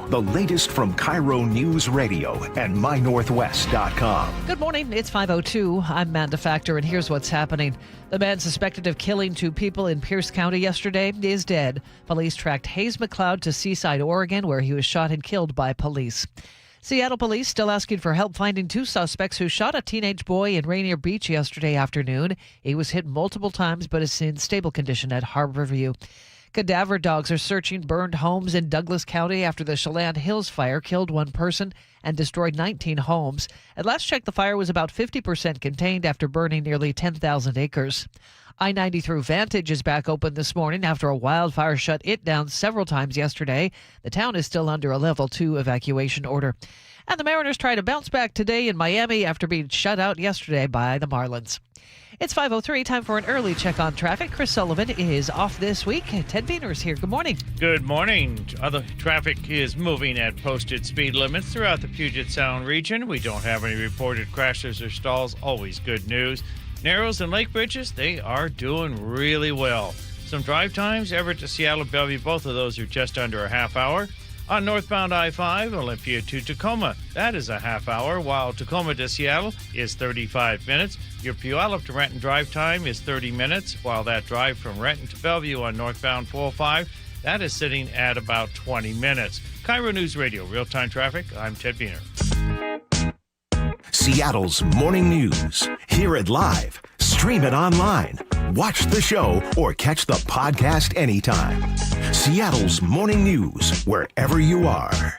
The latest from KIRO Newsradio and MyNorthwest.com. Good morning. It's 5:02. I'm Manda Factor, and here's what's happening. The man suspected of killing two people in Pierce County yesterday is dead. Police tracked Hayes McLeod to Seaside, Oregon, where he was shot and killed by police. Seattle police still asking for help finding two suspects who shot a teenage boy in Rainier Beach yesterday afternoon. He was hit multiple times but is in stable condition at Harborview. Cadaver dogs are searching burned homes in Douglas County after the Chelan Hills fire killed one person and destroyed 19 homes. At last check, the fire was about 50% contained after burning nearly 10,000 acres. I-90 through Vantage is back open this morning after a wildfire shut it down several times yesterday. The town is still under a level 2 evacuation order. And the Mariners try to bounce back today in Miami after being shut out yesterday by the Marlins. It's 5:03, time for an early check on traffic. Chris Sullivan is off this week. Ted Beener's here. Good morning. Good morning. Other traffic is moving at posted speed limits throughout the Puget Sound region. We don't have any reported crashes or stalls. Always good news. Narrows and Lake Bridges, they are doing really well. Some drive times, Everett to Seattle, Bellevue, both of those are just under a half hour. On northbound I-5, Olympia to Tacoma, that is a half hour, while Tacoma to Seattle is 35 minutes. Your Puyallup to Renton drive time is 30 minutes, while that drive from Renton to Bellevue on northbound 405, that is sitting at about 20 minutes. KIRO Newsradio, real-time traffic, I'm Ted Beener. Seattle's morning news. Hear it live. Stream it online. Watch the show or catch the podcast anytime. Seattle's morning news, wherever you are.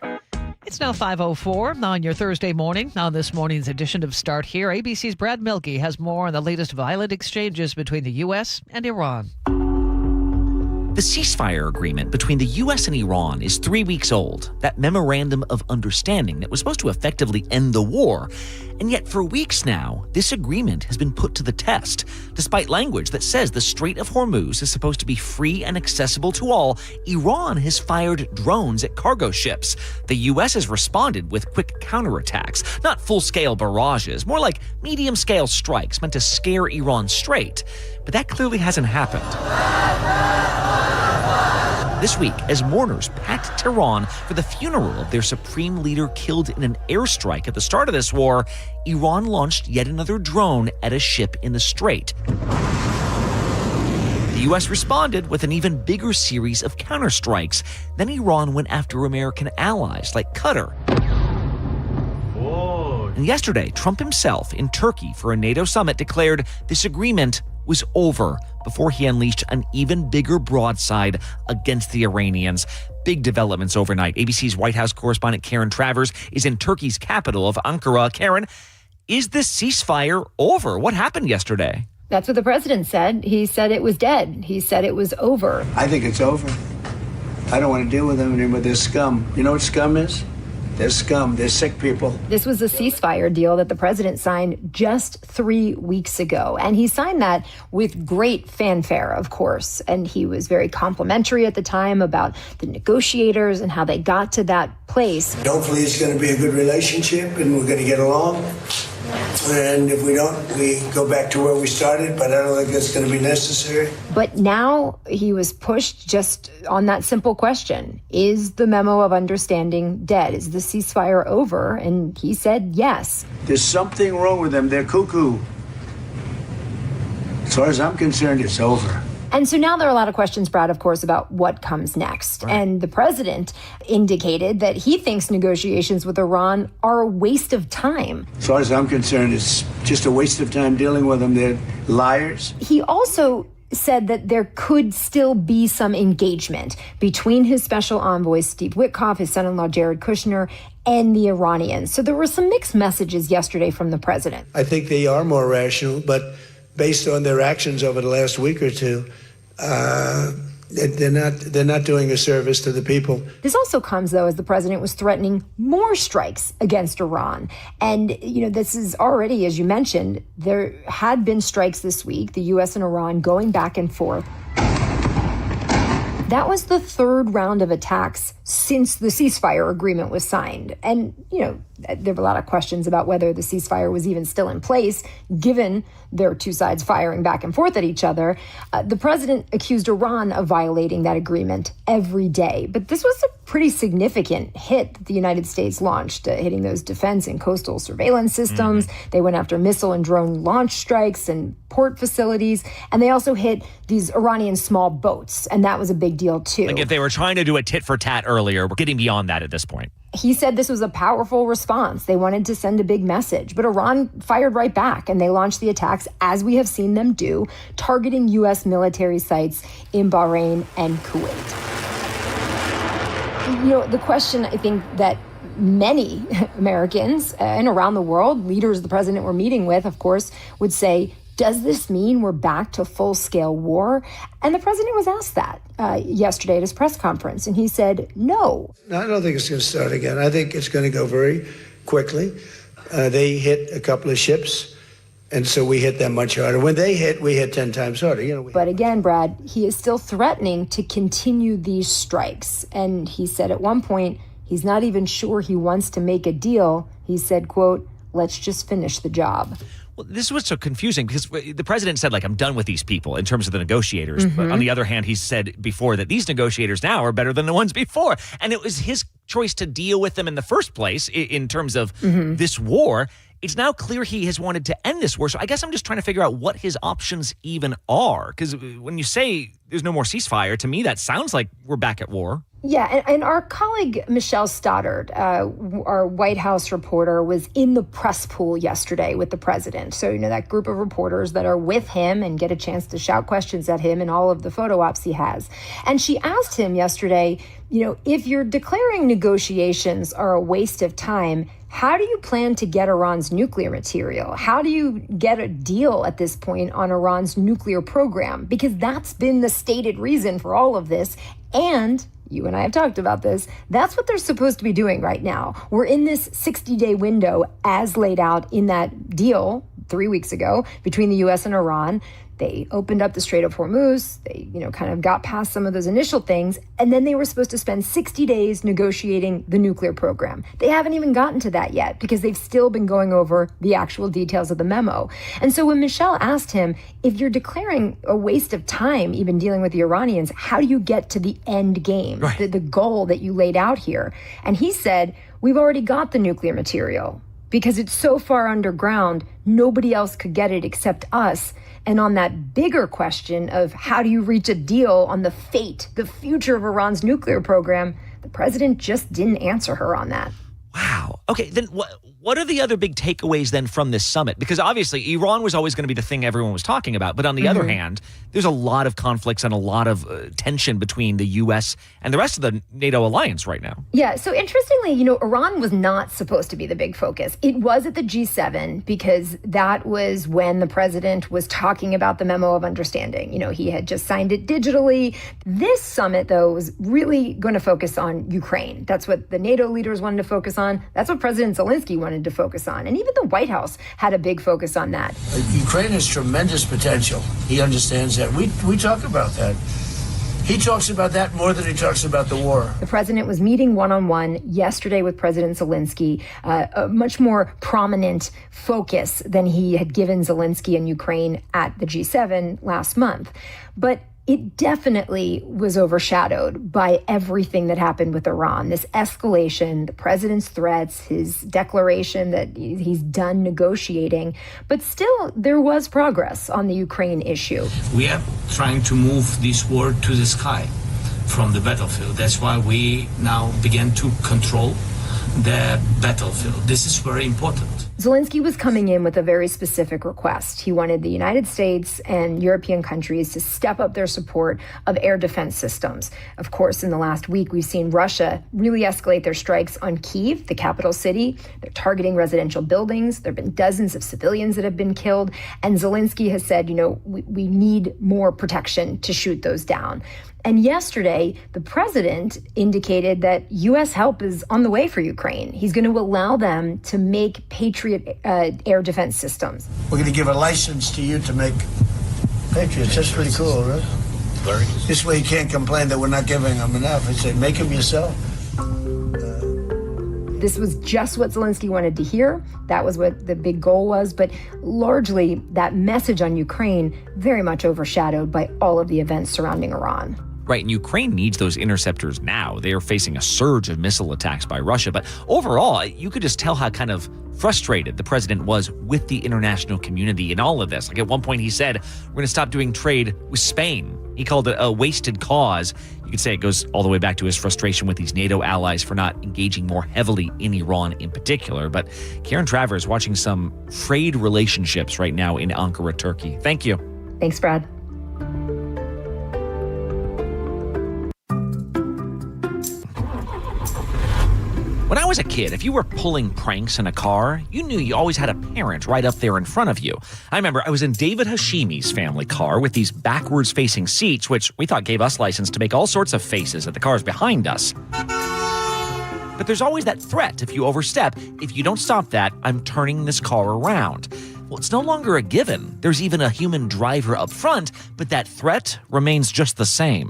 It's now 5:04 on your Thursday morning. On this morning's edition of Start Here, ABC's Brad Milkey has more on the latest violent exchanges between the U.S. and Iran. The ceasefire agreement between the U.S. and Iran is 3 weeks old, that memorandum of understanding that was supposed to effectively end the war. And yet for weeks now, this agreement has been put to the test. Despite language that says the Strait of Hormuz is supposed to be free and accessible to all, Iran has fired drones at cargo ships. The U.S. has responded with quick counterattacks, not full-scale barrages, more like medium-scale strikes meant to scare Iran straight. But that clearly hasn't happened. This week, as mourners packed Tehran for the funeral of their supreme leader killed in an airstrike at the start of this war, Iran launched yet another drone at a ship in the Strait. The U.S. responded with an even bigger series of counterstrikes. Then Iran went after American allies like Qatar. And yesterday, Trump himself in Turkey for a NATO summit declared this agreement was over before he unleashed an even bigger broadside against the Iranians. Big developments overnight. ABC's White House correspondent Karen Travers is in Turkey's capital of Ankara. Karen, is this ceasefire over? What happened yesterday? That's what the president said. He said it was dead. He said it was over. I think it's over. I don't want to deal with them anymore. They're scum. You know what scum is? They're scum. They're sick people. This was a ceasefire deal that the president signed just 3 weeks ago. And he signed that with great fanfare, of course. And he was very complimentary at the time about the negotiators and how they got to that place. Hopefully it's going to be a good relationship and we're going to get along. And if we don't, we go back to where we started, but I don't think that's going to be necessary. But now he was pushed just on that simple question. Is the memo of understanding dead? Is the ceasefire over? And he said yes. There's something wrong with them. They're cuckoo. As far as I'm concerned, it's over. And so now there are a lot of questions, Brad, of course, about what comes next. Right. And the president indicated that he thinks negotiations with Iran are a waste of time. As far as I'm concerned, it's just a waste of time dealing with them. They're liars. He also said that there could still be some engagement between his special envoy, Steve Witkoff, his son-in-law, Jared Kushner, and the Iranians. So there were some mixed messages yesterday from the president. I think they are more rational, but based on their actions over the last week or two, they're not doing a service to the people. This also comes, though, as the president was threatening more strikes against Iran. And, you know, this is already, as you mentioned, there had been strikes this week, the U.S. and Iran going back and forth. That was the third round of attacks since the ceasefire agreement was signed. And, you know, there were a lot of questions about whether the ceasefire was even still in place, given their two sides firing back and forth at each other. The president accused Iran of violating that agreement every day. But this was a pretty significant hit that the United States launched, hitting those defense and coastal surveillance systems. They went after missile and drone launch strikes and port facilities. And they also hit these Iranian small boats. And that was a big deal, too. Like if they were trying to do a tit for tat earlier, we're getting beyond that at this point. He said this was a powerful response. They wanted to send a big message, but Iran fired right back, and they launched the attacks, as we have seen them do, targeting U.S. military sites in Bahrain and Kuwait. You know, the question I think that many Americans and around the world, leaders the president we're meeting with, of course, would say, does this mean we're back to full-scale war? And the president was asked that yesterday at his press conference, and he said, no. I don't think it's going to start again. I think it's going to go very quickly. They hit a couple of ships, and so we hit them much harder. When they hit, we hit 10 times harder. But again, Brad, he is still threatening to continue these strikes. And he said at one point, he's not even sure he wants to make a deal. He said, quote, let's just finish the job. Well, this was so confusing because the president said, like, I'm done with these people in terms of the negotiators. But on the other hand, he said before that these negotiators now are better than the ones before. And it was his choice to deal with them in the first place in terms of this war. It's now clear he has wanted to end this war. So I guess I'm just trying to figure out what his options even are. Because when you say there's no more ceasefire, to me, that sounds like we're back at war. Yeah, and our colleague Michelle Stoddard, our White House reporter, was in the press pool yesterday with the president. So, you know, that group of reporters that are with him and get a chance to shout questions at him and all of the photo ops he has. And she asked him yesterday, you know, if you're declaring negotiations are a waste of time, how do you plan to get Iran's nuclear material? How do you get a deal at this point on Iran's nuclear program? Because that's been the stated reason for all of this. And you and I have talked about this. That's what they're supposed to be doing right now. We're in this 60-day window as laid out in that deal 3 weeks ago between the U.S. and Iran. They opened up the Strait of Hormuz. They, you know, kind of got past some of those initial things. And then they were supposed to spend 60 days negotiating the nuclear program. They haven't even gotten to that yet because they've still been going over the actual details of the memo. And so when Michelle asked him, if you're declaring a waste of time, even dealing with the Iranians, how do you get to the end game, the goal that you laid out here? And he said, we've already got the nuclear material because it's so far underground, nobody else could get it except us. And on that bigger question of how do you reach a deal on the fate, the future of Iran's nuclear program, the president just didn't answer her on that. Wow. Okay, then what are the other big takeaways then from this summit? Because obviously Iran was always going to be the thing everyone was talking about. But on the other hand, there's a lot of conflicts and a lot of tension between the U.S. and the rest of the NATO alliance right now. Yeah. So interestingly, you know, Iran was not supposed to be the big focus. It was at the G7 because that was when the president was talking about the memo of understanding. You know, he had just signed it digitally. This summit, though, was really going to focus on Ukraine. That's what the NATO leaders wanted to focus on. That's what President Zelensky wanted to focus on. And even the White House had a big focus on that. Ukraine has tremendous potential. He understands that. We talk about that. He talks about that more than he talks about the war. The president was meeting one-on-one yesterday with President Zelensky, a much more prominent focus than he had given Zelensky and Ukraine at the G7 last month. But it definitely was overshadowed by everything that happened with Iran. This escalation, the president's threats, his declaration that he's done negotiating. But still, there was progress on the Ukraine issue. We are trying to move this war to the sky from the battlefield. That's why we now begin to control the battlefield. This is very important. Zelensky was coming in with a very specific request. He wanted the United States and European countries to step up their support of air defense systems. Of course, in the last week, we've seen Russia really escalate their strikes on Kyiv, the capital city. They're targeting residential buildings. There have been dozens of civilians that have been killed. And Zelensky has said, you know, we need more protection to shoot those down. And yesterday, the president indicated that U.S. help is on the way for Ukraine. He's going to allow them to make Patriot air defense systems. We're going to give a license to you to make Patriots. That's pretty cool, right? Very. This way you can't complain that we're not giving them enough. It's say, make them yourself. This was just what Zelensky wanted to hear. That was what the big goal was. But largely, that message on Ukraine very much overshadowed by all of the events surrounding Iran. Right, and Ukraine needs those interceptors now. They are facing a surge of missile attacks by Russia. But overall, you could just tell how kind of frustrated the president was with the international community in all of this. Like at one point he said, we're going to stop doing trade with Spain. He called it a wasted cause. You could say it goes all the way back to his frustration with these NATO allies for not engaging more heavily in Iran in particular. But Karen Travers watching some frayed relationships right now in Ankara, Turkey. Thank you. Thanks, Brad. When I was a kid, if you were pulling pranks in a car, you knew you always had a parent right up there in front of you. I remember I was in David Hashimi's family car with these backwards-facing seats, which we thought gave us license to make all sorts of faces at the cars behind us. But there's always that threat if you overstep. If you don't stop that, I'm turning this car around. Well, it's no longer a given. There's even a human driver up front, but that threat remains just the same.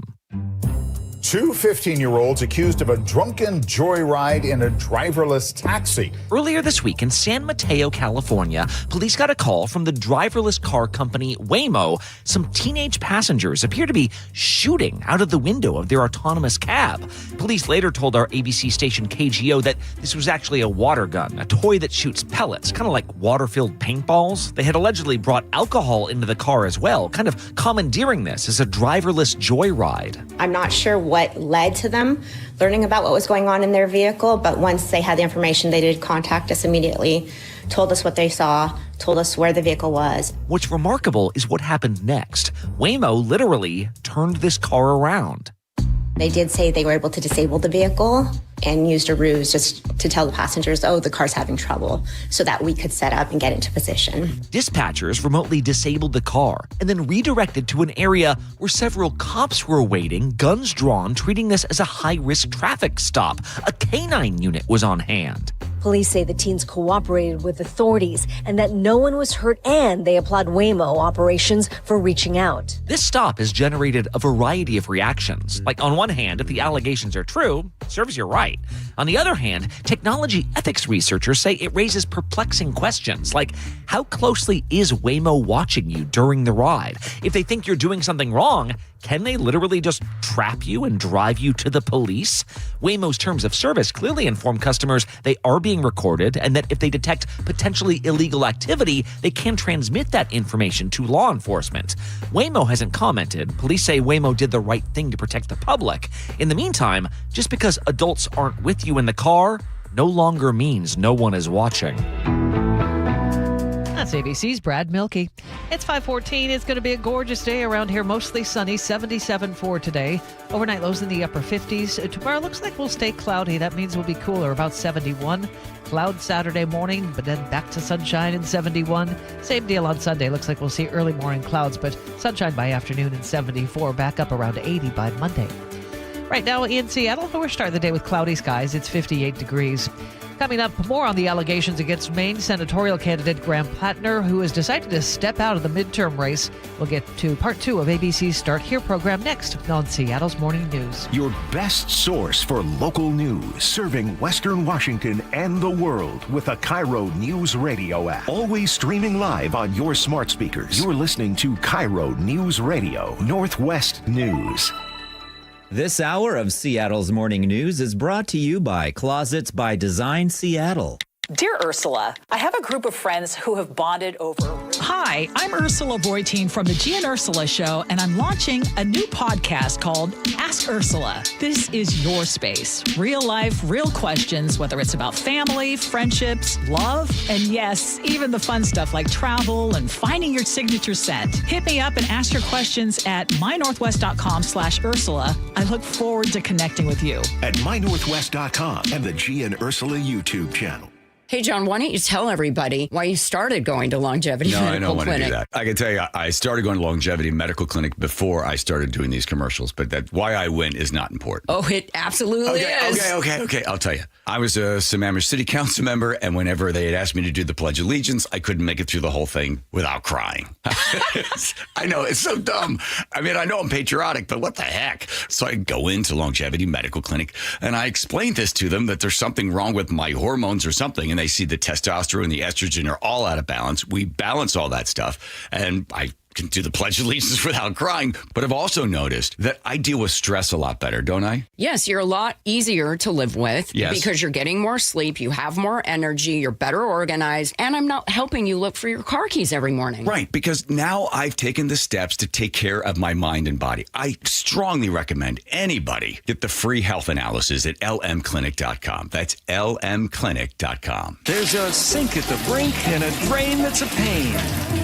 Two 15-year-olds accused of a drunken joyride in a driverless taxi. Earlier this week in San Mateo, California, police got a call from the driverless car company Waymo. Some teenage passengers appear to be shooting out of the window of their autonomous cab. Police later told our ABC station KGO that this was actually a water gun, a toy that shoots pellets, kind of like water-filled paintballs. They had allegedly brought alcohol into the car as well, kind of commandeering this as a driverless joyride. I'm not sure what led to them learning about what was going on in their vehicle, but once they had the information, they did contact us immediately, told us what they saw, told us where the vehicle was. What's remarkable is what happened next. Waymo literally turned this car around. They did say they were able to disable the vehicle and used a ruse just to tell the passengers, oh, the car's having trouble, so that we could set up and get into position. Dispatchers remotely disabled the car and then redirected to an area where several cops were waiting, guns drawn, treating this as a high-risk traffic stop. A canine unit was on hand. Police say the teens cooperated with authorities and that no one was hurt, and they applaud Waymo operations for reaching out. This stop has generated a variety of reactions. Like, on one hand, if the allegations are true, serves you right. On the other hand, technology ethics researchers say it raises perplexing questions, like how closely is Waymo watching you during the ride? If they think you're doing something wrong, can they literally just trap you and drive you to the police? Waymo's terms of service clearly inform customers they are being recorded and that if they detect potentially illegal activity, they can transmit that information to law enforcement. Waymo hasn't commented. Police say Waymo did the right thing to protect the public. In the meantime, just because adults aren't with you in the car no longer means no one is watching. That's ABC's Brad Milkey. It's 5:14. It's going to be a gorgeous day around here. Mostly sunny, 77 for today. Overnight lows in the upper 50s. Tomorrow looks like we'll stay cloudy. That means we'll be cooler, about 71. Cloud Saturday morning, but then back to sunshine and 71. Same deal on Sunday. Looks like we'll see early morning clouds, but sunshine by afternoon and 74. Back up around 80 by Monday. Right now in Seattle, we're starting the day with cloudy skies. It's 58 degrees. Coming up, more on the allegations against Maine senatorial candidate Graham Plattner, who has decided to step out of the midterm race. We'll get to part 2 of ABC's Start Here program next on Seattle's Morning News. Your best source for local news, serving Western Washington and the world with the KIRO Newsradio App. Always streaming live on your smart speakers. You're listening to KIRO Newsradio, Northwest News. This hour of Seattle's Morning News is brought to you by Closets by Design Seattle. Dear Ursula, I have a group of friends who have bonded over... Hi, I'm Ursula Voitin from the G and Ursula Show, and I'm launching a new podcast called Ask Ursula. This is your space. Real life, real questions, whether it's about family, friendships, love, and yes, even the fun stuff like travel and finding your signature scent. Hit me up and ask your questions at mynorthwest.com/Ursula. I look forward to connecting with you. At mynorthwest.com and the G and Ursula YouTube channel. Hey, John, why don't you tell everybody why you started going to Longevity Medical Clinic? No, I don't want to do that. I can tell you, I started going to Longevity Medical Clinic before I started doing these commercials, but that why I went is not important. Oh, it absolutely is. Okay. I'll tell you. I was a Sammamish City Council member, and whenever they had asked me to do the Pledge of Allegiance, I couldn't make it through the whole thing without crying. I know, it's so dumb. I mean, I know I'm patriotic, but what the heck? So I go into Longevity Medical Clinic, and I explained this to them, that there's something wrong with my hormones or something, and they see the testosterone and the estrogen are all out of balance. We balance all that stuff. And I can do the Pledge of Allegiance without crying, but I've also noticed that I deal with stress a lot better, don't I? Yes, you're a lot easier to live with because you're getting more sleep, you have more energy, you're better organized, and I'm not helping you look for your car keys every morning. Right, because now I've taken the steps to take care of my mind and body. I strongly recommend anybody get the free health analysis at lmclinic.com. That's lmclinic.com. There's a sink at the brink and a drain that's a pain.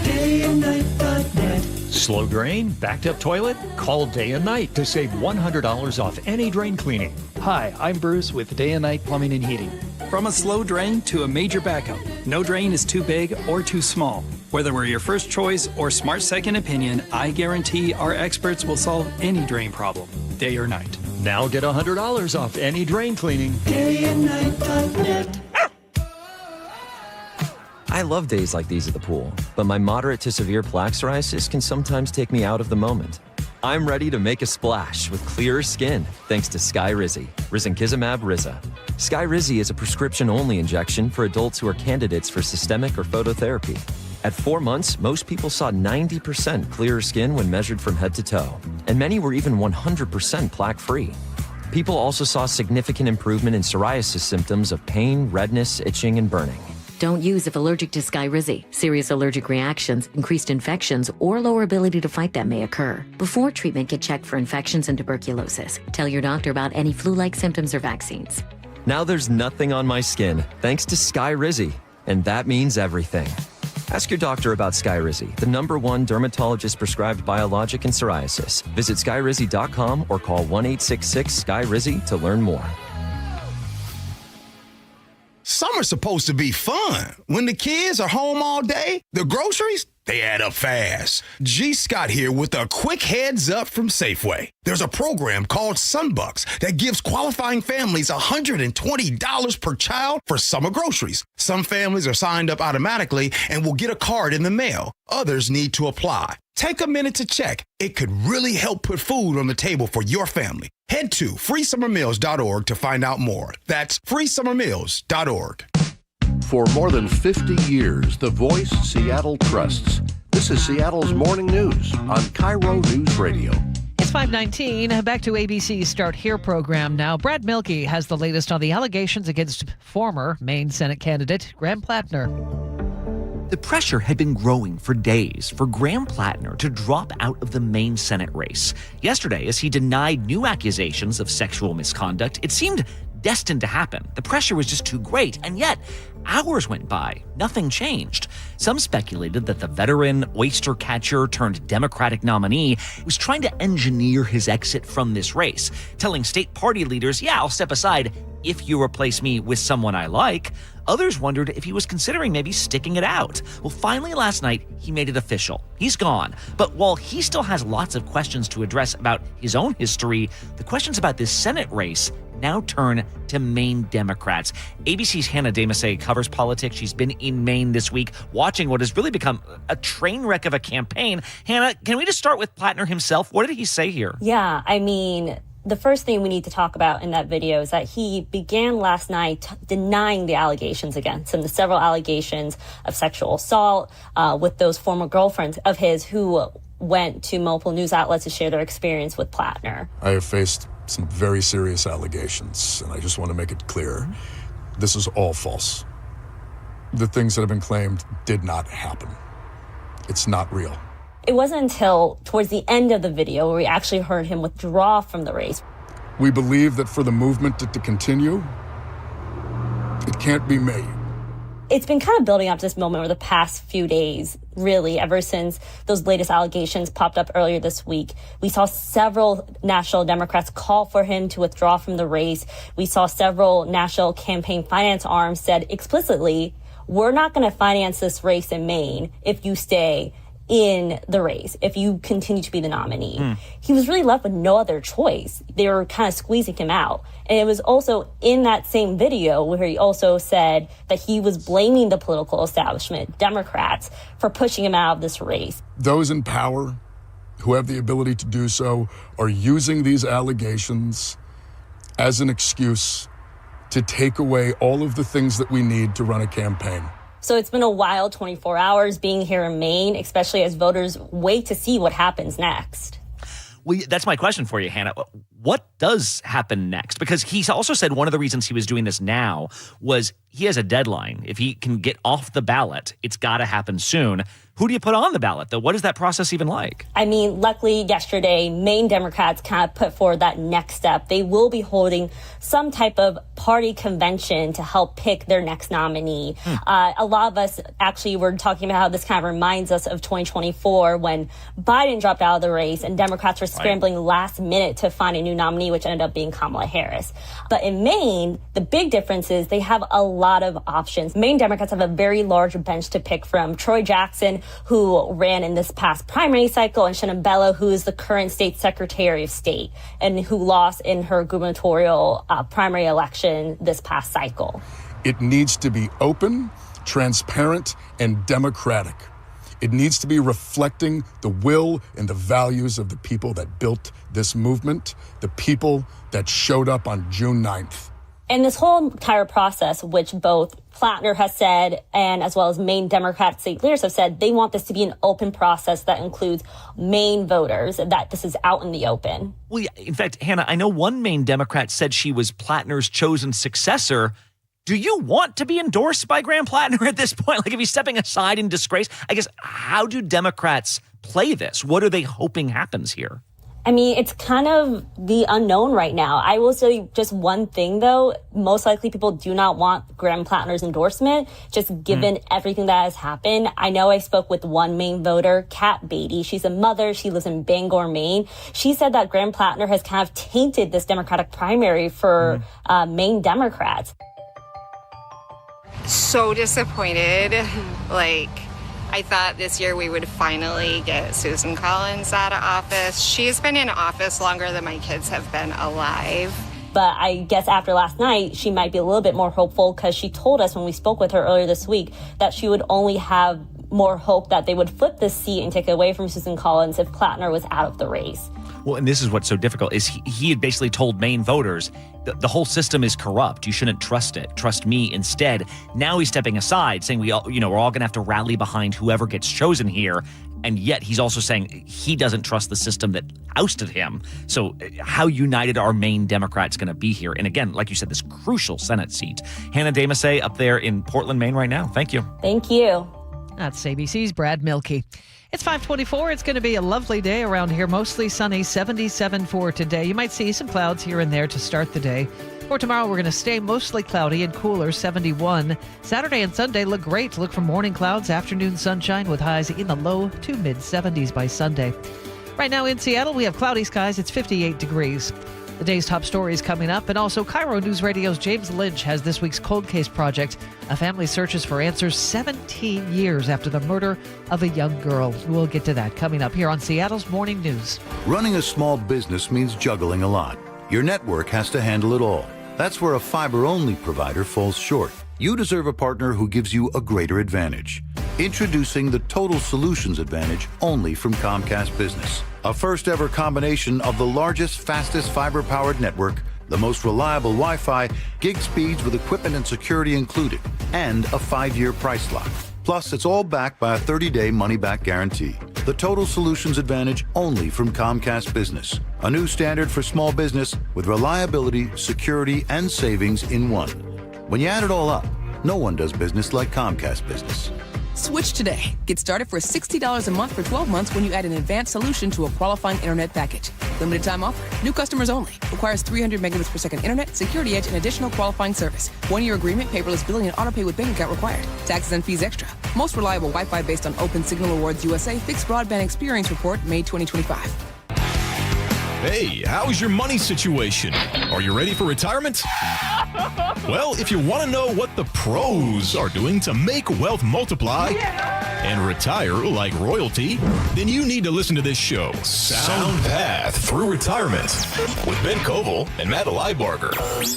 DayandNight.net. Slow drain? Backed up toilet? Call Day and Night to save $100 off any drain cleaning. Hi, I'm Bruce with Day and Night Plumbing and Heating. From a slow drain to a major backup, no drain is too big or too small. Whether we're your first choice or smart second opinion, I guarantee our experts will solve any drain problem, day or night. Now get $100 off any drain cleaning. DayandNight.net. I love days like these at the pool, but my moderate to severe plaque psoriasis can sometimes take me out of the moment. I'm ready to make a splash with clearer skin thanks to Skyrizi, risankizumab Riza. Skyrizi is a prescription-only injection for adults who are candidates for systemic or phototherapy. At 4 months, most people saw 90% clearer skin when measured from head to toe, and many were even 100% plaque-free. People also saw significant improvement in psoriasis symptoms of pain, redness, itching, and burning. Don't use if allergic to Skyrizi. Serious allergic reactions, increased infections, or lower ability to fight them may occur. Before treatment, get checked for infections and tuberculosis. Tell your doctor about any flu-like symptoms or vaccines. Now there's nothing on my skin thanks to Skyrizi, and that means everything. Ask your doctor about Skyrizi, the #1 dermatologist-prescribed biologic in psoriasis. Visit skyrizi.com or call 1-866-SKY-RIZI to learn more. Summer's supposed to be fun. When the kids are home all day, the groceries, they add up fast. G. Scott here with a quick heads up from Safeway. There's a program called Sunbucks that gives qualifying families $120 per child for summer groceries. Some families are signed up automatically and will get a card in the mail. Others need to apply. Take a minute to check. It could really help put food on the table for your family. Head to freesummermeals.org to find out more. That's freesummermeals.org. For more than 50 years, the voice Seattle trusts. This is Seattle's Morning News on KIRO Newsradio. It's 5:19. Back to ABC's Start Here program now. Brad Milkey has the latest on the allegations against former Maine Senate candidate Graham Plattner. The pressure had been growing for days for Graham Plattner to drop out of the Maine Senate race. Yesterday, as he denied new accusations of sexual misconduct, it seemed destined to happen. The pressure was just too great, and yet hours went by. Nothing changed. Some speculated that the veteran oyster catcher turned Democratic nominee was trying to engineer his exit from this race, telling state party leaders, yeah, I'll step aside if you replace me with someone I like. Others wondered if he was considering maybe sticking it out. Well, finally last night, he made it official. He's gone. But while he still has lots of questions to address about his own history, the questions about this Senate race now turn to Maine Democrats. ABC's Hannah Demasay covers politics. She's been in Maine this week, watching what has really become a train wreck of a campaign. Hannah, can we just start with Plattner himself? What did he say here? Yeah, I mean, the first thing we need to talk about in that video is that he began last night denying the allegations against him, the several allegations of sexual assault with those former girlfriends of his who went to multiple news outlets to share their experience with Plattner. I have faced some very serious allegations, and I just want to make it clear, this is all false. The things that have been claimed did not happen. It's not real. It wasn't until towards the end of the video where we actually heard him withdraw from the race. We believe that for the movement to continue, it can't be me. It's been kind of building up to this moment over the past few days, really, ever since those latest allegations popped up earlier this week. We saw several national Democrats call for him to withdraw from the race. We saw several national campaign finance arms said explicitly, we're not going to finance this race in Maine if you stay in the race, if you continue to be the nominee. He was really left with no other choice. They were kind of squeezing him out. And it was also in that same video where he also said that he was blaming the political establishment, Democrats, for pushing him out of this race. Those in power who have the ability to do so are using these allegations as an excuse to take away all of the things that we need to run a campaign. So it's been a wild 24 hours being here in Maine, especially as voters wait to see what happens next. Well, that's my question for you, Hannah. What does happen next? Because he's also said one of the reasons he was doing this now was he has a deadline. If he can get off the ballot, it's got to happen soon. Who do you put on the ballot, though? What is that process even like? I mean, luckily yesterday, Maine Democrats kind of put forward that next step. They will be holding some type of party convention to help pick their next nominee. A lot of us actually were talking about how this kind of reminds us of 2024 when Biden dropped out of the race and Democrats were scrambling last minute to find a new nominee, which ended up being Kamala Harris. But in Maine, the big difference is they have a lot of options. Maine Democrats have a very large bench to pick from. Troy Jackson, who ran in this past primary cycle, and Shannon Bello, who is the current state secretary of state and who lost in her gubernatorial primary election this past cycle. It needs to be open, transparent, and democratic. It needs to be reflecting the will and the values of the people that built this movement, the people that showed up on June 9th. And this whole entire process, which both Plattner has said and as well as Maine Democrat state leaders have said, they want this to be an open process that includes Maine voters, that this is out in the open. Well, yeah, in fact, Hannah, I know one Maine Democrat said she was Plattner's chosen successor. Do you want to be endorsed by Graham Plattner at this point? Like, if he's stepping aside in disgrace, I guess, how do Democrats play this? What are they hoping happens here? I mean, it's kind of the unknown right now. I will say just one thing, though. Most likely people do not want Graham Plattner's endorsement, just given everything that has happened. I know I spoke with one Maine voter, Kat Beatty. She's a mother. She lives in Bangor, Maine. She said that Graham Plattner has kind of tainted this Democratic primary for Maine Democrats. So disappointed. I thought this year we would finally get Susan Collins out of office. She's been in office longer than my kids have been alive. But I guess after last night, she might be a little bit more hopeful because she told us when we spoke with her earlier this week that she would only have more hope that they would flip this seat and take it away from Susan Collins if Plattner was out of the race. Well, and this is what's so difficult is he had basically told Maine voters the whole system is corrupt. You shouldn't trust it. Trust me instead. Now he's stepping aside, saying we're all going to have to rally behind whoever gets chosen here. And yet he's also saying he doesn't trust the system that ousted him. So how united are Maine Democrats going to be here? And again, like you said, this crucial Senate seat. Hannah Damasay up there in Portland, Maine right now. Thank you. Thank you. That's ABC's Brad Milkey. It's 5:24. It's going to be a lovely day around here. Mostly sunny, 77 for today. You might see some clouds here and there to start the day. For tomorrow, we're going to stay mostly cloudy and cooler, 71. Saturday and Sunday look great. Look for morning clouds, afternoon sunshine with highs in the low to mid-70s by Sunday. Right now in Seattle, we have cloudy skies. It's 58 degrees. The day's top stories coming up, and also KIRO Newsradio's James Lynch has this week's Cold Case Project. A family searches for answers 17 years after the murder of a young girl. We'll get to that coming up here on Seattle's Morning News. Running a small business means juggling a lot. Your network has to handle it all. That's where a fiber-only provider falls short. You deserve a partner who gives you a greater advantage. Introducing the Total Solutions Advantage only from Comcast Business. A first-ever combination of the largest, fastest fiber-powered network, the most reliable Wi-Fi, gig speeds with equipment and security included, and a 5-year price lock. Plus, it's all backed by a 30-day money-back guarantee. The Total Solutions Advantage only from Comcast Business. A new standard for small business with reliability, security, and savings in one. When you add it all up, no one does business like Comcast Business. Switch today. Get started for $60 a month for 12 months when you add an advanced solution to a qualifying internet package. Limited time offer. New customers only. Requires 300 megabits per second internet, security edge, and additional qualifying service. 1-year agreement, paperless billing, and autopay with bank account required. Taxes and fees extra. Most reliable Wi-Fi based on Open Signal Awards USA Fixed Broadband Experience Report, May 2025. Hey, how's your money situation? Are you ready for retirement? Well, if you want to know what the pros are doing to make wealth multiply and retire like royalty, then you need to listen to this show, Sound Path Through Retirement, with Ben Koval and Matt Leibarger.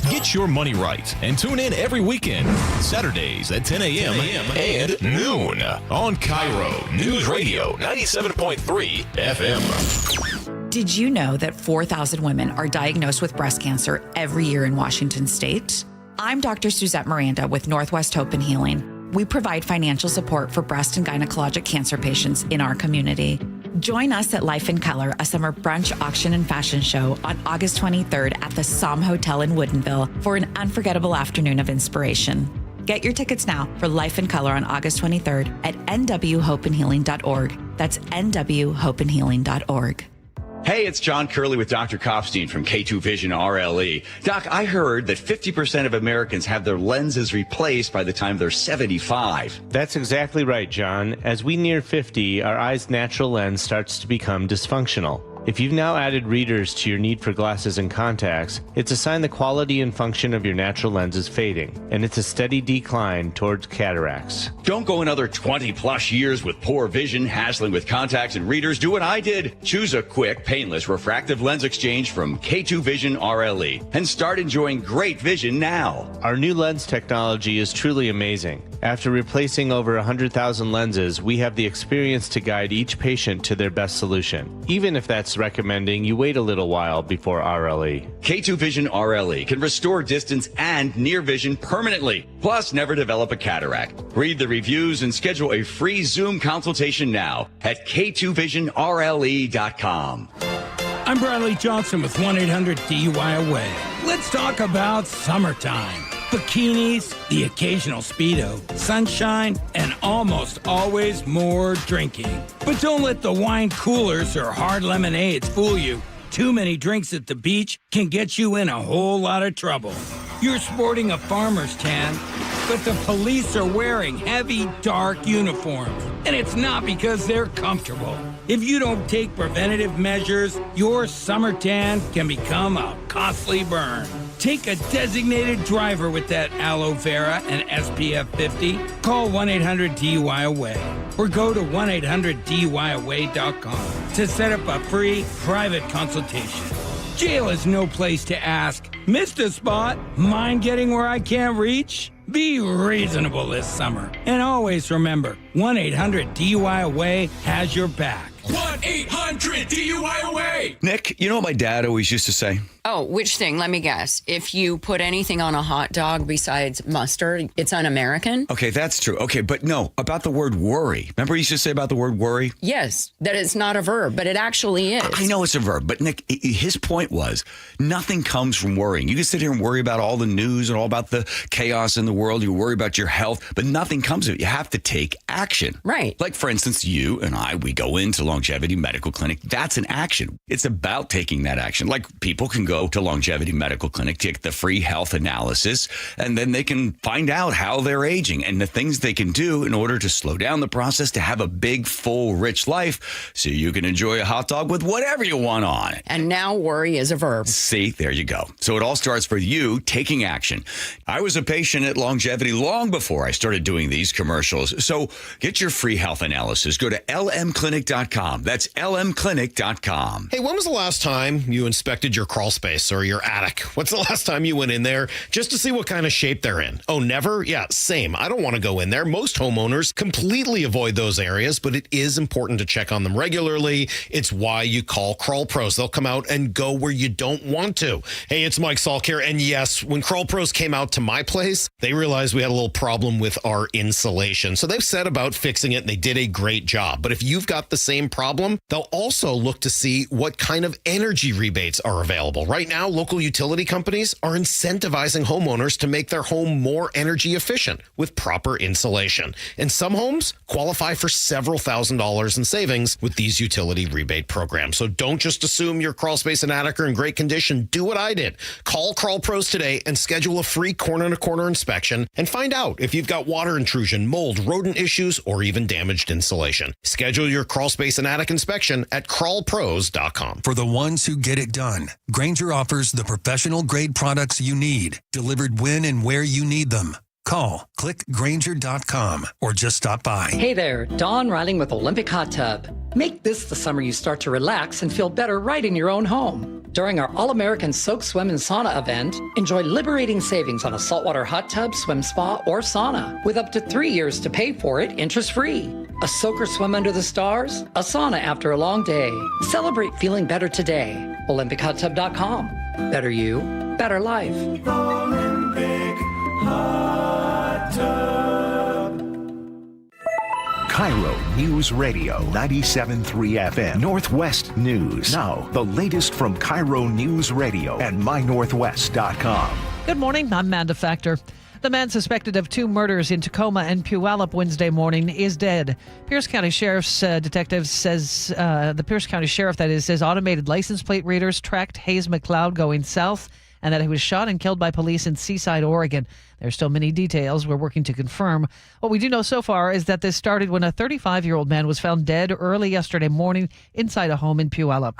Get your money right and tune in every weekend, Saturdays at 10 a.m. and noon on KIRO Newsradio 97.3 FM. Did you know that 4,000 women are diagnosed with breast cancer every year in Washington state? I'm Dr. Suzette Miranda with Northwest Hope and Healing. we provide financial support for breast and gynecologic cancer patients in our community. Join us at Life in Color, a summer brunch, auction, and fashion show on August 23rd at the Somme Hotel in Woodinville for an unforgettable afternoon of inspiration. Get your tickets now for Life in Color on August 23rd at nwhopeandhealing.org. That's nwhopeandhealing.org. Hey, it's John Curley with Dr. Kopstein from K2 Vision RLE. Doc, I heard that 50% of Americans have their lenses replaced by the time they're 75. That's exactly right, John. As we near 50, our eye's natural lens starts to become dysfunctional. If you've now added readers to your need for glasses and contacts, it's a sign the quality and function of your natural lens is fading, and it's a steady decline towards cataracts. Don't go another 20 plus years with poor vision, hassling with contacts and readers. Do what I did. Choose a quick, painless refractive lens exchange from K2 Vision RLE and start enjoying great vision now. Our new lens technology is truly amazing. After replacing over 100,000 lenses, we have the experience to guide each patient to their best solution, even if that's recommending you wait a little while before RLE. K2 Vision RLE can restore distance and near vision permanently, plus never develop a cataract. Read the reviews and schedule a free Zoom consultation now at k2visionrle.com. I'm Bradley Johnson with 1-800-DUI-AWAY. Let's talk about summertime. Bikinis, the occasional Speedo, sunshine, and almost always more drinking. But don't let the wine coolers or hard lemonades fool you. Too many drinks at the beach can get you in a whole lot of trouble. You're sporting a farmer's tan, but the police are wearing heavy, dark uniforms. And it's not because they're comfortable. If you don't take preventative measures, your summer tan can become a costly burn. Take a designated driver with that aloe vera and SPF 50. Call 1-800-DUI-AWAY or go to 1-800-DUI-AWAY.com to set up a free private consultation. Jail is no place to ask, missed a spot? Mind getting where I can't reach? Be reasonable this summer. And always remember, 1-800-DUI-AWAY has your back. 1-800-DUI-AWAY! Nick, you know what my dad always used to say? Oh, which thing? Let me guess. If you put anything on a hot dog besides mustard, it's un-American? Okay, that's true. Okay, but no, about the word worry. Remember he used to say about the word worry? Yes, that it's not a verb, but it actually is. I know it's a verb, but Nick, his point was nothing comes from worrying. You can sit here and worry about all the news and all about the chaos in the world. You worry about your health, but nothing comes of it. You have to take action. Right. Like, for instance, you and I, we go into Longevity Medical Clinic. That's an action. It's about taking that action. Like, people can go to Longevity Medical Clinic, take the free health analysis, and then they can find out how they're aging and the things they can do in order to slow down the process to have a big, full, rich life so you can enjoy a hot dog with whatever you want on it. And now worry is a verb. See, there you go. So it all starts for you taking action. I was a patient at Longevity long before I started doing these commercials. So get your free health analysis. Go to lmclinic.com. That's lmclinic.com. Hey, when was the last time you inspected your crawl space or your attic? What's the last time you went in there just to see what kind of shape they're in? Oh, never? Yeah, same. I don't want to go in there. Most homeowners completely avoid those areas, but it is important to check on them regularly. It's why you call Crawl Pros. They'll come out and go where you don't want to. Hey, it's Mike Salk here. And yes, when Crawl Pros came out to my place, they realized we had a little problem with our insulation. So they've set about fixing it, and they did a great job. But if you've got the same problem, they'll also look to see what kind of energy rebates are available. Right now, local utility companies are incentivizing homeowners to make their home more energy efficient with proper insulation. And some homes qualify for several $1,000s in savings with these utility rebate programs. So don't just assume your crawl space and attic are in great condition. Do what I did. Call Crawl Pros today and schedule a free corner-to-corner inspection and find out if you've got water intrusion, mold, rodent issues, or even damaged insulation. Schedule your crawl space and attic inspection at crawlpros.com. For the ones who get it done, Grainger offers the professional-grade products you need, delivered when and where you need them. Call, click Grainger.com, or just stop by. Hey there, Dawn Riding with Olympic Hot Tub. Make this the summer you start to relax and feel better right in your own home. During our All-American Soak, Swim, and Sauna event, enjoy liberating savings on a saltwater hot tub, swim spa, or sauna, with up to 3 years to pay for it interest-free. A soak or swim under the stars, a sauna after a long day. Celebrate feeling better today. OlympicHotTub.com. Better you, better life. Olympic Hot Tub. KIRO Newsradio 97.3 FM Northwest News. Now, the latest from KIRO Newsradio and mynorthwest.com. Good morning. I'm Manda Factor. The man suspected of 2 murders in Tacoma and Puyallup Wednesday morning is dead. Pierce County Sheriff's detective says, the Pierce County Sheriff, that is, says automated license plate readers tracked Hayes McLeod going south and that he was shot and killed by police in Seaside, Oregon. There's still many details we're working to confirm. What we do know so far is that this started when a 35-year-old man was found dead early yesterday morning inside a home in Puyallup.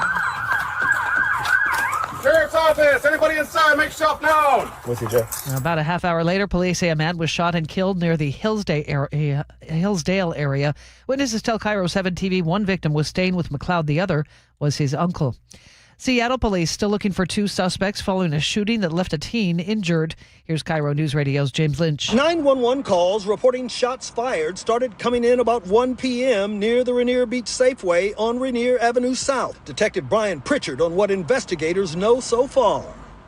Sheriff's office, anybody inside, make yourself known. With you, Jay. About a half hour later, police say a man was shot and killed near the Hillsdale area. Witnesses tell KIRO 7 TV one victim was staying with McLeod, the other was his uncle. Seattle police still looking for 2 suspects following a shooting that left a teen injured. Here's KIRO News Radio's James Lynch. 911 calls reporting shots fired started coming in about 1 p.m. near the Rainier Beach Safeway on Rainier Avenue South. Detective Brian Pritchard on what investigators know so far.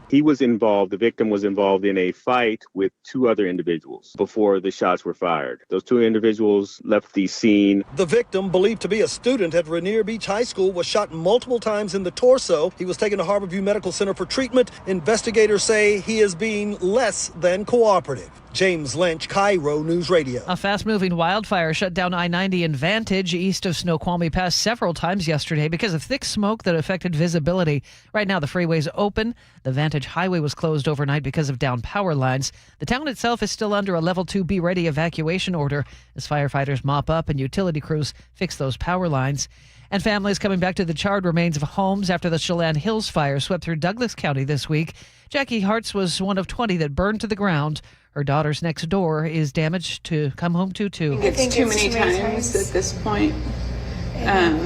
He was involved, the victim was involved in a fight with 2 other individuals before the shots were fired. Those 2 individuals left the scene. The victim, believed to be a student at Rainier Beach High School, was shot multiple times in the torso. He was taken to Harborview Medical Center for treatment. Investigators say he is being less than cooperative. James Lynch, KIRO News Radio. A fast-moving wildfire shut down I-90 in Vantage east of Snoqualmie Pass several times yesterday because of thick smoke that affected visibility. Right now, the freeway's open. The Vantage Highway was closed overnight because of downed power lines. The town itself is still under a Level 2 Be Ready evacuation order as firefighters mop up and utility crews fix those power lines. And families coming back to the charred remains of homes after the Chelan Hills fire swept through Douglas County this week. Jackie Hartz was one of 20 that burned to the ground. Her daughter's next door is damaged to come home to, too. I think it's too many times at this point.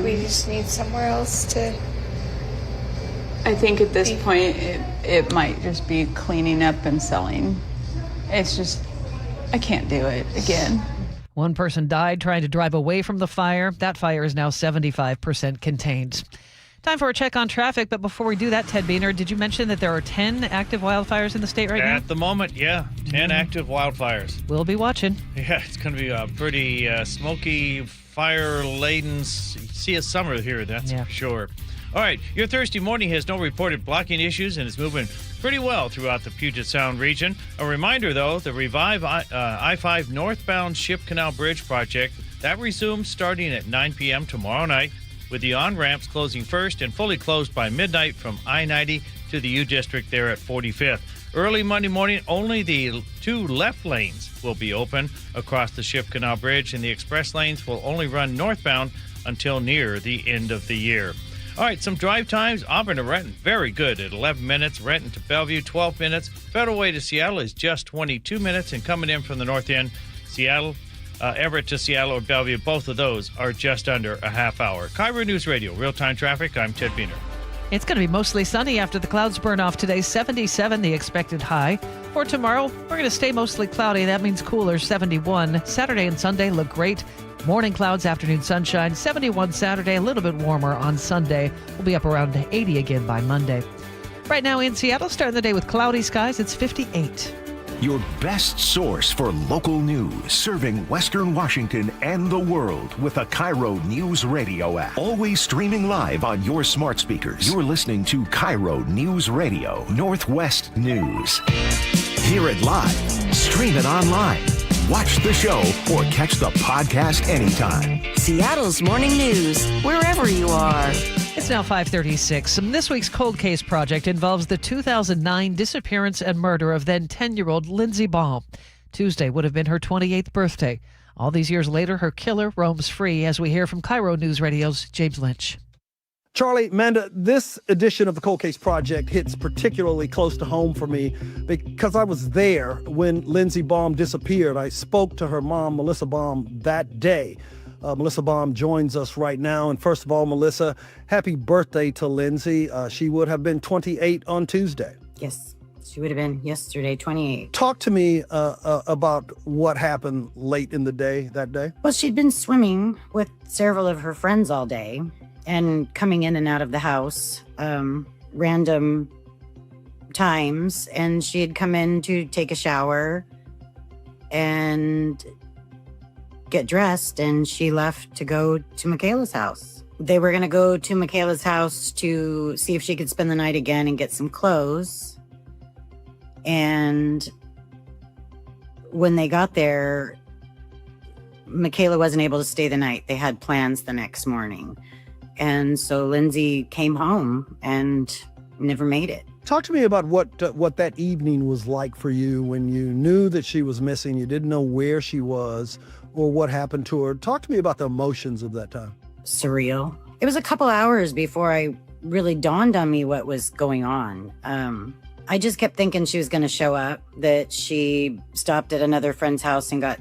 We just need somewhere else to... I think at this point it might just be cleaning up and selling. It's just, I can't do it again. One person died trying to drive away from the fire. That fire is now 75% contained. Time for a check on traffic, but before we do that, Ted Beener, did you mention that there are 10 active wildfires in the state right now? At the moment, yeah, 10 active wildfires. We'll be watching. Yeah, it's going to be a pretty smoky, fire-laden, see a summer here, that's for sure. All right, your Thursday morning has no reported blocking issues and is moving pretty well throughout the Puget Sound region. A reminder, though, the Revive I-5 northbound Ship Canal Bridge project, that resumes starting at 9 p.m. tomorrow night, with the on-ramps closing first and fully closed by midnight from I-90 to the U-District there at 45th. Early Monday morning, only the 2 left lanes will be open across the Ship Canal Bridge, and the express lanes will only run northbound until near the end of the year. All right, some drive times. Auburn to Renton, very good at 11 minutes. Renton to Bellevue, 12 minutes. Federal Way to Seattle is just 22 minutes. And coming in from the north end, Seattle, Everett to Seattle or Bellevue, both of those are just under a half hour. KIRO News Radio, real-time traffic. I'm Ted Beener. It's going to be mostly sunny after the clouds burn off today. 77 the expected high. For tomorrow, we're going to stay mostly cloudy. That means cooler, 71. Saturday and Sunday look great. Morning clouds, afternoon sunshine. 71 Saturday, a little bit warmer on Sunday. We'll be up around 80 again by Monday. Right now in Seattle, starting the day with cloudy skies, it's 58. Your best source for local news, serving Western Washington and the world with the KIRO Newsradio app. Always streaming live on your smart speakers. You're listening to KIRO Newsradio Northwest News. Hear it live, stream it online, watch the show, or catch the podcast anytime. Seattle's morning news, wherever you are. It's now 5:36. This week's Cold Case Project involves the 2009 disappearance and murder of then 10-year-old Lindsay Baum. Tuesday would have been her 28th birthday. All these years later, her killer roams free, as we hear from KIRO News Radio's James Lynch. Charlie, Manda, this edition of the Cold Case Project hits particularly close to home for me because I was there when Lindsay Baum disappeared. I spoke to her mom, Melissa Baum, that day. Melissa Baum joins us right now. And first of all, Melissa, happy birthday to Lindsay. She would have been 28 on Tuesday. Yes, she would have been yesterday, 28. Talk to me about what happened late in the day, that day. Well, she'd been swimming with several of her friends all day and coming in and out of the house random times. And she had come in to take a shower and get dressed, and she left to go to Michaela's house. They were going to go to Michaela's house to see if she could spend the night again and get some clothes. And when they got there, Michaela wasn't able to stay the night. They had plans the next morning. And so Lindsay came home and never made it. Talk to me about what that evening was like for you when you knew that she was missing. You didn't know where she was or what happened to her. Talk to me about the emotions of that time. Surreal. It was a couple hours before I really dawned on me what was going on. I just kept thinking she was going to show up, that she stopped at another friend's house and got,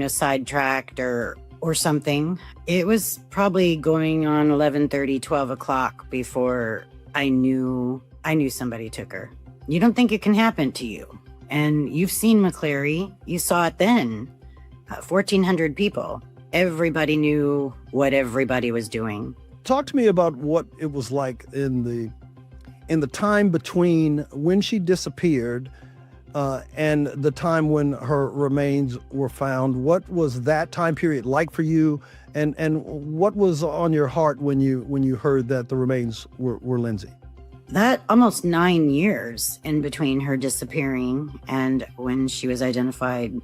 sidetracked or something. It was probably going on 11:30, 12 o'clock before I knew somebody took her. You don't think it can happen to you. And you've seen McCleary. You saw it then. 1,400 people. Everybody knew what everybody was doing. Talk to me about what it was like in the time between when she disappeared and the time when her remains were found. What was that time period like for you? And what was on your heart when you heard that the remains were Lindsay? That almost 9 years in between her disappearing and when she was identified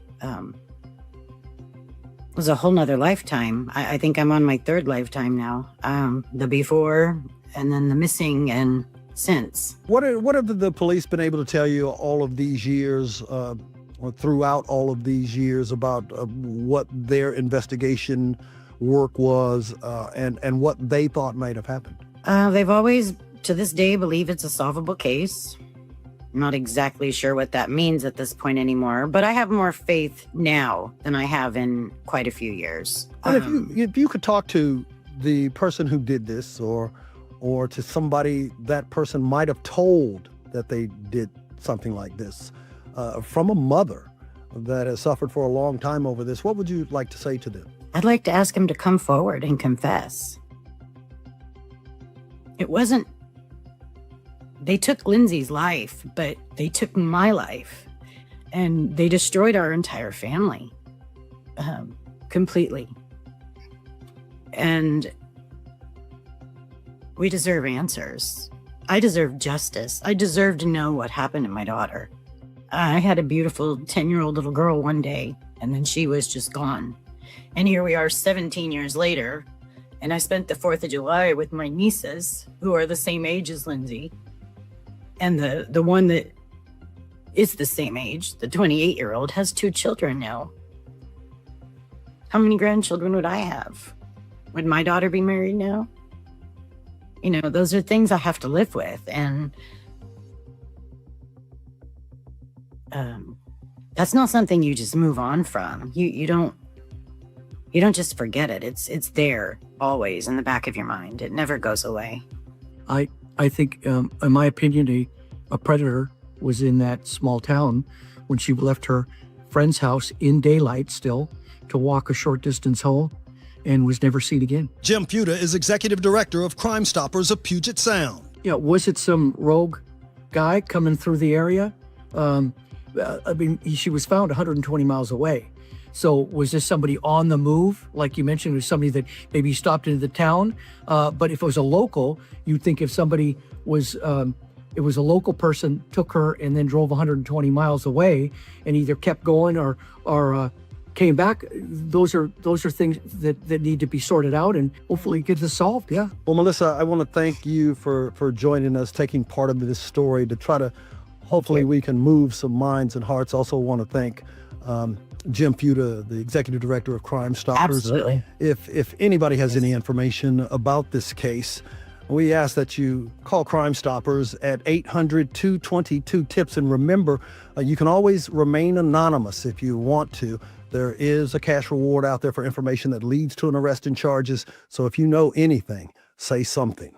was a whole nother lifetime. I think I'm on my third lifetime now. The before and then the missing and since. What have the police been able to tell you all of these years or throughout all of these years about what their investigation work was and what they thought might have happened? They've always, to this day, believe it's a solvable case. I'm not exactly sure what that means at this point anymore, but I have more faith now than I have in quite a few years. And if you could talk to the person who did this or to somebody that person might have told that they did something like this, from a mother that has suffered for a long time over this, what would you like to say to them? I'd like to ask him to come forward and confess. It wasn't, they took Lindsay's life, but they took my life, and they destroyed our entire family, completely. And we deserve answers. I deserve justice. I deserve to know what happened to my daughter. I had a beautiful 10-year-old little girl one day, and then she was just gone. And here we are 17 years later, and I spent the 4th of July with my nieces, who are the same age as Lindsay. And the one that is the same age, the 28-year-old, has 2 children now. How many grandchildren would I have? Would my daughter be married now? Those are things I have to live with. And that's not something you just move on from. You don't just forget it. It's there always in the back of your mind. It never goes away. I think, in my opinion, a predator was in that small town when she left her friend's house in daylight still to walk a short distance home and was never seen again. Jim Fuda is executive director of Crime Stoppers of Puget Sound. Yeah, was it some rogue guy coming through the area? She was found 120 miles away. So was this somebody on the move? Like you mentioned, it was somebody that maybe stopped into the town. But if it was a local, you'd think if somebody was, it was a local person, took her and then drove 120 miles away and either kept going or came back. Those are things that need to be sorted out and hopefully get this solved. Yeah. Well, Melissa, I want to thank you for joining us, taking part of this story to try to, hopefully we can move some minds and hearts. Also want to thank Jim Fuda, the executive director of Crime Stoppers. Absolutely. If anybody has any information about this case, we ask that you call Crime Stoppers at 800-222-TIPS. And remember, you can always remain anonymous if you want to. There is a cash reward out there for information that leads to an arrest and charges. So if you know anything, say something.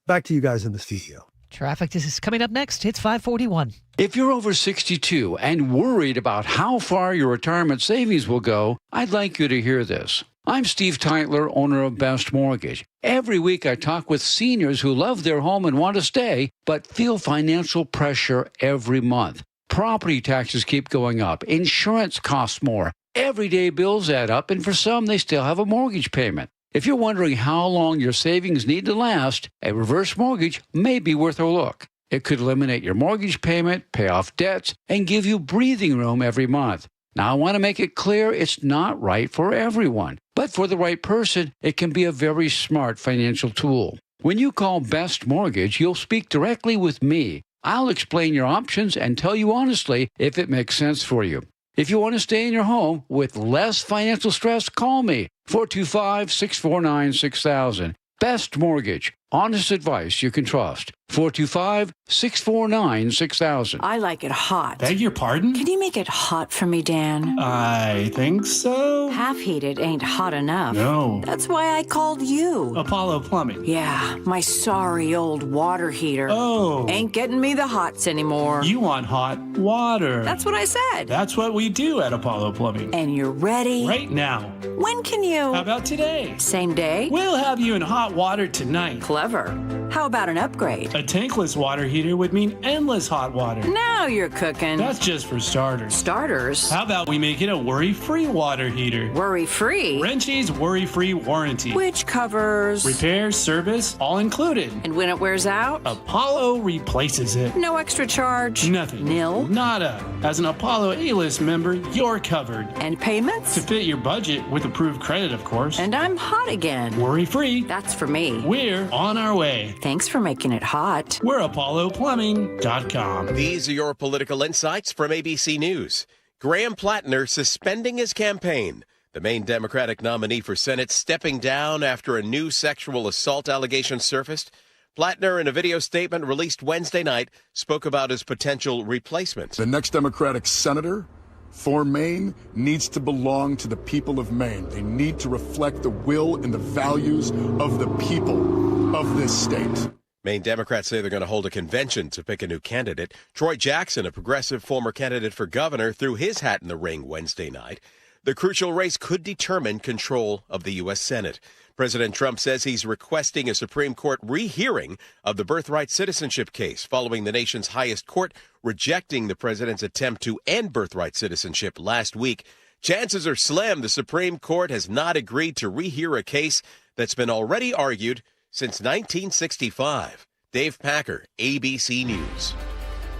Back to you guys in the studio. Traffic is coming up next. It's 5:41. If you're over 62 and worried about how far your retirement savings will go, I'd like you to hear this. I'm Steve Tytler, owner of Best Mortgage. Every week I talk with seniors who love their home and want to stay, but feel financial pressure every month. Property taxes keep going up. Insurance costs more. Everyday bills add up, and for some, they still have a mortgage payment. If you're wondering how long your savings need to last, a reverse mortgage may be worth a look. It could eliminate your mortgage payment, pay off debts, and give you breathing room every month. Now, I want to make it clear it's not right for everyone, but for the right person, it can be a very smart financial tool. When you call Best Mortgage, you'll speak directly with me. I'll explain your options and tell you honestly if it makes sense for you. If you want to stay in your home with less financial stress, call me, 425-649-6000. Best Mortgage. Honest advice you can trust. 425-649-6000. I like it hot. Beg your pardon? Can you make it hot for me, Dan? I think so. Half heated ain't hot enough. No. That's why I called you. Apollo Plumbing. Yeah, my sorry old water heater. Oh. Ain't getting me the hots anymore. You want hot water. That's what I said. That's what we do at Apollo Plumbing. And you're ready? Right now. When can you? How about today? Same day? We'll have you in hot water tonight. Clever. How about an upgrade? A tankless water heater would mean endless hot water. Now you're cooking. That's just for starters. Starters? How about we make it a worry-free water heater? Worry-free? Wrenchie's worry-free warranty. Which covers? Repair, service, all included. And when it wears out? Apollo replaces it. No extra charge? Nothing. Nil? Nada. As an Apollo A-list member, you're covered. And payments? To fit your budget with approved credit, of course. And I'm hot again. Worry-free. That's for me. We're on our way. Thanks for making it hot. We're ApolloPlumbing.com. These are your political insights from ABC News. Graham Plattner suspending his campaign. The Maine Democratic nominee for Senate stepping down after a new sexual assault allegation surfaced. Plattner, in a video statement released Wednesday night, spoke about his potential replacement. The next Democratic senator for Maine needs to belong to the people of Maine. They need to reflect the will and the values of the people of this state. Maine Democrats say they're going to hold a convention to pick a new candidate. Troy Jackson, a progressive former candidate for governor, threw his hat in the ring Wednesday night. The crucial race could determine control of the U.S. Senate. President Trump says he's requesting a Supreme Court rehearing of the birthright citizenship case following the nation's highest court rejecting the president's attempt to end birthright citizenship last week. Chances are slim the Supreme Court has not agreed to rehear a case that's been already argued since 1965. Dave Packer, ABC News.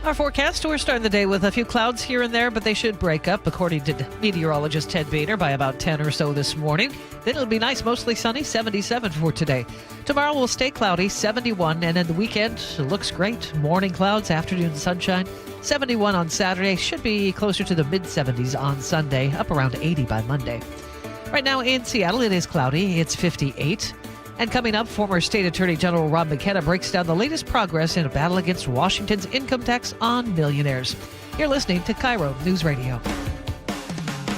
Our forecast, we're starting the day with a few clouds here and there, but they should break up, according to meteorologist Ted Bader, by about 10 or so this morning. Then it'll be nice, mostly sunny, 77 for today. Tomorrow will stay cloudy, 71, and then the weekend looks great. Morning clouds, afternoon sunshine, 71 on Saturday. Should be closer to the mid-70s on Sunday, up around 80 by Monday. Right now in Seattle, it is cloudy. It's 58. And coming up, former State Attorney General Rob McKenna breaks down the latest progress in a battle against Washington's income tax on millionaires. You're listening to KIRO Newsradio.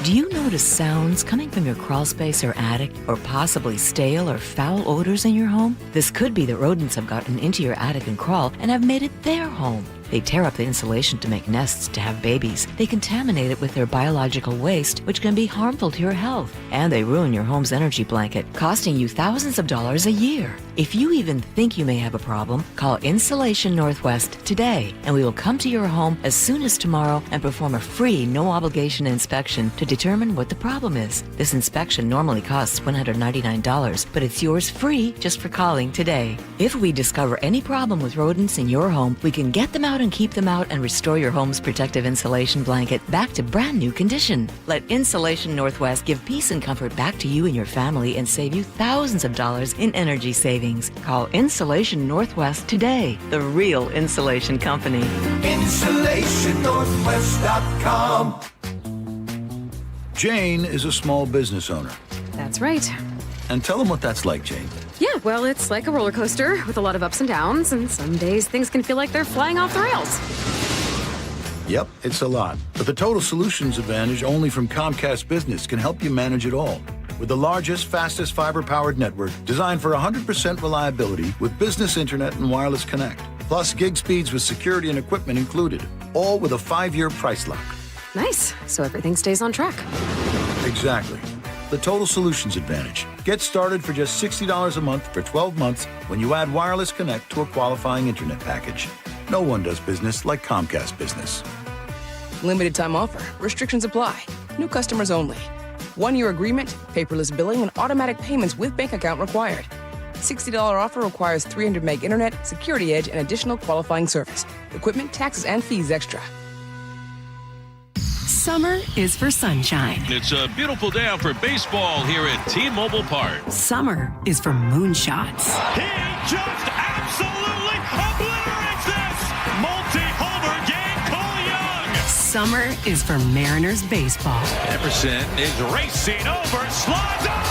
Do you notice sounds coming from your crawl space or attic, or possibly stale or foul odors in your home? This could be that rodents have gotten into your attic and crawl and have made it their home. They tear up the insulation to make nests to have babies. They contaminate it with their biological waste, which can be harmful to your health. And they ruin your home's energy blanket, costing you thousands of dollars a year. If you even think you may have a problem, call Insulation Northwest today, and we will come to your home as soon as tomorrow and perform a free, no-obligation inspection to determine what the problem is. This inspection normally costs $199, but it's yours free just for calling today. If we discover any problem with rodents in your home, we can get them out and keep them out and restore your home's protective insulation blanket back to brand new condition. Let Insulation Northwest give peace and comfort back to you and your family and save you thousands of dollars in energy savings. Call Insulation Northwest today, the real insulation company. InsulationNorthwest.com. Jane is a small business owner. That's right. And tell them what that's like, Jane. Yeah, well, it's like a roller coaster with a lot of ups and downs, and some days things can feel like they're flying off the rails. Yep, it's a lot. But the Total Solutions Advantage only from Comcast Business can help you manage it all. With the largest, fastest fiber-powered network designed for 100% reliability with business internet and wireless connect. Plus gig speeds with security and equipment included. All with a 5-year price lock. Nice. So everything stays on track. Exactly. The Total Solutions Advantage. Get started for just $60 a month for 12 months when you add wireless connect to a qualifying internet package. No one does business like Comcast Business. Limited time offer. Restrictions apply. new customers only. 1-year agreement, paperless billing, and automatic payments with bank account required. $60 offer requires 300 meg internet, security edge, and additional qualifying service. Equipment, taxes, and fees extra. Summer is for sunshine. It's a beautiful day out for baseball here at T-Mobile Park. Summer is for moonshots. He just absolutely obliterates this! Multi-homer game, Cole Young! Summer is for Mariners baseball. Emerson is racing over, slides up!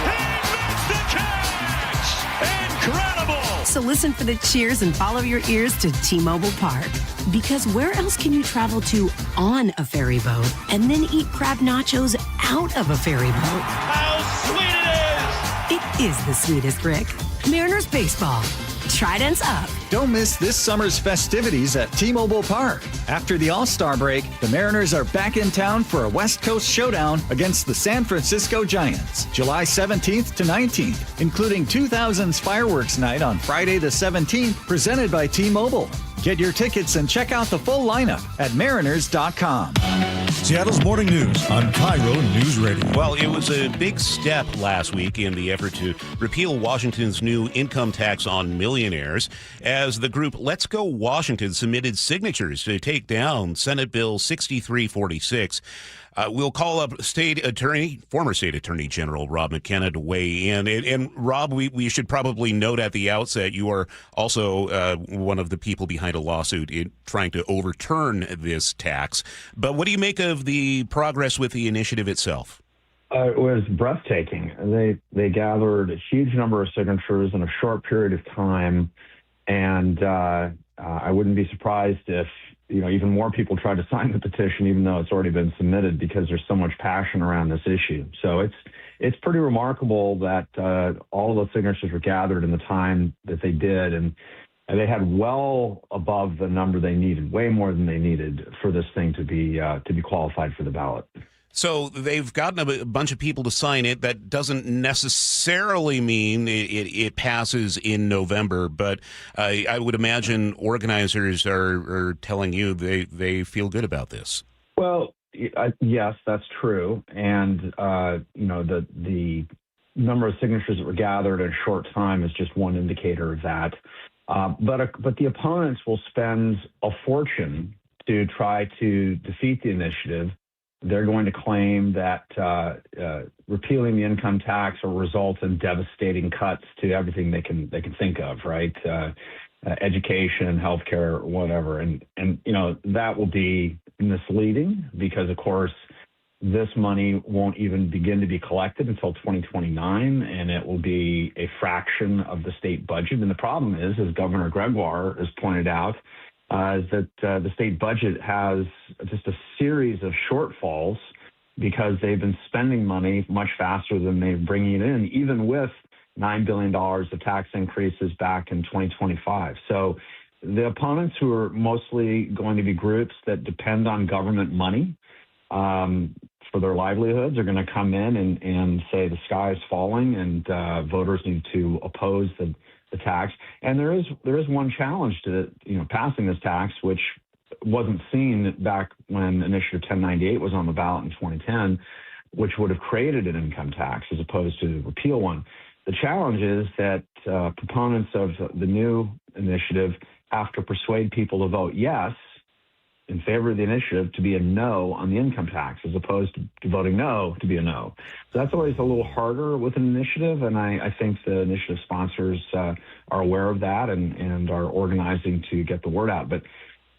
He makes the catch! Incredible! So listen for the cheers and follow your ears to T-Mobile Park. Because where else can you travel to on a ferry boat and then eat crab nachos out of a ferry boat? How sweet it is! It is the sweetest, Rick. Mariners baseball. Tridents up. Don't miss this summer's festivities at T-Mobile Park. After the All-Star break, the Mariners are back in town for a West Coast showdown against the San Francisco Giants, July 17th to 19th, including 2000's Fireworks Night on Friday the 17th, presented by T-Mobile. Get your tickets and check out the full lineup at mariners.com. Seattle's morning news on KIRO Newsradio. Well, it was a big step last week in the effort to repeal Washington's new income tax on millionaires as the group Let's Go Washington submitted signatures to take down Senate Bill 6346. We'll call up former State Attorney General Rob McKenna to weigh in. And Rob, we should probably note at the outset, you are also one of the people behind a lawsuit trying to overturn this tax. But what do you make of the progress with the initiative itself? It was breathtaking. They gathered a huge number of signatures in a short period of time. And I wouldn't be surprised if even more people try to sign the petition, even though it's already been submitted, because there's so much passion around this issue. So it's pretty remarkable that all of those signatures were gathered in the time that they did, and they had well above the number they needed, way more than they needed for this thing to be qualified for the ballot. So they've gotten a bunch of people to sign it. That doesn't necessarily mean it passes in November, but I would imagine organizers are telling you they feel good about this. Well, yes, that's true. And, the number of signatures that were gathered in a short time is just one indicator of that. But the opponents will spend a fortune to try to defeat the initiative. They're going to claim that repealing the income tax will result in devastating cuts to everything they can think of, right? Education, healthcare, whatever, and that will be misleading because, of course, this money won't even begin to be collected until 2029, and it will be a fraction of the state budget. And the problem is, as Governor Gregoire has pointed out, is that the state budget has just a series of shortfalls because they've been spending money much faster than they're bringing it in, even with $9 billion of tax increases back in 2025. So the opponents, who are mostly going to be groups that depend on government money for their livelihoods, are going to come in and say the sky is falling and voters need to oppose the tax. And there is one challenge to passing this tax, which wasn't seen back when Initiative 1098 was on the ballot in 2010, which would have created an income tax as opposed to repeal one. The challenge is that proponents of the new initiative have to persuade people to vote yes in favor of the initiative to be a no on the income tax, as opposed to voting no to be a no. So that's always a little harder with an initiative, and I think the initiative sponsors are aware of that and are organizing to get the word out. But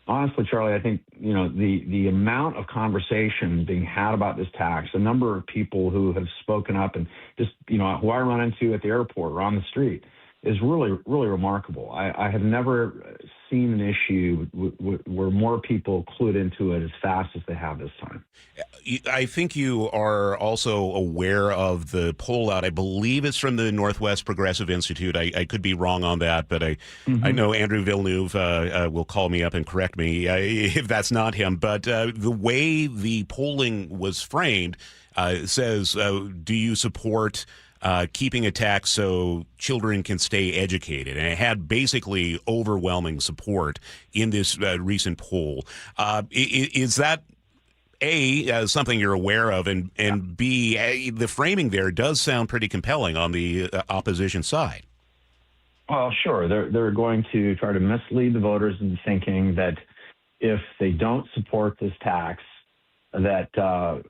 honestly, Charlie, I think the amount of conversation being had about this tax, the number of people who have spoken up, and just who I run into at the airport or on the street, is really, really remarkable. I have never seen an issue where more people clued into it as fast as they have this time. I think you are also aware of the poll out. I believe it's from the Northwest Progressive Institute. I could be wrong on that, but I know Andrew Villeneuve will call me up and correct me if that's not him. But the way the polling was framed says, do you support keeping a tax so children can stay educated? And it had basically overwhelming support in this recent poll. Is that A, something you're aware of, and B, the framing there does sound pretty compelling on the opposition side. Well, sure. They're going to try to mislead the voters into thinking that if they don't support this tax, that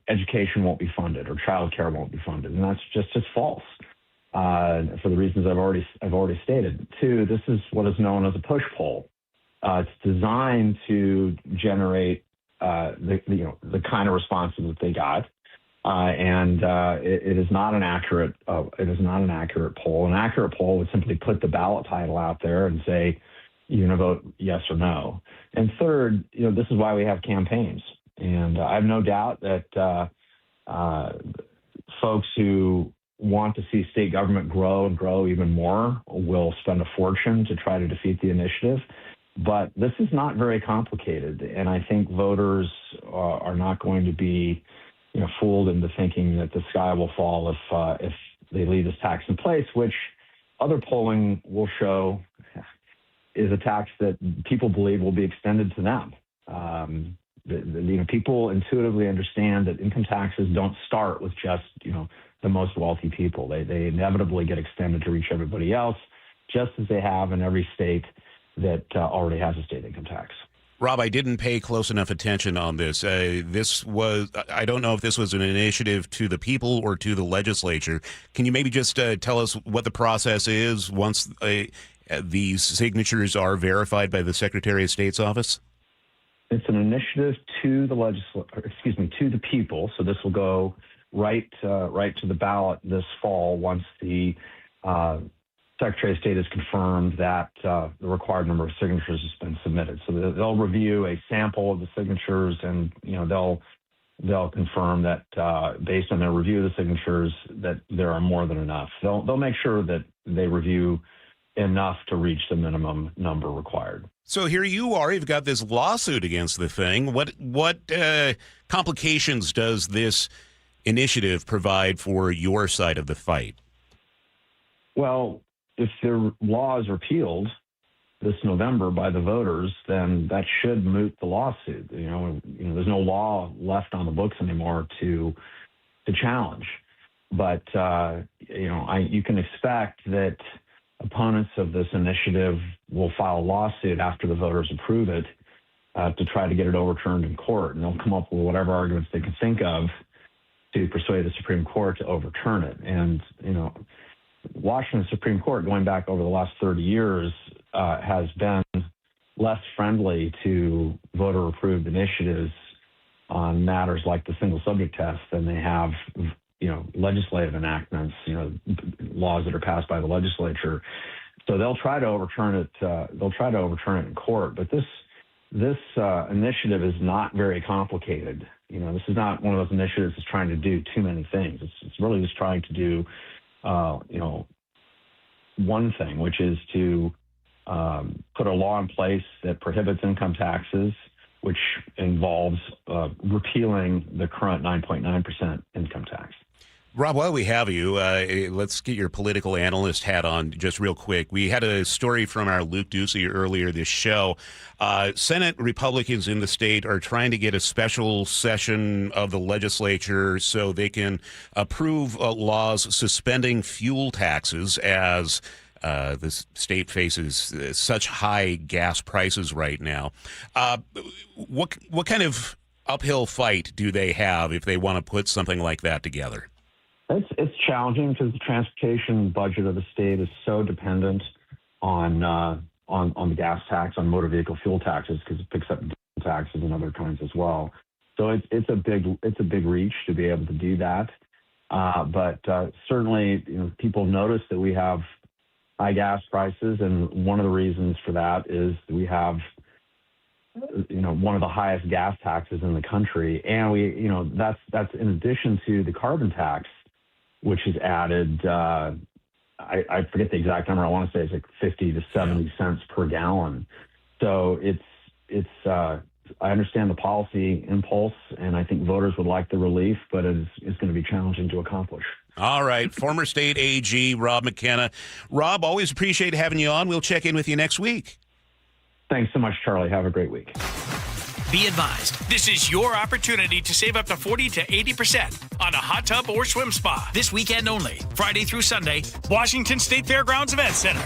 education won't be funded or child care won't be funded, and that's just false. For the reasons I've already stated. Two, this is what is known as a push poll. It's designed to generate the kind of responses that they got, and it is not an accurate. It is not an accurate poll. An accurate poll would simply put the ballot title out there and say, you're going to vote yes or no. And third, this is why we have campaigns. And I have no doubt that folks who want to see state government grow and grow even more will spend a fortune to try to defeat the initiative. But this is not very complicated, and I think voters are not going to be, fooled into thinking that the sky will fall if they leave this tax in place, which other polling will show is a tax that people believe will be extended to them. People intuitively understand that income taxes don't start with just the most wealthy people. They inevitably get extended to reach everybody else, just as they have in every state that already has a state income tax. Rob, I didn't pay close enough attention on this. I don't know if this was an initiative to the people or to the legislature. Can you maybe just tell us what the process is once these signatures are verified by the Secretary of State's office? It's an initiative to the people. So this will go right to the ballot this fall once the Secretary of State has confirmed that the required number of signatures has been submitted. So they'll review a sample of the signatures, and they'll confirm that based on their review of the signatures that there are more than enough. They'll make sure that they review enough to reach the minimum number required. So here you are. You've got this lawsuit against the thing. What complications does this initiative provide for your side of the fight? Well, if their law is repealed this November by the voters, then that should moot the lawsuit. There's no law left on the books anymore to challenge. But you can expect that opponents of this initiative will file a lawsuit after the voters approve it to try to get it overturned in court, and they'll come up with whatever arguments they can think of to persuade the Supreme Court to overturn it. And Washington Supreme Court, going back over the last 30 years, has been less friendly to voter-approved initiatives on matters like the single subject test than they have, legislative enactments, laws that are passed by the legislature. So they'll try to overturn it. They'll try to overturn it in court. But this initiative is not very complicated. This is not one of those initiatives that's trying to do too many things. It's really just trying to do one thing, which is to put a law in place that prohibits income taxes, which involves repealing the current 9.9% income tax. Rob, while we have you, let's get your political analyst hat on just real quick. We had a story from our Luke Ducey earlier this show. Senate Republicans in the state are trying to get a special session of the legislature so they can approve laws suspending fuel taxes as the state faces such high gas prices right now. What kind of uphill fight do they have if they want to put something like that together? It's challenging because the transportation budget of the state is so dependent on the gas tax, on motor vehicle fuel taxes, because it picks up diesel taxes and other kinds as well. So it's a big reach to be able to do that. But certainly, people notice that we have high gas prices, and one of the reasons for that is that we have one of the highest gas taxes in the country, and that's in addition to the carbon tax, which is added. I forget the exact number. I want to say it's like 50 to 70 cents per gallon. So it's. I understand the policy impulse, and I think voters would like the relief, but it's going to be challenging to accomplish. All right, former state AG Rob McKenna. Rob, always appreciate having you on. We'll check in with you next week. Thanks so much, Charlie. Have a great week. Be advised, this is your opportunity to save up to 40 to 80% on a hot tub or swim spa this weekend only, Friday through Sunday, Washington State Fairgrounds Event Center.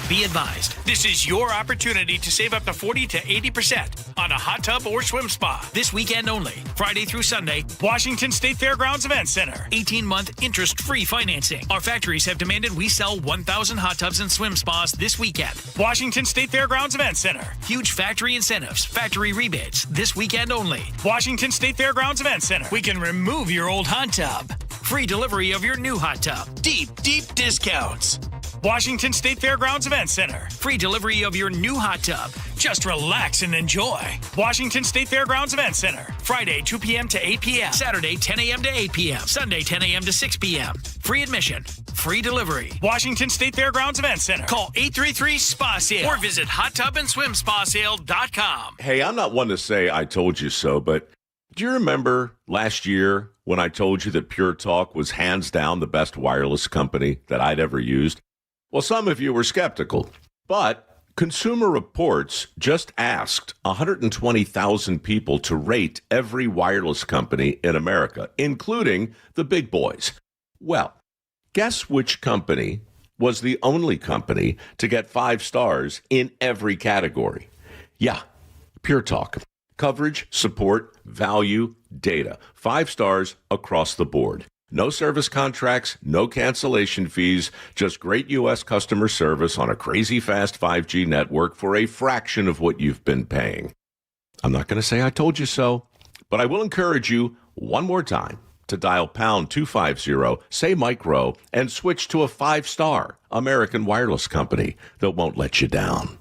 Be advised, this is your opportunity to save up to 40 to 80% on a hot tub or swim spa this weekend only, Friday through Sunday, Washington State Fairgrounds Event Center. 18-month interest-free financing. Our factories have demanded we sell 1,000 hot tubs and swim spas this weekend. Washington State Fairgrounds Event Center. Huge factory incentives, factory rebates this weekend only. Washington State Fairgrounds Event Center. We can remove your old hot tub. Free delivery of your new hot tub. Deep discounts. Washington State Fairgrounds Event Center. Free delivery of your new hot tub. Just relax and enjoy. Washington State Fairgrounds Event Center. Friday, 2 p.m. to 8 p.m. Saturday, 10 a.m. to 8 p.m. Sunday, 10 a.m. to 6 p.m. Free admission. Free delivery. Washington State Fairgrounds Event Center. Call 833-SPA-SALE or visit hottubandSwimSpaSale.com. Hey, I'm not one to say I told you so, but do you remember last year when I told you that Pure Talk was hands down the best wireless company that I'd ever used? Well, some of you were skeptical, but Consumer Reports just asked 120,000 people to rate every wireless company in America, including the big boys. Well, guess which company was the only company to get 5 stars in every category? Yeah, Pure Talk. Coverage, support, value, data. 5 stars across the board. No service contracts, no cancellation fees, just great U.S. customer service on a crazy fast 5G network for a fraction of what you've been paying. I'm not going to say I told you so, but I will encourage you one more time to dial pound 250, say micro, and switch to a 5-star American wireless company that won't let you down.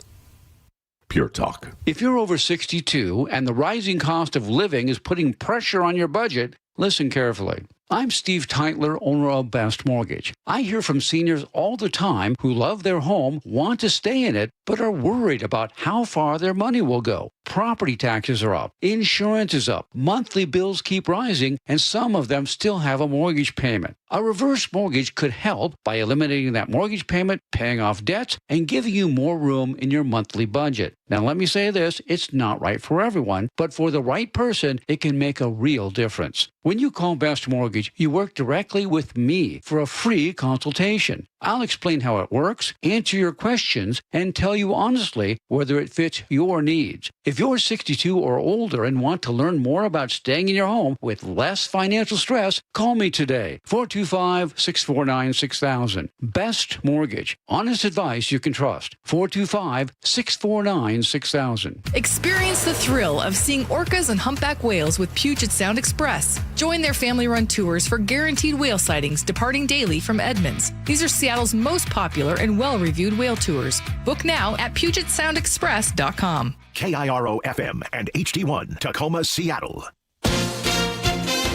Pure Talk. If you're over 62 and the rising cost of living is putting pressure on your budget, listen carefully. I'm Steve Teitler, owner of Best Mortgage. I hear from seniors all the time who love their home, want to stay in it, but are worried about how far their money will go. Property taxes are up, insurance is up, monthly bills keep rising, and some of them still have a mortgage payment. A reverse mortgage could help by eliminating that mortgage payment, paying off debts, and giving you more room in your monthly budget. Now, let me say this, it's not right for everyone, but for the right person, it can make a real difference. When you call Best Mortgage, you work directly with me for a free consultation. I'll explain how it works, answer your questions, and tell you honestly whether it fits your needs. If you're 62 or older and want to learn more about staying in your home with less financial stress, call me today, 425-649-6000. Best Mortgage. Honest advice you can trust. 425-649-6000. Experience the thrill of seeing orcas and humpback whales with Puget Sound Express. Join their family-run tours for guaranteed whale sightings departing daily from Edmonds. These are Seattle's most popular and well-reviewed whale tours. Book now at PugetSoundExpress.com. KIRO FM and HD1 Tacoma, Seattle.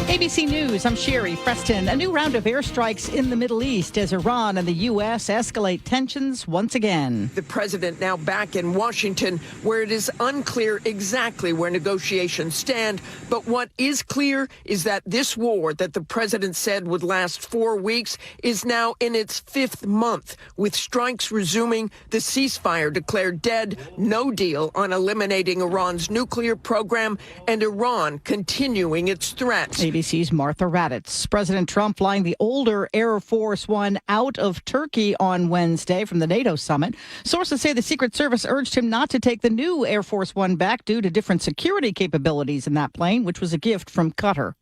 ABC News, I'm Sherry Preston. A new round of airstrikes in the Middle East as Iran and the U.S. escalate tensions once again. The president now back in Washington, where it is unclear exactly where negotiations stand. But what is clear is that this war that the president said would last 4 weeks is now in its 5th month, with strikes resuming, the ceasefire declared dead, no deal on eliminating Iran's nuclear program, and Iran continuing its threats. ABC's Martha Raddatz. President Trump flying the older Air Force One out of Turkey on Wednesday from the NATO summit. Sources say the Secret Service urged him not to take the new Air Force One back due to different security capabilities in that plane, which was a gift from Qatar.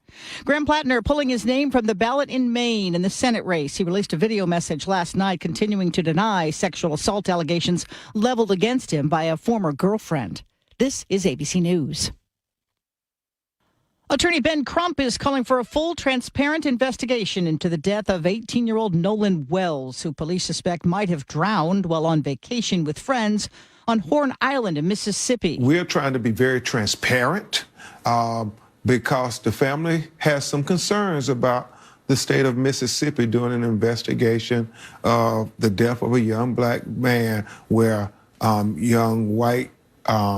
Graham Plattner pulling his name from the ballot in Maine in the Senate race. He released a video message last night continuing to deny sexual assault allegations leveled against him by a former girlfriend. This is ABC News. Attorney Ben Crump is calling for a full, transparent investigation into the death of 18-year-old Nolan Wells, who police suspect might have drowned while on vacation with friends on Horn Island in Mississippi. We're trying to be very transparent because the family has some concerns about the state of Mississippi doing an investigation of the death of a young black man where young white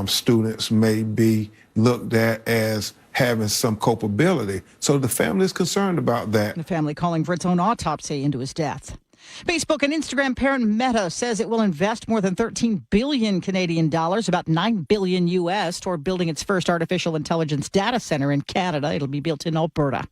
students may be looked at as having some culpability. So the family is concerned about that. The family calling for its own autopsy into his death. Facebook and Instagram parent Meta says it will invest more than 13 billion Canadian dollars, about 9 billion US, toward building its first artificial intelligence data center in Canada. It'll be built in Alberta.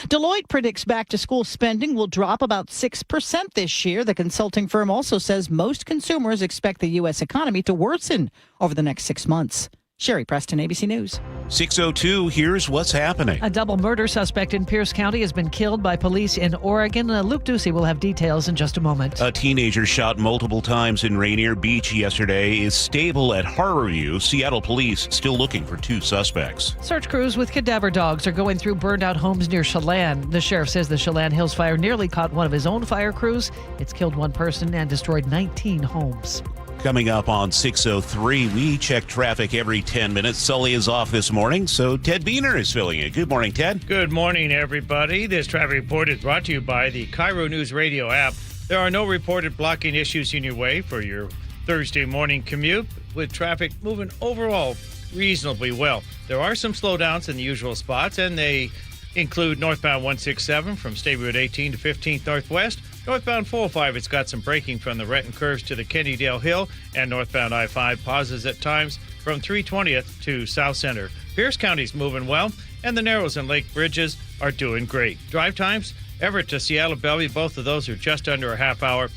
Deloitte predicts back-to-school spending will drop about 6% this year. The consulting firm also says most consumers expect the U.S. economy to worsen over the next 6 months. Sherry Preston, ABC News. 6:02, here's what's happening. A double murder suspect in Pierce County has been killed by police in Oregon. Luke Ducey will have details in just a moment. A teenager shot multiple times in Rainier Beach yesterday is stable at Harborview. Seattle police still looking for 2 suspects. Search crews with cadaver dogs are going through burned-out homes near Chelan. The sheriff says the Chelan Hills fire nearly caught one of his own fire crews. It's killed 1 person and destroyed 19 homes. Coming up on 6:03, we check traffic every 10 minutes. Sully is off this morning, so Ted Beener is filling in. Good morning, Ted. Good morning, everybody. This traffic report is brought to you by the KIRO Newsradio App. There are no reported blocking issues in your way for your Thursday morning commute, with traffic moving overall reasonably well. There are some slowdowns in the usual spots, and they include northbound 167 from State Route 18 to 15th Northwest. Northbound 405, it's got some braking from the Renton curves to the Kennydale Hill, and northbound I-5 pauses at times from 320th to South Center. Pierce County's moving well, and the Narrows and Lake Bridges are doing great. Drive times, Everett to Seattle Bellevue, both of those are just under a half hour.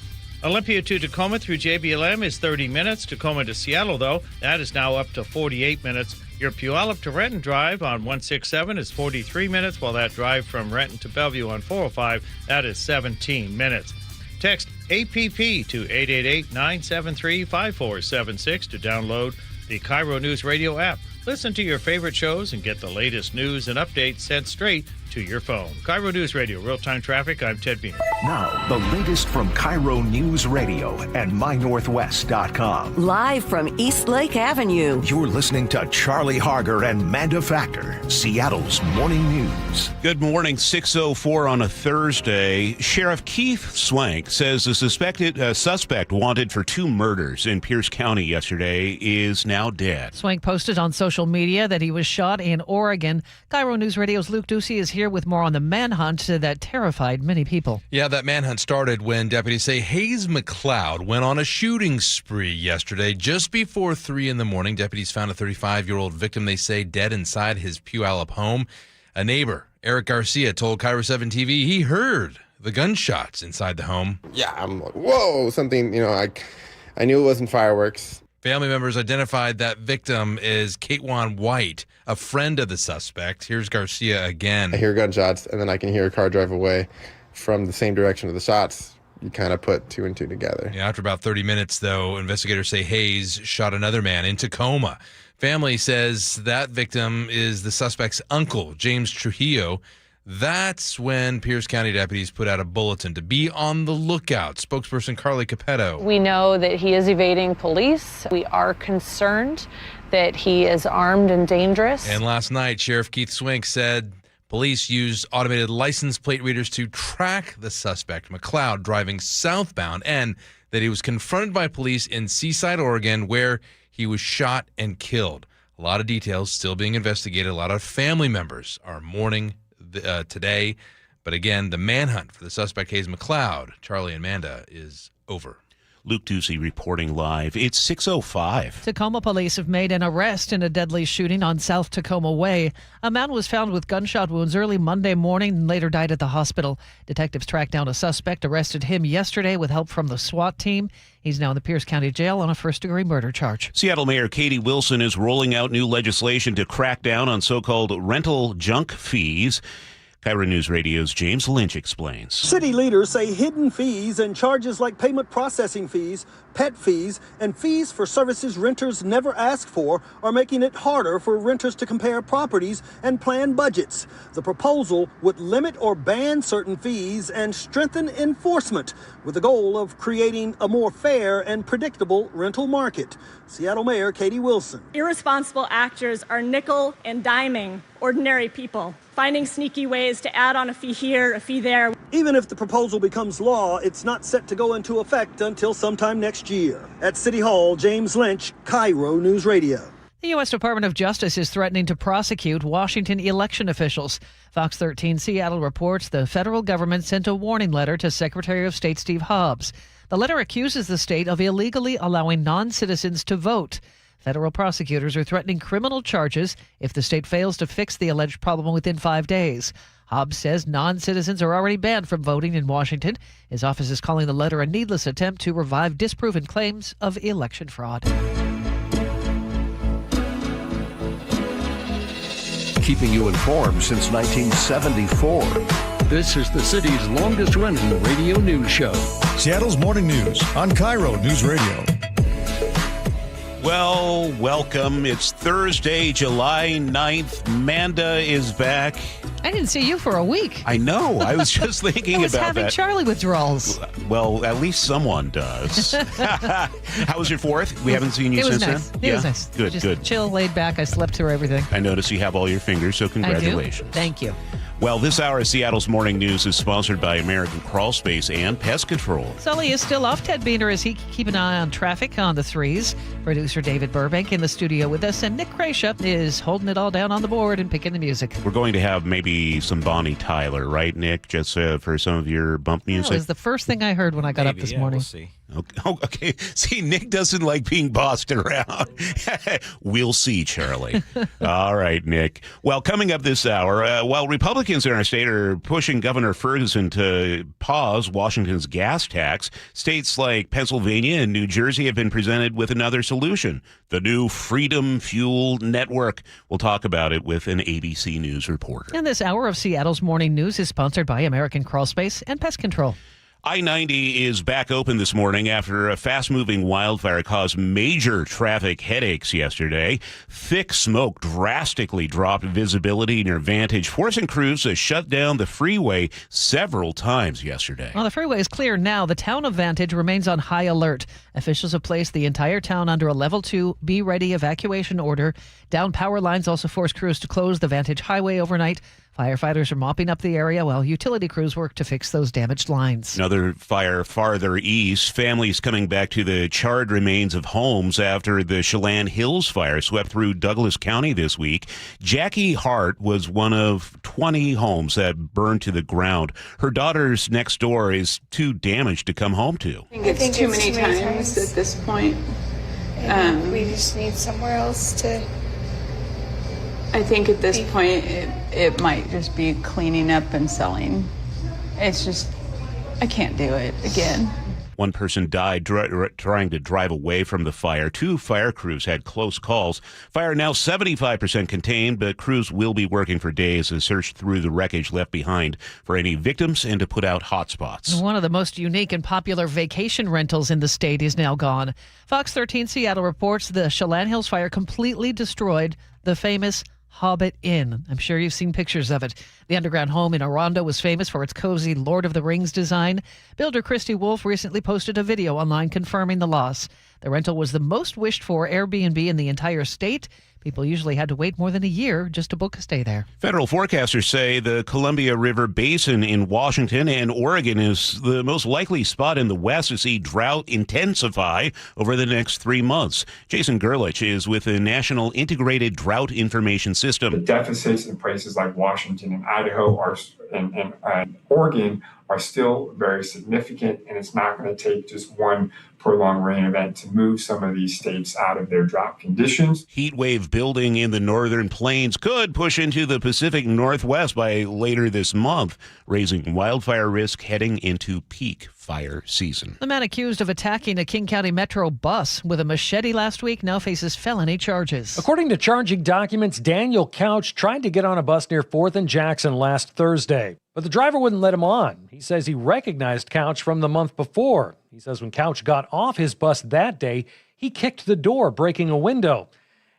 Olympia to Tacoma through JBLM is 30 minutes. Tacoma to Seattle, though, that is now up to 48 minutes. Your Puyallup to Renton drive on 167 is 43 minutes, while that drive from Renton to Bellevue on 405, that is 17 minutes. Text APP to 888-973-5476 to download the KIRO News Radio app. Listen to your favorite shows and get the latest news and updates sent straight to your phone. KIRO News Radio, real-time traffic. I'm Ted Beener. Now, the latest from KIRO News Radio and MyNorthwest.com. Live from East Lake Avenue. You're listening to Charlie Harger and Manda Factor, Seattle's morning news. Good morning, 6:04 on a Thursday. Sheriff Keith Swank says the suspect wanted for 2 murders in Pierce County yesterday is now dead. Swank posted on social media that he was shot in Oregon. KIRO News Radio's Luke Ducey is here with more on the manhunt that terrified many people. Yeah, that manhunt started when deputies say Hayes McLeod went on a shooting spree yesterday. Just before 3 in the morning, deputies found a 35-year-old victim, they say, dead inside his Puyallup home. A neighbor, Eric Garcia, told KIRO 7 TV he heard the gunshots inside the home. Yeah, I'm like, whoa, something, I knew it wasn't fireworks. Family members identified that victim as Katewan White, a friend of the suspect. Here's Garcia again. I hear gunshots, and then I can hear a car drive away from the same direction of the shots. You kind of put 2 and 2 together. Yeah, after about 30 minutes, though, investigators say Hayes shot another man in Tacoma. Family says that victim is the suspect's uncle, James Trujillo. That's when Pierce County deputies put out a bulletin to be on the lookout. Spokesperson Carly Capetto. We know that he is evading police. We are concerned that he is armed and dangerous. And last night, Sheriff Keith Swank said police used automated license plate readers to track the suspect, McLeod, driving southbound, and that he was confronted by police in Seaside, Oregon, where he was shot and killed. A lot of details still being investigated. A lot of family members are mourning today. But again, the manhunt for the suspect, Hayes McLeod, Charlie and Manda, is over. Luke Ducey reporting live. It's 6:05. Tacoma police have made an arrest in a deadly shooting on South Tacoma Way. A man was found with gunshot wounds early Monday morning and later died at the hospital. Detectives tracked down a suspect, arrested him yesterday with help from the SWAT team. He's now in the Pierce County Jail on a first-degree murder charge. Seattle Mayor Katie Wilson is rolling out new legislation to crack down on so-called rental junk fees. KIRO News Radio's James Lynch explains. City leaders say hidden fees and charges like payment processing fees, pet fees, and fees for services renters never ask for are making it harder for renters to compare properties and plan budgets. The proposal would limit or ban certain fees and strengthen enforcement with the goal of creating a more fair and predictable rental market. Seattle Mayor Katie Wilson. Irresponsible actors are nickel and diming ordinary people, finding sneaky ways to add on a fee here, a fee there. Even if the proposal becomes law, it's not set to go into effect until sometime next year. At City Hall, James Lynch, KIRO News Radio. The U.S. Department of Justice is threatening to prosecute Washington election officials. Fox 13 Seattle reports the federal government sent a warning letter to Secretary of State Steve Hobbs. The letter accuses the state of illegally allowing non-citizens to vote. Federal prosecutors are threatening criminal charges if the state fails to fix the alleged problem within 5 days. Hobbs says non-citizens are already banned from voting in Washington. His office is calling the letter a needless attempt to revive disproven claims of election fraud. Keeping you informed since 1974. This is the city's longest-running radio news show. Seattle's Morning News on KIRO Newsradio. Well, welcome. It's Thursday, July 9th. Manda is back. I didn't see you for a week. I know. I was just thinking I was about having that. Charlie withdrawals. Well, at least someone does. How was your fourth? We haven't seen you since nice. then? It was nice. Good, Just good. chill, laid back. I slept through everything. I notice you have all your fingers, so congratulations. I do. Thank you. Well, this hour of Seattle's Morning News is sponsored by American Crawl Space and Pest Control. Sully is still off. Ted Beaner is he keep an eye on traffic on the threes. Producer David Burbank in the studio with us, and Nick Krasha is holding it all down on the board and picking the music. We're going to have maybe some Bonnie Tyler, right, Nick? Just for some of your bump music. That was the first thing I heard when I got up this morning. We'll see. Okay. See, Nick doesn't like being bossed around. We'll see, Charlie. All right, Nick. Well, coming up this hour, while Republicans in our state are pushing Governor Ferguson to pause Washington's gas tax, states like Pennsylvania and New Jersey have been presented with another solution, the new Freedom Fuel Network. We'll talk about it with an ABC News reporter. And this hour of Seattle's Morning News is sponsored by American Crawl Space and Pest Control. I-90 is back open this morning after a fast-moving wildfire caused major traffic headaches yesterday. Thick smoke drastically dropped visibility near Vantage, forcing crews to shut down the freeway several times yesterday. Well, the freeway is clear now. The town of Vantage remains on high alert. Officials have placed the entire town under a Level 2 Be Ready evacuation order. Down power lines also forced crews to close the Vantage Highway overnight. Firefighters are mopping up the area while utility crews work to fix those damaged lines. Another fire farther east. Families coming back to the charred remains of homes after the Chelan Hills fire swept through Douglas County this week. Jackie Hart was one of 20 homes that burned to the ground. Her daughter's next door is too damaged to come home to. I think it's too many times at this point. We just need somewhere else to... I think at this point it might just be cleaning up and selling. It's just, I can't do it again. One person died trying to drive away from the fire. 2 fire crews had close calls. Fire now 75% contained, but crews will be working for days to search through the wreckage left behind for any victims and to put out hotspots. One of the most unique and popular vacation rentals in the state is now gone. Fox 13 Seattle reports the Chelan Hills fire completely destroyed the famous Hobbit Inn. I'm sure you've seen pictures of it. The underground home in Aranda was famous for its cozy Lord of the Rings design. Builder Christy Wolf recently posted a video online confirming the loss. The rental was the most wished for Airbnb in the entire state. People usually had to wait more than a year just to book a stay there. Federal forecasters say the Columbia River Basin in Washington and Oregon is the most likely spot in the West to see drought intensify over the next 3 months. Jason Gerlich is with the National Integrated Drought Information System. The deficits in places like Washington and Idaho and Oregon are still very significant, and it's not going to take just one prolonged rain event to move some of these states out of their drought conditions. Heat wave building in the northern plains could push into the Pacific Northwest by later this month, raising wildfire risk heading into peak fire season. The man accused of attacking a King County Metro bus with a machete last week now faces felony charges. According to charging documents, Daniel Couch tried to get on a bus near 4th and Jackson last Thursday, but the driver wouldn't let him on. He says he recognized Couch from the month before. He says when Couch got off his bus that day, he kicked the door, breaking a window.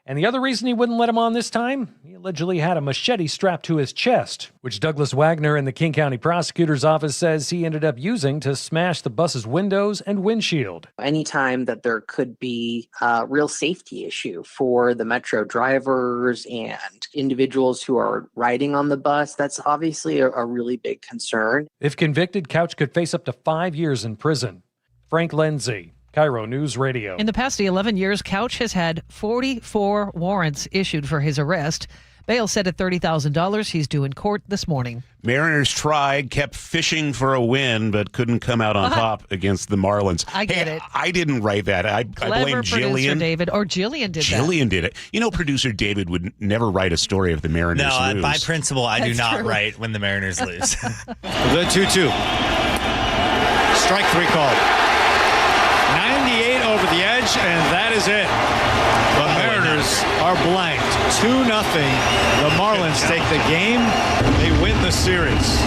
And the other reason he wouldn't let him on this time, he allegedly had a machete strapped to his chest, which Douglas Wagner in the King County Prosecutor's Office says he ended up using to smash the bus's windows and windshield. Anytime that there could be a real safety issue for the Metro drivers and individuals who are riding on the bus, that's obviously a really big concern. If convicted, Couch could face up to 5 years in prison. Frank Lindsay, KIRO News Radio. In the past 11 years, Couch has had 44 warrants issued for his arrest. Bail set at $30,000. He's due in court this morning. Mariners tried, kept fishing for a win, but couldn't come out on top against the Marlins. I get it. I didn't write that. I blame Producer Jillian. David, or Jillian did that. Jillian did it. You know, producer David would never write a story of the Mariners lose. No, by principle, I do That's not true. write when the Mariners lose. The 2-2. Strike three called. 98 over the edge, and that is it. The Mariners are blanked. 2-0. The Marlins take the game. They win the series.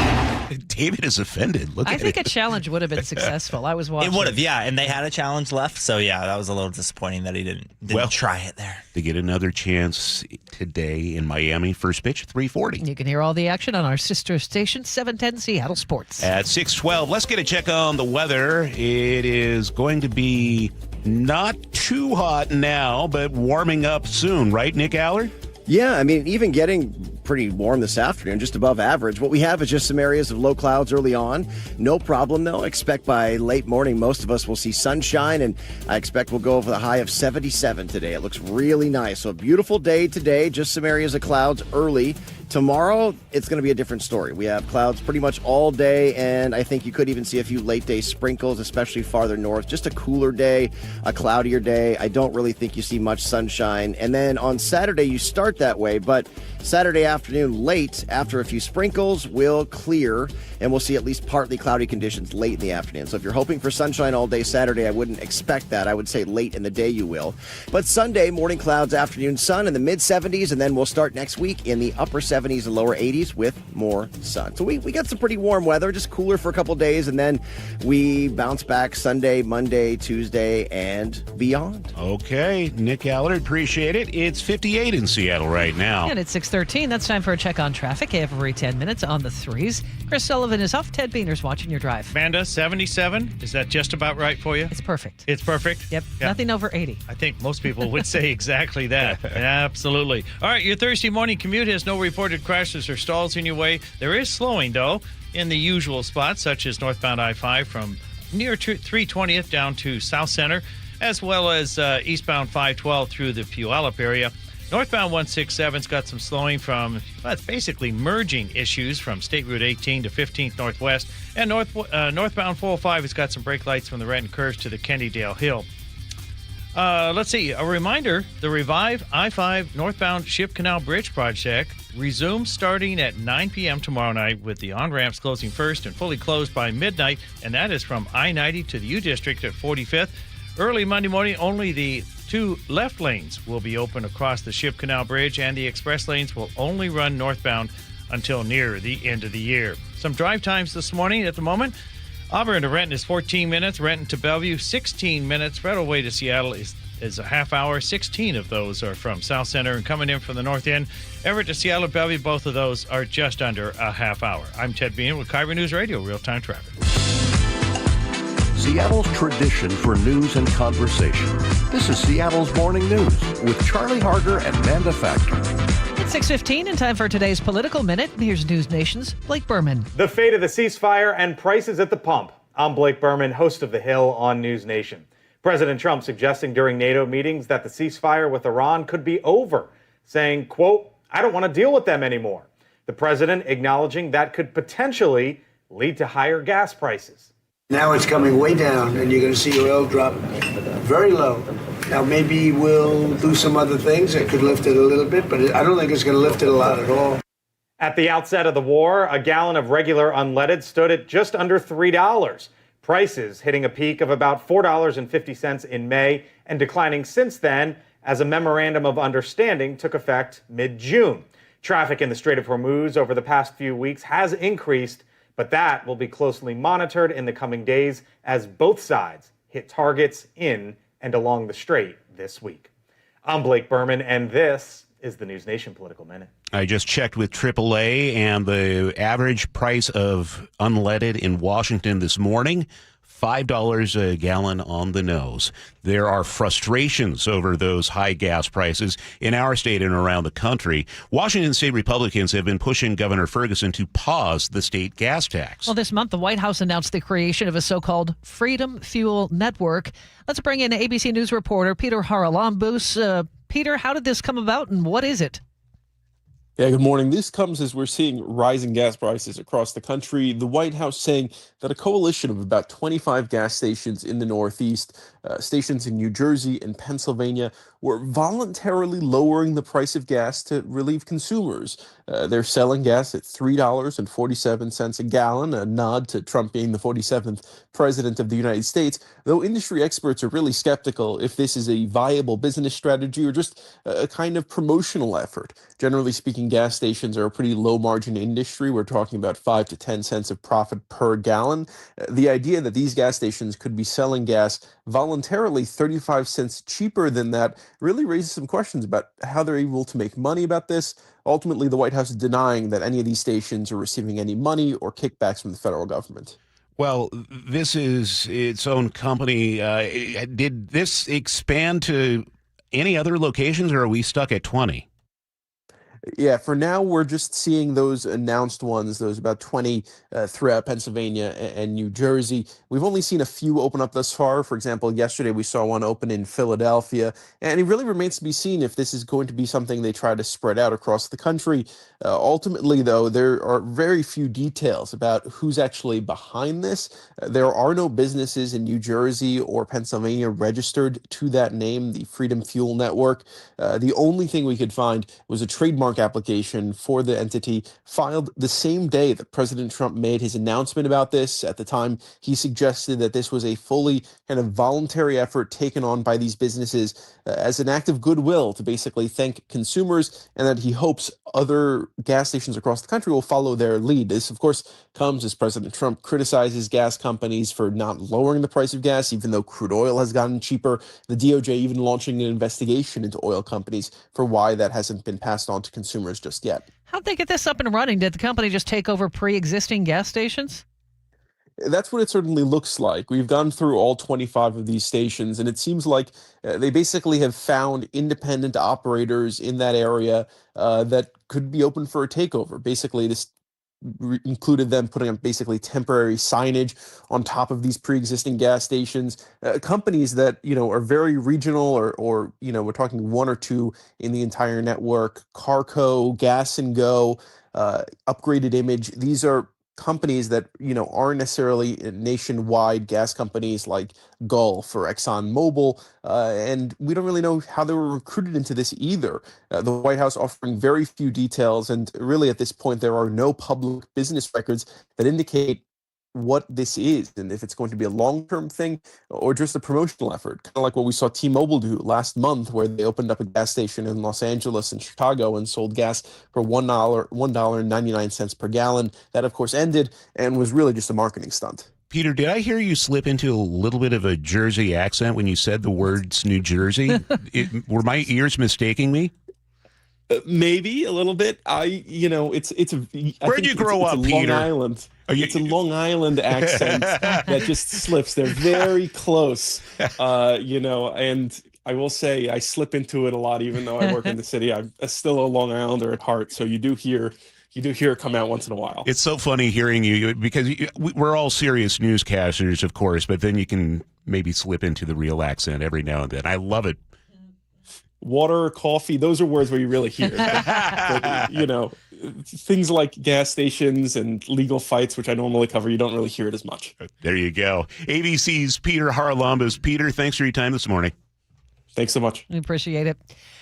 David is offended. Look I at think it. a challenge would have been successful. I was watching. It would have, yeah, and they had a challenge left, so yeah, that was a little disappointing that he didn't try it there. To get another chance today in Miami, first pitch, 3:40. You can hear all the action on our sister station, 710 Seattle Sports. At 6:12, let's get a check on the weather. It is going to be not too hot now, but warming up soon, right, Nick Allard? Yeah, I mean, even getting pretty warm this afternoon, just above average. What we have is just some areas of low clouds early on. No problem, though. Expect by late morning, most of us will see sunshine, and I expect we'll go over the high of 77 today. It looks really nice. So a beautiful day today, just some areas of clouds early. Tomorrow, it's going to be a different story. We have clouds pretty much all day, and I think you could even see a few late-day sprinkles, especially farther north. Just a cooler day, a cloudier day. I don't really think you see much sunshine. And then on Saturday, you start that way, but Saturday afternoon, late, after a few sprinkles, will clear, and we'll see at least partly cloudy conditions late in the afternoon. So if you're hoping for sunshine all day Saturday, I wouldn't expect that. I would say late in the day you will. But Sunday, morning clouds, afternoon sun in the mid-70s, and then we'll start next week in the upper 70s and lower 80s with more sun. So we got some pretty warm weather, just cooler for a couple days, and then we bounce back Sunday, Monday, Tuesday, and beyond. Okay, Nick Allard, appreciate it. It's 58 in Seattle right now. And it's 6:13. That's time for a check on traffic every 10 minutes on the threes. Chris Sullivan is off. Ted Beaner's watching your drive. Amanda, 77. Is that just about right for you? It's perfect. It's perfect? Yep. Yeah. Nothing over 80. I think most people would say exactly that. Absolutely. All right, your Thursday morning commute has no reported crashes or stalls in your way. There is slowing, though, in the usual spots, such as northbound I-5 from near 320th down to South Center, as well as eastbound 512 through the Puyallup area. Northbound 167's got some slowing from, well, it's basically merging issues from State Route 18 to 15th Northwest. And northbound 405 has got some brake lights from the Renton Curves to the Kennydale Hill. Let's see. A reminder, the Revive I-5 northbound Ship Canal Bridge project resumes starting at 9 p.m. tomorrow night, with the on-ramps closing first and fully closed by midnight, and that is from I-90 to the U-District at 45th. Early Monday morning, only the two left lanes will be open across the Ship Canal Bridge, and the express lanes will only run northbound until near the end of the year. Some drive times this morning at the moment. Auburn to Renton is 14 minutes. Renton to Bellevue, 16 minutes. Right away to Seattle is a half hour. 16 of those are from South Center, and coming in from the north end, Everett to Seattle, Bellevue, both of those are just under a half hour. I'm Ted Bean with KIRO News Radio, real-time traffic. Seattle's tradition for news and conversation. This is Seattle's Morning News with Charlie Harger and Manda Factor. It's 6:15 and time for today's Political Minute. Here's News Nation's Blake Berman. The fate of the ceasefire and prices at the pump. I'm Blake Berman, host of The Hill on News Nation. President Trump suggesting during NATO meetings that the ceasefire with Iran could be over, saying, quote, "I don't want to deal with them anymore." The president acknowledging that could potentially lead to higher gas prices. Now it's coming way down, and you're going to see oil drop very low. Now, maybe we'll do some other things that could lift it a little bit, but I don't think it's going to lift it a lot at all. At the outset of the war, a gallon of regular unleaded stood at just under $3. Prices hitting a peak of about $4.50 in May and declining since then as a memorandum of understanding took effect mid-June. Traffic in the Strait of Hormuz over the past few weeks has increased, but that will be closely monitored in the coming days as both sides hit targets in and along the strait this week. I'm Blake Berman, and this is the News Nation Political Minute. I just checked with AAA, and the average price of unleaded in Washington this morning, $5 a gallon on the nose. There are frustrations over those high gas prices in our state and around the country. Washington state Republicans have been pushing Governor Ferguson to pause the state gas tax. Well, this month, the White House announced the creation of a so-called Freedom Fuel Network. Let's bring in ABC News reporter Peter Haralambous. Peter, how did this come about and what is it? Yeah, good morning. This comes as we're seeing rising gas prices across the country. The White House saying that a coalition of about 25 gas stations in the Northeast, stations in New Jersey and Pennsylvania, were voluntarily lowering the price of gas to relieve consumers. They're selling gas at $3.47 a gallon, a nod to Trump being the 47th president of the United States, though industry experts are really skeptical if this is a viable business strategy or just a kind of promotional effort. Generally speaking, gas stations are a pretty low-margin industry. We're talking about 5 to 10 cents of profit per gallon. The idea that these gas stations could be selling gas voluntarily 35 cents cheaper than that really raises some questions about how they're able to make money about this. Ultimately, the White House is denying that any of these stations are receiving any money or kickbacks from the federal government. Well, this is its own company. Did this expand to any other locations, or are we stuck at 20? Yeah, for now, we're just seeing those announced ones, those about 20 throughout Pennsylvania and New Jersey. We've only seen a few open up thus far. For example, yesterday we saw one open in Philadelphia, and it really remains to be seen if this is going to be something they try to spread out across the country. Ultimately, though, there are very few details about who's actually behind this. There are no businesses in New Jersey or Pennsylvania registered to that name, the Freedom Fuel Network. The only thing we could find was a trademark application for the entity filed the same day that President Trump made his announcement about this. At the time, he suggested that this was a fully kind of voluntary effort taken on by these businesses as an act of goodwill to basically thank consumers, and that he hopes other gas stations across the country will follow their lead. This, of course, comes as President Trump criticizes gas companies for not lowering the price of gas, even though crude oil has gotten cheaper. The DOJ even launching an investigation into oil companies for why that hasn't been passed on to consumers just yet. How'd they get this up and running? Did the company just take over pre-existing gas stations? That's what it certainly looks like. We've gone through all 25 of these stations, and it seems like they basically have found independent operators in that area that could be open for a takeover. Basically, this included them putting up basically temporary signage on top of these pre-existing gas stations. Companies that, are very regional or we're talking one or two in the entire network. Carco, Gas and Go, Upgraded Image. These are companies that, aren't necessarily nationwide gas companies like Gulf or ExxonMobil, and we don't really know how they were recruited into this either. The White House offering very few details, and really at this point there are no public business records that indicate what this is and if it's going to be a long-term thing or just a promotional effort, kind of like what we saw T-Mobile do last month, where they opened up a gas station in Los Angeles and Chicago and sold gas for $1.99 per gallon. That, of course, ended and was really just a marketing stunt. Peter, did I hear you slip into a little bit of a Jersey accent when you said the words New Jersey? Were my ears mistaking me? Maybe a little bit. Where'd you grow up, Peter? Long Island. It's a Long Island accent that just slips. They're very close, and I will say I slip into it a lot, even though I work in the city. I'm still a Long Islander at heart, so you do hear it come out once in a while. It's so funny hearing you, because we're all serious newscasters, of course, but then you can maybe slip into the real accent every now and then. I love it. Water, coffee, those are words where you really hear it. But, things like gas stations and legal fights, which I normally cover, you don't really hear it as much. There you go. ABC's Peter Haralambous. Peter, thanks for your time this morning. Thanks so much. We appreciate it.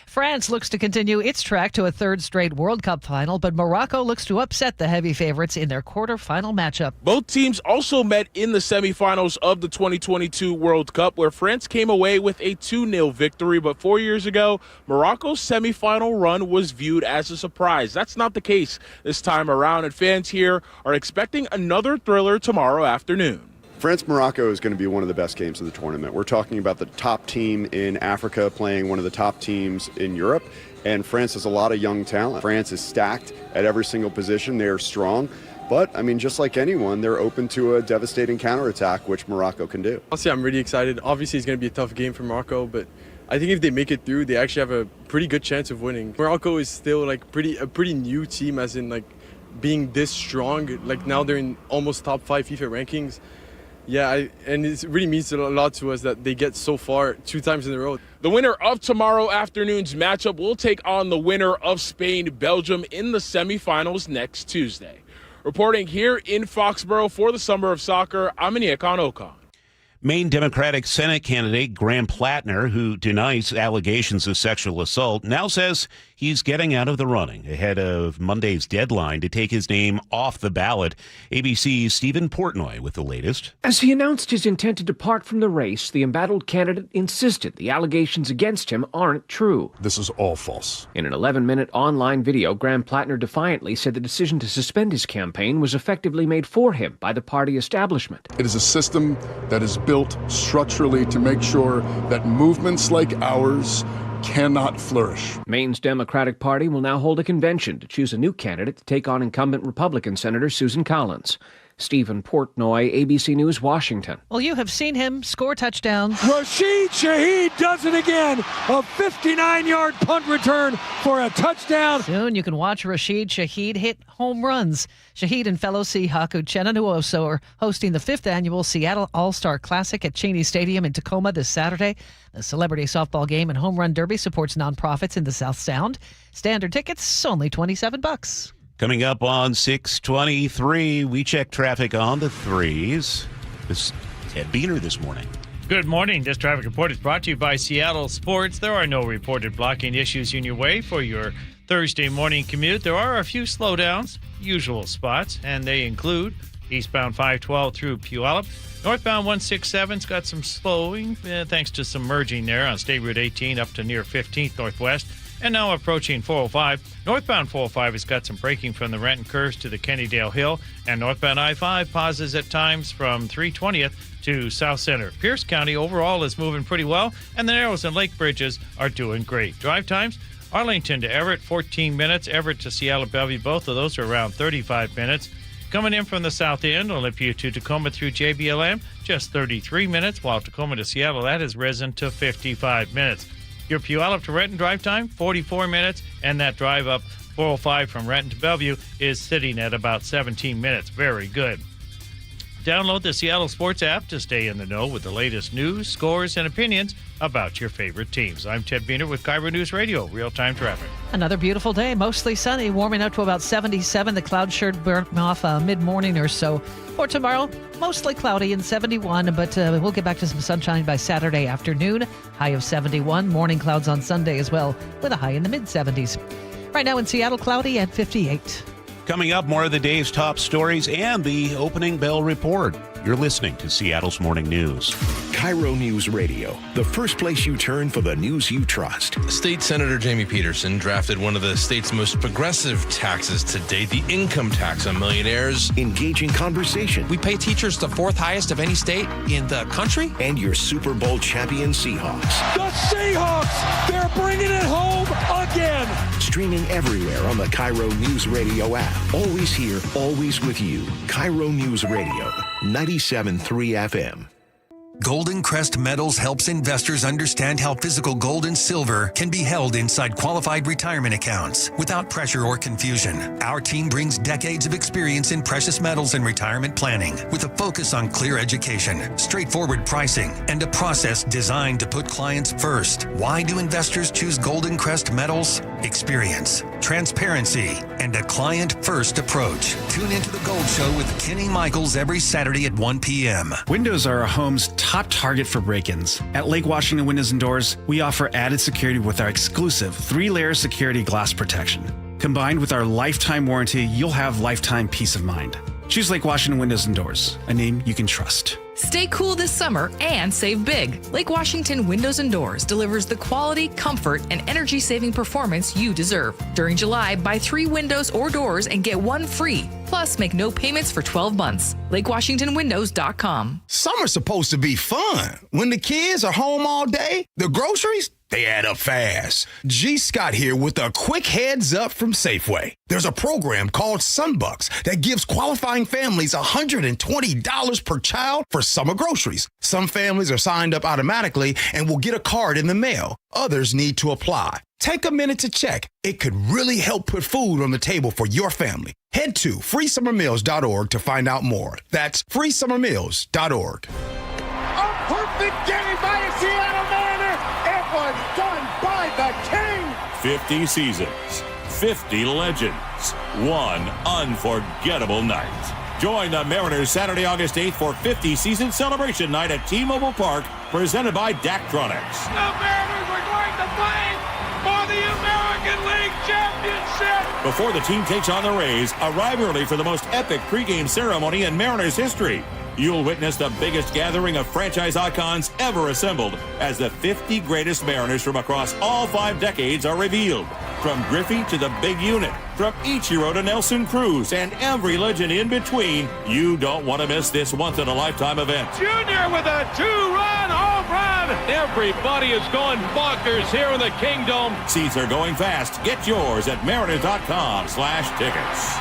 France looks to continue its track to a third straight World Cup final, but Morocco looks to upset the heavy favorites in their quarterfinal matchup. Both teams also met in the semifinals of the 2022 World Cup, where France came away with a 2-0 victory. But 4 years ago, Morocco's semifinal run was viewed as a surprise. That's not the case this time around, and fans here are expecting another thriller tomorrow afternoon. France-Morocco is going to be one of the best games of the tournament. We're talking about the top team in Africa playing one of the top teams in Europe, and France has a lot of young talent. France is stacked at every single position. They are strong. But, I mean, just like anyone, they're open to a devastating counterattack, which Morocco can do. Honestly, I'm really excited. Obviously, it's going to be a tough game for Morocco, but I think if they make it through, they actually have a pretty good chance of winning. Morocco is still like a pretty new team, as in like being this strong. Like now they're in almost top 5 FIFA rankings. Yeah, and it really means a lot to us that they get so far 2 times in a row. The winner of tomorrow afternoon's matchup will take on the winner of Spain-Belgium in the semifinals next Tuesday. Reporting here in Foxborough for the Summer of Soccer, I'm Aniak Ocon. Maine Democratic Senate candidate Graham Plattner, who denies allegations of sexual assault, now says he's getting out of the running ahead of Monday's deadline to take his name off the ballot. ABC's Stephen Portnoy with the latest. As he announced his intent to depart from the race, the embattled candidate insisted the allegations against him aren't true. This is all false. In an 11-minute online video, Graham Plattner defiantly said the decision to suspend his campaign was effectively made for him by the party establishment. It is a system that is built structurally to make sure that movements like ours cannot flourish. Maine's Democratic Party will now hold a convention to choose a new candidate to take on incumbent Republican Senator Susan Collins. Stephen Portnoy, ABC News, Washington. Well, you have seen him score touchdowns. Rashid Shaheed does it again. A 59-yard punt return for a touchdown. Soon you can watch Rashid Shaheed hit home runs. Shaheed and fellow Seahawk Uchenna Nwosu are hosting the 5th annual Seattle All-Star Classic at Cheney Stadium in Tacoma this Saturday. The celebrity softball game and home run derby supports nonprofits in the South Sound. Standard tickets, only $27. Coming up on 6:23, we check traffic on the 3s. This is Ed Beener this morning. Good morning. This traffic report is brought to you by Seattle Sports. There are no reported blocking issues in your way for your Thursday morning commute. There are a few slowdowns, usual spots, and they include eastbound 512 through Puyallup. Northbound 167's got some slowing thanks to some merging there on State Route 18 up to near 15th Northwest. And now approaching 405. Northbound 405 has got some braking from the Renton curves to the Kennydale Hill. And northbound I-5 pauses at times from 320th to South Center. Pierce County overall is moving pretty well. And the Narrows and Lake Bridges are doing great. Drive times, Arlington to Everett, 14 minutes. Everett to Seattle Bellevue, both of those are around 35 minutes. Coming in from the south end, Olympia to Tacoma through JBLM, just 33 minutes. While Tacoma to Seattle, that has risen to 55 minutes. Your Puyallup to Renton drive time, 44 minutes, and that drive up 405 from Renton to Bellevue is sitting at about 17 minutes. Very good. Download the Seattle Sports app to stay in the know with the latest news, scores, and opinions about your favorite teams. I'm Ted Beener with KIRO Newsradio, real-time traffic. Another beautiful day, mostly sunny, warming up to about 77. The clouds should burn off mid-morning or so. For tomorrow, mostly cloudy and 71, but we'll get back to some sunshine by Saturday afternoon. High of 71. Morning clouds on Sunday as well, with a high in the mid-70s. Right now in Seattle, cloudy at 58. Coming up, more of the day's top stories and the opening bell report. You're listening to Seattle's Morning News. KIRO News Radio, the first place you turn for the news you trust. State Senator Jamie Peterson drafted one of the state's most progressive taxes to date, the income tax on millionaires. Engaging conversation. We pay teachers the 4th highest of any state in the country. And your Super Bowl champion Seahawks. The Seahawks! They're bringing it home again! Streaming everywhere on the KIRO Newsradio app. Always here, always with you. KIRO News Radio, 97.3 FM. Golden Crest Metals helps investors understand how physical gold and silver can be held inside qualified retirement accounts without pressure or confusion. Our team brings decades of experience in precious metals and retirement planning with a focus on clear education, straightforward pricing, and a process designed to put clients first. Why do investors choose Golden Crest Metals? Experience, transparency, and a client-first approach. Tune into The Gold Show with Kenny Michaels every Saturday at 1 p.m. Windows are a home's top target for break-ins. At Lake Washington Windows and Doors, we offer added security with our exclusive 3-layer security glass protection. Combined with our lifetime warranty, you'll have lifetime peace of mind. Choose Lake Washington Windows and Doors, a name you can trust. Stay cool this summer and save big. Lake Washington Windows and Doors delivers the quality, comfort, and energy-saving performance you deserve. During July, buy 3 windows or doors and get 1 free. Plus, make no payments for 12 months. LakeWashingtonWindows.com. Summer's supposed to be fun. When the kids are home all day, the groceries, they add up fast. G. Scott here with a quick heads up from Safeway. There's a program called Sunbucks that gives qualifying families $120 per child for summer groceries. Some families are signed up automatically and will get a card in the mail. Others need to apply. Take a minute to check. It could really help put food on the table for your family. Head to freesummermeals.org to find out more. That's freesummermeals.org. A perfect game by a Seattle Mariner. It was done by the King. 50 seasons, 50 legends, one unforgettable night. Join the Mariners Saturday, August 8th for 50 season celebration night at T-Mobile Park, presented by Daktronics. The Mariners are going to play for the American League Championship. Before the team takes on the Rays, arrive early for the most epic pregame ceremony in Mariners history. You'll witness the biggest gathering of franchise icons ever assembled as the 50 greatest Mariners from across all 5 decades are revealed. From Griffey to the big unit, from Ichiro to Nelson Cruz, and every legend in between, you don't want to miss this once-in-a-lifetime event. Junior with a 2-run home run. Everybody is going bonkers here in the Kingdom. Seats are going fast. Get yours at mariners.com/tickets.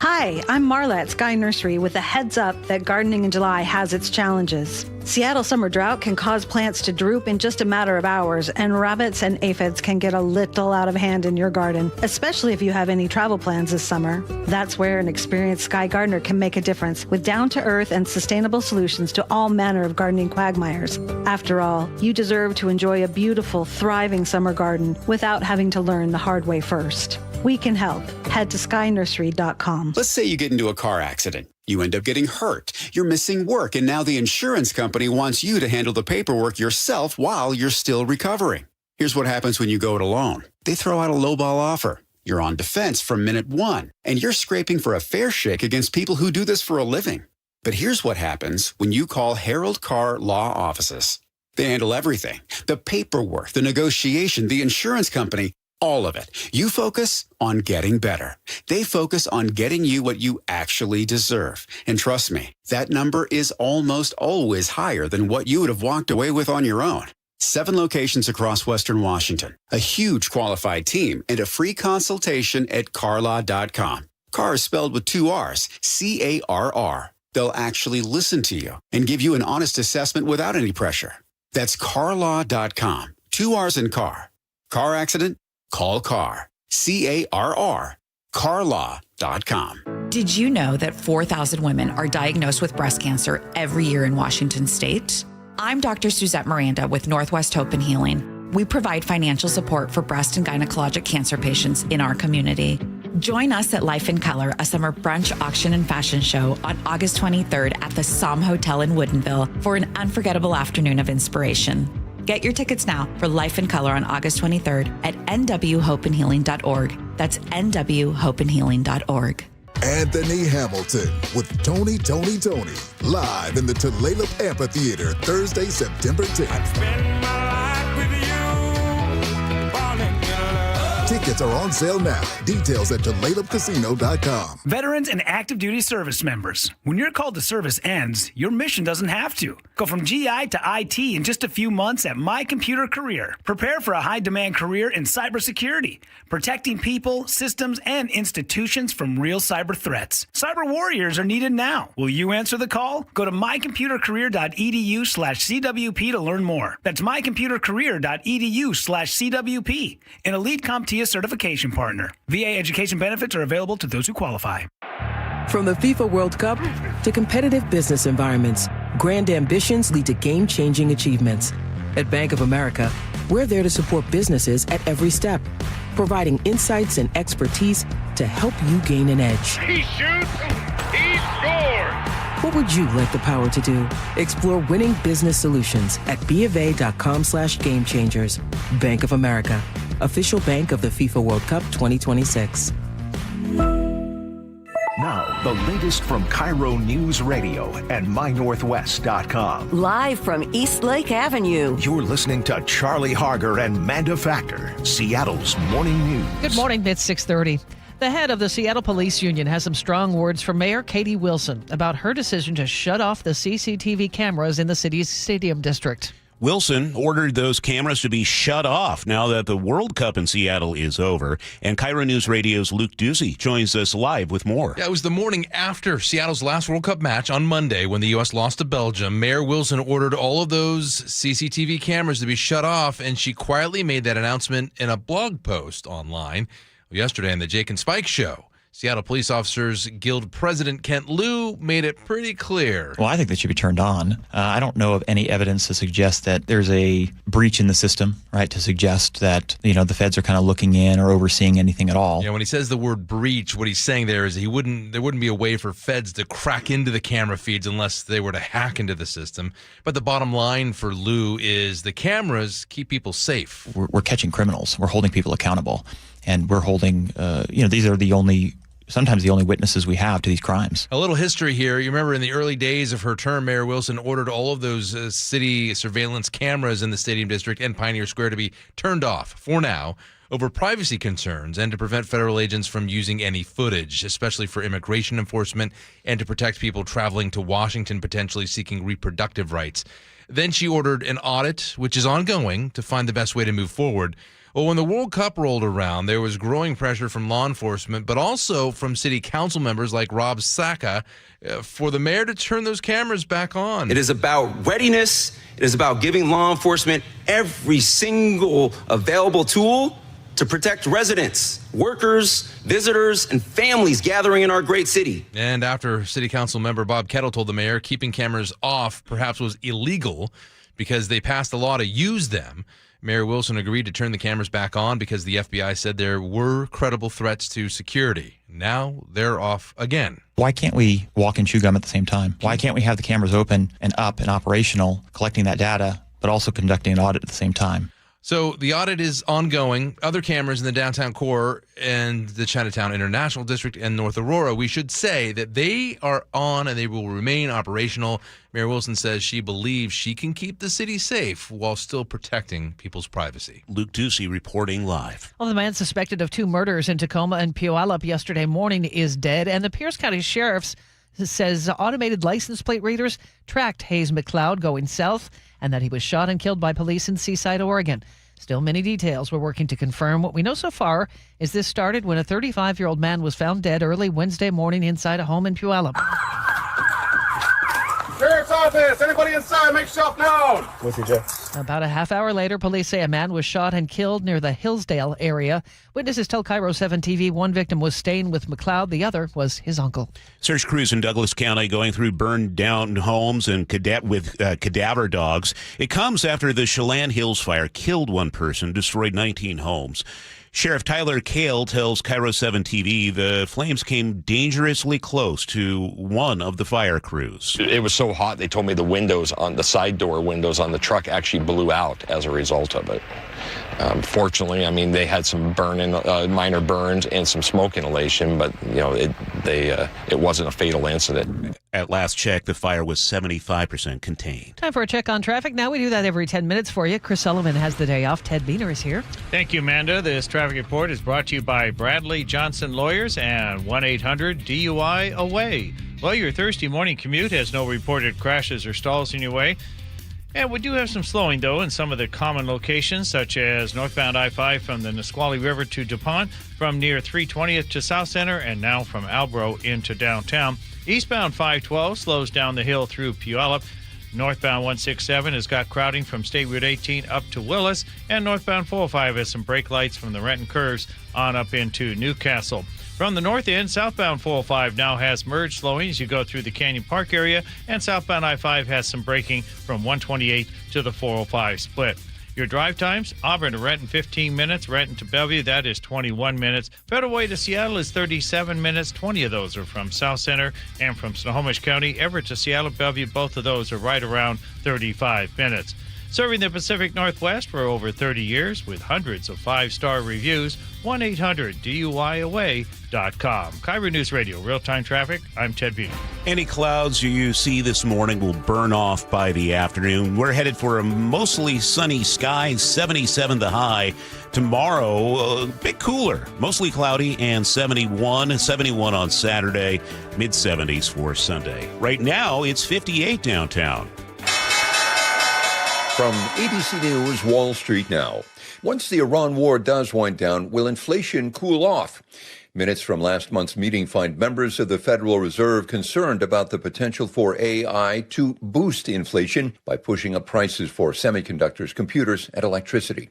Hi, I'm Marla at Sky Nursery with a heads up that gardening in July has its challenges. Seattle summer drought can cause plants to droop in just a matter of hours, and rabbits and aphids can get a little out of hand in your garden, especially if you have any travel plans this summer. That's where an experienced Sky gardener can make a difference with down-to-earth and sustainable solutions to all manner of gardening quagmires. After all, you deserve to enjoy a beautiful, thriving summer garden without having to learn the hard way first. We can help. Head to skynursery.com. Let's say you get into a car accident. You end up getting hurt. You're missing work, and now the insurance company wants you to handle the paperwork yourself while you're still recovering. Here's what happens when you go it alone. They throw out a lowball offer. You're on defense from minute one, and you're scraping for a fair shake against people who do this for a living. But here's what happens when you call Harold Carr Law Offices. They handle everything. The paperwork, the negotiation, the insurance company, all of it. You focus on getting better. They focus on getting you what you actually deserve. And trust me, that number is almost always higher than what you would have walked away with on your own. 7 locations across Western Washington, a huge qualified team, and a free consultation at carlaw.com. Carr is spelled with 2 R's, C-A-R-R. They'll actually listen to you and give you an honest assessment without any pressure. That's carlaw.com. 2 R's in car. Car accident? Call Carr. C-A-R-R. carlaw.com. Did you know that 4,000 women are diagnosed with breast cancer every year in Washington state? I'm Dr. Suzette Miranda with Northwest Hope and Healing. We provide financial support for breast and gynecologic cancer patients in our community. Join us at Life in Color, a summer brunch, auction, and fashion show on August 23rd at the Somme Hotel in Woodinville for an unforgettable afternoon of inspiration. Get your tickets now for Life in Color on August 23rd at nwhopeandhealing.org. That's nwhopeandhealing.org. Anthony Hamilton with Tony live in the Tulalip Amphitheater Thursday, September 10th. Tickets are on sale now. Details at TulalipCasino.com. Veterans and active duty service members. When your call to service ends, your mission doesn't have to. Go from GI to IT in just a few months at My Computer Career. Prepare for a high-demand career in cybersecurity, protecting people, systems, and institutions from real cyber threats. Cyber warriors are needed now. Will you answer the call? Go to mycomputercareer.edu/CWP to learn more. That's mycomputercareer.edu/CWP. An elite CompTIA certification partner. VA education benefits are available to those who qualify. From the FIFA World Cup to competitive business environments, grand ambitions lead to game-changing achievements. At Bank of America, we're there to support businesses at every step, providing insights and expertise to help you gain an edge. He shoots, he scores! What would you like the power to do? Explore winning business solutions at BofA.com/gamechangers. Bank of America, official bank of the FIFA World Cup 2026. Now, the latest from KIRO Newsradio and MyNorthwest.com. Live from East Lake Avenue. You're listening to Charlie Harger and Manda Factor, Seattle's morning news. Good morning, it's 6:30. The head of the Seattle Police Union has some strong words for Mayor Katie Wilson about her decision to shut off the CCTV cameras in the city's Stadium District. Wilson ordered those cameras to be shut off now that the World Cup in Seattle is over. And KIRO News Radio's Luke Ducey joins us live with more. Yeah, it was the morning after Seattle's last World Cup match on Monday when the U.S. lost to Belgium. Mayor Wilson ordered all of those CCTV cameras to be shut off, and she quietly made that announcement in a blog post online yesterday on the Jake and Spike Show. Seattle Police Officers Guild President Kent Liu made it pretty clear. Well, I think they should be turned on. I don't know of any evidence to suggest that there's a breach in the system, right, to suggest that, the feds are kind of looking in or overseeing anything at all. Yeah, when he says the word breach, what he's saying there is there wouldn't be a way for feds to crack into the camera feeds unless they were to hack into the system. But the bottom line for Liu is the cameras keep people safe. We're catching criminals. We're holding people accountable. And we're holding, these are sometimes the only witnesses we have to these crimes. A little history here. You remember in the early days of her term, Mayor Wilson ordered all of those city surveillance cameras in the Stadium District and Pioneer Square to be turned off for now over privacy concerns and to prevent federal agents from using any footage, especially for immigration enforcement and to protect people traveling to Washington potentially seeking reproductive rights. Then she ordered an audit, which is ongoing, to find the best way to move forward. Well, when the World Cup rolled around, there was growing pressure from law enforcement, but also from city council members like Rob Saka for the mayor to turn those cameras back on. It is about readiness. It is about giving law enforcement every single available tool to protect residents, workers, visitors, and families gathering in our great city. And after city council member Bob Kettle told the mayor keeping cameras off perhaps was illegal because they passed a law to use them, Mayor Wilson agreed to turn the cameras back on because the FBI said there were credible threats to security. Now they're off again. Why can't we walk and chew gum at the same time? Why can't we have the cameras open and up and operational, collecting that data, but also conducting an audit at the same time? So the audit is ongoing. Other cameras in the downtown core and the Chinatown International District and North Aurora, we should say that they are on and they will remain operational. Mayor Wilson says she believes she can keep the city safe while still protecting people's privacy. Luke Ducey reporting live. Well, the man suspected of 2 murders in Tacoma and Puyallup yesterday morning is dead, and the Pierce County Sheriff's says automated license plate readers tracked Hayes McLeod going south and that he was shot and killed by police in Seaside, Oregon. Still many details. We're working to confirm. What we know so far is this started when a 35-year-old man was found dead early Wednesday morning inside a home in Puyallup. Sheriff's Office, anybody inside, make yourself known. With you, Jeff. About a half hour later, police say a man was shot and killed near the Hillsdale area. Witnesses tell KIRO 7 TV one victim was staying with McLeod, the other was his uncle. Search crews in Douglas County going through burned down homes and with cadaver dogs. It comes after the Chelan Hills fire killed one person, destroyed 19 homes. Sheriff Tyler Kale tells KIRO 7 TV the flames came dangerously close to one of the fire crews. It was so hot, they told me the windows on the side door windows on the truck actually blew out as a result of it. Fortunately, they had some minor burns and some smoke inhalation, but it wasn't a fatal incident. At last check, the fire was 75% contained. Time for a check on traffic. Now we do that every 10 minutes for you. Chris Sullivan has the day off. Ted Beener is here. Thank you, Amanda. This traffic report is brought to you by Bradley Johnson Lawyers and 1-800-DUI-AWAY. Well, your Thursday morning commute has no reported crashes or stalls in your way. And we do have some slowing, though, in some of the common locations, such as northbound I-5 from the Nisqually River to DuPont, from near 320th to South Center, and now from Albro into downtown. Eastbound 512 slows down the hill through Puyallup. Northbound 167 has got crowding from State Route 18 up to Willis, and northbound 405 has some brake lights from the Renton Curves on up into Newcastle. From the north end, southbound 405 now has merge slowing as you go through the Canyon Park area, and southbound I-5 has some braking from 128 to the 405 split. Your drive times, Auburn to Renton, 15 minutes. Renton to Bellevue, that is 21 minutes. Federal Way to Seattle is 37 minutes. 20 of those are from South Center and from Snohomish County. Everett to Seattle, Bellevue, both of those are right around 35 minutes. Serving the Pacific Northwest for over 30 years with hundreds of 5-star reviews. 1-800-DUI-AWAY.com. KIRO News Radio, real-time traffic. I'm Ted Beater. Any clouds you see this morning will burn off by the afternoon. We're headed for a mostly sunny sky, 77 the high. Tomorrow, a bit cooler, mostly cloudy and 71 on Saturday, mid-70s for Sunday. Right now, it's 58 downtown. From ABC News, Wall Street now. Once the Iran war does wind down, will inflation cool off? Minutes from last month's meeting find members of the Federal Reserve concerned about the potential for AI to boost inflation by pushing up prices for semiconductors, computers, and electricity.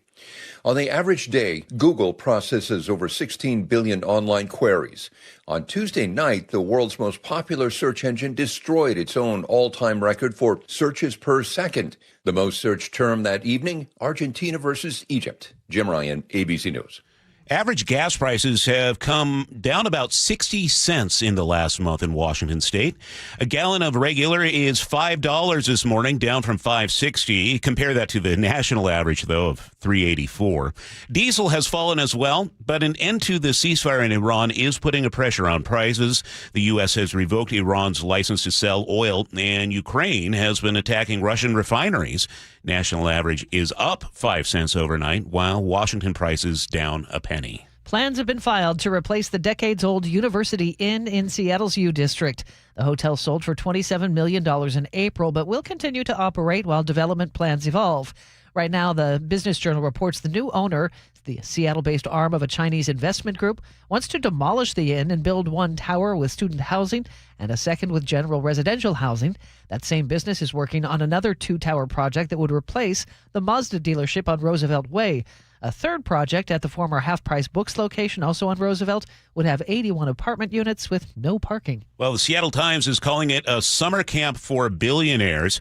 On the average day, Google processes over 16 billion online queries. On Tuesday night, the world's most popular search engine destroyed its own all-time record for searches per second. The most searched term that evening, Argentina versus Egypt. Jim Ryan, ABC News. Average gas prices have come down about 60 cents in the last month in Washington state. A gallon of regular is $5 this morning, down from $5.60. Compare that to the national average, though, of $3.84. Diesel has fallen as well, but an end to the ceasefire in Iran is putting a pressure on prices. The U.S. has revoked Iran's license to sell oil, and Ukraine has been attacking Russian refineries. National average is up 5 cents overnight, while Washington prices down a penny. Plans have been filed to replace the decades-old University Inn in Seattle's U District. The hotel sold for $27 million in April, but will continue to operate while development plans evolve. Right now, the Business Journal reports the new owner, the Seattle-based arm of a Chinese investment group, wants to demolish the inn and build one tower with student housing and a second with general residential housing. That same business is working on another 2-tower project that would replace the Mazda dealership on Roosevelt Way. A third project at the former Half Price Books location, also on Roosevelt, would have 81 apartment units with no parking. Well, the Seattle Times is calling it a summer camp for billionaires.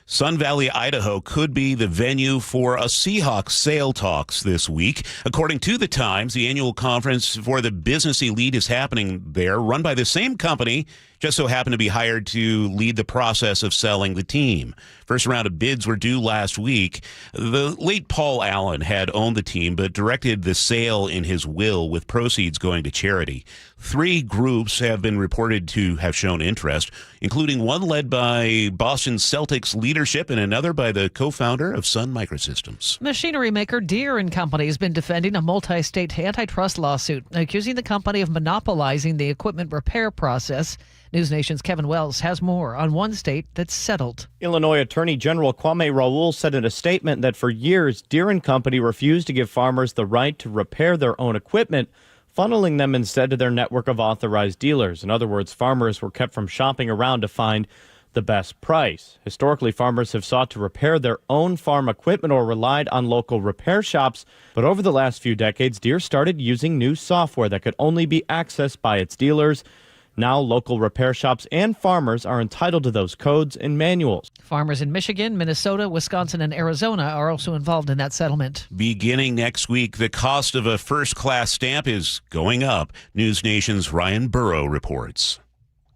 Sun Valley, Idaho could be the venue for a Seahawks sale talks this week. According to the Times, the annual conference for the business elite is happening there, run by the same company, just so happened to be hired to lead the process of selling the team. First round of bids were due last week. The late Paul Allen had owned the team, but directed the sale in his will, with proceeds going to charity. 3 groups have been reported to have shown interest, including one led by Boston Celtics leadership and another by the co-founder of Sun Microsystems. Machinery maker Deere & Company has been defending a multi-state antitrust lawsuit, accusing the company of monopolizing the equipment repair process. News Nation's Kevin Wells has more on one state that's settled. Illinois Attorney General Kwame Raoul said in a statement that for years, Deere & Company refused to give farmers the right to repair their own equipment, funneling them instead to their network of authorized dealers. In other words, farmers were kept from shopping around to find the best price. Historically, farmers have sought to repair their own farm equipment or relied on local repair shops. But over the last few decades, Deere started using new software that could only be accessed by its dealers. Now, local repair shops and farmers are entitled to those codes and manuals. Farmers in Michigan, Minnesota, Wisconsin, and Arizona are also involved in that settlement. Beginning next week, the cost of a first-class stamp is going up. News Nation's Ryan Burrow reports.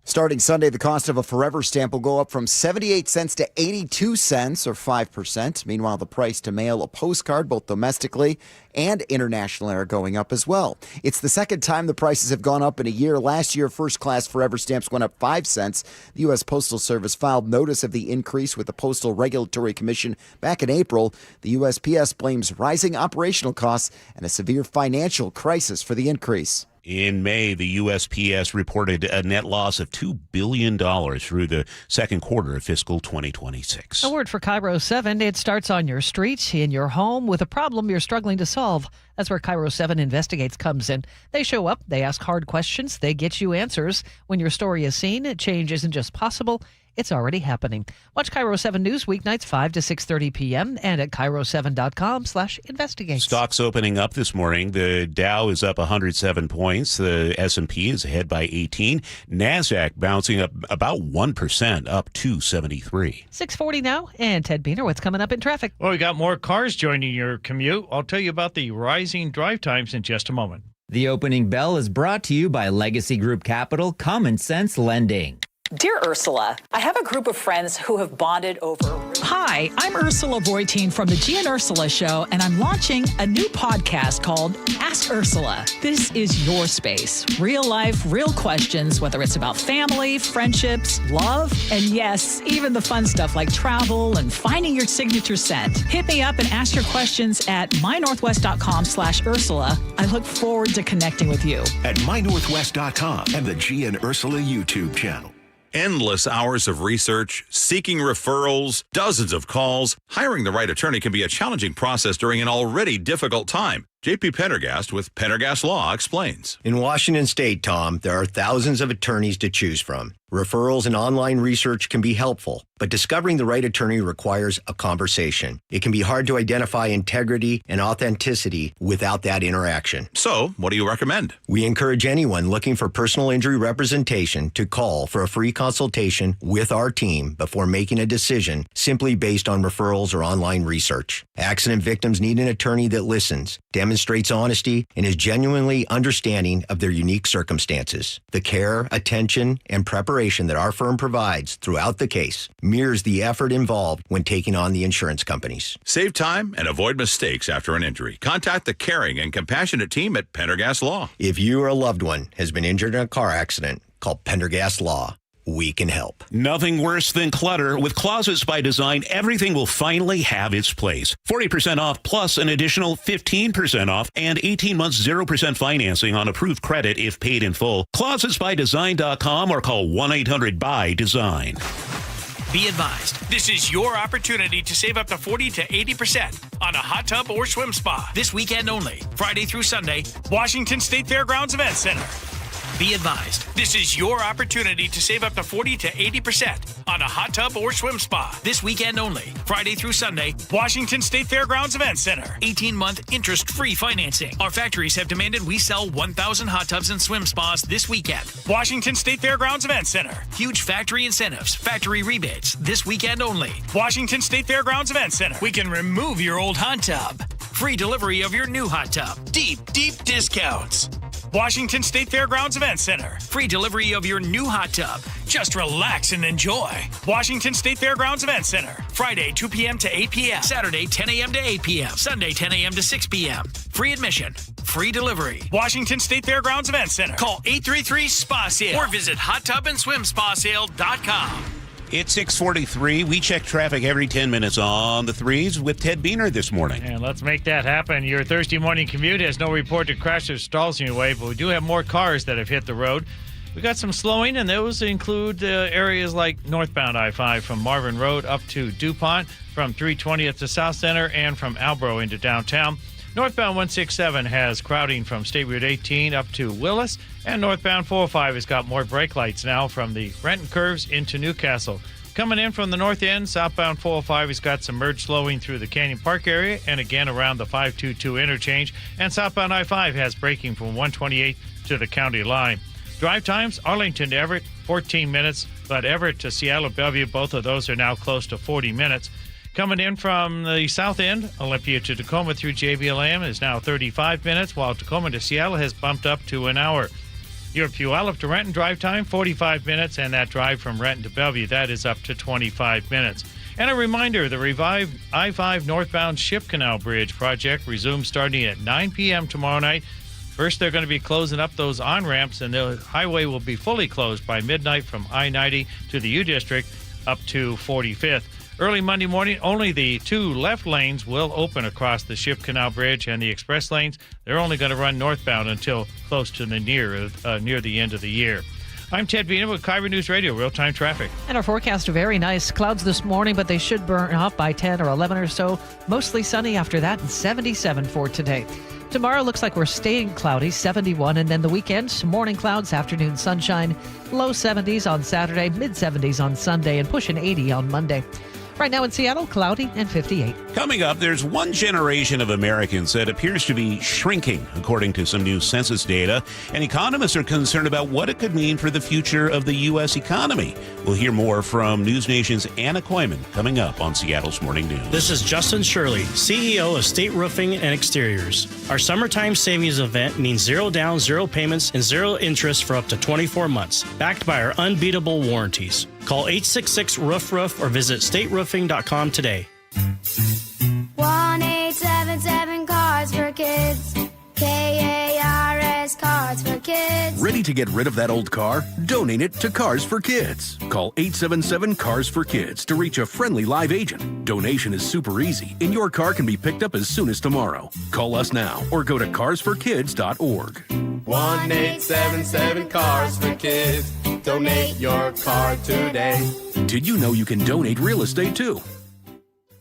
Starting Sunday, the cost of a Forever stamp will go up from 78 cents to 82 cents, or 5%. Meanwhile, the price to mail a postcard, both domestically and internationally, are going up as well. It's the second time the prices have gone up in a year. Last year, first-class Forever stamps went up 5 cents. The U.S. Postal Service filed notice of the increase with the Postal Regulatory Commission back in April. The USPS blames rising operational costs and a severe financial crisis for the increase. In May, the USPS reported a net loss of $2 billion through the second quarter of fiscal 2026. A word for KIRO 7. It starts on your street, in your home, with a problem you're struggling to solve. That's where KIRO 7 Investigates comes in. They show up, they ask hard questions, they get you answers. When your story is seen, change isn't just possible, it's already happening. Watch KIRO 7 News weeknights 5 to 6:30 p.m. and at KIRO7.com/investigate. Stocks opening up this morning. The Dow is up 107 points. The S&P is ahead by 18. NASDAQ bouncing up about 1%, up 273. 6:40 now, and Ted Beaner, what's coming up in traffic? Well, we got more cars joining your commute. I'll tell you about the rising drive times in just a moment. The opening bell is brought to you by Legacy Group Capital Common Sense Lending. Dear Ursula, I have a group of friends who have bonded over... Hi, I'm Ursula Voitin from the G and Ursula Show, and I'm launching a new podcast called Ask Ursula. This is your space. Real life, real questions, whether it's about family, friendships, love, and yes, even the fun stuff like travel and finding your signature scent. Hit me up and ask your questions at mynorthwest.com/Ursula. I look forward to connecting with you. At mynorthwest.com and the G and Ursula YouTube channel. Endless hours of research, seeking referrals, dozens of calls. Hiring the right attorney can be a challenging process during an already difficult time. J.P. Pendergast with Pendergast Law explains. In Washington State, Tom, there are thousands of attorneys to choose from. Referrals and online research can be helpful, but discovering the right attorney requires a conversation. It can be hard to identify integrity and authenticity without that interaction. So, what do you recommend? We encourage anyone looking for personal injury representation to call for a free consultation with our team before making a decision simply based on referrals or online research. Accident victims need an attorney that listens, demonstrates honesty, and is genuinely understanding of their unique circumstances. The care, attention, and preparation that our firm provides throughout the case mirrors the effort involved when taking on the insurance companies. Save time and avoid mistakes after an injury. Contact the caring and compassionate team at Pendergast Law. If you or a loved one has been injured in a car accident, call Pendergast Law. We can help. Nothing worse than clutter. With Closets by Design, everything will finally have its place. 40% off plus an additional 15% off and 18 months 0% financing on approved credit if paid in full. ClosetsByDesign.com or call 1-800-BY-DESIGN. Be advised, this is your opportunity to save up to 40 to 80% on a hot tub or swim spa. This weekend only, Friday through Sunday, Washington State Fairgrounds Event Center. Be advised, this is your opportunity to save up to 40 to 80% on a hot tub or swim spa. This weekend only, Friday through Sunday, Washington State Fairgrounds Event Center. 18-month interest-free financing. Our factories have demanded we sell 1,000 hot tubs and swim spas this weekend. Washington State Fairgrounds Event Center. Huge factory incentives, factory rebates, this weekend only. Washington State Fairgrounds Event Center. We can remove your old hot tub. Free delivery of your new hot tub. Deep discounts. Washington State Fairgrounds Event Center. Free delivery of your new hot tub. Just relax and enjoy. Washington State Fairgrounds Event Center. Friday, 2 p.m. to 8 p.m. Saturday, 10 a.m. to 8 p.m. Sunday, 10 a.m. to 6 p.m. Free admission. Free delivery. Washington State Fairgrounds Event Center. Call 833-SPA-SALE or visit hottubandSwimSpaSale.com. It's 6:43. We check traffic every 10 minutes on the threes with Ted Beener this morning. And let's make that happen. Your Thursday morning commute has no reported crashes or stalls in your way, but we do have more cars that have hit the road. We got some slowing, and those include areas like northbound I-5 from Marvin Road up to DuPont, from 320th to South Center, and from Albro into downtown. Northbound 167 has crowding from State Route 18 up to Willis, and northbound 405 has got more brake lights now from the Renton curves into Newcastle. Coming in from the north end, southbound 405 has got some merge slowing through the Canyon Park area and again around the 522 interchange, and southbound I-5 has braking from 128 to the county line. Drive times, Arlington to Everett, 14 minutes, but Everett to Seattle Bellevue, both of those are now close to 40 minutes. Coming in from the south end, Olympia to Tacoma through JBLM is now 35 minutes, while Tacoma to Seattle has bumped up to an hour. Your Puyallup to Renton drive time, 45 minutes, and that drive from Renton to Bellevue, that is up to 25 minutes. And a reminder, the revived I-5 northbound Ship Canal Bridge project resumes starting at 9 p.m. tomorrow night. First, they're going to be closing up those on-ramps, and the highway will be fully closed by midnight from I-90 to the U-District up to 45th. Early Monday morning, only the two left lanes will open across the Ship Canal Bridge, and the express lanes, they're only going to run northbound until close to the near the end of the year. I'm Ted Beener with KIRO Newsradio Real-Time Traffic. And our forecast, very nice. Clouds this morning, but they should burn off by 10 or 11 or so. Mostly sunny after that, and 77 for today. Tomorrow looks like we're staying cloudy, 71, and then the weekend, morning clouds, afternoon sunshine, low 70s on Saturday, mid-70s on Sunday, and pushing 80 on Monday. Right now in Seattle, cloudy and 58. Coming up, there's one generation of Americans that appears to be shrinking, according to some new census data, and economists are concerned about what it could mean for the future of the U.S. economy. We'll hear more from News Nation's Anna Koyman coming up on Seattle's Morning News. This is Justin Shirley, CEO of State Roofing and Exteriors. Our summertime savings event means zero down, zero payments, and zero interest for up to 24 months, backed by our unbeatable warranties. Call 866-ROOF-ROOF or visit stateroofing.com today. 1-877 Cars for Kids. KARS Cars for Kids. Ready to get rid of that old car? Donate it to Cars for Kids. Call 877 Cars for Kids to reach a friendly live agent. Donation is super easy, and your car can be picked up as soon as tomorrow. Call us now or go to carsforkids.org. 1-877 Cars for Kids. Donate your car today. Did you know you can donate real estate too?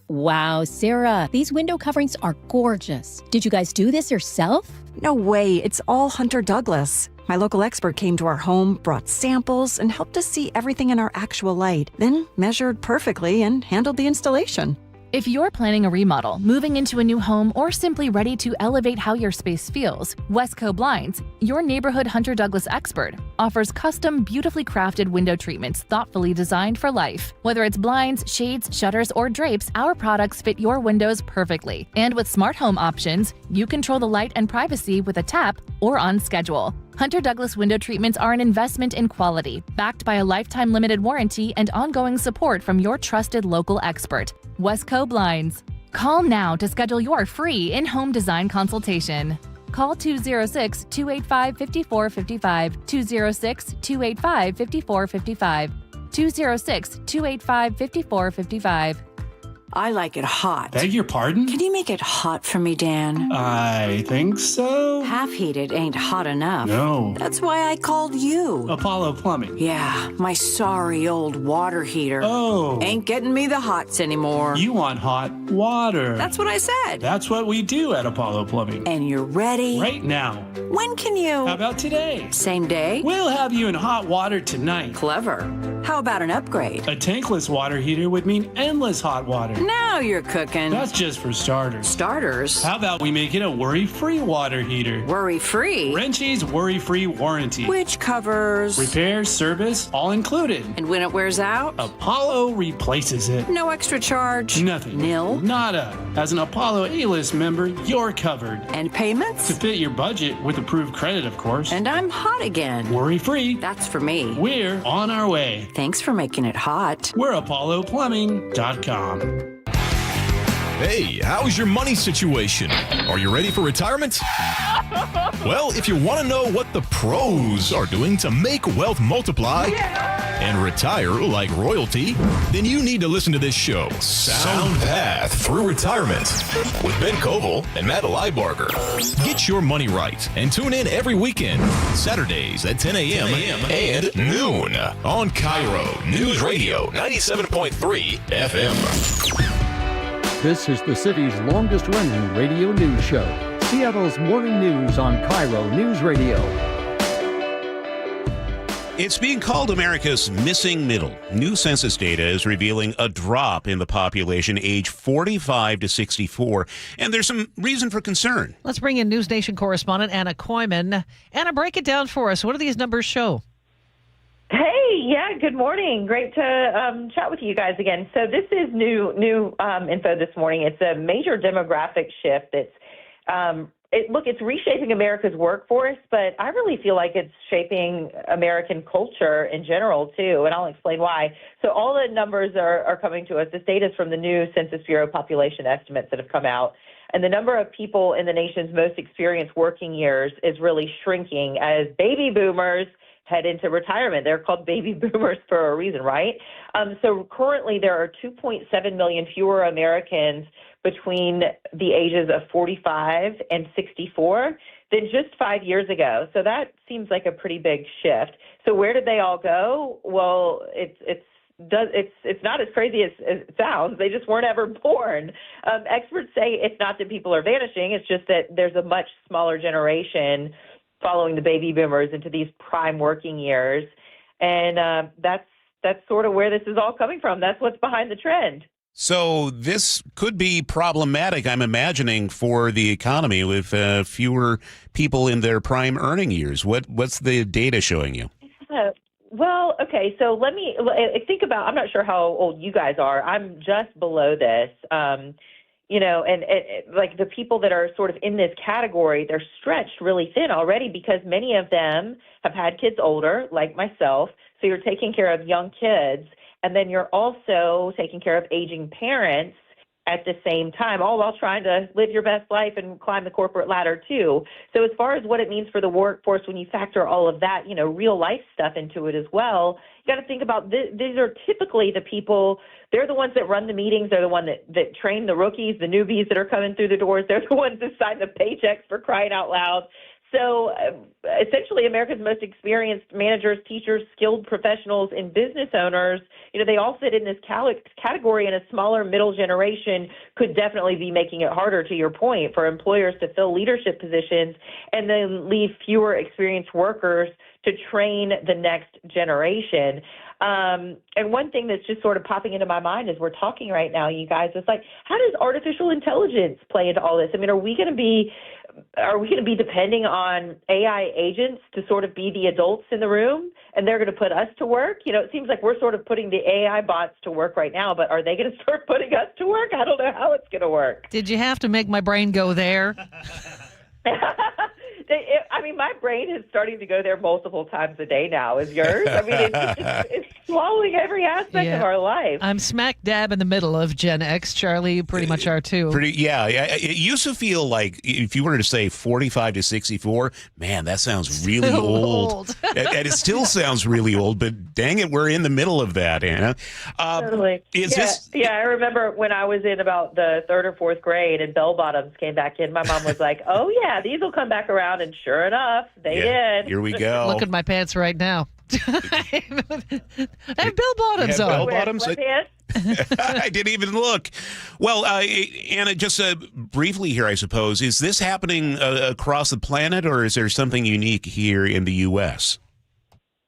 Wow, Sarah, these window coverings are gorgeous. Did you guys do this yourself? No way, it's all Hunter Douglas. My local expert came to our home, brought samples, and helped us see everything in our actual light, then measured perfectly and handled the installation. If you're planning a remodel, moving into a new home, or simply ready to elevate how your space feels, Westco Blinds, your neighborhood Hunter Douglas expert, offers custom, beautifully crafted window treatments thoughtfully designed for life. Whether it's blinds, shades, shutters, or drapes, our products fit your windows perfectly. And with smart home options, you control the light and privacy with a tap or on schedule. Hunter Douglas window treatments are an investment in quality, backed by a lifetime limited warranty and ongoing support from your trusted local expert, Westco Blinds. Call now to schedule your free in-home design consultation. Call 206-285-5455, 206-285-5455, 206-285-5455. I like it hot. Beg your pardon? Can you make it hot for me, Dan? I think so. Half heated ain't hot enough. No. That's why I called you. Apollo Plumbing. Yeah, my sorry old water heater. Oh. Ain't getting me the hots anymore. You want hot water. That's what I said. That's what we do at Apollo Plumbing. And you're ready? Right now. When can you? How about today? Same day? We'll have you in hot water tonight. Clever. How about an upgrade? A tankless water heater would mean endless hot water. Now you're cooking. That's just for starters. Starters? How about we make it a worry-free water heater? Worry-free? Wrenchie's worry-free warranty. Which covers? Repair, service, all included. And when it wears out? Apollo replaces it. No extra charge? Nothing. Nil? Nada. As an Apollo A-list member, you're covered. And payments? To fit your budget with approved credit, of course. And I'm hot again. Worry-free. That's for me. We're on our way. Thanks for making it hot. We're ApolloPlumbing.com. Hey, how's your money situation? Are you ready for retirement? Well, if you want to know what the pros are doing to make wealth multiply and retire like royalty, then you need to listen to this show, Sound Path Through Retirement, with Ben Koval and Matt Leibarger. Get your money right and tune in every weekend, Saturdays at 10 a.m. and noon on KIRO Newsradio 97.3 FM. This is the city's longest-running radio news show, Seattle's morning news on KIRO News Radio. It's being called America's missing middle. New census data is revealing a drop in the population age 45 to 64, and there's some reason for concern. Let's bring in News Nation correspondent Anna Koyman. Anna, break it down for us. What do these numbers show? Hey, yeah, good morning. Great to chat with you guys again. So this is new info this morning. It's a major demographic shift. It's reshaping America's workforce, but I really feel like it's shaping American culture in general too, and I'll explain why. So all the numbers are coming to us. This data is from the new Census Bureau population estimates that have come out. And the number of people in the nation's most experienced working years is really shrinking as baby boomers head into retirement. They're called baby boomers for a reason, right? So currently there are 2.7 million fewer Americans between the ages of 45 and 64 than just 5 years ago. So that seems like a pretty big shift. So where did they all go? Well, it's not as crazy as it sounds. They just weren't ever born. Experts say it's not that people are vanishing. It's just that there's a much smaller generation following the baby boomers into these prime working years. And that's sort of where this is all coming from. That's what's behind the trend. So this could be problematic, I'm imagining, for the economy with fewer people in their prime earning years. What's the data showing you? Well, okay, so let me think about, I'm not sure how old you guys are. I'm just below this. And like the people that are sort of in this category, they're stretched really thin already because many of them have had kids older, like myself. So you're taking care of young kids. and then you're also taking care of aging parents at the same time, all while trying to live your best life and climb the corporate ladder too. So as far as what it means for the workforce, when you factor all of that, real life stuff into it as well, you got to think about these are typically the people, they're the ones that run the meetings, they're the ones that train the rookies, the newbies that are coming through the doors, they're the ones that sign the paychecks, for crying out loud. So essentially, America's most experienced managers, teachers, skilled professionals, and business owners, they all fit in this category, and a smaller middle generation could definitely be making it harder, to your point, for employers to fill leadership positions and then leave fewer experienced workers to train the next generation. And one thing that's just sort of popping into my mind as we're talking right now, you guys, is like, how does artificial intelligence play into all this? I mean, are we going to be depending on AI agents to sort of be the adults in the room, and they're going to put us to work? It seems like we're sort of putting the AI bots to work right now, but are they going to start putting us to work? I don't know how it's going to work. Did you have to make my brain go there? My brain is starting to go there multiple times a day now. Is yours? I mean, it's swallowing every aspect of our life. I'm smack dab in the middle of Gen X. Charlie, you pretty much are too. It used to feel like if you were to say 45 to 64, man, that sounds really old. And it still sounds really old, but dang it, we're in the middle of that, Anna. Totally. I remember when I was in about the 3rd or 4th grade and bell bottoms came back in, my mom was like, oh, yeah, these will come back around, and sure enough, they did. Here we go. Look at my pants right now. I have bell bottoms on. Bell bottoms? I didn't even look. Well, Anna, just briefly here, I suppose, is this happening across the planet, or is there something unique here in the U.S.?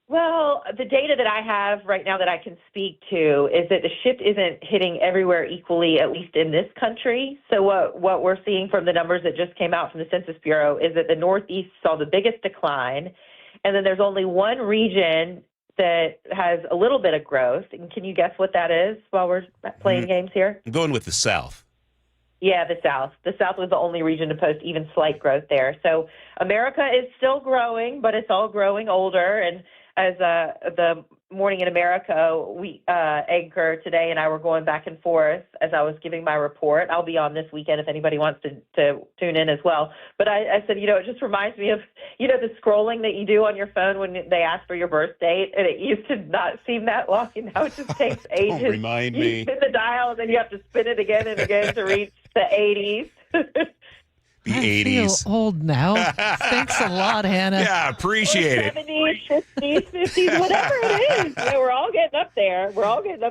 Well, the data that I have right now that I can speak to is that the shift isn't hitting everywhere equally, at least in this country. So what we're seeing from the numbers that just came out from the Census Bureau is that the Northeast saw the biggest decline, and then there's only one region that has a little bit of growth. And can you guess what that is while we're playing games here? I'm going with the South. Yeah, the South. The South was the only region to post even slight growth there. So America is still growing, but it's all growing older. And as the Morning in America anchor today and I were going back and forth as I was giving my report. I'll be on this weekend if anybody wants to tune in as well. But I said, it just reminds me of, the scrolling that you do on your phone when they ask for your birth date, and it used to not seem that long, and now it just takes ages. Don't remind me. You spin the dial, and then you have to spin it again and again to reach the 80s. The 80s. I feel old now. Thanks a lot, Hannah. Yeah, appreciate it. 70s, 50s, 50s, whatever it is. We're all getting up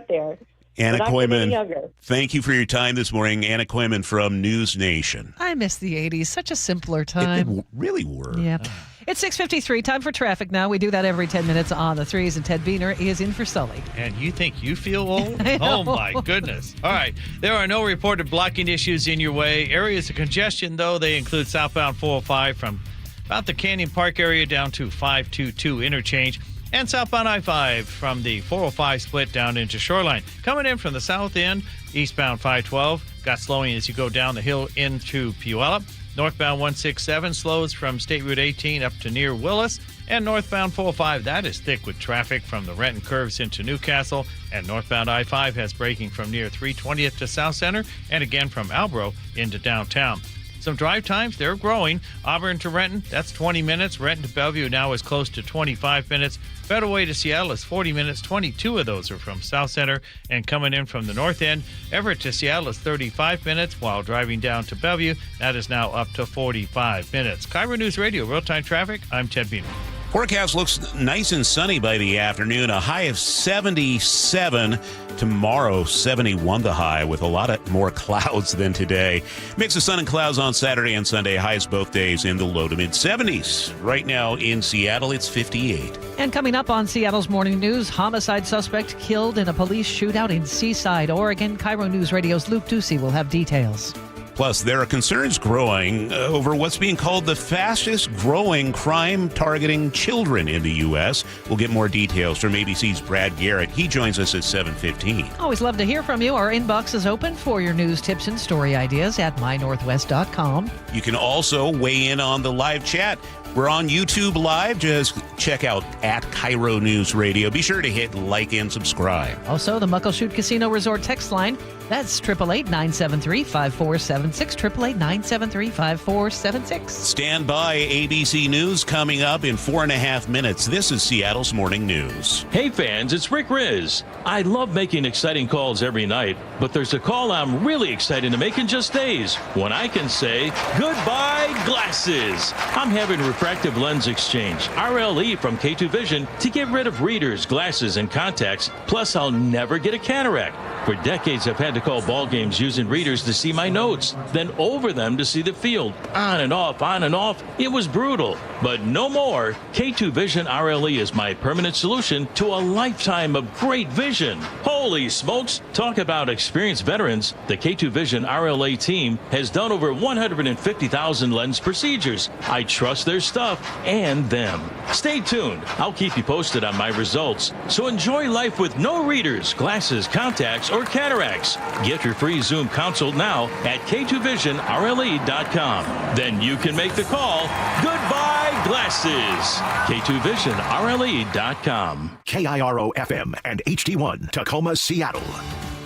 there. Anna Koyman, thank you for your time this morning. Anna Koyman from News Nation. I miss the 80s. Such a simpler time. It really were. Yeah. It's 6:53. Time for traffic now. We do that every 10 minutes on the 3s, and Ted Biener is in for Sully. And you think you feel old? Oh, my goodness. All right. There are no reported blocking issues in your way. Areas of congestion, though, they include southbound 405 from about the Canyon Park area down to 522 interchange. And southbound I-5 from the 405 split down into Shoreline. Coming in from the south end, eastbound 512, got slowing as you go down the hill into Puyallup. Northbound 167 slows from State Route 18 up to near Willis. And northbound 405, that is thick with traffic from the Renton curves into Newcastle. And northbound I-5 has braking from near 320th to South Center and again from Albro into downtown. Some drive times, they're growing. Auburn to Renton, that's 20 minutes. Renton to Bellevue now is close to 25 minutes. Federal Way to Seattle is 40 minutes. 22 of those are from South Center. And coming in from the north end, Everett to Seattle is 35 minutes, while driving down to Bellevue, that is now up to 45 minutes. KIRO News Radio, real-time traffic. I'm Ted Biener. Forecast looks nice and sunny by the afternoon. A high of 77. Tomorrow, 71 the high, with a lot more clouds than today. Mix of sun and clouds on Saturday and Sunday. Highs both days in the low to mid-70s. Right now in Seattle, it's 58. And coming up on Seattle's Morning News, homicide suspect killed in a police shootout in Seaside, Oregon. KIRO News Radio's Luke Ducey will have details. Plus, there are concerns growing over what's being called the fastest growing crime targeting children in the U.S. We'll get more details from ABC's Brad Garrett. He joins us at 7:15. Always love to hear from you. Our inbox is open for your news, tips, and story ideas at mynorthwest.com. You can also weigh in on the live chat. We're on YouTube Live. Just check out at KIRO News Radio. Be sure to hit like and subscribe. Also, the Muckleshoot Casino Resort text line. That's 888-973-5476, 888-973-5476. Stand by. ABC News coming up in 4.5 minutes. This is Seattle's Morning News. Hey fans, it's Rick Riz. I love making exciting calls every night, but there's a call I'm really excited to make in just days when I can say goodbye glasses. I'm having refractive lens exchange, RLE from K2 Vision, to get rid of readers, glasses, and contacts. Plus, I'll never get a cataract. For decades, I've had to call ball games using readers to see my notes, then over them to see the field. On and off, on and off. It was brutal. But no more. K2 Vision RLE is my permanent solution to a lifetime of great vision. Holy smokes. Talk about experienced veterans. The K2 Vision RLA team has done over 150,000 lens procedures. I trust their stuff and them. Stay tuned. I'll keep you posted on my results. So enjoy life with no readers, glasses, contacts, or cataracts. Get your free Zoom consult now at K2VisionRLE.com. Then you can make the call. Goodbye glasses. K2VisionRLE.com. KIRO FM and HD1, Tacoma, Seattle.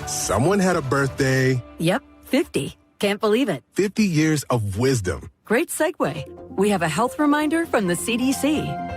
Someone had a birthday. Yep, 50. Can't believe it. 50 years of wisdom. Great segue. We have a health reminder from the CDC.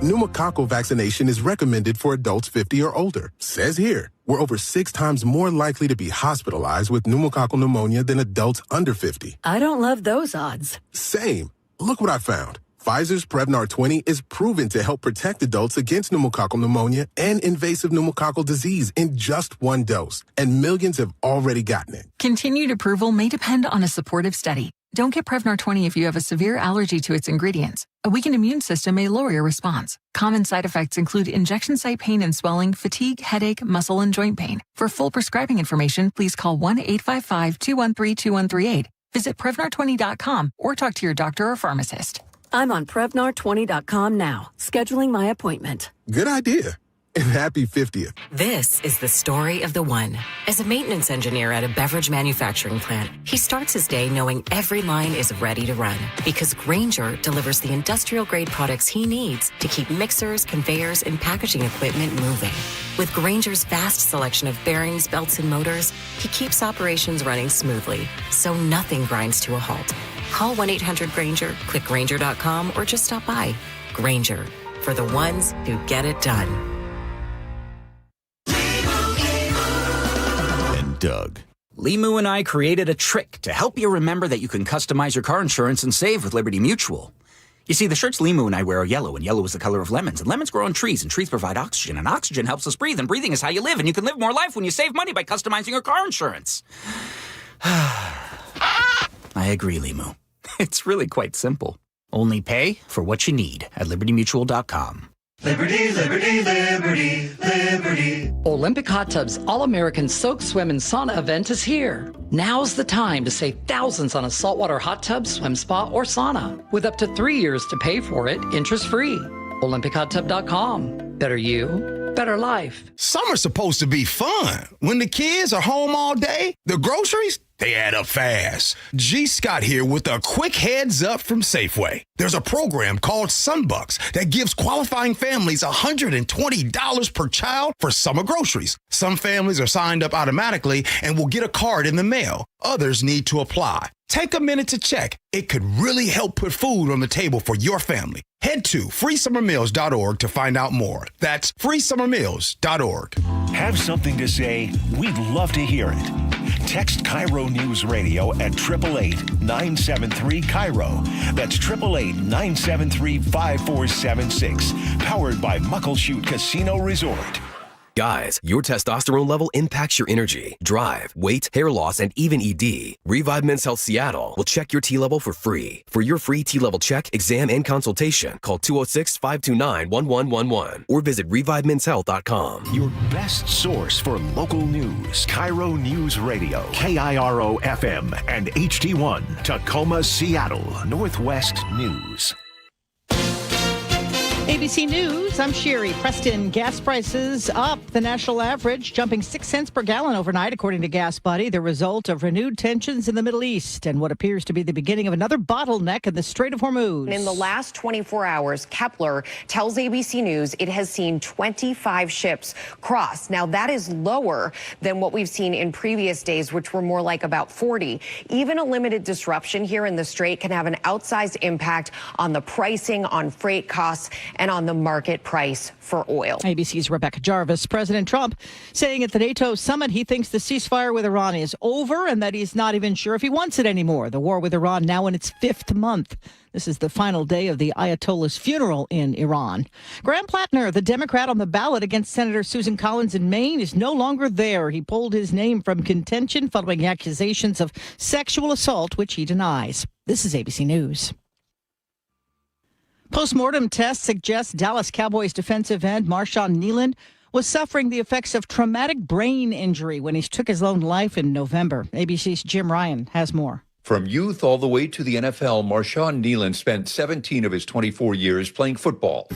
Pneumococcal vaccination is recommended for adults 50 or older. Says here, we're over 6 times more likely to be hospitalized with pneumococcal pneumonia than adults under 50. I don't love those odds. Same. Look what I found. Pfizer's Prevnar 20 is proven to help protect adults against pneumococcal pneumonia and invasive pneumococcal disease in just 1 dose, and millions have already gotten it. Continued approval may depend on a supportive study. Don't get Prevnar 20 if you have a severe allergy to its ingredients. A weakened immune system may lower your response. Common side effects include injection site pain and swelling, fatigue, headache, muscle, and joint pain. For full prescribing information, please call 1-855-213-2138. Visit Prevnar20.com or talk to your doctor or pharmacist. I'm on Prevnar20.com now, scheduling my appointment. Good idea. And happy 50th. This is the story of the one. As a maintenance engineer at a beverage manufacturing plant, he starts his day knowing every line is ready to run because Grainger delivers the industrial-grade products he needs to keep mixers, conveyors, and packaging equipment moving. With Grainger's vast selection of bearings, belts, and motors, he keeps operations running smoothly, so nothing grinds to a halt. Call 1-800-GRAINGER, click Grainger.com, or just stop by. Grainger, for the ones who get it done. Doug. Limu and I created a trick to help you remember that you can customize your car insurance and save with Liberty Mutual. You see, the shirts Limu and I wear are yellow, and yellow is the color of lemons, and lemons grow on trees, and trees provide oxygen, and oxygen helps us breathe, and breathing is how you live, and you can live more life when you save money by customizing your car insurance. I agree, Limu. It's really quite simple. Only pay for what you need at libertymutual.com. Liberty, liberty, liberty, liberty. Olympic Hot Tub's All-American Soak, Swim, and Sauna event is here. Now's the time to save thousands on a saltwater hot tub, swim spa, or sauna. With up to 3 years to pay for it, interest-free. OlympicHotTub.com. Better you, better life. Summer's supposed to be fun. When the kids are home all day, the groceries, they add up fast. G. Scott here with a quick heads up from Safeway. There's a program called Sunbucks that gives qualifying families $120 per child for summer groceries. Some families are signed up automatically and will get a card in the mail. Others need to apply. Take a minute to check. It could really help put food on the table for your family. Head to freesummermeals.org to find out more. That's freesummermeals.org. Have something to say? We'd love to hear it. Text KIRO News Radio at 888-973-KIRO. That's 888-973-5476. Powered by Muckleshoot Casino Resort. Guys, your testosterone level impacts your energy, drive, weight, hair loss, and even ED. Revive Men's Health Seattle will check your T level for free. For your free T level check, exam, and consultation, call 206-529-1111 or visit ReviveMen'sHealth.com. Your best source for local news. KIRO News Radio, KIRO FM, and HD1, Tacoma, Seattle, Northwest News. ABC News, News. I'm Sherry. Preston, gas prices up. The national average jumping 6 cents per gallon overnight, according to Gas Buddy, the result of renewed tensions in the Middle East and what appears to be the beginning of another bottleneck in the Strait of Hormuz. In the last 24 hours, Kepler tells ABC News it has seen 25 ships cross. Now, that is lower than what we've seen in previous days, which were more like about 40. Even a limited disruption here in the Strait can have an outsized impact on the pricing, on freight costs, and on the market price for oil. ABC's Rebecca Jarvis. President Trump saying at the NATO summit he thinks the ceasefire with Iran is over and that he's not even sure if he wants it anymore. The war with Iran now in its 5th month. This is the final day of the Ayatollah's funeral in Iran. Graham Plattner, the Democrat on the ballot against Senator Susan Collins in Maine, is no longer there. He pulled his name from contention following accusations of sexual assault, which he denies. This is ABC News. Postmortem tests suggest Dallas Cowboys defensive end Marshawn Kneeland was suffering the effects of traumatic brain injury when he took his own life in November. ABC's Jim Ryan has more. From youth all the way to the NFL, Marshawn Kneeland spent 17 of his 24 years playing football.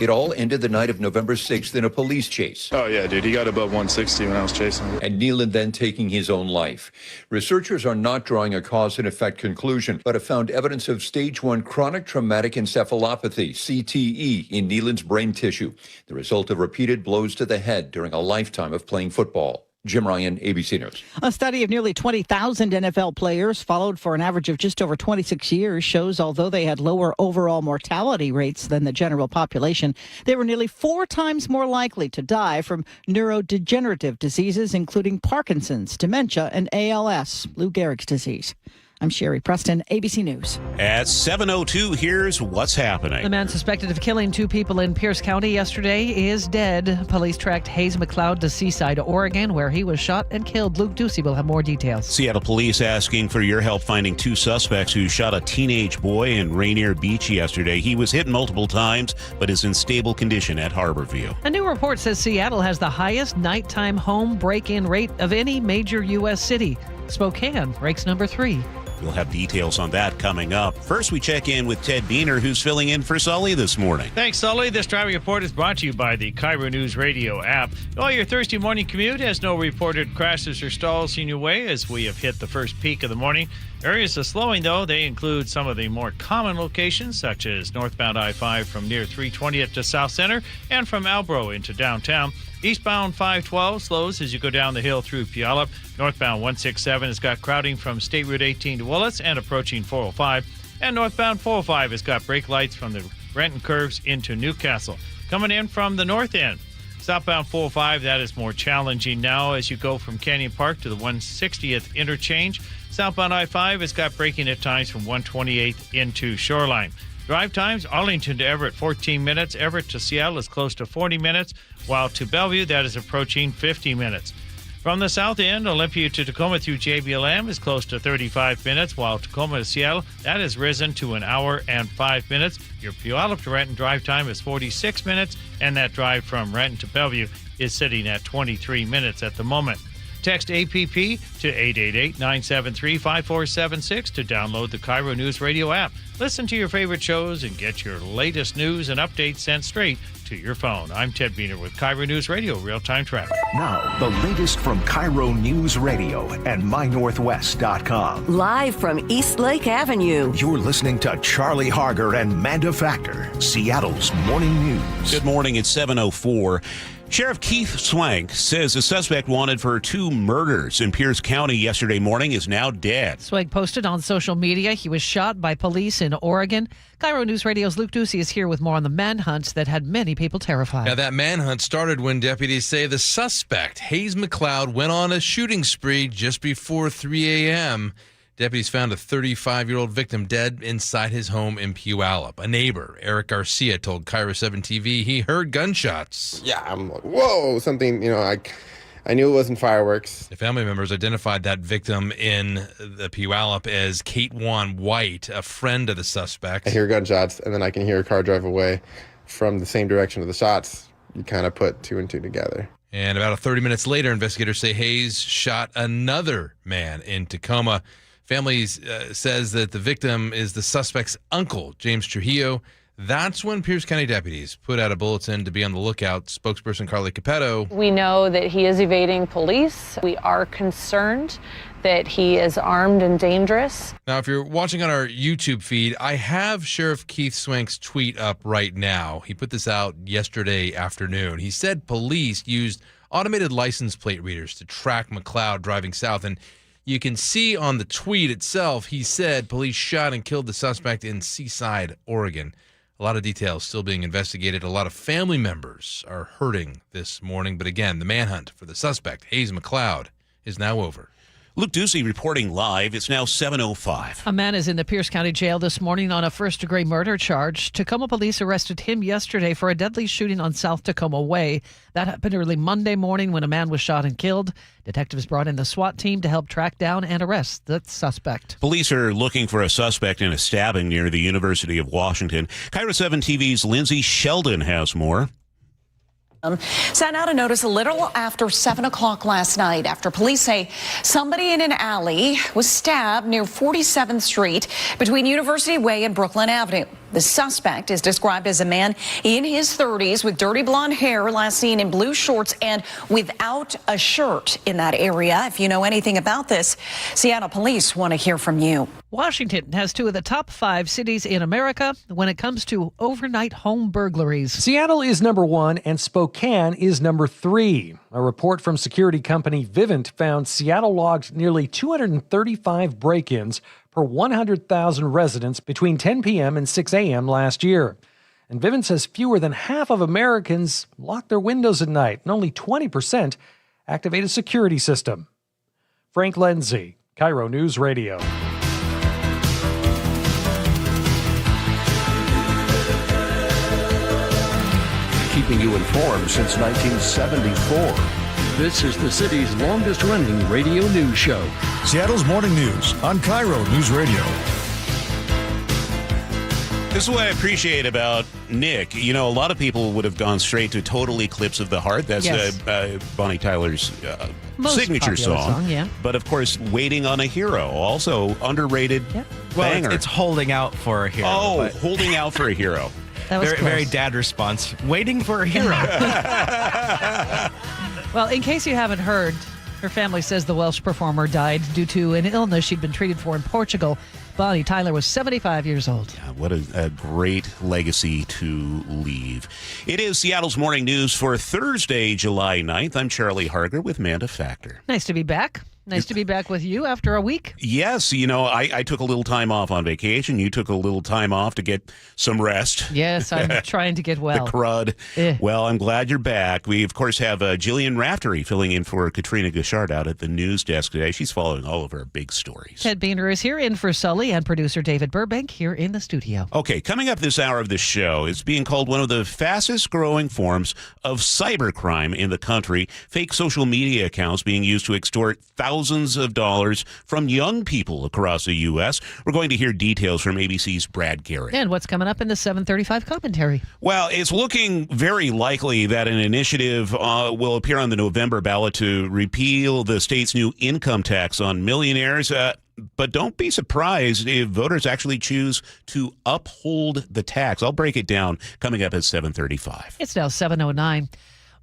It all ended the night of November 6th in a police chase. Oh, yeah, dude. He got above 160 when I was chasing him. And Kneeland then taking his own life. Researchers are not drawing a cause and effect conclusion, but have found evidence of stage 1 chronic traumatic encephalopathy, CTE, in Kneeland's brain tissue, the result of repeated blows to the head during a lifetime of playing football. Jim Ryan, ABC News. A study of nearly 20,000 NFL players followed for an average of just over 26 years shows although they had lower overall mortality rates than the general population, they were nearly 4 times more likely to die from neurodegenerative diseases, including Parkinson's, dementia, and ALS, Lou Gehrig's disease. I'm Sherry Preston, ABC News. At 7:02, here's what's happening. The man suspected of killing 2 people in Pierce County yesterday is dead. Police tracked Hayes McLeod to Seaside, Oregon, where he was shot and killed. Luke Ducey will have more details. Seattle police asking for your help finding 2 suspects who shot a teenage boy in Rainier Beach yesterday. He was hit multiple times, but is in stable condition at Harborview. A new report says Seattle has the highest nighttime home break-in rate of any major U.S. city. Spokane ranks number 3. We'll have details on that coming up. First, we check in with Ted Beener, who's filling in for Sully this morning. Thanks, Sully. This traffic report is brought to you by the KIRO Newsradio app. All your Thursday morning commute has no reported crashes or stalls in your way as we have hit the first peak of the morning. Areas of slowing, though, they include some of the more common locations, such as northbound I-5 from near 320th to South Center and from Albro into downtown. Eastbound 512 slows as you go down the hill through Puyallup. Northbound 167 has got crowding from State Route 18 to Willis and approaching 405. And northbound 405 has got brake lights from the Renton curves into Newcastle. Coming in from the north end, southbound 405, that is more challenging now as you go from Canyon Park to the 160th interchange. Southbound I-5 has got braking at times from 128th into Shoreline. Drive times, Arlington to Everett, 14 minutes. Everett to Seattle is close to 40 minutes, while to Bellevue, that is approaching 50 minutes. From the south end, Olympia to Tacoma through JBLM is close to 35 minutes, while Tacoma to Seattle, that has risen to 1 hour and 5 minutes. Your Puyallup to Renton drive time is 46 minutes, and that drive from Renton to Bellevue is sitting at 23 minutes at the moment. Text APP to 888-973-5476 to download the KIRO News Radio app. Listen to your favorite shows and get your latest news and updates sent straight to your phone. I'm Ted Beener with KIRO News Radio Real-Time Traffic. Now, the latest from KIRO News Radio and MyNorthwest.com. Live from East Lake Avenue. You're listening to Charlie Harger and Manda Factor, Seattle's morning news. Good morning. It's 7:04. Sheriff Keith Swank says a suspect wanted for 2 murders in Pierce County yesterday morning is now dead. Swank posted on social media he was shot by police in Oregon. KIRO News Radio's Luke Ducey is here with more on the manhunt that had many people terrified. Now, that manhunt started when deputies say the suspect, Hayes McLeod, went on a shooting spree just before 3 a.m. Deputies found a 35-year-old victim dead inside his home in Puyallup. A neighbor, Eric Garcia, told KIRO 7 TV he heard gunshots. Yeah, I'm like, whoa, something, I knew it wasn't fireworks. The family members identified that victim in the Puyallup as Kate Wan White, a friend of the suspect. I hear gunshots, and then I can hear a car drive away from the same direction of the shots. You kind of put 2 and 2 together. And about 30 minutes later, investigators say Hayes shot another man in Tacoma. Families says that the victim is the suspect's uncle, James Trujillo. That's when Pierce County deputies put out a bulletin to be on the lookout. Spokesperson Carly Capetto. We know that he is evading police. We are concerned that he is armed and dangerous. Now, if you're watching on our YouTube feed, I have Sheriff Keith Swank's tweet up right now. He put this out yesterday afternoon. He said police used automated license plate readers to track McLeod driving south. And you can see on the tweet itself, he said police shot and killed the suspect in Seaside, Oregon. A lot of details still being investigated. A lot of family members are hurting this morning. But again, the manhunt for the suspect, Hayes McLeod, is now over. Luke Ducey reporting live. It's now 7:05. A man is in the Pierce County Jail this morning on a first-degree murder charge. Tacoma police arrested him yesterday for a deadly shooting on South Tacoma Way. That happened early Monday morning when a man was shot and killed. Detectives brought in the SWAT team to help track down and arrest the suspect. Police are looking for a suspect in a stabbing near the University of Washington. KIRO 7 TV's Lindsay Sheldon has more. Sent out a notice a little after 7 o'clock last night after police say somebody in an alley was stabbed near 47th Street between University Way and Brooklyn Avenue. The suspect is described as a man in his 30s with dirty blonde hair, last seen in blue shorts and without a shirt in that area. If you know anything about this, Seattle police want to hear from you. Washington has two of the top 5 cities in America when it comes to overnight home burglaries. Seattle is number 1 and Spokane is number 3. A report from security company Vivint found Seattle logged nearly 235 break-ins per 100,000 residents between 10 p.m. and 6 a.m. last year. And Vivint says fewer than half of Americans lock their windows at night, and only 20% activate a security system. Frank Lindsay, KIRO News Radio. Keeping you informed since 1974. This is the city's longest-running radio news show. Seattle's Morning News on KIRO News Radio. This is what I appreciate about Nick. You know, a lot of people would have gone straight to Total Eclipse of the Heart. That's Bonnie Tyler's signature song. Yeah. But, of course, Waiting on a Hero, also underrated banger. Well, it's Holding Out for a Hero. Oh, Holding Out for a Hero. That was very dad response. Waiting for a hero. Well, in case you haven't heard, her family says the Welsh performer died due to an illness she'd been treated for in Portugal. Bonnie Tyler was 75 years old. Yeah, what a great legacy to leave. It is Seattle's Morning News for Thursday, July 9th. I'm Charlie Harger with Manda Factor. Nice to be back. Nice to be back with you after a week. Yes, you know, I took a little time off on vacation. You took a little time off to get some rest. Yes, I'm trying to get well. The crud. Well, I'm glad you're back. We, of course, have Jillian Raftery filling in for Katrina Gashard out at the news desk today. She's following all of our big stories. Ted Beaner is here in for Sully and producer David Burbank here in the studio. Okay, coming up this hour of the show, it's being called one of the fastest growing forms of cybercrime in the country. Fake social media accounts being used to extort thousands of dollars from young people across the U.S. We're going to hear details from ABC's Brad Garrett. And what's coming up in the 7:35 commentary? Well, it's looking very likely that an initiative will appear on the November ballot to repeal the state's new income tax on millionaires. But don't be surprised if voters actually choose to uphold the tax. I'll break it down coming up at 7:35. It's now 7:09.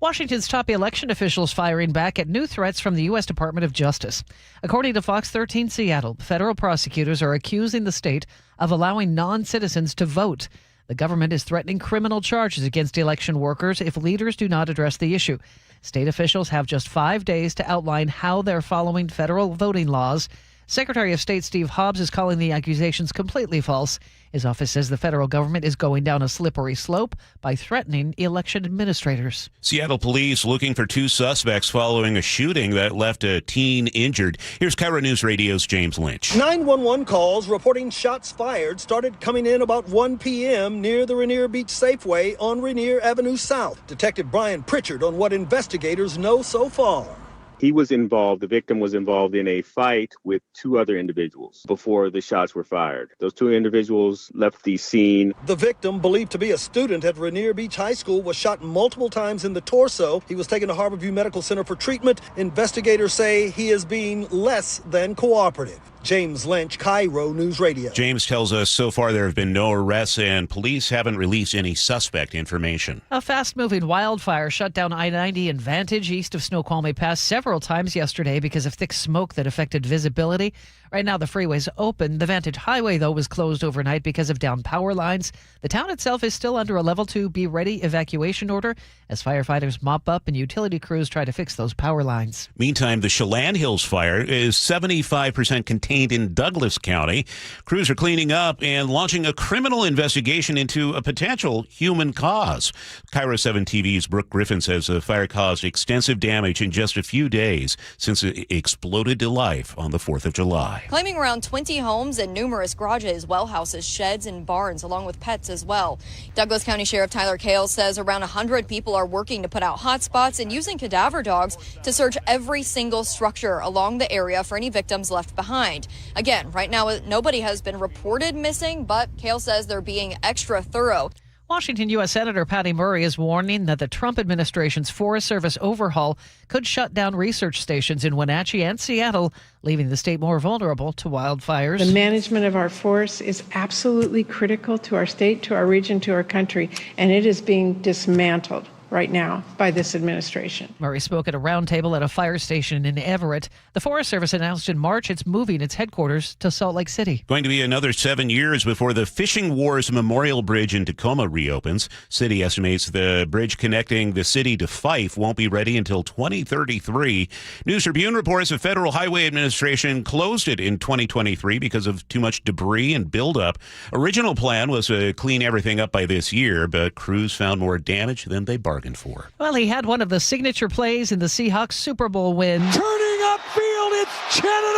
Washington's top election officials firing back at new threats from the U.S. Department of Justice. According to Fox 13 Seattle, federal prosecutors are accusing the state of allowing non-citizens to vote. The government is threatening criminal charges against election workers if leaders do not address the issue. State officials have just 5 days to outline how they're following federal voting laws. Secretary of State Steve Hobbs is calling the accusations completely false. His office says the federal government is going down a slippery slope by threatening election administrators. Seattle police looking for 2 suspects following a shooting that left a teen injured. Here's KIRO News Radio's James Lynch. 911 calls reporting shots fired started coming in about 1 p.m. near the Rainier Beach Safeway on Rainier Avenue South. Detective Brian Pritchard on what investigators know so far. He was involved, the victim was involved in a fight with 2 other individuals before the shots were fired. Those 2 individuals left the scene. The victim, believed to be a student at Rainier Beach High School, was shot multiple times in the torso. He was taken to Harborview Medical Center for treatment. Investigators say he is being less than cooperative. James Lynch, KIRO News Radio. James tells us so far there have been no arrests and police haven't released any suspect information. A fast-moving wildfire shut down I-90 and Vantage east of Snoqualmie Pass several times yesterday because of thick smoke that affected visibility. Right now, the freeway's open. The Vantage Highway, though, was closed overnight because of downed power lines. The town itself is still under a Level 2 Be Ready evacuation order as firefighters mop up and utility crews try to fix those power lines. Meantime, the Chelan Hills fire is 75% contained in Douglas County. Crews are cleaning up and launching a criminal investigation into a potential human cause. KIRO 7 TV's Brooke Griffin says the fire caused extensive damage in just a few days since it exploded to life on the 4th of July. Claiming around 20 homes and numerous garages, well houses, sheds, and barns, along with pets as well. Douglas County Sheriff Tyler Kale says around 100 people are working to put out hot spots and using cadaver dogs to search every single structure along the area for any victims left behind. Again, right now, nobody has been reported missing, but Kale says they're being extra thorough. Washington U.S. Senator Patty Murray is warning that the Trump administration's Forest Service overhaul could shut down research stations in Wenatchee and Seattle, leaving the state more vulnerable to wildfires. The management of our forests is absolutely critical to our state, to our region, to our country, and it is being dismantled right now by this administration. Murray spoke at a roundtable at a fire station in Everett. The Forest Service announced in March it's moving its headquarters to Salt Lake City. Going to be another 7 years before the Fishing Wars Memorial Bridge in Tacoma reopens. City estimates the bridge connecting the city to Fife won't be ready until 2033. News Tribune reports the Federal Highway Administration closed it in 2023 because of too much debris and buildup. Original plan was to clean everything up by this year, but crews found more damage than they bargained for. Well, he had one of the signature plays in the Seahawks Super Bowl win. Turning upfield, it's Chenna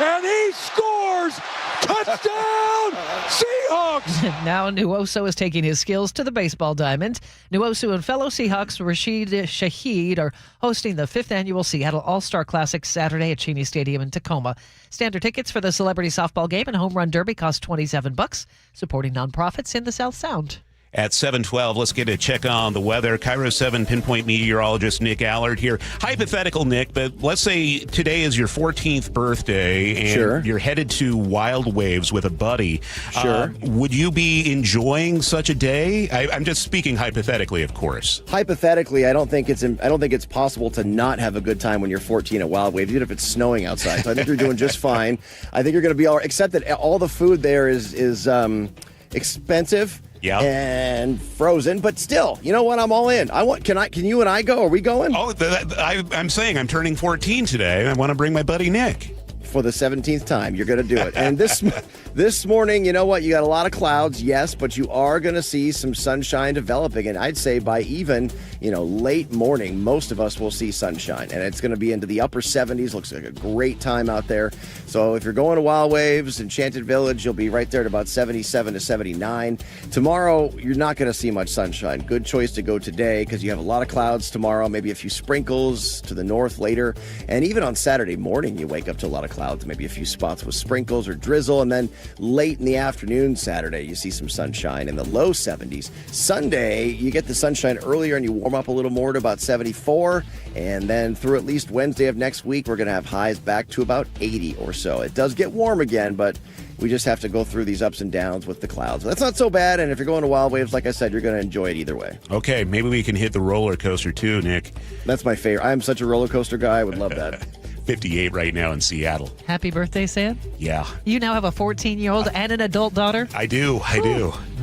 and he scores! Touchdown, Seahawks! Now Nwosu is taking his skills to the baseball diamond. Nwosu and fellow Seahawks Rashid Shaheed are hosting the 5th annual Seattle All-Star Classic Saturday at Cheney Stadium in Tacoma. Standard tickets for the Celebrity Softball Game and Home Run Derby cost $27, supporting nonprofits in the South Sound. At 7:12, let's get a check on the weather. KIRO 7 pinpoint meteorologist Nick Allard here. Hypothetical, Nick, but let's say today is your 14th birthday and you're headed to Wild Waves with a buddy. Sure. Would you be enjoying such a day? I'm just speaking hypothetically, of course. Hypothetically, I don't think it's possible to not have a good time when you're 14 at Wild Waves, even if it's snowing outside. So I think you're doing just fine. I think you're going to be all right, except that all the food there is expensive. Yeah. And frozen, but still, you know what? I'm all in. Can you and I go? Are we going? Oh, I'm saying I'm turning 14 today. I want to bring my buddy Nick. For the 17th time, you're going to do it. And this morning, you know what? You got a lot of clouds, yes, but you are going to see some sunshine developing. And I'd say by even, late morning, most of us will see sunshine. And it's going to be into the upper 70s. Looks like a great time out there. So if you're going to Wild Waves, Enchanted Village, you'll be right there at about 77 to 79. Tomorrow, you're not going to see much sunshine. Good choice to go today because you have a lot of clouds tomorrow, maybe a few sprinkles to the north later. And even on Saturday morning, you wake up to a lot of clouds, maybe a few spots with sprinkles or drizzle. And then late in the afternoon Saturday, you see some sunshine in the low 70s. Sunday, you get the sunshine earlier and you warm up a little more to about 74. And then through at least Wednesday of next week, we're going to have highs back to about 80 or so. It does get warm again, but we just have to go through these ups and downs with the clouds. That's not so bad. And if you're going to Wild Waves, like I said, you're going to enjoy it either way. Okay, maybe we can hit the roller coaster too, Nick. That's my favorite. I'm such a roller coaster guy. I would love that. 58 right now in Seattle. Happy birthday, Sam. Yeah. You now have a 14-year-old and an adult daughter? I do.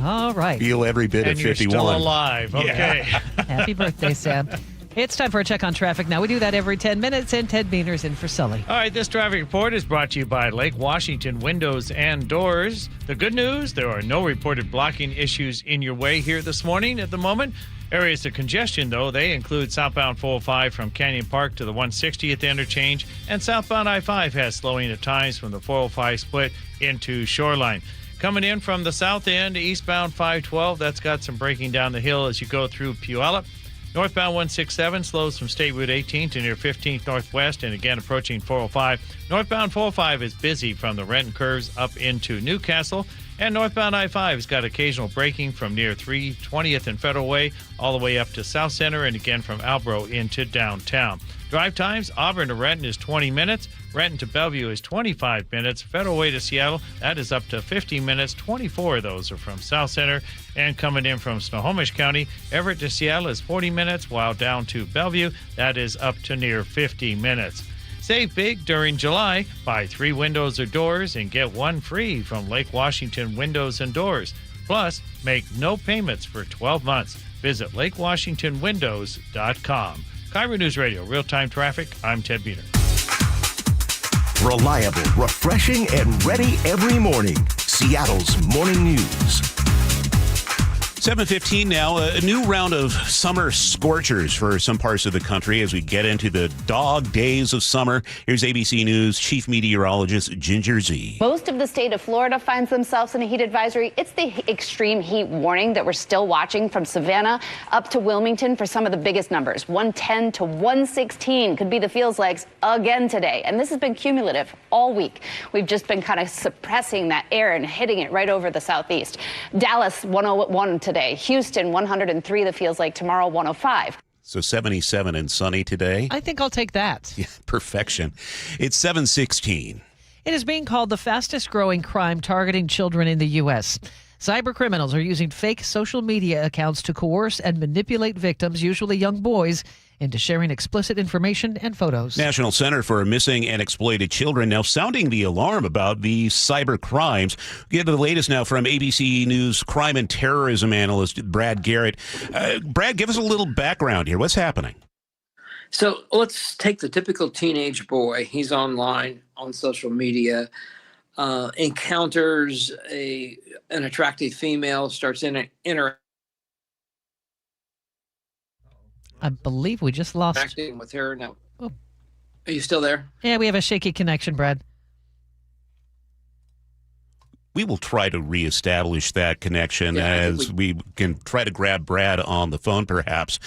All right. Feel every bit and of 51. You're still alive. Okay. Yeah. Happy birthday, Sam. It's time for a check on traffic now. We do that every 10 minutes, and Ted Beaner's in for Sully. All right, this traffic report is brought to you by Lake Washington Windows and Doors. The good news, there are no reported blocking issues in your way here this morning at the moment. Areas of congestion, though, they include southbound 405 from Canyon Park to the 160th interchange, and southbound I-5 has slowing at times from the 405 split into Shoreline. Coming in from the south end, eastbound 512, that's got some braking down the hill as you go through Puyallup. Northbound 167 slows from State Route 18 to near 15th Northwest and again approaching 405. Northbound 405 is busy from the Renton curves up into Newcastle. And northbound I-5 has got occasional braking from near 320th and Federal Way all the way up to South Center and again from Albro into downtown. Drive times, Auburn to Renton is 20 minutes. Renton to Bellevue is 25 minutes. Federal Way to Seattle, that is up to 50 minutes. 24 of those are from South Center. And coming in from Snohomish County, Everett to Seattle is 40 minutes, while down to Bellevue, that is up to near 50 minutes. Save big during July. Buy 3 windows or doors and get 1 free from Lake Washington Windows and Doors. Plus, make no payments for 12 months. Visit lakewashingtonwindows.com. KIRO News Radio, real-time traffic. I'm Ted Beater. Reliable, refreshing, and ready every morning. Seattle's Morning News. 7:15 now. A new round of summer scorchers for some parts of the country as we get into the dog days of summer. Here's ABC News Chief Meteorologist Ginger Z. Most of the state of Florida finds themselves in a heat advisory. It's the extreme heat warning that we're still watching from Savannah up to Wilmington for some of the biggest numbers. 110 to 116 could be the feels likes again today. And this has been cumulative all week. We've just been kind of suppressing that air and hitting it right over the southeast. Dallas 101 today. Houston 103 the feels like tomorrow 105. So 77 and sunny today. I think I'll take that. Yeah, perfection. It's 7:16. It is being called the fastest growing crime targeting children in the U.S. Cyber criminals are using fake social media accounts to coerce and manipulate victims, usually young boys, into sharing explicit information and photos. National Center for Missing and Exploited Children now sounding the alarm about these cyber crimes. We get the latest now from ABC News crime and terrorism analyst Brad Garrett. Brad, give us a little background here. What's happening? So let's take the typical teenage boy. He's online on social media, encounters an attractive female, starts interacting I believe we just lost. with her. Now, are you still there? Yeah, we have a shaky connection, Brad. We will try to reestablish that connection as we can try to grab Brad on the phone, perhaps.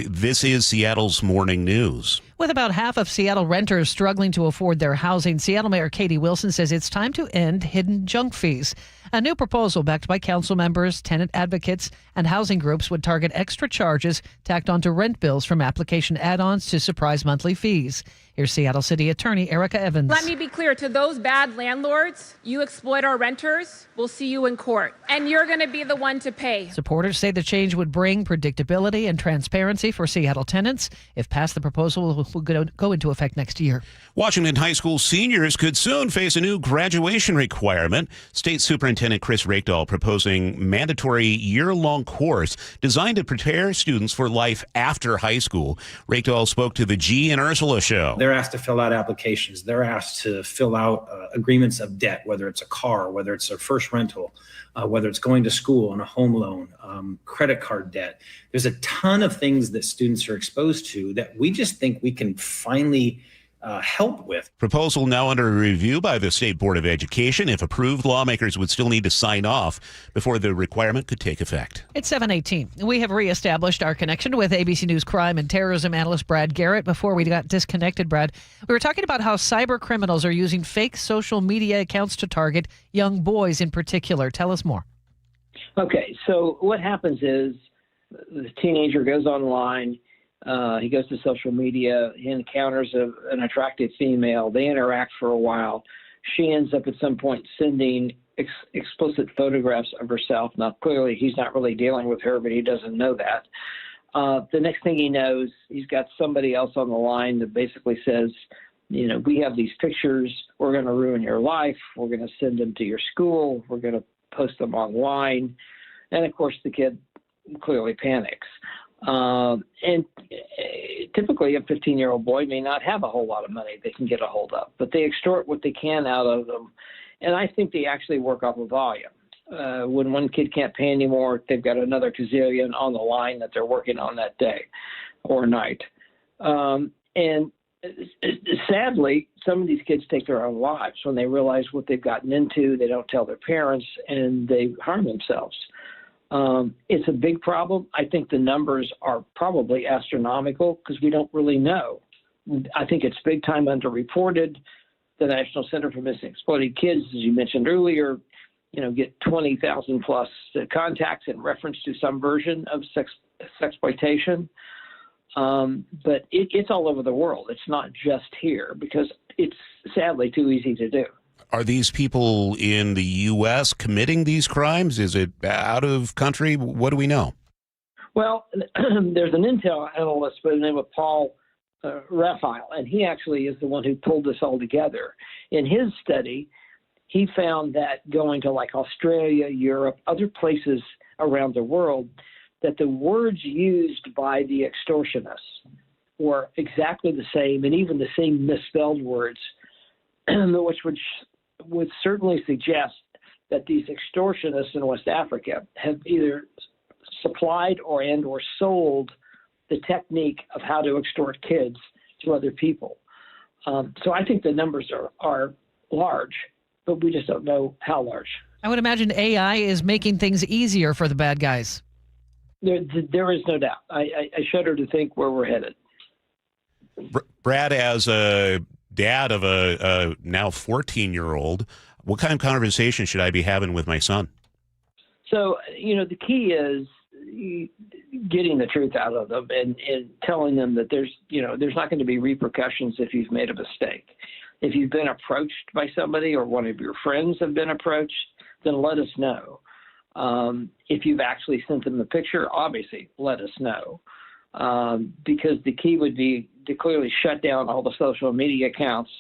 This is Seattle's Morning News. With about half of Seattle renters struggling to afford their housing, Seattle Mayor Katie Wilson says it's time to end hidden junk fees. A new proposal backed by council members, tenant advocates, and housing groups would target extra charges tacked onto rent bills from application add-ons to surprise monthly fees. Here's Seattle City Attorney Erica Evans. Let me be clear, to those bad landlords, you exploit our renters, we'll see you in court, and you're going to be the one to pay. Supporters say the change would bring predictability and transparency for Seattle tenants. If passed, the proposal will go into effect next year. Washington High School seniors could soon face a new graduation requirement. State Superintendent Chris Rakedahl proposing mandatory year-long course designed to prepare students for life after high school. Rakedahl spoke to the G and Ursula show. They're asked to fill out applications. They're asked to fill out agreements of debt, whether it's a car, whether it's their first rental, whether it's going to school on a home loan, credit card debt. There's a ton of things that students are exposed to that we just think we can finally help with. Proposal now under review by the State Board of Education. If approved, lawmakers would still need to sign off before the requirement could take effect. It's 7:18. We have reestablished our connection with ABC News crime and terrorism analyst Brad Garrett. Before we got disconnected, Brad, we were talking about how cyber criminals are using fake social media accounts to target young boys in particular. Tell us more. Okay, so what happens is the teenager goes online. He goes to social media. He encounters an attractive female. They interact for a while. She ends up at some point sending explicit photographs of herself. Now, clearly, he's not really dealing with her, but he doesn't know that. The next thing he knows, he's got somebody else on the line that basically says, you know, we have these pictures. We're going to ruin your life. We're going to send them to your school. We're going to post them online. And, of course, the kid clearly panics. And typically a 15-year-old boy may not have a whole lot of money they can get a hold of, but they extort what they can out of them. And I think they actually work off of volume. When one kid can't pay anymore, they've got another gazillion on the line that they're working on that day or night. And sadly, some of these kids take their own lives when they realize what they've gotten into. They don't tell their parents, and they harm themselves. It's a big problem. I think the numbers are probably astronomical because we don't really know. I think it's big time underreported. The National Center for Missing and Exploited Kids, as you mentioned earlier, get 20,000 plus contacts in reference to some version of sexploitation. But it's all over the world. It's not just here because it's sadly too easy to do. Are these people in the U.S. committing these crimes? Is it out of country? What do we know? Well, there's an intel analyst by the name of Paul Raphael, and he actually is the one who pulled this all together. In his study, he found that going to like Australia, Europe, other places around the world, that the words used by the extortionists were exactly the same, and even the same misspelled words, which would certainly suggest that these extortionists in West Africa have either supplied or sold the technique of how to extort kids to other people. So I think the numbers are large, but we just don't know how large. I would imagine AI is making things easier for the bad guys. There is no doubt. I shudder to think where we're headed. Brad, as a dad of a now 14-year-old, what kind of conversation should I be having with my son? So, the key is getting the truth out of them and telling them that there's not going to be repercussions if you've made a mistake. If you've been approached by somebody or one of your friends have been approached, then let us know. If you've actually sent them the picture, obviously let us know. Because the key would be to clearly shut down all the social media accounts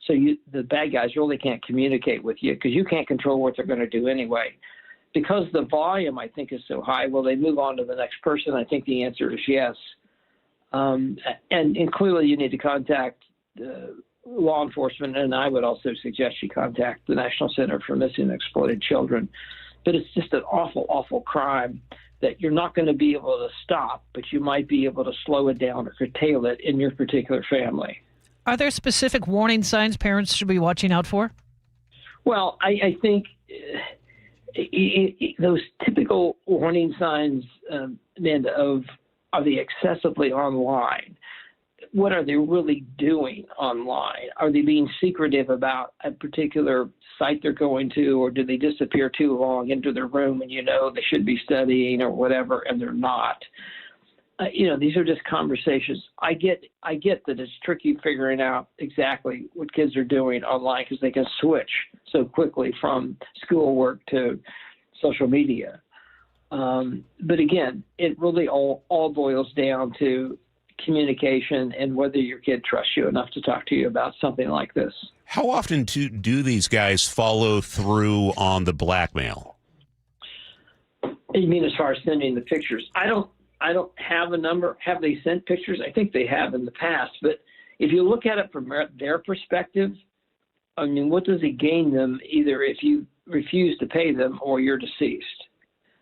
so the bad guys really can't communicate with you because you can't control what they're going to do anyway. Because the volume, I think, is so high, will they move on to the next person? I think the answer is yes. And clearly you need to contact law enforcement, and I would also suggest you contact the National Center for Missing and Exploited Children. But it's just an awful, awful crime that you're not going to be able to stop, but you might be able to slow it down or curtail it in your particular family. Are there specific warning signs parents should be watching out for? Well, I think those typical warning signs, Amanda, are they excessively online? What are they really doing online? Are they being secretive about a particular site they're going to, or do they disappear too long into their room and they should be studying or whatever, and they're not? These are just conversations. I get that it's tricky figuring out exactly what kids are doing online because they can switch so quickly from schoolwork to social media. But again, it really all boils down to communication and whether your kid trusts you enough to talk to you about something like this. How often do these guys follow through on the blackmail? You mean as far as sending the pictures? I don't have a number. Have they sent pictures? I think they have in the past. But if you look at it from their perspective, I mean, what does it gain them either if you refuse to pay them or you're deceased?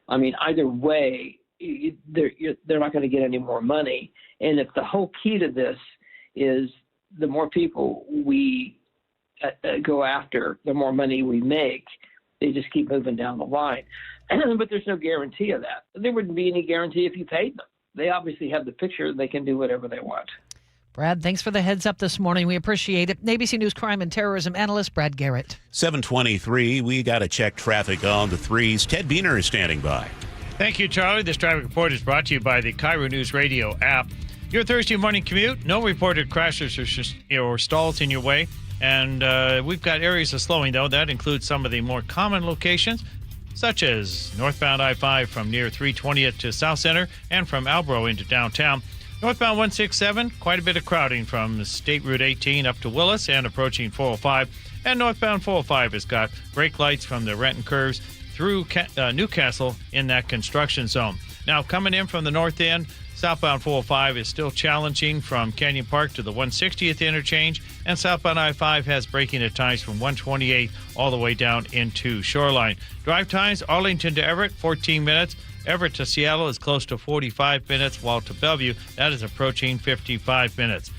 I mean, either way, they're not going to get any more money. And if the whole key to this is the more people we go after, the more money we make, they just keep moving down the line. But there's no guarantee of that. There wouldn't be any guarantee if you paid them. They obviously have the picture. They can do whatever they want. Brad, thanks for the heads up this morning. We appreciate it. ABC News crime and terrorism analyst Brad Garrett. 7:23. We got to check traffic on the threes. Ted Biener is standing by. Thank you, Charlie. This traffic report is brought to you by the KIRO Newsradio app. Your Thursday morning commute, no reported crashes or stalls in your way. And we've got areas of slowing, though. That includes some of the more common locations, such as northbound I-5 from near 320th to South Center and from Albro into downtown. Northbound 167, quite a bit of crowding from State Route 18 up to Willis and approaching 405. And northbound 405 has got brake lights from the Renton curves through Newcastle in that construction zone. Now, coming in from the north end, southbound 405 is still challenging from Canyon Park to the 160th interchange, and southbound I-5 has braking at times from 128 all the way down into Shoreline. Drive times, Arlington to Everett, 14 minutes. Everett to Seattle is close to 45 minutes, while to Bellevue, that is approaching 55 minutes.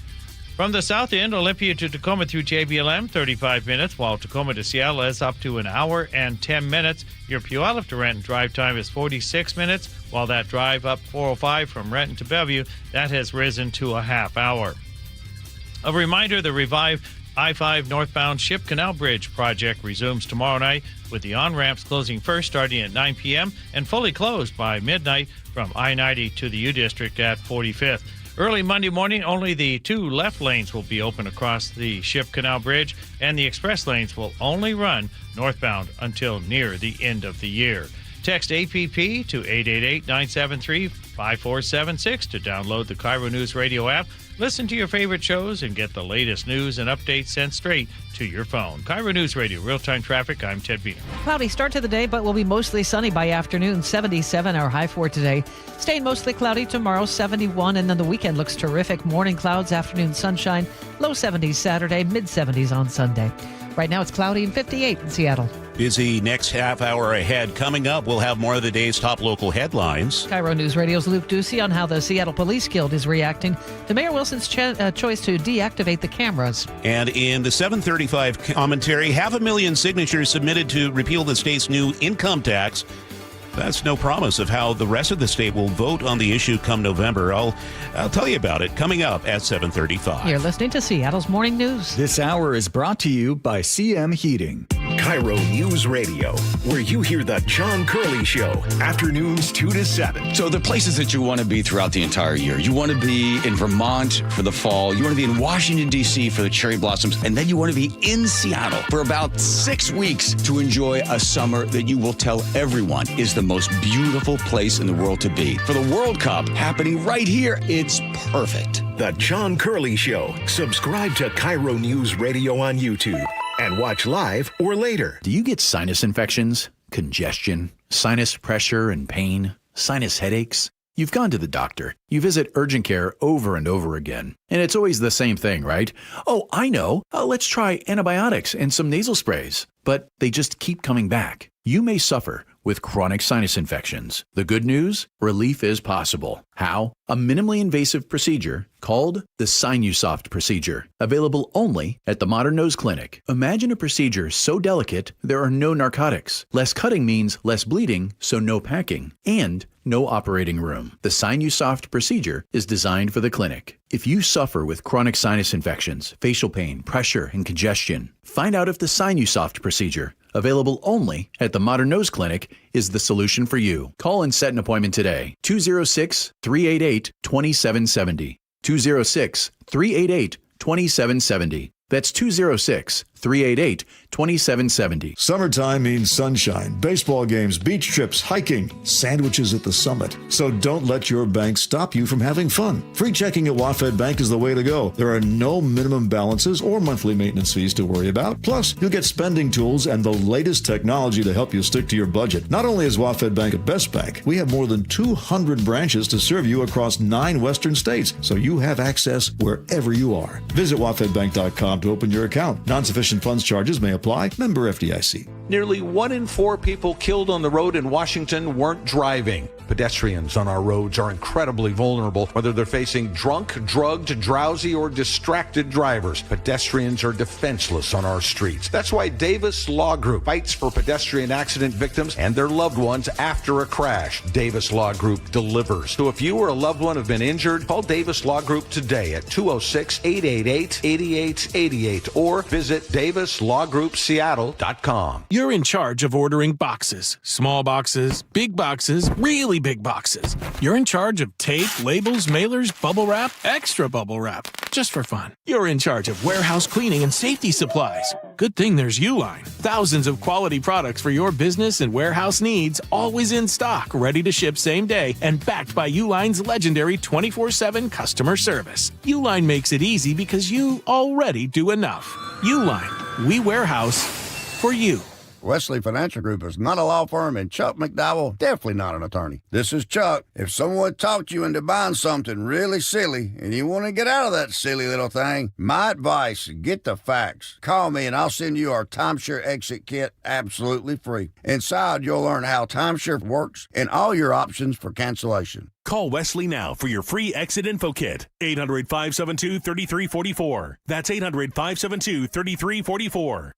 From the south end, Olympia to Tacoma through JBLM, 35 minutes, while Tacoma to Seattle is up to an hour and 10 minutes. Your Puyallup to Renton drive time is 46 minutes, while that drive up 405 from Renton to Bellevue, that has risen to a half hour. A reminder, the revived I-5 northbound Ship Canal Bridge project resumes tomorrow night, with the on-ramps closing first starting at 9 p.m. and fully closed by midnight from I-90 to the U-District at 45th. Early Monday morning, only the 2 left lanes will be open across the Ship Canal Bridge, and the express lanes will only run northbound until near the end of the year. Text APP to 888-973-5476 to download the KIRO News Radio app. Listen to your favorite shows and get the latest news and updates sent straight to your phone. KIRO News Radio, real-time traffic. I'm Ted Biener. Cloudy start to the day, but will be mostly sunny by afternoon. 77 our high for today. Staying mostly cloudy tomorrow, 71, and then the weekend looks terrific. Morning clouds, afternoon sunshine, low 70s Saturday, mid 70s on Sunday. Right now it's cloudy and 58 in Seattle. Busy next half hour ahead. Coming up, we'll have more of the day's top local headlines. KIRO News Radio's Luke Ducey on how the Seattle Police Guild is reacting to Mayor Wilson's choice to deactivate the cameras. And in the 735 commentary, 500,000 signatures submitted to repeal the state's new income tax. That's no promise of how the rest of the state will vote on the issue come November. I'll tell you about it coming up at 7:35. You're listening to Seattle's Morning News. This hour is brought to you by CM Heating. KIRO News Radio, where you hear the John Curley Show, afternoons 2 to 7. So the places that you want to be throughout the entire year. You want to be in Vermont for the fall. You want to be in Washington, D.C. for the cherry blossoms. And then you want to be in Seattle for about 6 weeks to enjoy a summer that you will tell everyone is the most beautiful place in the world to be. For the World Cup happening right here, it's perfect. The John Curley Show. Subscribe to KIRO News Radio on YouTube and watch live or later. Do you get sinus infections, congestion, sinus pressure and pain, sinus headaches? You've gone to the doctor. You visit urgent care over and over again. And it's always the same thing, right? Oh, I know. Let's try antibiotics and some nasal sprays. But they just keep coming back. You may suffer with chronic sinus infections. The good news? Relief is possible. How? A minimally invasive procedure called the Sinusoft procedure, available only at the Modern Nose Clinic. Imagine a procedure so delicate there are no narcotics. Less cutting means less bleeding, so no packing, and no operating room. The Sinusoft procedure is designed for the clinic. If you suffer with chronic sinus infections, facial pain, pressure, and congestion, find out if the Sinusoft procedure, available only at the Modern Nose Clinic, is the solution for you. Call and set an appointment today. 206-388-2770. 206-388-2770. That's 206-388-2770. Summertime means sunshine, baseball games, beach trips, hiking, sandwiches at the summit. So don't let your bank stop you from having fun. Free checking at WaFd Bank is the way to go. There are no minimum balances or monthly maintenance fees to worry about. Plus, you'll get spending tools and the latest technology to help you stick to your budget. Not only is WaFd Bank a best bank, we have more than 200 branches to serve you across 9 western states, so you have access wherever you are. Visit wafdbank.com to open your account. Non-sufficient funds charges may apply. Member FDIC. Nearly 1 in 4 people killed on the road in Washington weren't driving. Pedestrians on our roads are incredibly vulnerable, whether they're facing drunk, drugged, drowsy, or distracted drivers. Pedestrians are defenseless on our streets. That's why Davis Law Group fights for pedestrian accident victims and their loved ones after a crash. Davis Law Group delivers. So if you or a loved one have been injured, call Davis Law Group today at 206-888-8888 or visit davislawgroupseattle.com. You're in charge of ordering boxes. Small boxes, big boxes, really big boxes. You're in charge of tape, labels, mailers, bubble wrap, extra bubble wrap, just for fun. You're in charge of warehouse cleaning and safety supplies. Good thing there's Uline. Thousands of quality products for your business and warehouse needs, always in stock, ready to ship same day, and backed by Uline's legendary 24/7 customer service. Uline makes it easy because you already do enough. Uline, we warehouse for you. Wesley Financial Group is not a law firm, and Chuck McDowell definitely not an attorney. This is Chuck. If someone talked you into buying something really silly and you want to get out of that silly little thing, my advice, get the facts. Call me and I'll send you our timeshare exit kit absolutely free. Inside, you'll learn how timeshare works and all your options for cancellation. Call Wesley now for your free exit info kit. 800-572-3344. That's 800-572-3344.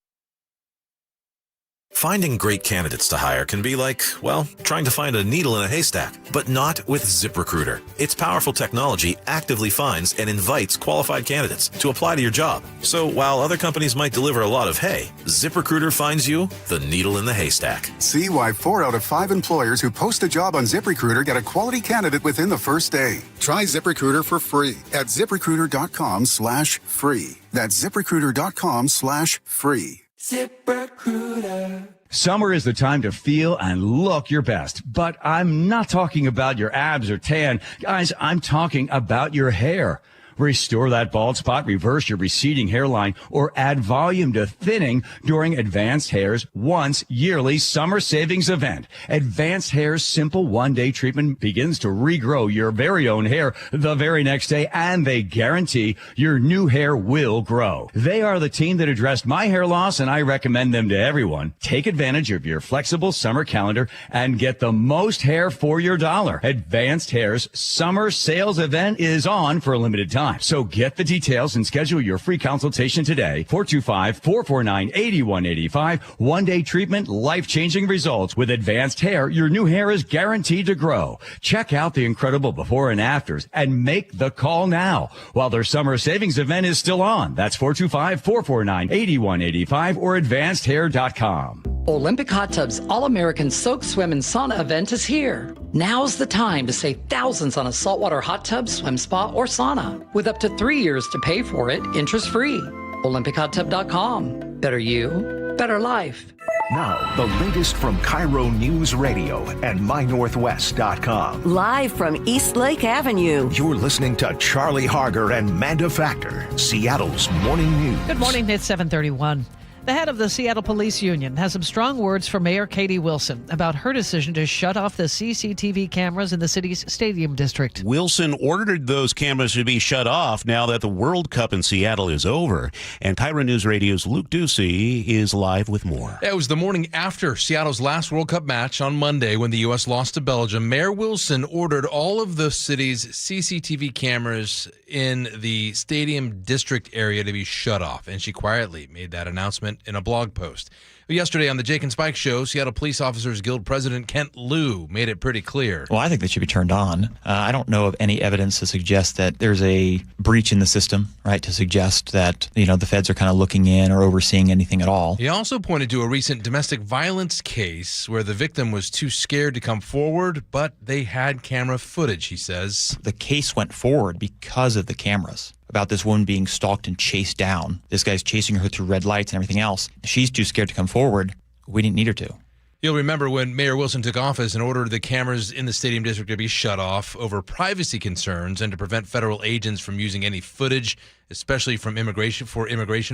Finding great candidates to hire can be like, well, trying to find a needle in a haystack, but not with ZipRecruiter. Its powerful technology actively finds and invites qualified candidates to apply to your job. So while other companies might deliver a lot of hay, ZipRecruiter finds you the needle in the haystack. See why 4 out of 5 employers who post a job on ZipRecruiter get a quality candidate within the first day. Try ZipRecruiter for free at ZipRecruiter.com/free. That's ZipRecruiter.com/free. ZipRecruiter. Summer is the time to feel and look your best, but I'm not talking about your abs or tan. Guys, I'm talking about your hair. Restore that bald spot, reverse your receding hairline, or add volume to thinning during Advanced Hair's once yearly summer savings event. Advanced Hair's simple one-day treatment begins to regrow your very own hair the very next day, and they guarantee your new hair will grow. They are the team that addressed my hair loss, and I recommend them to everyone. Take advantage of your flexible summer calendar and get the most hair for your dollar. Advanced Hair's summer sales event is on for a limited time. So get the details and schedule your free consultation today. 425-449-8185. One-day treatment, life-changing results. With Advanced Hair, your new hair is guaranteed to grow. Check out the incredible before and afters and make the call now while their summer savings event is still on. That's 425-449-8185 or advancedhair.com. Olympic Hot Tub's All-American Soak, Swim, and Sauna event is here. Now's the time to save thousands on a saltwater hot tub, swim spa, or sauna. With up to 3 years to pay for it, interest-free. OlympicHotTub.com. Better you, better life. Now, the latest from KIRO Newsradio and MyNorthwest.com. Live from East Lake Avenue. You're listening to Charlie Harger and Manda Factor, Seattle's morning news. Good morning, it's 7:31. The head of the Seattle Police Union has some strong words for Mayor Katie Wilson about her decision to shut off the CCTV cameras in the city's Stadium District. Wilson ordered those cameras to be shut off now that the World Cup in Seattle is over. And KIRO News Radio's Luke Ducey is live with more. It was the morning after Seattle's last World Cup match on Monday when the U.S. lost to Belgium. Mayor Wilson ordered all of the city's CCTV cameras in the Stadium District area to be shut off. And she quietly made that announcement in a blog post. Yesterday on the Jake and Spike show, Seattle Police Officers Guild President Kent Liu made it pretty clear. Well, I think they should be turned on. I don't know of any evidence to suggest that there's a breach in the system, right, to suggest that, the feds are kind of looking in or overseeing anything at all. He also pointed to a recent domestic violence case where the victim was too scared to come forward, but they had camera footage, he says. The case went forward because of the cameras. About this woman being stalked and chased down. This guy's chasing her through red lights and everything else. She's too scared to come forward. We didn't need her to. You'll remember when Mayor Wilson took office and ordered the cameras in the Stadium District to be shut off over privacy concerns and to prevent federal agents from using any footage, especially from immigration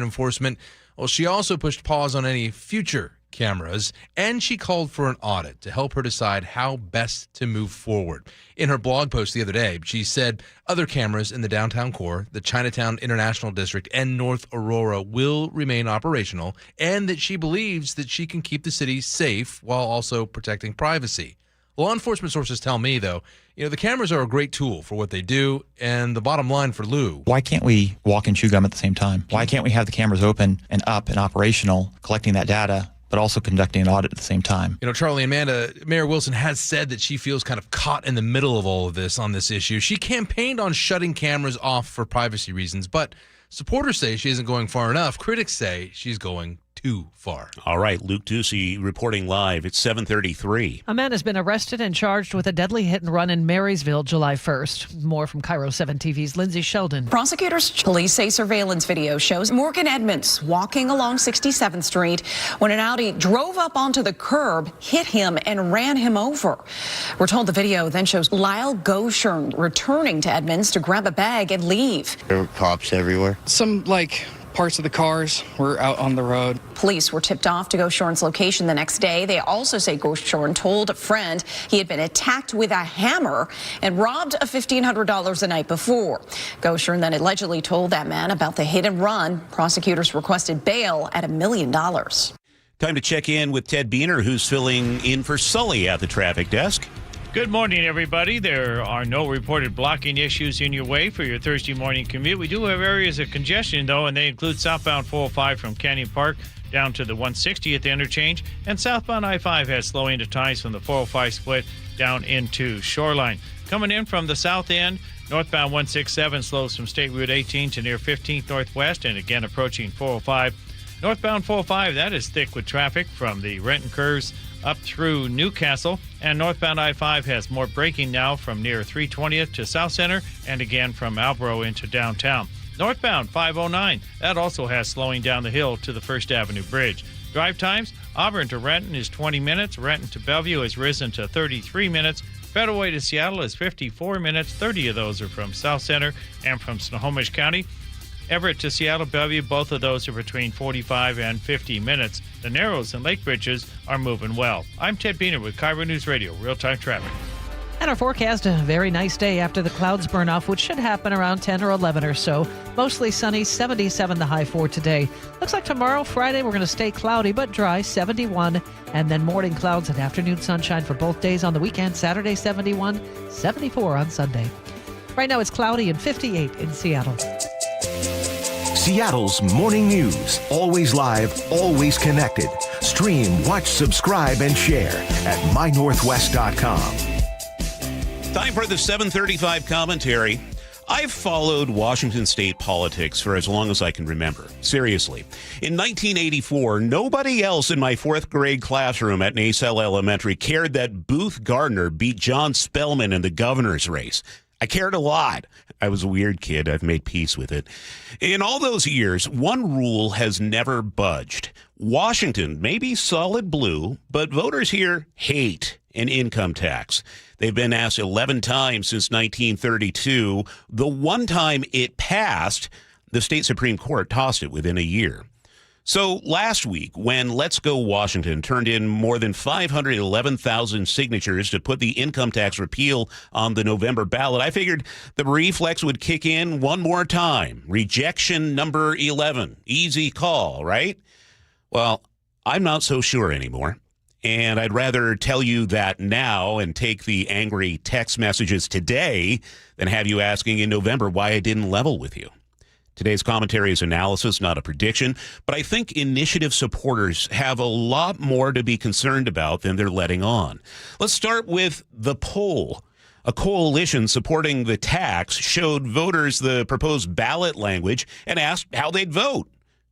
enforcement. Well, she also pushed pause on any future cameras, and she called for an audit to help her decide how best to move forward. In her blog post the other day, she said other cameras in the downtown core, the Chinatown International District, and North Aurora will remain operational, and that she believes that she can keep the city safe while also protecting privacy. Law enforcement sources tell me, though, the cameras are a great tool for what they do, and the bottom line for Lou. Why can't we walk and chew gum at the same time? Why can't we have the cameras open and up and operational, collecting that data, but also conducting an audit at the same time? Charlie and Amanda, Mayor Wilson has said that she feels kind of caught in the middle of all of this on this issue. She campaigned on shutting cameras off for privacy reasons, but supporters say she isn't going far enough. Critics say she's going too far. All right, Luke Ducey reporting live. It's 7:33. A man has been arrested and charged with a deadly hit and run in Marysville July 1st. More from KIRO 7 TV's Lindsay Sheldon. Police say surveillance video shows Morgan Edmonds walking along 67th Street when an Audi drove up onto the curb, hit him, and ran him over. We're told the video then shows Lyle Goshern returning to Edmonds to grab a bag and leave. There were cops everywhere. Some, parts of the cars were out on the road. Police were tipped off to Goshorn's location the next day. They also say Goshorn told a friend he had been attacked with a hammer and robbed of $1,500 the night before. Goshorn then allegedly told that man about the hit and run. Prosecutors requested bail at $1 million. Time to check in with Ted Beener, who's filling in for Sully at the traffic desk. Good morning, everybody. There are no reported blocking issues in your way for your Thursday morning commute. We do have areas of congestion, though, and they include southbound 405 from Canyon Park down to the 160th interchange, and southbound I-5 has slowing to ties from the 405 split down into Shoreline. Coming in from the south end, northbound 167 slows from State Route 18 to near 15th Northwest, and again approaching 405. Northbound 405, that is thick with traffic from the Renton curves up through Newcastle, and northbound I-5 has more braking now from near 320th to South Center, and again from Albro into downtown. Northbound 509, that also has slowing down the hill to the First Avenue Bridge. Drive times, Auburn to Renton is 20 minutes, Renton to Bellevue has risen to 33 minutes, Federal Way to Seattle is 54 minutes, 30 of those are from South Center and from Snohomish County. Everett to Seattle Bellevue, both of those are between 45 and 50 minutes. The Narrows and Lake Bridges are moving well. I'm Ted Beener with KIRO News Radio, real-time traffic. And our forecast, a very nice day after the clouds burn off, which should happen around 10 or 11 or so. Mostly sunny, 77 the high for today. Looks like tomorrow, Friday, we're going to stay cloudy but dry, 71. And then morning clouds and afternoon sunshine for both days on the weekend. Saturday, 71, 74 on Sunday. Right now it's cloudy and 58 in Seattle. Seattle's morning news. Always live, always connected. Stream, watch, subscribe, and share at mynorthwest.com. Time for the 7:35 commentary. I've followed Washington state politics for as long as I can remember. Seriously. In 1984, nobody else in my fourth grade classroom at Nacelle Elementary cared that Booth Gardner beat John Spellman in the governor's race. I cared a lot. I was a weird kid. I've made peace with it. In all those years, one rule has never budged. Washington may be solid blue, but voters here hate an income tax. They've been asked 11 times since 1932. The one time it passed, the state Supreme Court tossed it within a year. So last week, when Let's Go Washington turned in more than 511,000 signatures to put the income tax repeal on the November ballot, I figured the reflex would kick in one more time. Rejection number 11. Easy call, right? Well, I'm not so sure anymore. And I'd rather tell you that now and take the angry text messages today than have you asking in November why I didn't level with you. Today's commentary is analysis, not a prediction, but I think initiative supporters have a lot more to be concerned about than they're letting on. Let's start with the poll. A coalition supporting the tax showed voters the proposed ballot language and asked how they'd vote.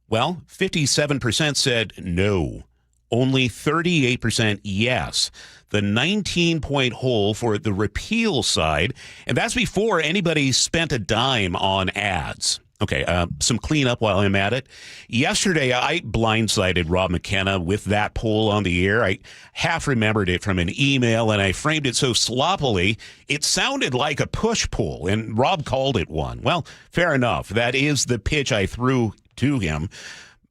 Well, 57% said no. Only 38% yes. The 19-point hole for the repeal side, and that's before anybody spent a dime on ads. Okay, some cleanup while I'm at it. Yesterday, I blindsided Rob McKenna with that poll on the air. I half remembered it from an email, and I framed it so sloppily, it sounded like a push poll, and Rob called it one. Well, fair enough. That is the pitch I threw to him.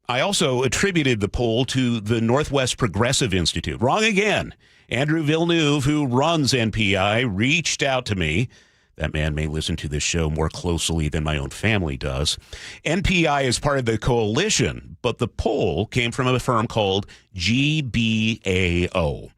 I also attributed the poll to the Northwest Progressive Institute. Wrong again. Andrew Villeneuve, who runs NPI, reached out to me. That man may listen to this show more closely than my own family does. NPI is part of the coalition, but the poll came from a firm called GBAO.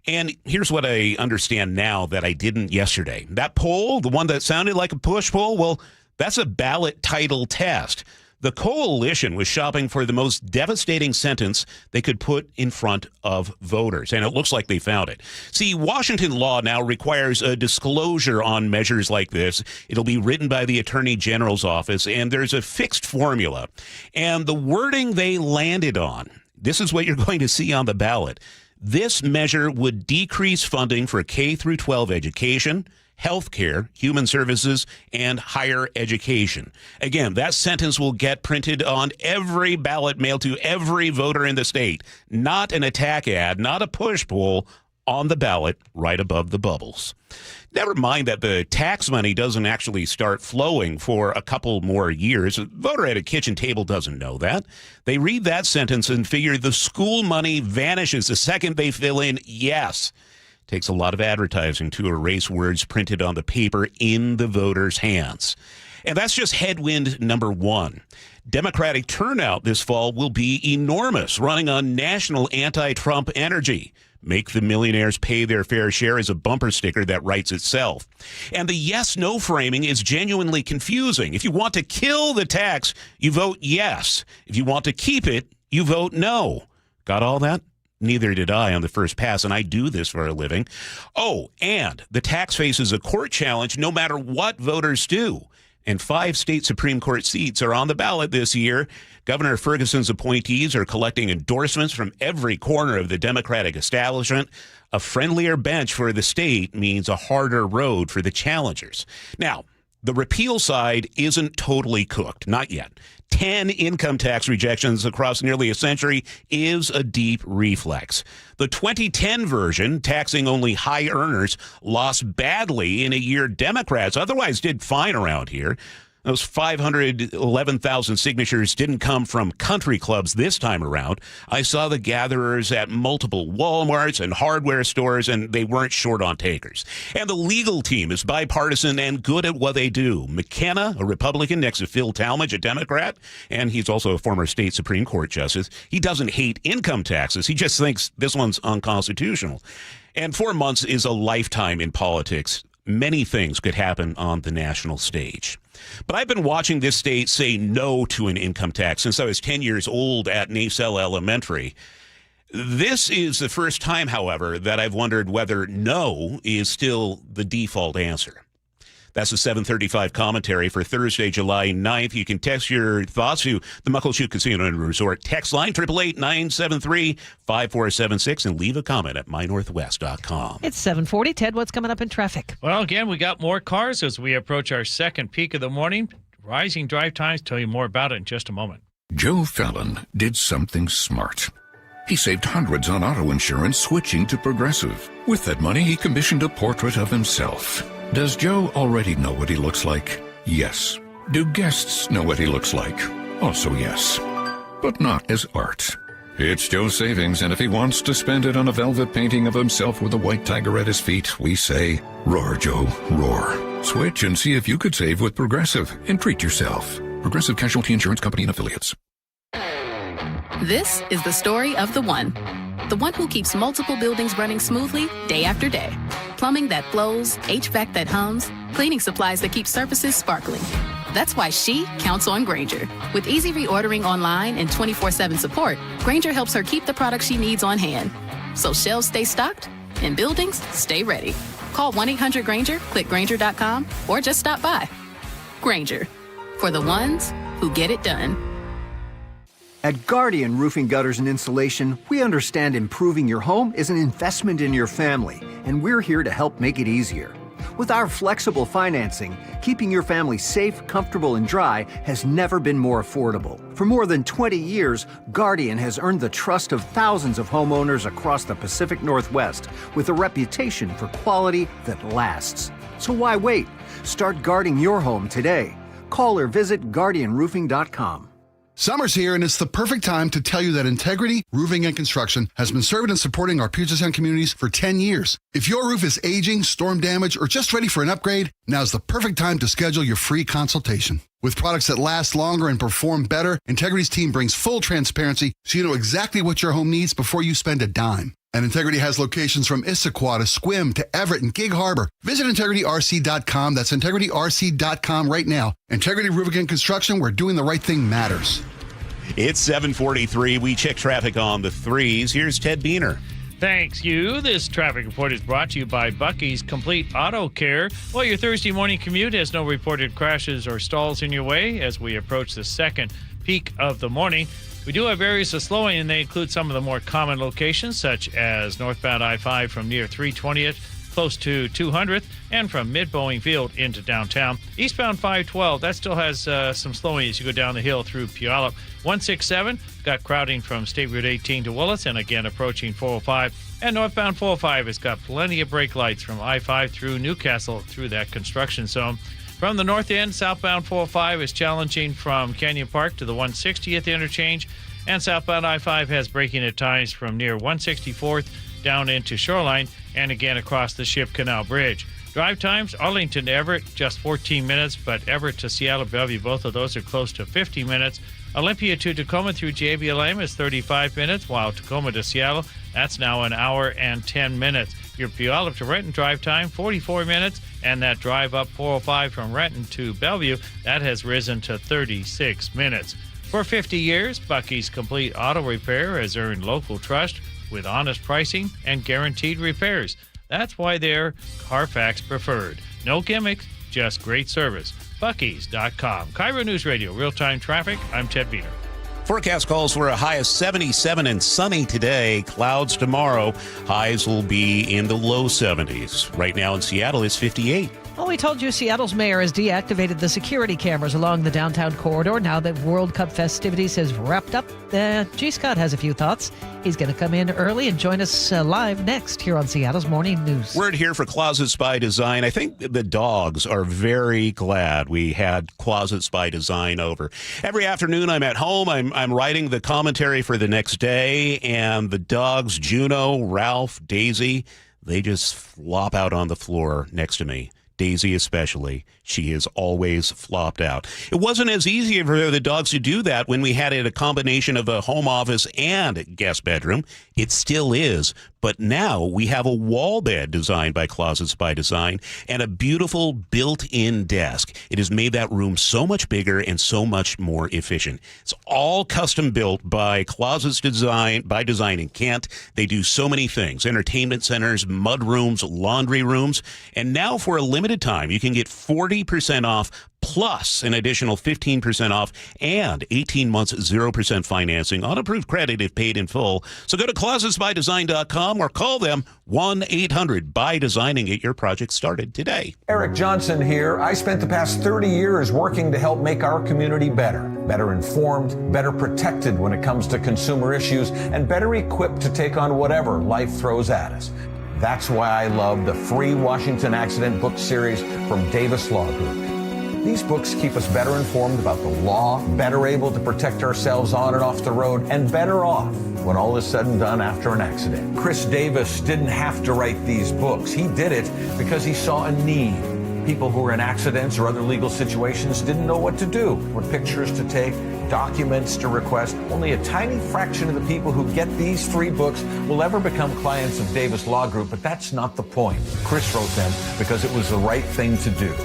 And here's what I understand now that I didn't yesterday. That poll, the one that sounded like a push poll, well, that's a ballot title test. The coalition was shopping for the most devastating sentence they could put in front of voters, and it looks like they found it. See, Washington law now requires a disclosure on measures like this. It'll be written by the Attorney General's office, and there's a fixed formula. And the wording they landed on, this is what you're going to see on the ballot. This measure would decrease funding for K through 12 education, healthcare, human services, and higher education. Again, that sentence will get printed on every ballot mailed to every voter in the state. Not an attack ad, not a push poll, on the ballot right above the bubbles. Never mind that the tax money doesn't actually start flowing for a couple more years. A voter at a kitchen table doesn't know that. They read that sentence and figure the school money vanishes the second they fill in yes. Takes a lot of advertising to erase words printed on the paper in the voters' hands. And that's just headwind number one. Democratic turnout this fall will be enormous, running on national anti-Trump energy. Make the millionaires pay their fair share is a bumper sticker that writes itself. And the yes-no framing is genuinely confusing. If you want to kill the tax, you vote yes. If you want to keep it, You vote no. Got all that? Neither did I on the first pass, and I do this for a living. Oh, and the tax faces a court challenge no matter what voters do. And 5 state Supreme Court seats are on the ballot this year. Governor Ferguson's appointees are collecting endorsements from every corner of the Democratic establishment. A friendlier bench for the state means a harder road for the challengers. Now, the repeal side isn't totally cooked, not yet. 10 income tax rejections across nearly a century is a deep reflex. The 2010 version, taxing only high earners, lost badly in a year Democrats otherwise did fine around here. Those 511,000 signatures didn't come from country clubs this time around. I saw the gatherers at multiple Walmarts and hardware stores, and they weren't short on takers. And the legal team is bipartisan and good at what they do. McKenna, a Republican, next to Phil Talmadge, a Democrat, and he's also a former state Supreme Court justice. He doesn't hate income taxes. He just thinks this one's unconstitutional. And 4 months is a lifetime in politics. Many things could happen on the national stage. But I've been watching this state say no to an income tax since I was 10 years old at Nasell Elementary. This is the first time, however, that I've wondered whether no is still the default answer. That's the 7:35 commentary for Thursday, July 9th. You can text your thoughts to the Muckleshoot Casino and Resort text line 888-973-5476 and leave a comment at mynorthwest.com. It's 7:40. Ted, what's coming up in traffic? Well, again, we got more cars as we approach our second peak of the morning. Rising drive times. Tell you more about it in just a moment. Joe Fallon did something smart. He saved hundreds on auto insurance switching to Progressive. With that money, he commissioned a portrait of himself. Does Joe already know what he looks like? Yes. Do guests know what he looks like? Also yes. But not as art. It's Joe's savings, and if he wants to spend it on a velvet painting of himself with a white tiger at his feet, we say, roar, Joe, roar. Switch and see if you could save with Progressive and treat yourself. Progressive Casualty Insurance Company and Affiliates. This is the story of the one who keeps multiple buildings running smoothly day after day. Plumbing that flows, HVAC that hums, cleaning supplies that keep surfaces sparkling. That's why she counts on Grainger. With easy reordering online and 24/7 support, Grainger helps her keep the products she needs on hand. So shelves stay stocked and buildings stay ready. Call 1-800-GRAINGER, click Grainger.com, or just stop by. Grainger, for the ones who get it done. At Guardian Roofing, Gutters, and Insulation, we understand improving your home is an investment in your family, and we're here to help make it easier. With our flexible financing, keeping your family safe, comfortable, and dry has never been more affordable. For more than 20 years, Guardian has earned the trust of thousands of homeowners across the Pacific Northwest with a reputation for quality that lasts. So why wait? Start guarding your home today. Call or visit GuardianRoofing.com. Summer's here, and it's the perfect time to tell you that Integrity Roofing and Construction has been serving and supporting our Puget Sound communities for 10 years. If your roof is aging, storm damaged, or just ready for an upgrade, now's the perfect time to schedule your free consultation. With products that last longer and perform better, Integrity's team brings full transparency so you know exactly what your home needs before you spend a dime. And Integrity has locations from Issaquah to Sequim to Everett and Gig Harbor. Visit IntegrityRC.com. That's IntegrityRC.com right now. Integrity Roofing and Construction, where doing the right thing matters. It's 7:43. We check traffic on the threes. Here's Ted Beener. Thanks, you. This traffic report is brought to you by Bucky's Complete Auto Care. Well, your Thursday morning commute has no reported crashes or stalls in your way as we approach the second peak of the morning. We do have areas of slowing, and they include some of the more common locations, such as northbound I-5 from near 320th, close to 200th, and from mid-Boeing Field into downtown. Eastbound 512, that still has some slowing as you go down the hill through Puyallup. 167, got crowding from State Route 18 to Willis, and again approaching 405. And northbound 405 has got plenty of brake lights from I-5 through Newcastle through that construction zone. From the north end, southbound 405 is challenging from Canyon Park to the 160th interchange, and southbound I-5 has braking at times from near 164th down into Shoreline and again across the Ship Canal Bridge. Drive times, Arlington to Everett, just 14 minutes, but Everett to Seattle Bellevue, both of those are close to 50 minutes. Olympia to Tacoma through JBLM is 35 minutes, while Tacoma to Seattle, that's now an hour and 10 minutes. Your Puyallup to Renton drive time, 44 minutes, and that drive up 405 from Renton to Bellevue, that has risen to 36 minutes. For 50 years, Bucky's Complete Auto Repair has earned local trust with honest pricing and guaranteed repairs. That's why they're Carfax preferred. No gimmicks, just great service. Bucky's.com. KIRO News Radio, real-time traffic. I'm Ted Biener. Forecast calls for a high of 77 and sunny today. Clouds tomorrow. Highs will be in the low 70s. Right now in Seattle, it's 58. Well, we told you Seattle's mayor has deactivated the security cameras along the downtown corridor now that World Cup festivities has wrapped up. G. Scott has a few thoughts. He's going to come in early and join us live next here on Seattle's Morning News. Word here for Closets by Design. I think the dogs are very glad we had Closets by Design over. Every afternoon I'm at home. I'm writing the commentary for the next day, and the dogs, Juno, Ralph, Daisy, they just flop out on the floor next to me. Daisy especially. She is always flopped out. It wasn't as easy for the dogs to do that when we had it a combination of a home office and guest bedroom. It still is. But now we have a wall bed designed by Closets by Design and a beautiful built-in desk. It has made that room so much bigger and so much more efficient. It's all custom built by Closets by Design in Kent. They do so many things: entertainment centers, mud rooms, laundry rooms. And now for a limited time, you can get 40% off plus an additional 15% off and 18 months 0% financing on approved credit if paid in full. So go to closetsbydesign.com or call them 1-800-BY-DESIGN and get your project started today. Eric Johnson here. I spent the past 30 years working to help make our community better informed, better protected when it comes to consumer issues, and better equipped to take on whatever life throws at us. That's why I love the free Washington Accident book series from Davis Law Group. These books keep us better informed about the law, better able to protect ourselves on and off the road, and better off when all is said and done after an accident. Chris Davis didn't have to write these books. He did it because he saw a need. People who were in accidents or other legal situations didn't know what to do, what pictures to take, documents to request. Only a tiny fraction of the people who get these free books will ever become clients of Davis Law Group, but that's not the point. Chris wrote them because it was the right thing to do.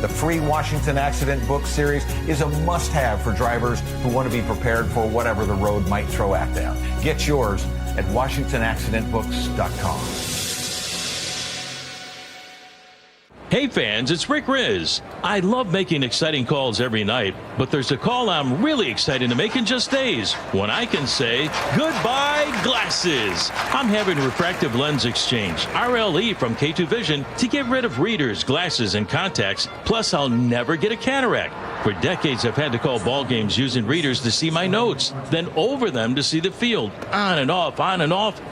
The free Washington Accident book series is a must-have for drivers who want to be prepared for whatever the road might throw at them. Get yours at WashingtonAccidentBooks.com. Hey fans, it's Rick Riz. I love making exciting calls every night, but there's a call I'm really excited to make in just days, when I can say goodbye glasses. I'm having a refractive lens exchange, RLE from K2 Vision, to get rid of readers, glasses, and contacts, plus I'll never get a cataract. For decades, I've had to call ball games using readers to see my notes, then over them to see the field. On and off.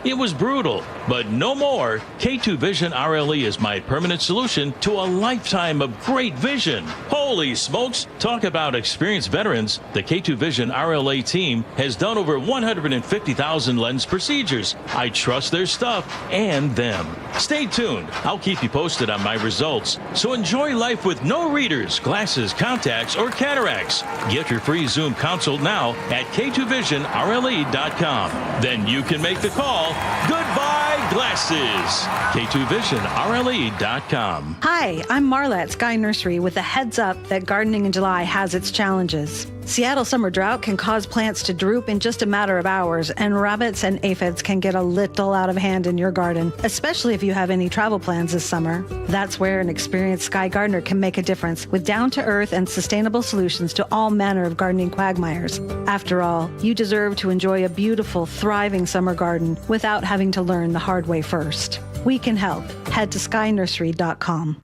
It was brutal. But no more. K2 Vision RLE is my permanent solution to a lifetime of great vision. Holy smokes. Talk about experienced veterans. The K2 Vision RLA team has done over 150,000 lens procedures. I trust their stuff and them. Stay tuned. I'll keep you posted on my results. So enjoy life with no readers, glasses, contacts, or cataracts. Get your free Zoom consult now at K2VisionRLE.com. Then you can make the call. Goodbye, glasses. K2VisionRLE.com. Hi, I'm Marla at Sky Nursery with a heads up that gardening in July has its challenges. Seattle summer drought can cause plants to droop in just a matter of hours, and rabbits and aphids can get a little out of hand in your garden, especially if you have any travel plans this summer. That's where an experienced Sky gardener can make a difference with down-to-earth and sustainable solutions to all manner of gardening quagmires. After all, you deserve to enjoy a beautiful, thriving summer garden without having to learn the hard way first. We can help. Head to skynursery.com.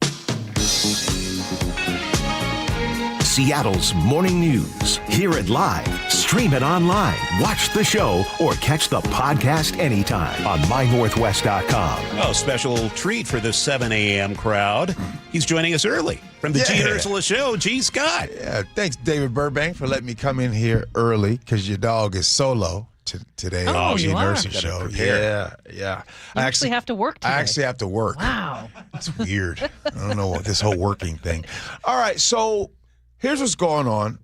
Seattle's Morning News. Hear it live, stream it online, watch the show, or catch the podcast anytime on mynorthwest.com. Oh, special treat for the 7 a.m. crowd. He's joining us early from the G. Ursula Show, G. Scott. Yeah, thanks, David Burbank, for letting me come in here early because your dog is solo today on the G. Ursula Show. Yeah. You actually have to work today. I actually have to work. Wow. It's weird. I don't know what this whole working thing. All right, so here's what's going on.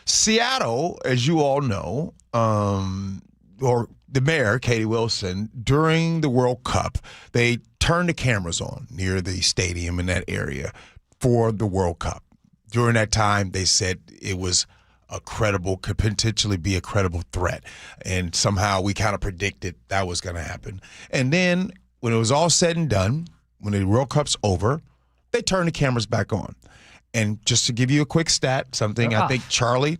Seattle, as you all know, or the mayor, Katie Wilson, during the World Cup, they turned the cameras on near the stadium in that area for the World Cup. During that time, they said it was could potentially be a credible threat. And somehow we kind of predicted that was going to happen. And then when it was all said and done, when the World Cup's over, they turned the cameras back on. And just to give you a quick stat, something I think Charlie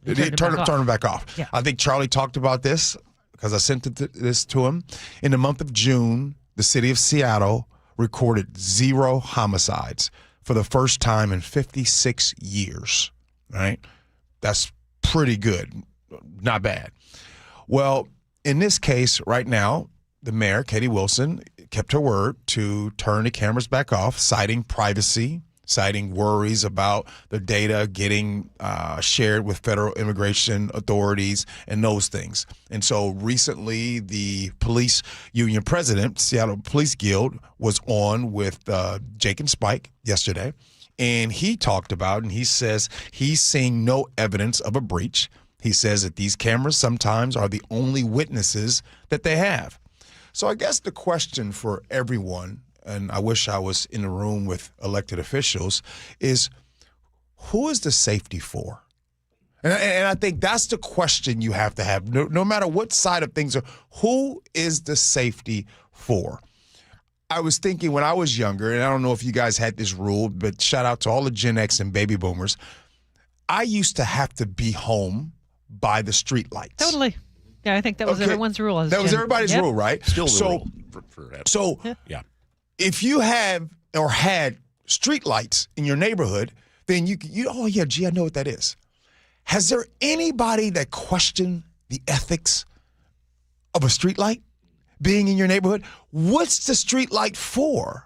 turned it back off. Yeah. I think Charlie talked about this because I sent this to him. In the month of June, the city of Seattle recorded 0 homicides for the first time in 56 years, right? That's pretty good. Not bad. Well, in this case right now, the mayor, Katie Wilson, kept her word to turn the cameras back off, citing privacy, citing worries about the data getting shared with federal immigration authorities and those things. And so recently, the police union president, Seattle Police Guild, was on with Jake and Spike yesterday. And he talked about, and he says he's seeing no evidence of a breach. He says that these cameras sometimes are the only witnesses that they have. So I guess the question for everyone, and I wish I was in the room with elected officials, is who is the safety for? And I think that's the question you have to have, no matter what side of things are, who is the safety for? I was thinking when I was younger, and I don't know if you guys had this rule, but shout out to all the Gen X and baby boomers, I used to have to be home by the street lights. Totally. Yeah, I think that was everyone's rule. That was everybody's rule, right? Still the rule. So yeah. If you have or had street lights in your neighborhood, then you oh yeah, gee, I know what that is. Has there anybody that questioned the ethics of a street light being in your neighborhood? What's the street light for?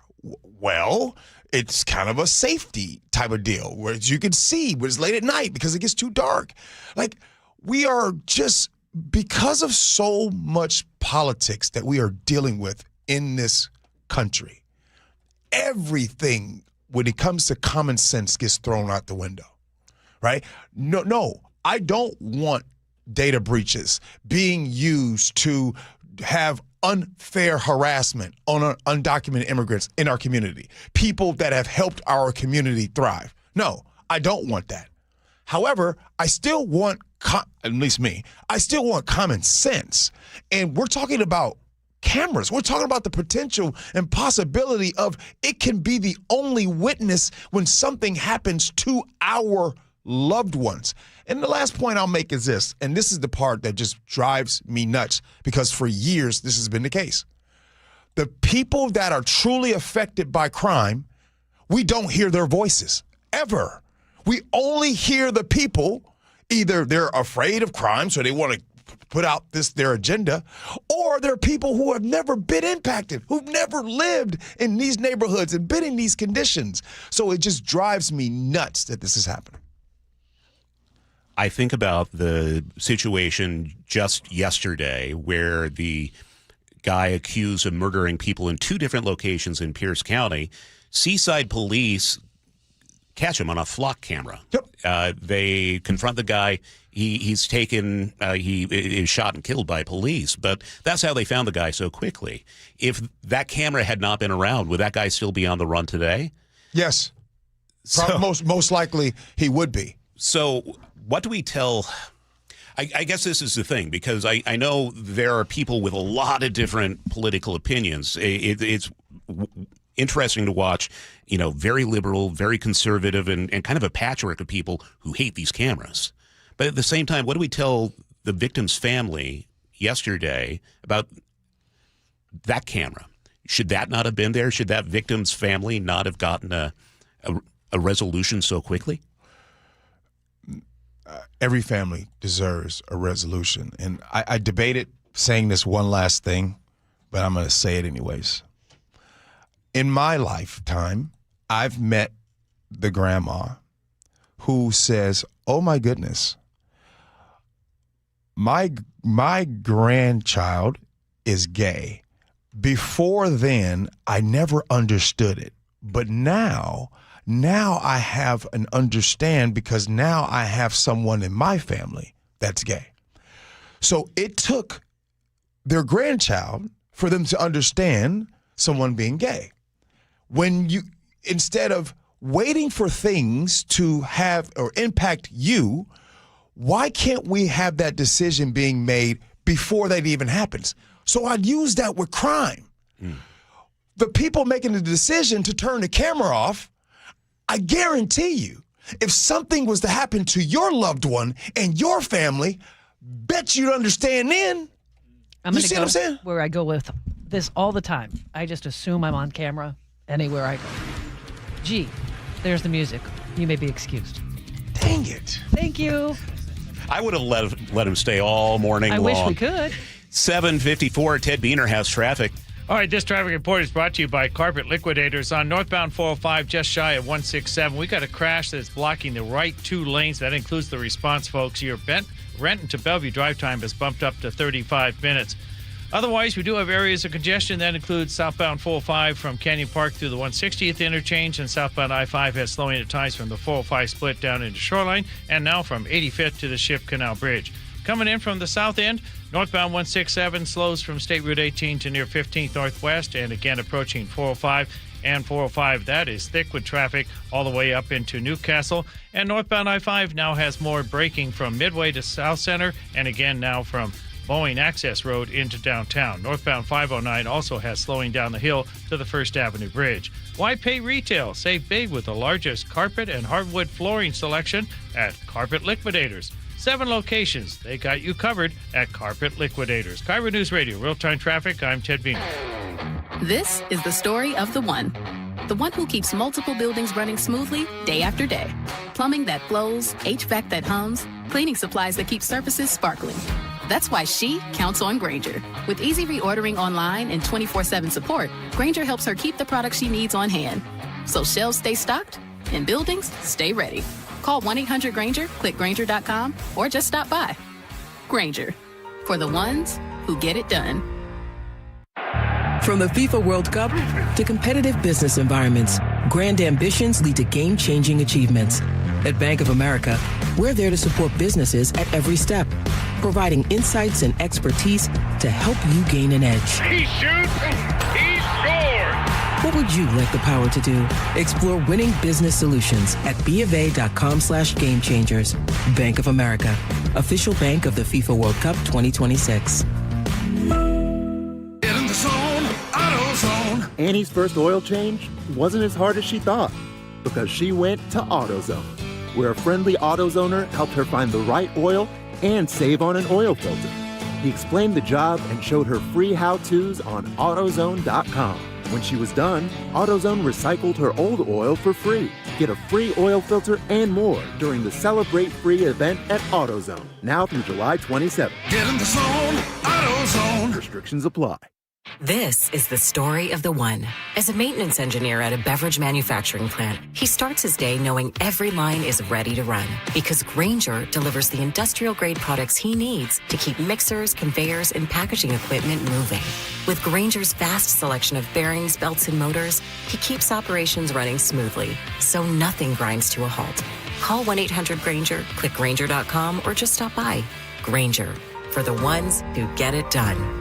Well, it's kind of a safety type of deal where you can see when it's late at night because it gets too dark. Like, we are just, because of so much politics that we are dealing with in this country, everything when it comes to common sense gets thrown out the window, right? No, I don't want data breaches being used to have unfair harassment on undocumented immigrants in our community, people that have helped our community thrive. No, I don't want that. However, I still want, at least me, I still want common sense. And we're talking about cameras. We're talking about the potential and possibility of it can be the only witness when something happens to our loved ones. And the last point I'll make is this, and this is the part that just drives me nuts because for years this has been the case. The people that are truly affected by crime, we don't hear their voices, ever. We only hear the people, either they're afraid of crime, so they want to put out their agenda, or they're people who have never been impacted, who've never lived in these neighborhoods and been in these conditions. So it just drives me nuts that this is happening. I think about the situation just yesterday where the guy accused of murdering people in 2 different locations in Pierce County, Seaside Police catch him on a flock camera. Yep. They confront the guy. He's taken, he is shot and killed by police, but that's how they found the guy so quickly. If that camera had not been around, would that guy still be on the run today? Yes. Most likely he would be. So what do we tell? I guess this is the thing, because I know there are people with a lot of different political opinions. It's interesting to watch, very liberal, very conservative, and kind of a patchwork of people who hate these cameras. But at the same time, what do we tell the victim's family yesterday about that camera? Should that not have been there? Should that victim's family not have gotten a resolution so quickly? Every family deserves a resolution. And I debated saying this one last thing, but I'm going to say it anyways. In my lifetime, I've met the grandma who says, oh my goodness, my grandchild is gay. Before then, I never understood it. But now I have an understand because now I have someone in my family that's gay. So it took their grandchild for them to understand someone being gay. When you, instead of waiting for things to have or impact you, why can't we have that decision being made before that even happens? So I'd use that with crime. The people making the decision to turn the camera off, I guarantee you, if something was to happen to your loved one and your family, bet you'd understand then. You see what I'm saying? Where I go with this all the time. I just assume I'm on camera anywhere I go. Gee, there's the music. You may be excused. Dang it. Thank you. I would have let him stay all morning long. I wish we could. 7:54, Ted Beener has traffic. All right, this traffic report is brought to you by Carpet Liquidators on northbound 405, just shy of 167. We got a crash that's blocking the right 2 lanes. That includes the response, folks. Your Renton to Bellevue drive time is bumped up to 35 minutes. Otherwise, we do have areas of congestion. That includes southbound 405 from Canyon Park through the 160th interchange, and southbound I-5 has slowing at times from the 405 split down into Shoreline, and now from 85th to the Ship Canal Bridge. Coming in from the south end, northbound 167 slows from State Route 18 to near 15th Northwest, and again approaching 405 and 405. That is thick with traffic all the way up into Newcastle. And northbound I-5 now has more braking from Midway to South Center, and again now from Boeing Access Road into downtown. Northbound 509 also has slowing down the hill to the First Avenue Bridge. Why pay retail? Save big with the largest carpet and hardwood flooring selection at Carpet Liquidators. 7 locations. They got you covered at Carpet Liquidators. KIRO News Radio, real-time traffic. I'm Ted Beener. This is the story of the one who keeps multiple buildings running smoothly day after day. Plumbing that flows, HVAC that hums, cleaning supplies that keep surfaces sparkling. That's why she counts on Grainger. With easy reordering online and 24/7 support, Grainger helps her keep the products she needs on hand. So shelves stay stocked and buildings stay ready. Call 1-800-GRAINGER, click Grainger.com, or just stop by. Grainger, for the ones who get it done. From the FIFA World Cup to competitive business environments, grand ambitions lead to game-changing achievements. At Bank of America, we're there to support businesses at every step, providing insights and expertise to help you gain an edge. He shoots, he scores! What would you like the power to do? Explore winning business solutions at BofA.com/gamechangers. Bank of America, official bank of the FIFA World Cup 2026. Get in the zone, AutoZone. Annie's first oil change wasn't as hard as she thought because she went to AutoZone, where a friendly AutoZoner helped her find the right oil and save on an oil filter. He explained the job and showed her free how-tos on AutoZone.com. When she was done, AutoZone recycled her old oil for free. Get a free oil filter and more during the Celebrate Free event at AutoZone, now through July 27th. Get in the zone, AutoZone. Restrictions apply. This is the story of the one. As a maintenance engineer at a beverage manufacturing plant, he starts his day knowing every line is ready to run because Grainger delivers the industrial-grade products he needs to keep mixers, conveyors, and packaging equipment moving. With Grainger's vast selection of bearings, belts, and motors, he keeps operations running smoothly, so nothing grinds to a halt. Call 1-800-GRAINGER, click Grainger.com, or just stop by. Grainger, for the ones who get it done.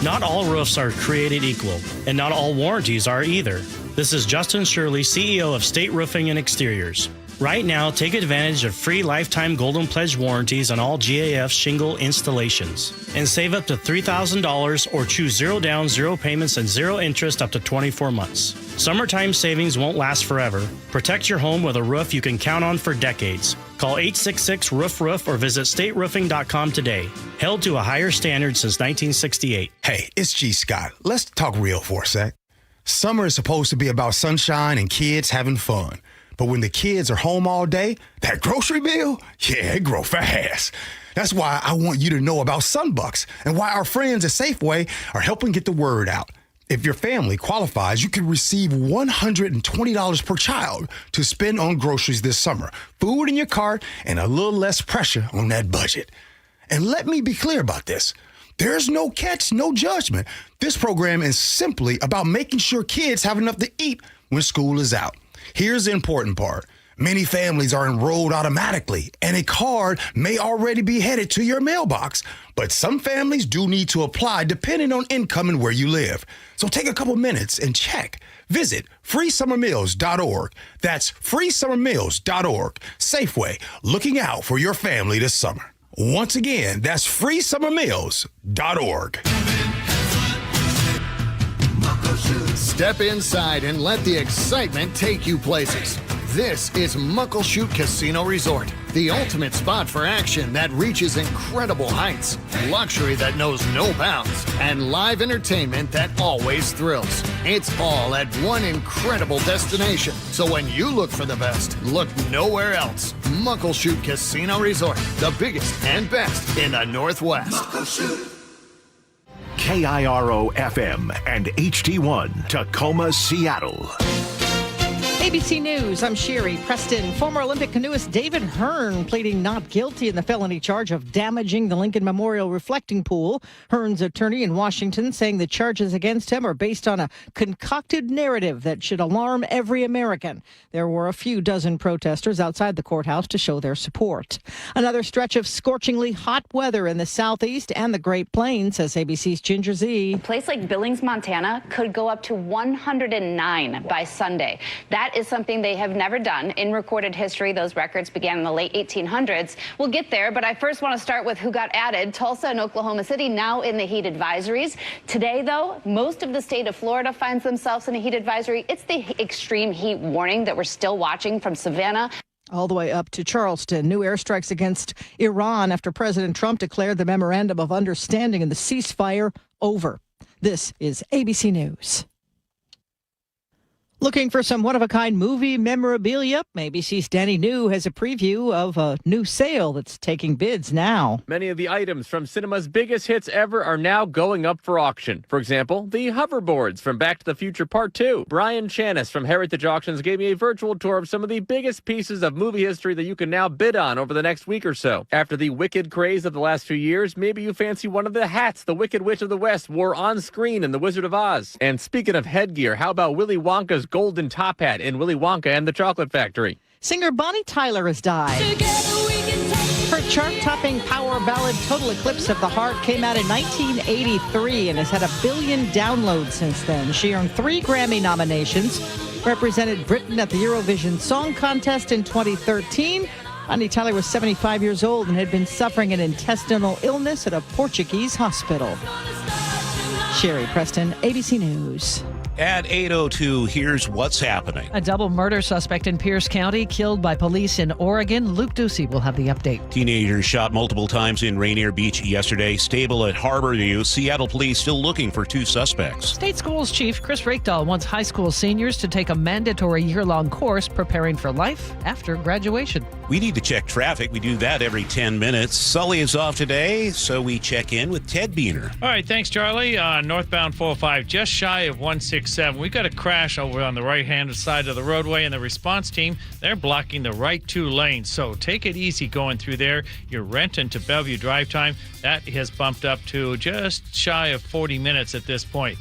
Not all roofs are created equal, and not all warranties are either. This is Justin Shirley, CEO of State Roofing and Exteriors. Right now, take advantage of free lifetime Golden Pledge warranties on all GAF shingle installations. And save up to $3,000 or choose 0 down, 0 payments, and 0 interest up to 24 months. Summertime savings won't last forever. Protect your home with a roof you can count on for decades. Call 866-ROOF-ROOF or visit stateroofing.com today. Held to a higher standard since 1968. Hey, it's G. Scott. Let's talk real for a sec. Summer is supposed to be about sunshine and kids having fun. But when the kids are home all day, that grocery bill, yeah, it grow fast. That's why I want you to know about Sunbucks and why our friends at Safeway are helping get the word out. If your family qualifies, you can receive $120 per child to spend on groceries this summer, food in your cart, and a little less pressure on that budget. And let me be clear about this. There's no catch, no judgment. This program is simply about making sure kids have enough to eat when school is out. Here's the important part. Many families are enrolled automatically, and a card may already be headed to your mailbox. But some families do need to apply depending on income and where you live. So take a couple minutes and check. Visit freesummermeals.org. That's freesummermeals.org. Safeway, looking out for your family this summer. Once again, that's freesummermeals.org. Step inside and let the excitement take you places. This is Muckleshoot Casino Resort, the ultimate spot for action that reaches incredible heights, luxury that knows no bounds, and live entertainment that always thrills. It's all at one incredible destination. So when you look for the best, look nowhere else. Muckleshoot Casino Resort, the biggest and best in the Northwest. Muckleshoot. KIRO FM and HD1 Tacoma, Seattle. ABC News, I'm Sherry Preston. Former Olympic canoeist David Hearn pleading not guilty in the felony charge of damaging the Lincoln Memorial reflecting pool. Hearn's attorney in Washington saying the charges against him are based on a concocted narrative that should alarm every American. There were a few dozen protesters outside the courthouse to show their support. Another stretch of scorchingly hot weather in the southeast and the Great Plains, says ABC's Ginger Z. A place like Billings, Montana could go up to 109 by Sunday. That is something they have never done in recorded history. Those records began in the late 1800s. We'll get there, but I first want to start with who got added. Tulsa and Oklahoma City now in the heat advisories. Today, though, most of the state of Florida finds themselves in a heat advisory. It's the extreme heat warning that we're still watching from Savannah all the way up to Charleston. New airstrikes against Iran after President Trump declared the memorandum of understanding and the ceasefire over. This is ABC News. Looking for some one-of-a-kind movie memorabilia? ABC's Danny New has a preview of a new sale that's taking bids now. Many of the items from cinema's biggest hits ever are now going up for auction. For example, the hoverboards from Back to the Future Part 2. Brian Chanis from Heritage Auctions gave me a virtual tour of some of the biggest pieces of movie history that you can now bid on over the next week or so. After the Wicked craze of the last few years, maybe you fancy one of the hats the Wicked Witch of the West wore on screen in The Wizard of Oz. And speaking of headgear, how about Willy Wonka's golden top hat in Willy Wonka and the Chocolate Factory? Singer Bonnie Tyler has died. Her chart-topping power ballad Total Eclipse of the Heart came out in 1983 and has had 1 billion downloads since then. She earned 3 Grammy nominations, represented Britain at the Eurovision Song Contest in 2013. Bonnie Tyler was 75 years old and had been suffering an intestinal illness at a Portuguese hospital. Sherry Preston, ABC News. At 8:02, here's what's happening. A double murder suspect in Pierce County killed by police in Oregon. Luke Ducey will have the update. Teenagers shot multiple times in Rainier Beach yesterday. Stable at Harborview. Seattle police still looking for 2 suspects. State Schools Chief Chris Rakedahl wants high school seniors to take a mandatory year-long course preparing for life after graduation. We need to check traffic. We do that every 10 minutes. Sully is off today, so we check in with Ted Beener. All right, thanks, Charlie. Northbound 405, just shy of 167. We got a crash over on the right-hand side of the roadway, and the response team, they're blocking the right 2 lanes. So take it easy going through there. Your Renton to Bellevue drive time, that has bumped up to just shy of 40 minutes at this point.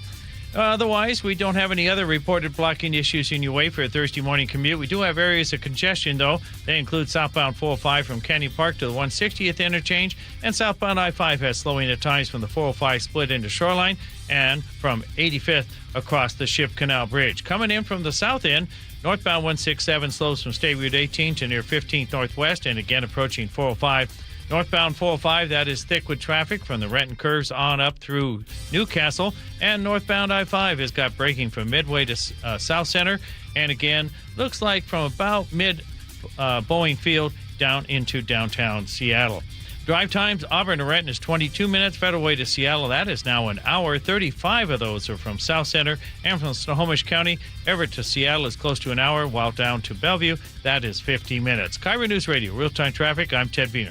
Otherwise, we don't have any other reported blocking issues in your way for a Thursday morning commute. We do have areas of congestion, though. They include southbound 405 from Kenny Park to the 160th interchange, and southbound I-5 has slowing at times from the 405 split into Shoreline and from 85th across the Ship Canal Bridge. Coming in from the south end, northbound 167 slows from State Route 18 to near 15th Northwest and again approaching 405. Northbound 405, that is thick with traffic from the Renton curves on up through Newcastle. And northbound I-5 has got braking from Midway to South Center. And again, looks like from about mid-Boeing Field down into downtown Seattle. Drive times, Auburn to Renton is 22 minutes. Federal Way to Seattle, that is now an hour. 35 of those are from South Center. And from Snohomish County, Everett to Seattle is close to an hour, while down to Bellevue, that is 50 minutes. KIRO News Radio, real-time traffic. I'm Ted Beener.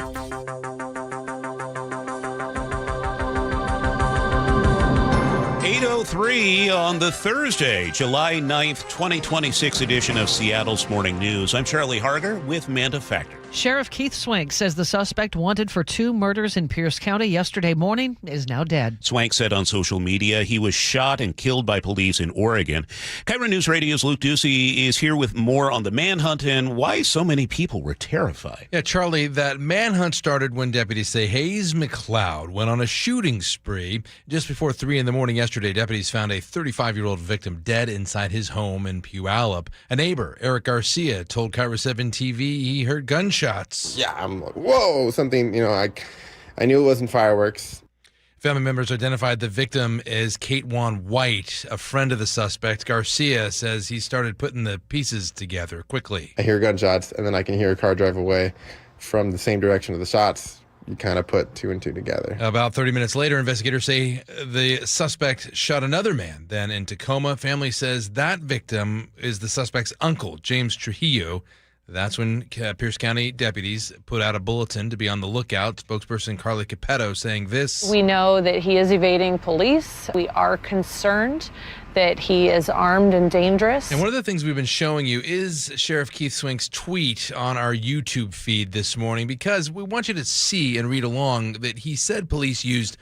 8:03 on the Thursday, July 9th, 2026 edition of Seattle's Morning News. I'm Charlie Harger with Manda Factor. Sheriff Keith Swank says the suspect wanted for 2 murders in Pierce County yesterday morning is now dead. Swank said on social media he was shot and killed by police in Oregon. KIRO News Radio's Luke Ducey is here with more on the manhunt and why so many people were terrified. Yeah, Charlie, that manhunt started when deputies say Hayes McLeod went on a shooting spree. Just before 3 in the morning yesterday, deputies found a 35-year-old victim dead inside his home in Puyallup. A neighbor, Eric Garcia, told KIRO 7 TV he heard gunshots. Yeah, I'm like, whoa, something, I knew it wasn't fireworks. Family members identified the victim as Kate Wan White, a friend of the suspect. Garcia says he started putting the pieces together quickly. I hear gunshots, and then I can hear a car drive away from the same direction of the shots. You kind of put 2 and 2 together. About 30 minutes later, investigators say the suspect shot another man. Then in Tacoma, family says that victim is the suspect's uncle, James Trujillo. That's when Pierce County deputies put out a bulletin to be on the lookout. Spokesperson Carly Capetto saying this. We know that he is evading police. We are concerned that he is armed and dangerous. And one of the things we've been showing you is Sheriff Keith Swank's tweet on our YouTube feed this morning because we want you to see and read along that he said police used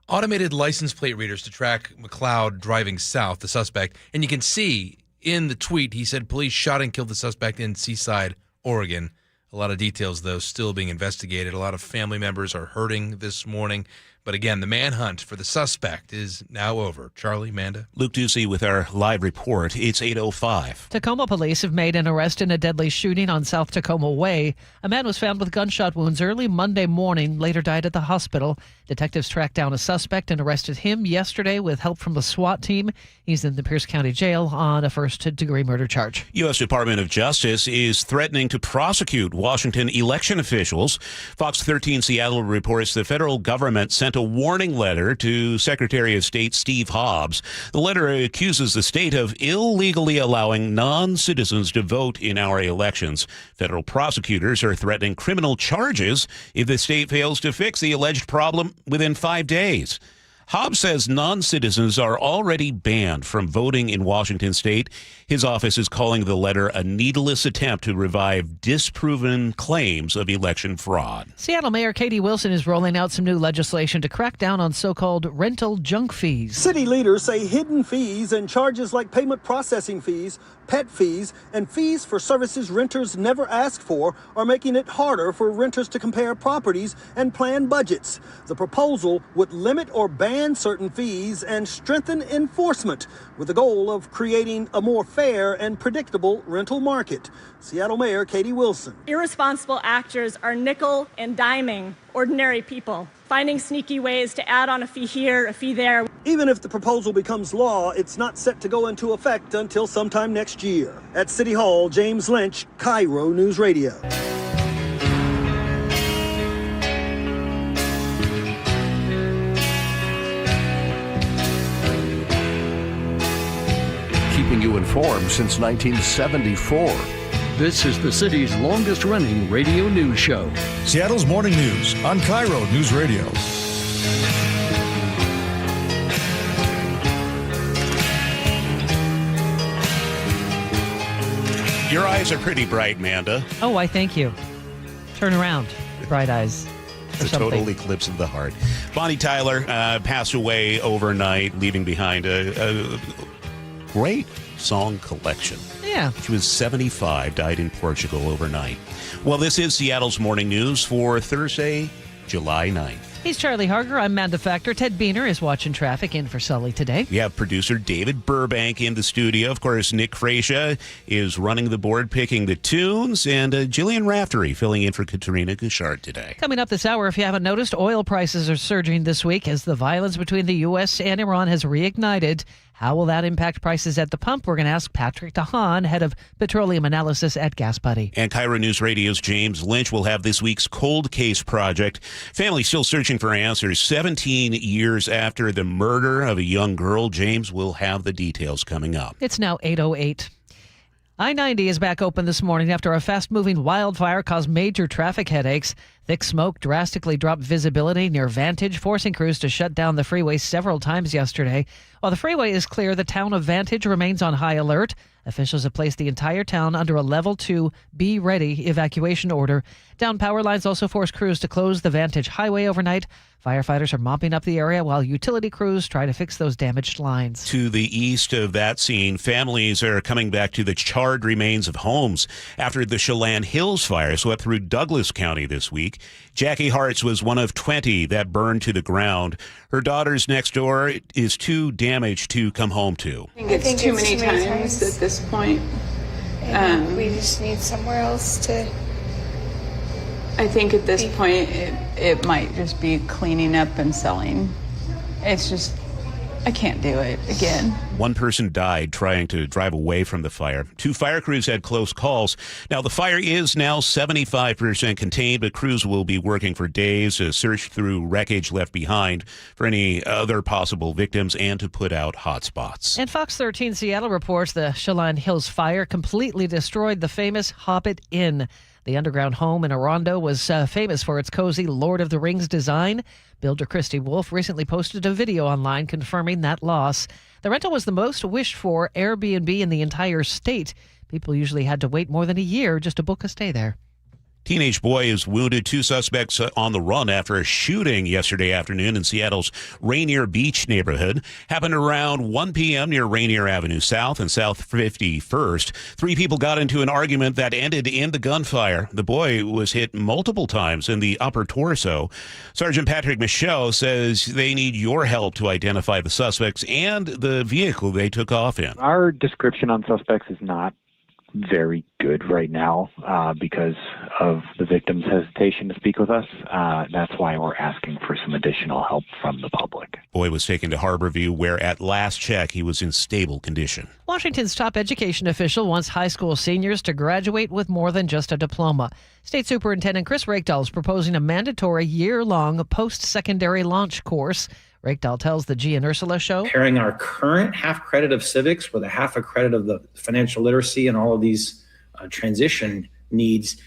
automated license plate readers to track McLeod driving south, the suspect. And you can see in the tweet, he said police shot and killed the suspect in Seaside, Oregon. A lot of details, though, still being investigated. A lot of family members are hurting this morning. But again, the manhunt for the suspect is now over. Charlie, Manda. Luke Ducey with our live report. It's 8:05. Tacoma police have made an arrest in a deadly shooting on South Tacoma Way. A man was found with gunshot wounds early Monday morning, later died at the hospital. Detectives tracked down a suspect and arrested him yesterday with help from the SWAT team. He's in the Pierce County Jail on a first-degree murder charge. U.S. Department of Justice is threatening to prosecute Washington election officials. Fox 13 Seattle reports the federal government sent a warning letter to Secretary of State Steve Hobbs. The letter accuses the state of illegally allowing non-citizens to vote in our elections. Federal prosecutors are threatening criminal charges if the state fails to fix the alleged problem within 5 days. Hobbs says non-citizens are already banned from voting in Washington state. His office is calling the letter a needless attempt to revive disproven claims of election fraud. Seattle Mayor Katie Wilson is rolling out some new legislation to crack down on so-called rental junk fees. City leaders say hidden fees and charges like payment processing fees, pet fees, and fees for services renters never ask for are making it harder for renters to compare properties and plan budgets. The proposal would limit or ban certain fees and strengthen enforcement with the goal of creating a more fair and predictable rental market. Seattle Mayor Katie Wilson. Irresponsible actors are nickel and diming ordinary people, finding sneaky ways to add on a fee here, a fee there. Even if the proposal becomes law, it's not set to go into effect until sometime next year. At City Hall, James Lynch, KIRO News Radio. Keeping you informed since 1974. This is the city's longest-running radio news show. Seattle's Morning News on KIRO News Radio. Your eyes are pretty bright, Manda. Oh, I thank you. Turn around, bright eyes. It's a total eclipse of the heart. Bonnie Tyler passed away overnight, leaving behind a great song collection. Yeah. She was 75, died in Portugal overnight. Well, this is Seattle's Morning News for Thursday, July 9th. He's Charlie Harger. I'm Manda Factor. Ted Beener is watching traffic in for Sully today. We have producer David Burbank in the studio. Of course, Nick Frasia is running the board, picking the tunes, and Jillian Raftery filling in for Katrina Gouchard today. Coming up this hour, if you haven't noticed, oil prices are surging this week as the violence between the U.S. and Iran has reignited. How will that impact prices at the pump? We're going to ask Patrick DeHaan, head of petroleum analysis at Gas Buddy. And KIRO News Radio's James Lynch will have this week's Cold Case Project. Family still searching for answers. 17 years after the murder of a young girl, James will have the details coming up. It's now 8:08. I-90 is back open this morning after a fast-moving wildfire caused major traffic headaches. Thick smoke drastically dropped visibility near Vantage, forcing crews to shut down the freeway several times yesterday. While the freeway is clear, the town of Vantage remains on high alert. Officials have placed the entire town under a level 2 Be Ready evacuation order. Downed power lines also forced crews to close the Vantage Highway overnight. Firefighters are mopping up the area while utility crews try to fix those damaged lines. To the east of that scene, families are coming back to the charred remains of homes after the Chelan Hills fire swept through Douglas County this week. Jackie Hartz was one of 20 that burned to the ground. Her daughter's next door is too damaged to come home to. I think it's too many times at this point. We just need somewhere else to... I think at this point it might just be cleaning up and selling. It's just, I can't do it again. One person died trying to drive away from the fire. 2 fire crews had close calls. Now, the fire is now 75% contained, but crews will be working for days to search through wreckage left behind for any other possible victims and to put out hot spots. And Fox 13 Seattle reports the Chelan Hills fire completely destroyed the famous Hobbit Inn. The underground home in Orondo was famous for its cozy Lord of the Rings design. Builder Christy Wolf recently posted a video online confirming that loss. The rental was the most wished-for Airbnb in the entire state. People usually had to wait more than a year just to book a stay there. Teenage boy is wounded. 2 suspects on the run after a shooting yesterday afternoon in Seattle's Rainier Beach neighborhood. Happened around 1 p.m. near Rainier Avenue South and South 51st. 3 people got into an argument that ended in the gunfire. The boy was hit multiple times in the upper torso. Sergeant Patrick Michaud says they need your help to identify the suspects and the vehicle they took off in. Our description on suspects is not very good right now because of the victim's hesitation to speak with us. That's why we're asking for some additional help from the public. Boy was taken to Harborview, where at last check he was in stable condition. Washington's top education official wants high school seniors to graduate with more than just a diploma. State Superintendent Chris Rakedahl is proposing a mandatory year-long post-secondary launch course. Rakedahl tells the G and Ursula show. Pairing our current half credit of civics with a half a credit of the financial literacy and all of these transition needs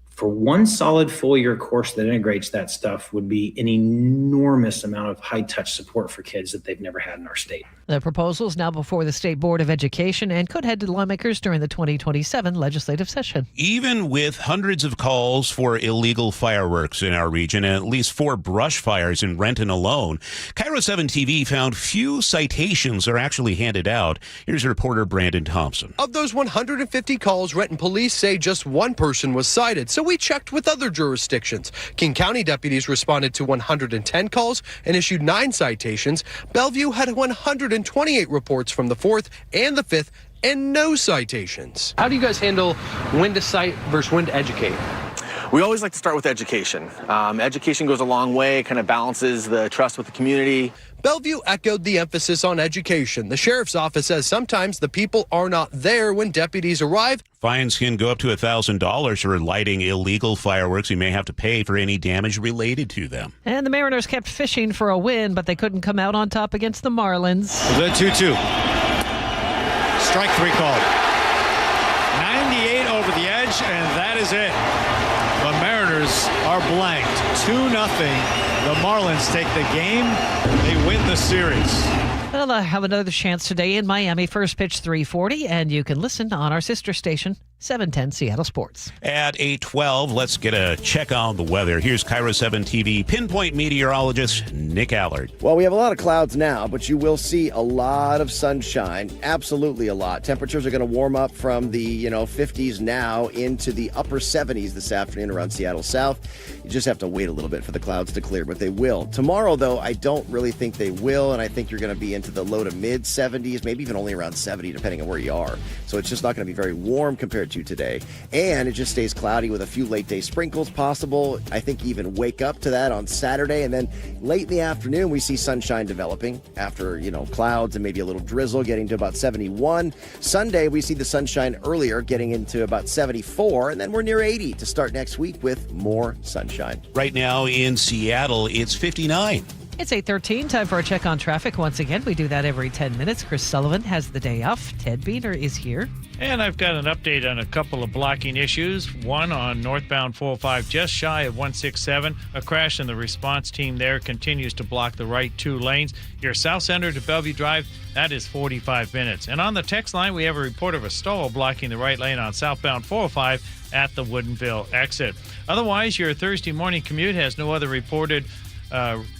for one solid full year course that integrates that stuff would be an enormous amount of high touch support for kids that they've never had in our state. The proposal is now before the State Board of Education and could head to lawmakers during the 2027 legislative session. Even with hundreds of calls for illegal fireworks in our region and at least 4 brush fires in Renton alone, KIRO 7 TV found few citations are actually handed out. Here's reporter Brandon Thompson. Of those 150 calls, Renton police say just 1 person was cited, so we checked with other jurisdictions. King County deputies responded to 110 calls and issued 9 citations. Bellevue had 128 reports from the 4th and the 5th and no citations. How do you guys handle when to cite versus when to educate? We always like to start with education. Education goes a long way, kind of balances the trust with the community. Bellevue echoed the emphasis on education. The sheriff's office says sometimes the people are not there when deputies arrive. Fines can go up to $1,000 for lighting illegal fireworks. You may have to pay for any damage related to them. And the Mariners kept fishing for a win, but they couldn't come out on top against the Marlins. The 2-2. Strike 3 called. 98 over the edge, and that is it. The Mariners are blanked. 2-0. The Marlins take the game. They win the series. Well, I have another chance today in Miami. First pitch 3:40, and you can listen on our sister station, 710 Seattle Sports. At 8:12, let's get a check on the weather. Here's KIRO 7 TV pinpoint meteorologist Nick Allard. Well, we have a lot of clouds now, but you will see a lot of sunshine. Absolutely a lot. Temperatures are going to warm up from the 50s now into the upper 70s this afternoon around Seattle South. You just have to wait a little bit for the clouds to clear, but they will. Tomorrow, though, I don't really think they will, and I think you're going to be into the low to mid 70s, maybe even only around 70, depending on where you are. So it's just not going to be very warm compared to today. And it just stays cloudy with a few late day sprinkles possible. I think even wake up to that on Saturday. And then late in the afternoon, we see sunshine developing after, clouds and maybe a little drizzle getting to about 71. Sunday, we see the sunshine earlier getting into about 74. And then we're near 80 to start next week with more sunshine. Right now in Seattle, it's 59. It's 8:13. Time for a check on traffic. Once again, we do that every 10 minutes. Chris Sullivan has the day off. Ted Biener is here. And I've got an update on a couple of blocking issues. One on northbound 405, just shy of 167. A crash, and the response team there continues to block the right two lanes. Your South Center to Bellevue Drive, that is 45 minutes. And on the text line, we have a report of a stall blocking the right lane on southbound 405 at the Woodinville exit. Otherwise, your Thursday morning commute has no other reported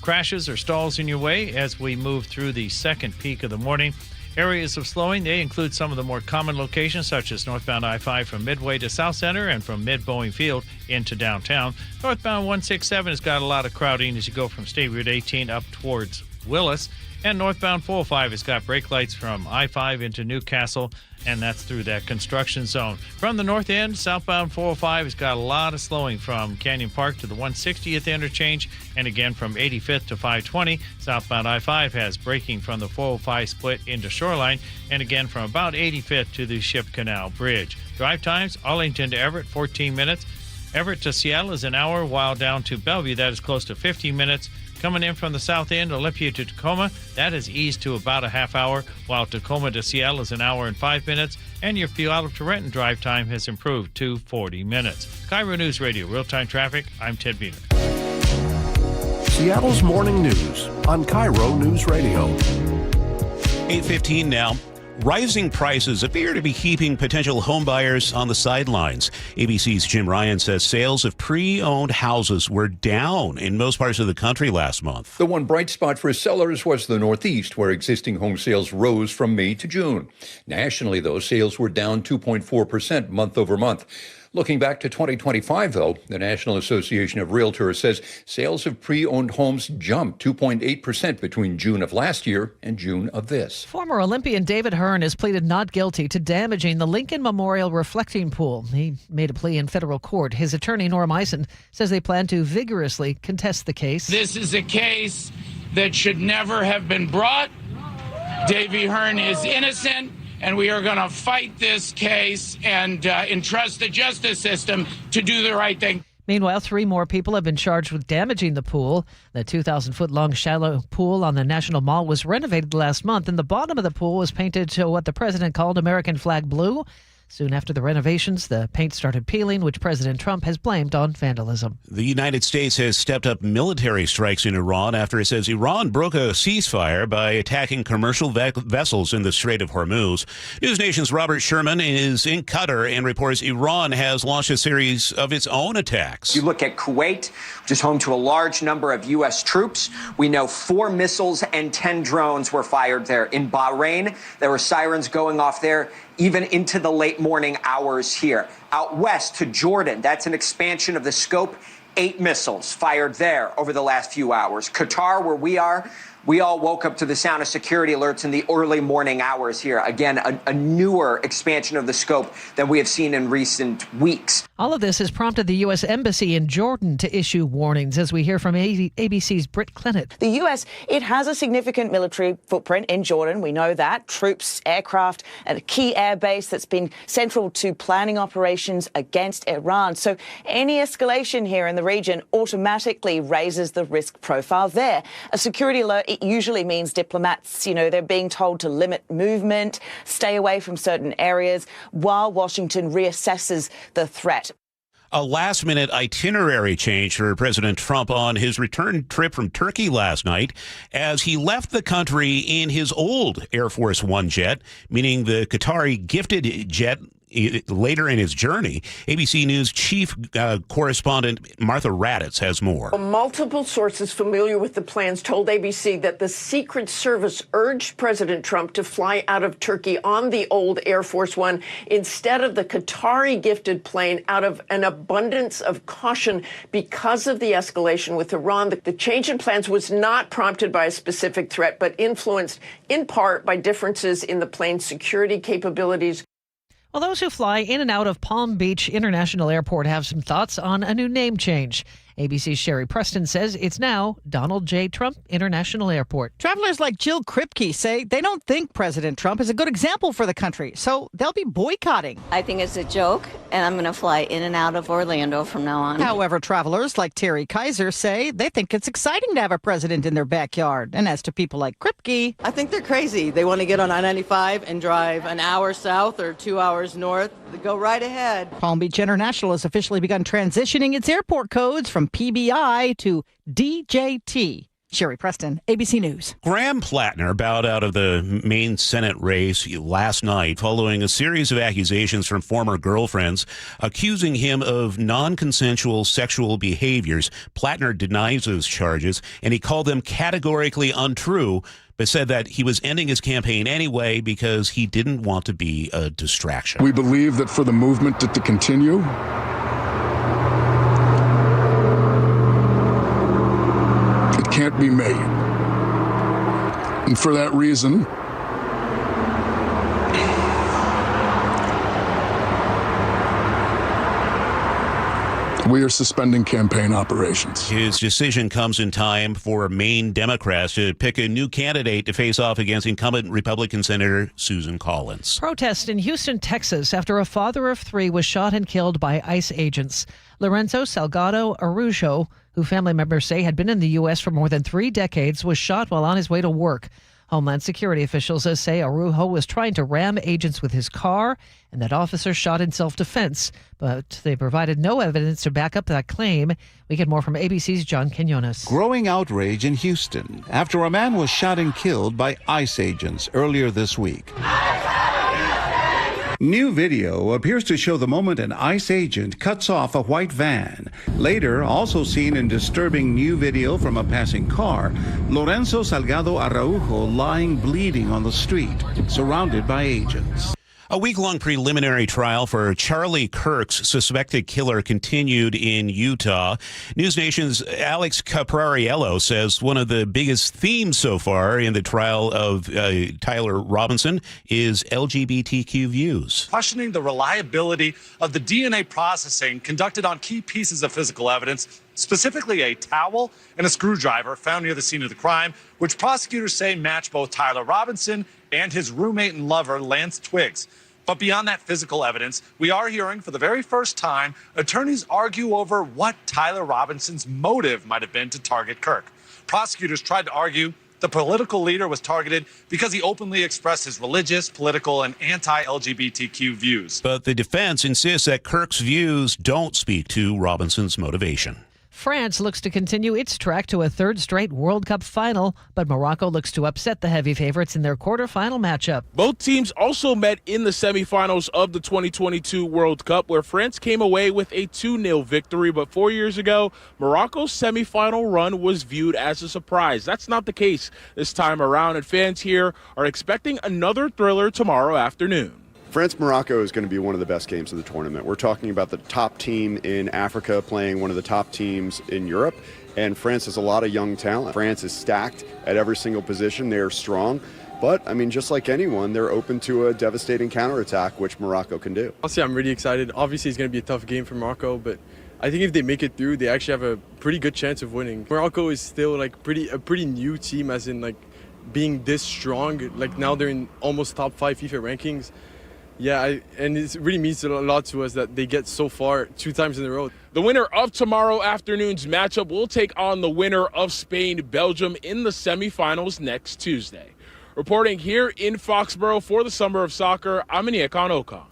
crashes or stalls in your way as we move through the second peak of the morning. Areas of slowing, they include some of the more common locations, such as northbound I-5 from Midway to South Center and from Mid-Boeing Field into downtown. Northbound 167 has got a lot of crowding as you go from State Route 18 up towards Willis. And northbound 405 has got brake lights from I-5 into Newcastle, and that's through that construction zone. From the north end, southbound 405 has got a lot of slowing from Canyon Park to the 160th interchange, and again from 85th to 520. Southbound I-5 has braking from the 405 split into Shoreline, and again from about 85th to the Ship Canal Bridge. Drive times, Arlington to Everett, 14 minutes. Everett to Seattle is an hour, while down to Bellevue, that is close to 15 minutes. Coming in from the south end, Olympia to Tacoma, that has eased to about a half hour, while Tacoma to Seattle is an hour and 5 minutes, and your Puyallup to Renton drive time has improved to 40 minutes. KIRO News Radio, real-time traffic. I'm Ted Biener. Seattle's Morning News on KIRO News Radio. 8:15 now. Rising prices appear to be keeping potential homebuyers on the sidelines. ABC's Jim Ryan says sales of pre-owned houses were down in most parts of the country last month. The one bright spot for sellers was the Northeast, where existing home sales rose from May to June. Nationally, though, sales were down 2.4% month over month. Looking back to 2025, though, the National Association of Realtors says sales of pre-owned homes jumped 2.8% between June of last year and June of this. Former Olympian David Hearn has pleaded not guilty to damaging the Lincoln Memorial reflecting pool. He made a plea in federal court. His attorney, Norm Eisen, says they plan to vigorously contest the case. This is a case that should never have been brought. Davy Hearn is innocent, and we are going to fight this case and entrust the justice system to do the right thing. Meanwhile, 3 more people have been charged with damaging the pool. The 2,000-foot-long shallow pool on the National Mall was renovated last month, and the bottom of the pool was painted to what the president called American flag blue. Soon after the renovations, the paint started peeling, which President Trump has blamed on vandalism. The United States has stepped up military strikes in Iran after it says Iran broke a ceasefire by attacking commercial vessels in the Strait of Hormuz. News Nation's Robert Sherman is in Qatar and reports Iran has launched a series of its own attacks. You look at Kuwait, which is home to a large number of U.S. troops. We know 4 missiles and 10 drones were fired there. In Bahrain, there were sirens going off there even into the late morning hours here. Out west to Jordan, that's an expansion of the scope. 8 missiles fired there over the last few hours. Qatar, where we are, we all woke up to the sound of security alerts in the early morning hours here. Again, a newer expansion of the scope than we have seen in recent weeks. All of this has prompted the U.S. Embassy in Jordan to issue warnings, as we hear from ABC's Britt Clennett. The U.S., it has a significant military footprint in Jordan. We know that. Troops, aircraft, and a key air base that's been central to planning operations against Iran. So any escalation here in the region automatically raises the risk profile there. A security alert, it usually means diplomats, they're being told to limit movement, stay away from certain areas, while Washington reassesses the threat. A last-minute itinerary change for President Trump on his return trip from Turkey last night as he left the country in his old Air Force One jet, meaning the Qatari gifted jet later in his journey. ABC News chief correspondent Martha Raddatz has more. Multiple sources familiar with the plans told ABC that the Secret Service urged President Trump to fly out of Turkey on the old Air Force One instead of the Qatari gifted plane out of an abundance of caution because of the escalation with Iran. The change in plans was not prompted by a specific threat, but influenced in part by differences in the plane's security capabilities. Well, those who fly in and out of Palm Beach International Airport have some thoughts on a new name change. ABC's Sherry Preston says it's now Donald J. Trump International Airport. Travelers like Jill Kripke say they don't think President Trump is a good example for the country, so they'll be boycotting. I think it's a joke, and I'm going to fly in and out of Orlando from now on. However, travelers like Terry Kaiser say they think it's exciting to have a president in their backyard. And as to people like Kripke, I think they're crazy. They want to get on I-95 and drive an hour south or 2 hours north. Go right ahead. Palm Beach International has officially begun transitioning its airport codes from PBI to DJT. Sherry Preston, ABC News. Graham Plattner bowed out of the Maine Senate race last night following a series of accusations from former girlfriends accusing him of non-consensual sexual behaviors. Plattner denies those charges, and he called them categorically untrue, but said that he was ending his campaign anyway because he didn't want to be a distraction. We believe that for the movement to continue, can't be made. And for that reason, we are suspending campaign operations. His decision comes in time for Maine Democrats to pick a new candidate to face off against incumbent Republican Senator Susan Collins. Protest in Houston, Texas, after a father of 3 was shot and killed by ICE agents. Lorenzo Salgado Araujo, who family members say had been in the U.S. for more than 3 decades, was shot while on his way to work. Homeland Security officials say Araujo was trying to ram agents with his car and that officers shot in self-defense, but they provided no evidence to back up that claim. We get more from ABC's John Quinones. Growing outrage in Houston after a man was shot and killed by ICE agents earlier this week. New video appears to show the moment an ICE agent cuts off a white van. Later, also seen in disturbing new video from a passing car, Lorenzo Salgado Araujo lying bleeding on the street, surrounded by agents. A week-long preliminary trial for Charlie Kirk's suspected killer continued in Utah. News Nation's Alex Caprariello says one of the biggest themes so far in the trial of Tyler Robinson is LGBTQ views. Questioning the reliability of the DNA processing conducted on key pieces of physical evidence, specifically a towel and a screwdriver found near the scene of the crime, which prosecutors say match both Tyler Robinson and his roommate and lover, Lance Twiggs. But beyond that physical evidence, we are hearing for the very first time attorneys argue over what Tyler Robinson's motive might have been to target Kirk. Prosecutors tried to argue the political leader was targeted because he openly expressed his religious, political, and anti-LGBTQ views. But the defense insists that Kirk's views don't speak to Robinson's motivation. France looks to continue its track to a 3rd straight World Cup final, but Morocco looks to upset the heavy favorites in their quarterfinal matchup. Both teams also met in the semifinals of the 2022 World Cup, where France came away with a 2-0 victory. But 4 years ago, Morocco's semifinal run was viewed as a surprise. That's not the case this time around, and fans here are expecting another thriller tomorrow afternoon. France-Morocco is going to be one of the best games of the tournament. We're talking about the top team in Africa playing one of the top teams in Europe, and France has a lot of young talent. France is stacked at every single position. They're strong, but, I mean, just like anyone, they're open to a devastating counterattack, which Morocco can do. Honestly, I'm really excited. Obviously, it's going to be a tough game for Morocco, but I think if they make it through, they actually have a pretty good chance of winning. Morocco is still, like, a pretty new team, as in, like, being this strong. Like, now they're in almost top 5 FIFA rankings. Yeah, and it really means a lot to us that they get so far 2 times in a row. The winner of tomorrow afternoon's matchup will take on the winner of Spain-Belgium in the semifinals next Tuesday. Reporting here in Foxborough for the Summer of Soccer, I'm Aniek Oka.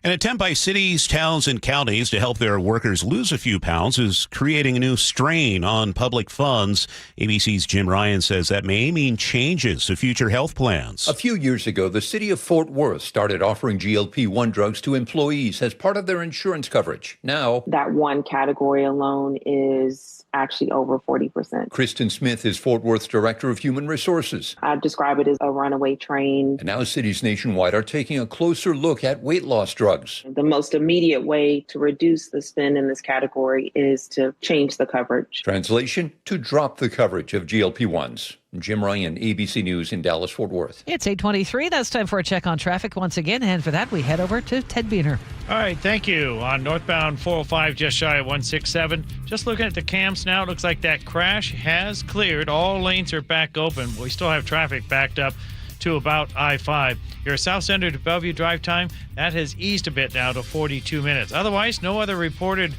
An attempt by cities, towns, and counties to help their workers lose a few pounds is creating a new strain on public funds. ABC's Jim Ryan says that may mean changes to future health plans. A few years ago, the city of Fort Worth started offering GLP-1 drugs to employees as part of their insurance coverage. Now, that one category alone is actually over 40%. Kristen Smith is Fort Worth's Director of Human Resources. I describe it as a runaway train. And now cities nationwide are taking a closer look at weight loss drugs. drugs. The most immediate way to reduce the spend in this category is to change the coverage. Translation, to drop the coverage of GLP-1s. Jim Ryan, ABC News in Dallas-Fort Worth. It's 8:23. That's time for a check on traffic once again. And for that, we head over to Ted Biener. All right, thank you. On northbound 405, just shy of 167. Just looking at the cams now, it looks like that crash has cleared. All lanes are back open. We still have traffic backed up to about I-5. Your South Center to Bellevue drive time, that has eased a bit now to 42 minutes. Otherwise, no other reporting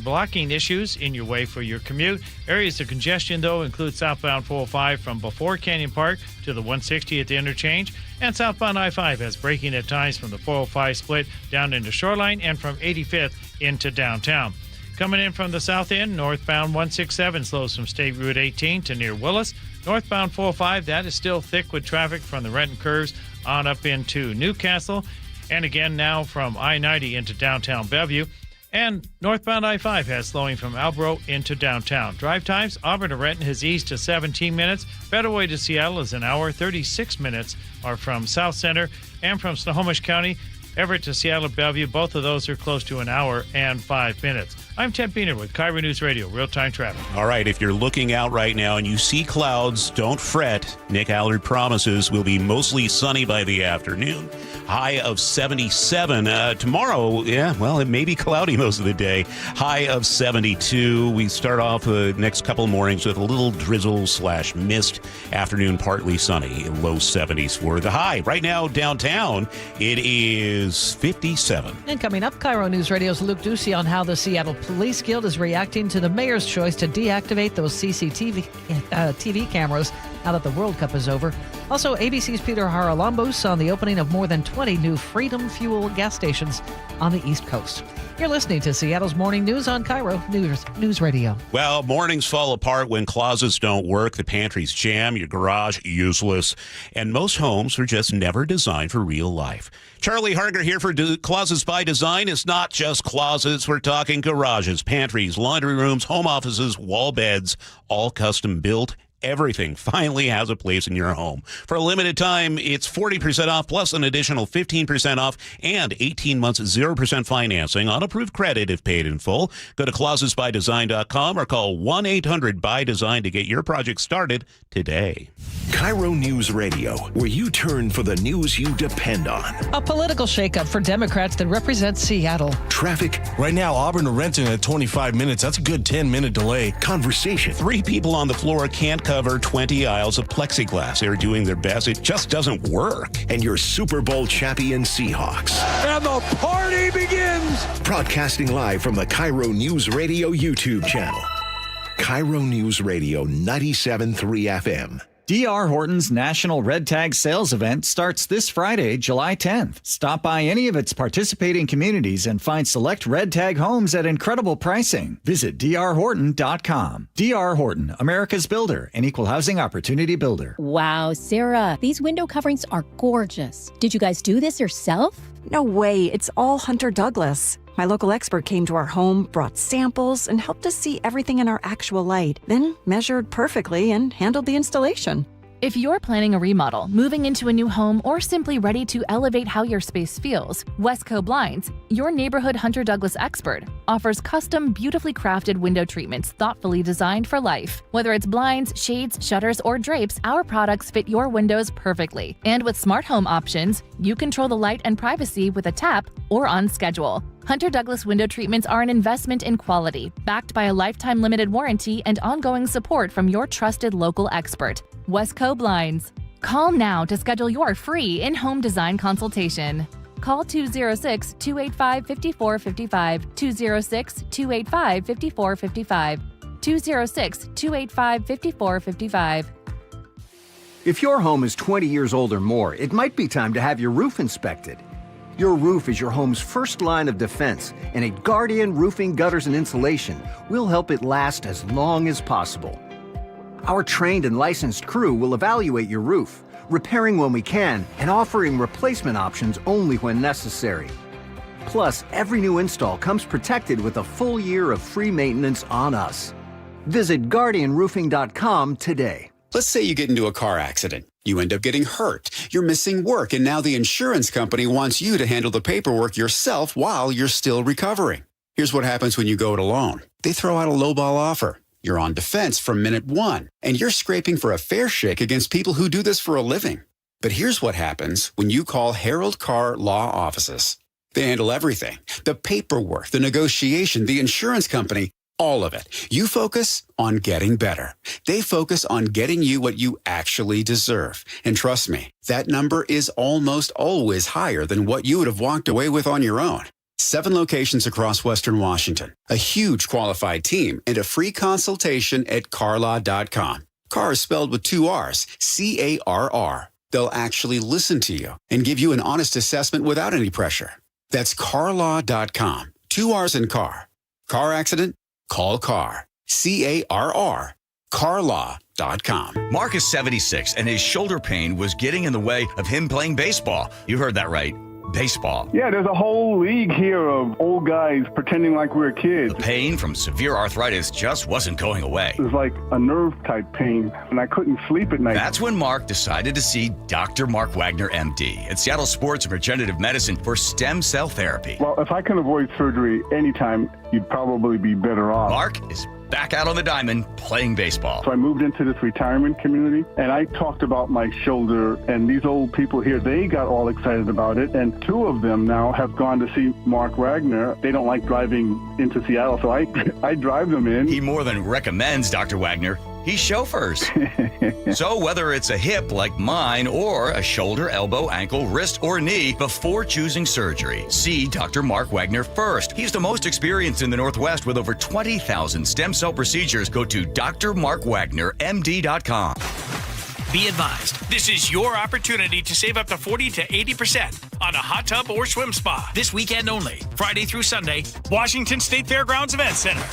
blocking issues in your way for your commute. Areas of congestion, though, include southbound 405 from before Canyon Park to the 160 at the interchange, and southbound I-5 has braking at times from the 405 split down into Shoreline and from 85th into downtown. Coming in from the south end, northbound 167 slows from State Route 18 to near Willis. Northbound 405, that is still thick with traffic from the Renton curves on up into Newcastle. And again now from I-90 into downtown Bellevue. And northbound I-5 has slowing from Albro into downtown. Drive times, Auburn to Renton has eased to 17 minutes. Better Way to Seattle is an hour. 36 minutes are from South Center. And from Snohomish County, Everett to Seattle Bellevue, both of those are close to an hour and 5 minutes. I'm Ted Biener with KIRO News Radio, real-time traffic. All right, if you're looking out right now and you see clouds, don't fret. Nick Allard promises will be mostly sunny by the afternoon. High of 77. Tomorrow, it may be cloudy most of the day. High of 72. We start off the next couple of mornings with a little drizzle/mist. Afternoon, partly sunny. Low 70s for the high. Right now, downtown, it is 57. And coming up, KIRO News Radio's Luke Ducey on how the Seattle Police Guild is reacting to the mayor's choice to deactivate those CCTV TV cameras now that the World Cup is over. Also, ABC's Peter Haralambos on the opening of more than 20 new Freedom Fuel gas stations on the East Coast. You're listening to Seattle's Morning News on KIRO News Radio. Well, mornings fall apart when closets don't work, the pantry's jam, your garage useless, and most homes are just never designed for real life. Charlie Harger here for Closets by Design. It's not just closets. We're talking garages, pantries, laundry rooms, home offices, wall beds, all custom built. Everything finally has a place in your home. For a limited time, it's 40% off plus an additional 15% off and 18 months 0% financing on approved credit if paid in full. Go to closetsbydesign.com or call 1-800-BY-DESIGN to get your project started today. KIRO News Radio, where you turn for the news you depend on. A political shakeup for Democrats that represent Seattle. Traffic. Right now, Auburn to Renton at 25 minutes. That's a good 10-minute delay. Conversation. 3 people on the floor can't cover 20 aisles of plexiglass. They're doing their best. It just doesn't work. And your Super Bowl champion Seahawks. And the party begins. Broadcasting live from the KIRO News Radio YouTube channel. KIRO News Radio 97.3 FM. D.R. Horton's National Red Tag Sales Event starts this Friday, July 10th. Stop by any of its participating communities and find select Red Tag homes at incredible pricing. Visit drhorton.com. D.R. Horton, America's builder, an equal housing opportunity builder. Wow, Sarah, these window coverings are gorgeous. Did you guys do this yourself? No way, it's all Hunter Douglas. My local expert came to our home, brought samples, and helped us see everything in our actual light, then measured perfectly and handled the installation. If you're planning a remodel, moving into a new home, or simply ready to elevate how your space feels, Westco Blinds, your neighborhood Hunter Douglas expert, offers custom, beautifully crafted window treatments thoughtfully designed for life. Whether it's blinds, shades, shutters, or drapes, our products fit your windows perfectly. And with smart home options, you control the light and privacy with a tap or on schedule. Hunter Douglas window treatments are an investment in quality, backed by a lifetime limited warranty and ongoing support from your trusted local expert, Westco Blinds. Call now to schedule your free in-home design consultation. Call 206-285-5455, 206-285-5455, 206-285-5455. If your home is 20 years old or more, it might be time to have your roof inspected. Your roof is your home's first line of defense, and at Guardian Roofing, Gutters, and Insulation, we'll help it last as long as possible. Our trained and licensed crew will evaluate your roof, repairing when we can and offering replacement options only when necessary. Plus, every new install comes protected with a full year of free maintenance on us. Visit GuardianRoofing.com today. Let's say you get into a car accident. You end up getting hurt. You're missing work, and now the insurance company wants you to handle the paperwork yourself while you're still recovering. Here's what happens when you go it alone. They throw out a lowball offer. You're on defense from minute one, and you're scraping for a fair shake against people who do this for a living. But here's what happens when you call Harold Carr Law Offices. They handle everything. The paperwork, the negotiation, the insurance company, all of it. You focus on getting better. They focus on getting you what you actually deserve. And trust me, that number is almost always higher than what you would have walked away with on your own. 7 locations across Western Washington, a huge qualified team, and a free consultation at carlaw.com. Carr is spelled with 2 R's, C-A-R-R. They'll actually listen to you and give you an honest assessment without any pressure. That's carlaw.com. 2 R's in car. Car accident? Call Carr. C-A-R-R. carlaw.com. Mark is 76, and his shoulder pain was getting in the way of him playing baseball. You heard that right. Baseball. Yeah, there's a whole league here of old guys pretending like we're kids. The pain from severe arthritis just wasn't going away. It was like a nerve-type pain, and I couldn't sleep at night. That's when Mark decided to see Dr. Mark Wagner, MD, at Seattle Sports and Regenerative Medicine for stem cell therapy. Well, if I can avoid surgery anytime, you'd probably be better off. Mark is back out on the diamond playing baseball. So I moved into this retirement community, and I talked about my shoulder, and these old people here, they got all excited about it, and 2 of them now have gone to see Mark Wagner. They don't like driving into Seattle, so I drive them in. He more than recommends Dr. Wagner. He chauffeurs. So whether it's a hip like mine or a shoulder, elbow, ankle, wrist, or knee, before choosing surgery, see Dr. Mark Wagner first. He's the most experienced in the Northwest with over 20,000 stem cell procedures. Go to drmarkwagnermd.com. Be advised, this is your opportunity to save up to 40 to 80% on a hot tub or swim spa. This weekend only, Friday through Sunday, Washington State Fairgrounds Event Center.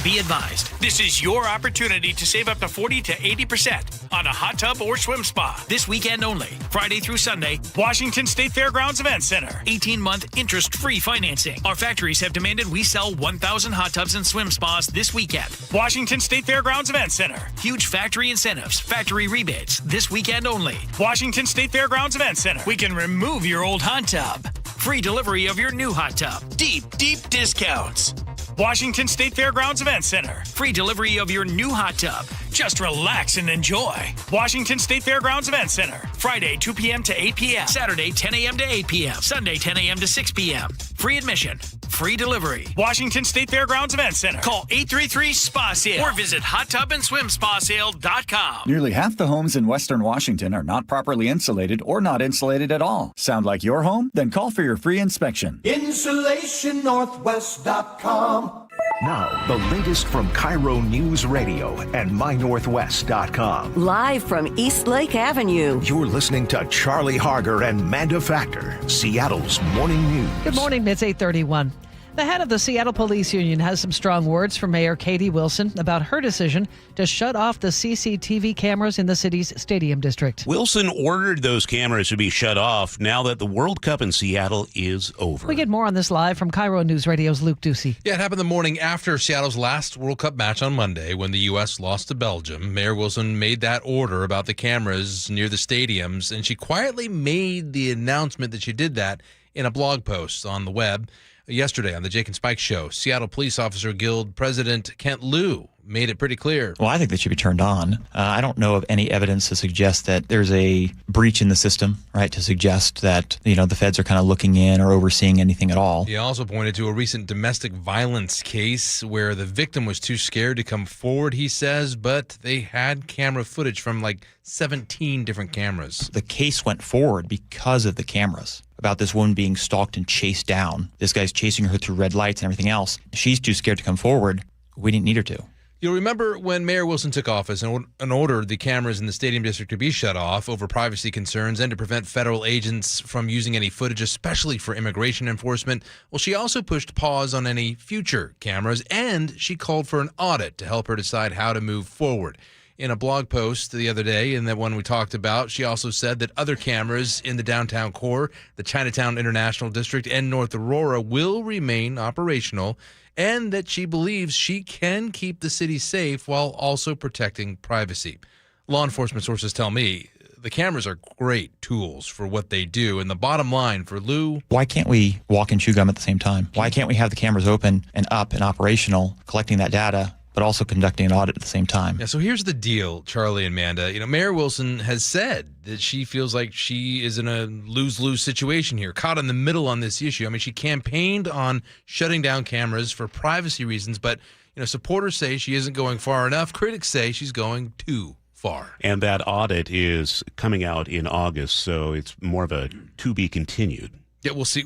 Be advised, this is your opportunity to save up to 40 to 80% on a hot tub or swim spa. This weekend only, Friday through Sunday, Washington State Fairgrounds Event Center. 18-month interest-free financing. Our factories have demanded we sell 1,000 hot tubs and swim spas this weekend. Washington State Fairgrounds Event Center. Huge factory incentives, factory rebates, this weekend only. Washington State Fairgrounds Event Center. We can remove your old hot tub. Free delivery of your new hot tub. Deep discounts. Washington State Fairgrounds Event Center. Free delivery of your new hot tub. Just relax and enjoy. Washington State Fairgrounds Event Center. Friday, 2 p.m. to 8 p.m. Saturday, 10 a.m. to 8 p.m. Sunday, 10 a.m. to 6 p.m. Free admission. Free delivery. Washington State Fairgrounds Event Center. Call 833-SPA-SALE or visit hottubandSwimSpaSale.com. Nearly half the homes in Western Washington are not properly insulated or not insulated at all. Sound like your home? Then call for your free inspection. InsulationNorthwest.com. Now, the latest from KIRO Newsradio and MyNorthwest.com. Live from East Lake Avenue. You're listening to Charlie Harger and Manda Factor, Seattle's morning news. Good morning, it's 8:31. The head of the Seattle Police Union has some strong words for Mayor Katie Wilson about her decision to shut off the CCTV cameras in the city's stadium district. Wilson ordered those cameras to be shut off now that the World Cup in Seattle is over. We get more on this live from KIRO News Radio's Luke Ducey. Yeah, it happened the morning after Seattle's last World Cup match on Monday when the U.S. lost to Belgium. Mayor Wilson made that order about the cameras near the stadiums, and she quietly made the announcement that she did that in a blog post on the web. Yesterday on the Jake and Spike Show, Seattle Police Officer Guild President Kent Liu made it pretty clear. Well, I think they should be turned on. I don't know of any evidence to suggest that there's a breach in the system, right, to suggest that, the feds are kind of looking in or overseeing anything at all. He also pointed to a recent domestic violence case where the victim was too scared to come forward, he says, but they had camera footage from like 17 different cameras. The case went forward because of the cameras. About this woman being stalked and chased down. This guy's chasing her through red lights and everything else. She's too scared to come forward. We didn't need her to. You'll remember when Mayor Wilson took office and ordered the cameras in the stadium district to be shut off over privacy concerns and to prevent federal agents from using any footage, especially for immigration enforcement. Well, she also pushed pause on any future cameras, and she called for an audit to help her decide how to move forward. In a blog post the other day, and that one we talked about, she also said that other cameras in the downtown core, the Chinatown International District, and North Aurora will remain operational, and that she believes she can keep the city safe while also protecting privacy. law enforcement sources tell me the cameras are great tools for what they do. And the bottom line for Lou... Why can't we walk and chew gum at the same time? Why can't we have the cameras open and up and operational, collecting that data, but also conducting an audit at the same time? Yeah, so here's the deal, Charlie and Manda. Mayor Wilson has said that she feels like she is in a lose-lose situation here, caught in the middle on this issue. I mean, she campaigned on shutting down cameras for privacy reasons, but supporters say she isn't going far enough. Critics say she's going too far. And that audit is coming out in August, so it's more of a to be continued. Yeah, we'll see.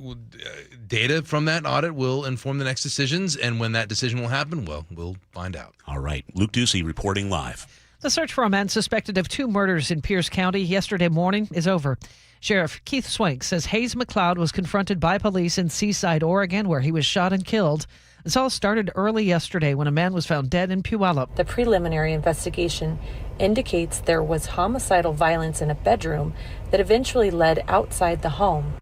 Data from that audit will inform the next decisions, and when that decision will happen, well, we'll find out. All right. Luke Ducey reporting live. The search for a man suspected of 2 murders in Pierce County yesterday morning is over. Sheriff Keith Swank says Hayes McLeod was confronted by police in Seaside, Oregon, where he was shot and killed. This all started early yesterday when a man was found dead in Puyallup. The preliminary investigation indicates there was homicidal violence in a bedroom that eventually led outside the home.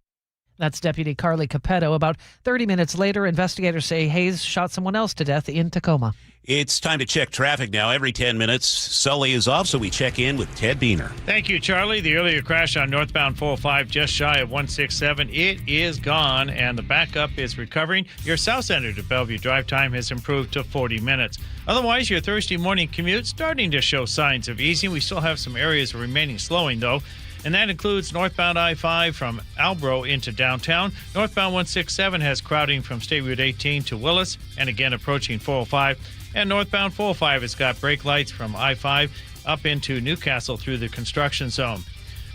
That's Deputy Carly Capetto. About 30 minutes later, investigators say Hayes shot someone else to death in Tacoma. It's time to check traffic now. Every 10 minutes, Sully is off, so we check in with Ted Beener. Thank you, Charlie. The earlier crash on northbound 405 just shy of 167. It is gone, and the backup is recovering. Your south center to Bellevue drive time has improved to 40 minutes. Otherwise, your Thursday morning commute starting to show signs of easing. We still have some areas remaining slowing, though. And that includes northbound I-5 from Albro into downtown. Northbound 167 has crowding from State Route 18 to Willis, and again approaching 405. And northbound 405 has got brake lights from I-5 up into Newcastle through the construction zone.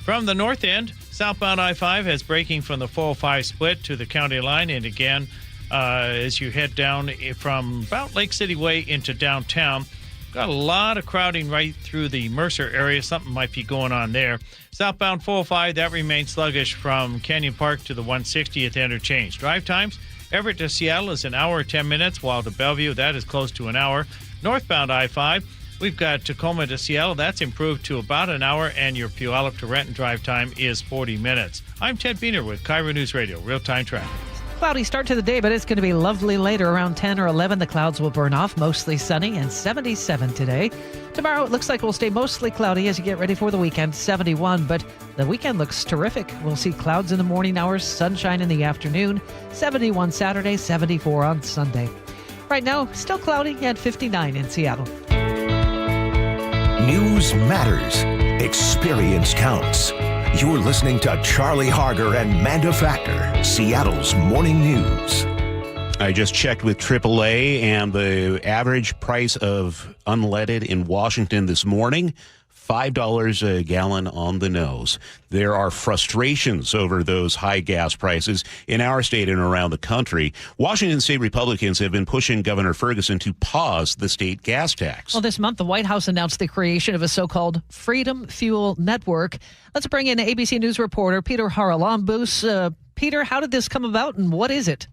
From the north end, southbound I-5 has braking from the 405 split to the county line, and again, as you head down from about Lake City Way into downtown, got a lot of crowding right through the Mercer area. Something might be going on there. Southbound 405, that remains sluggish from Canyon Park to the 160th interchange. Drive times, Everett to Seattle is an hour 10 minutes, while to Bellevue, that is close to an hour. Northbound I-5, we've got Tacoma to Seattle. That's improved to about an hour, and your Puyallup to Renton drive time is 40 minutes. I'm Ted Beener with KIRO News Radio, real-time traffic. Cloudy start to the day, but it's going to be lovely later. Around 10 or 11, the clouds will burn off, mostly sunny, and 77 today. Tomorrow, it looks like we'll stay mostly cloudy as you get ready for the weekend, 71. But the weekend looks terrific. We'll see clouds in the morning hours, sunshine in the afternoon, 71 Saturday, 74 on Sunday. Right now, still cloudy at 59 in Seattle. News matters. Experience counts. You're listening to Charlie Harger and Manda Factor, Seattle's morning news. I just checked with AAA, and the average price of unleaded in Washington this morning, $5 a gallon on the nose. There are frustrations over those high gas prices in our state and around the country. Washington state Republicans have been pushing Governor Ferguson to pause the state gas tax. Well, this month, the White House announced the creation of a so-called Freedom Fuel Network. Let's bring in ABC News reporter Peter Haralambous. Peter, how did this come about, and what is it?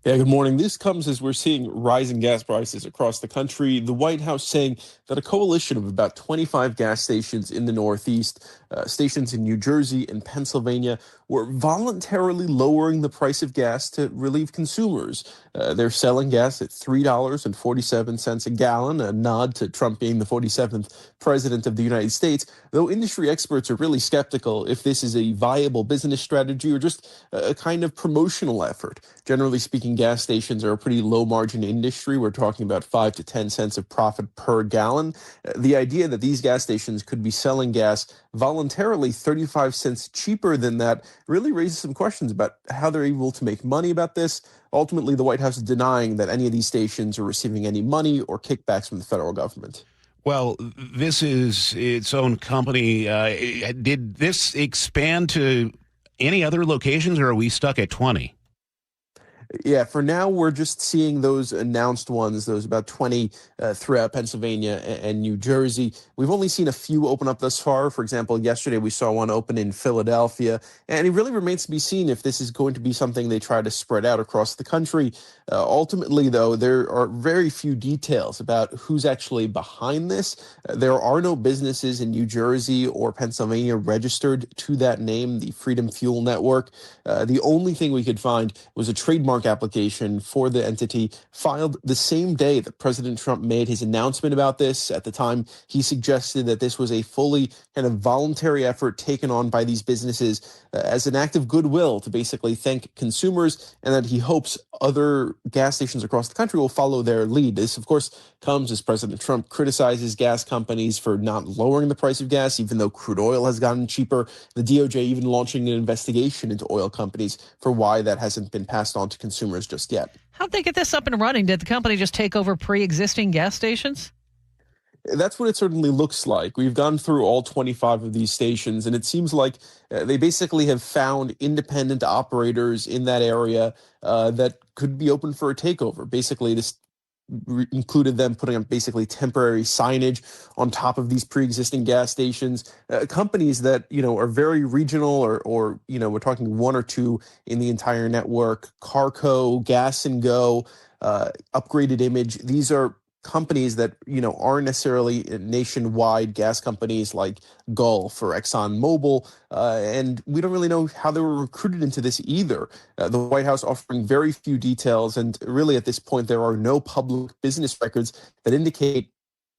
Yeah, good morning. This comes as we're seeing rising gas prices across the country. The White House saying that a coalition of about 25 gas stations in the Northeast, stations in New Jersey and Pennsylvania, were voluntarily lowering the price of gas to relieve consumers. They're selling gas at $3.47 a gallon, a nod to Trump being the 47th president of the United States, though industry experts are really skeptical if this is a viable business strategy or just a kind of promotional effort. Generally speaking, gas stations are a pretty low-margin industry. We're talking about 5 to 10 cents of profit per gallon. The idea that these gas stations could be selling gas voluntarily 35 cents cheaper than that really raises some questions about how they're able to make money about this. Ultimately, the White House is denying that any of these stations are receiving any money or kickbacks from the federal government. Well, this is its own company. Did this expand to any other locations, or are we stuck at 20? Yeah, for now, we're just seeing those announced ones, those about 20 throughout Pennsylvania and New Jersey. We've only seen a few open up thus far. For example, yesterday we saw one open in Philadelphia, and it really remains to be seen if this is going to be something they try to spread out across the country. Ultimately, though, there are very few details about who's actually behind this. There are no businesses in New Jersey or Pennsylvania registered to that name, the Freedom Fuel Network. The only thing we could find was a trademark trademark application for the entity filed the same day that President Trump made his announcement about this. At the time, he suggested that this was a fully kind of voluntary effort taken on by these businesses as an act of goodwill to basically thank consumers, and that he hopes other gas stations across the country will follow their lead. This, of course, comes as President Trump criticizes gas companies for not lowering the price of gas, even though crude oil has gotten cheaper. The DOJ even launching an investigation into oil companies for why that hasn't been passed on to consumers just yet. How'd they get this up and running? Did the company just take over pre-existing gas stations? That's what it certainly looks like. We've gone through all 25 of these stations, and it seems like they basically have found independent operators in that area that could be open for a takeover. Basically, this included them putting up basically temporary signage on top of these pre-existing gas stations. Companies that, are very regional or we're talking one or two in the entire network. Carco, Gas and Go, Upgraded Image. These are companies that, aren't necessarily nationwide gas companies like Gulf or ExxonMobil, and we don't really know how they were recruited into this either. The White House offering very few details, and really at this point there are no public business records that indicate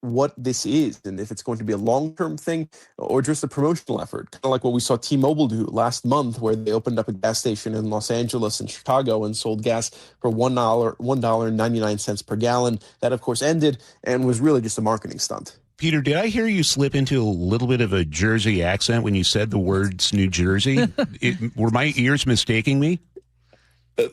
what this is and if it's going to be a long-term thing or just a promotional effort, kind of like what we saw T-Mobile do last month, where they opened up a gas station in Los Angeles and Chicago and sold gas for $1.99 per gallon. That, of course, ended and was really just a marketing stunt. Peter, did I hear you slip into a little bit of a Jersey accent when you said the words New Jersey? Were my ears mistaking me?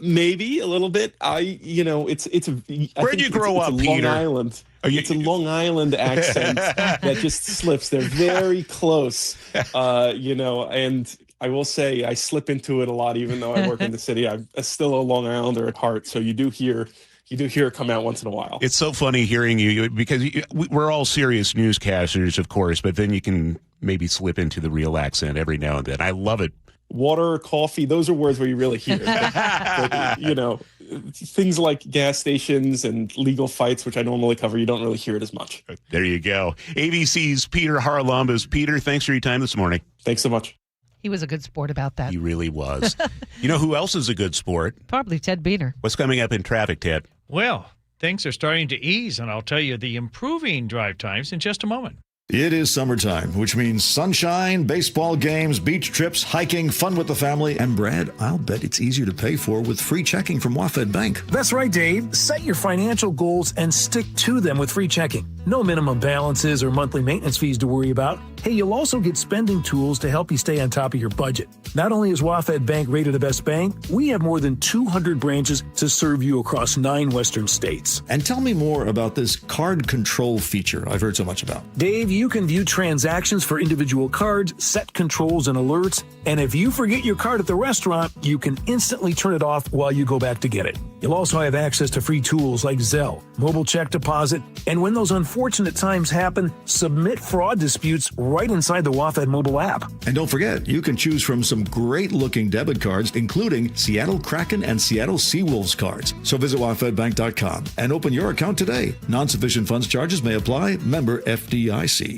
Maybe a little bit. Where'd you grow up, Peter? Long Island. It's a Long Island accent that just slips. They're very close, and I will say I slip into it a lot, even though I work in the city. I'm still a Long Islander at heart, so you do hear it come out once in a while. It's so funny hearing you because we're all serious newscasters, of course, but then you can maybe slip into the real accent every now and then. I love it. Water, coffee, those are words where you really hear it. But, things like gas stations and legal fights, which I normally cover, you don't really hear it as much. There you go. ABC's Peter Harlambas. Peter, thanks for your time this morning. Thanks so much. He was a good sport about that. He really was. You know who else is a good sport? Probably Ted Beener. What's coming up in traffic, Ted? Well, things are starting to ease, and I'll tell you the improving drive times in just a moment. It is summertime, which means sunshine, baseball games, beach trips, hiking, fun with the family. And Brad, I'll bet it's easier to pay for with free checking from WaFd Bank. That's right, Dave. Set your financial goals and stick to them with free checking. No minimum balances or monthly maintenance fees to worry about. Hey, you'll also get spending tools to help you stay on top of your budget. Not only is WaFd Bank rated the best bank, we have more than 200 branches to serve you across 9 western states. And tell me more about this card control feature I've heard so much about. Dave, you can view transactions for individual cards, set controls and alerts, and if you forget your card at the restaurant, you can instantly turn it off while you go back to get it. You'll also have access to free tools like Zelle, mobile check deposit, and when those unfortunate times happen, submit fraud disputes right inside the WaFd mobile app. And don't forget, you can choose from some great-looking debit cards, including Seattle Kraken and Seattle Seawolves cards. So visit WaFdBank.com and open your account today. Non-sufficient funds charges may apply. Member FDIC.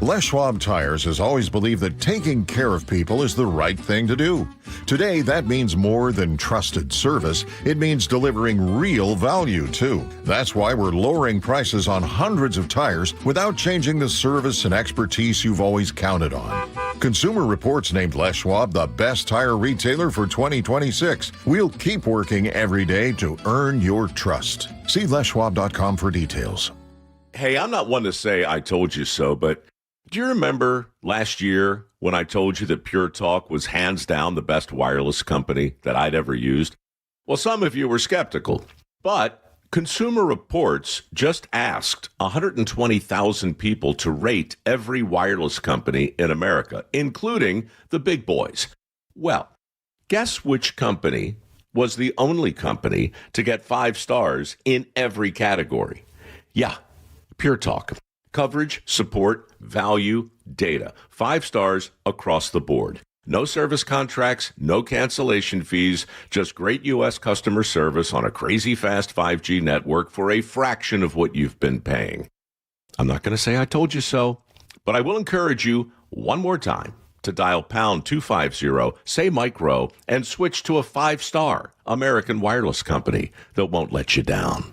Les Schwab Tires has always believed that taking care of people is the right thing to do. Today, that means more than trusted service. It means delivering real value, too. That's why we're lowering prices on hundreds of tires without changing the service and expertise you've always counted on. Consumer Reports named Les Schwab the best tire retailer for 2026. We'll keep working every day to earn your trust. See leschwab.com for details. Hey, I'm not one to say I told you so, but do you remember last year when I told you that Pure Talk was hands down the best wireless company that I'd ever used? Well, some of you were skeptical, but Consumer Reports just asked 120,000 people to rate every wireless company in America, including the big boys. Well, guess which company was the only company to get 5 stars in every category? Yeah, Pure Talk. Coverage, support, value, data. 5 stars across the board. No service contracts, no cancellation fees, just great U.S. customer service on a crazy fast 5G network for a fraction of what you've been paying. I'm not going to say I told you so, but I will encourage you one more time to dial pound 250, say micro, and switch to a 5-star American wireless company that won't let you down.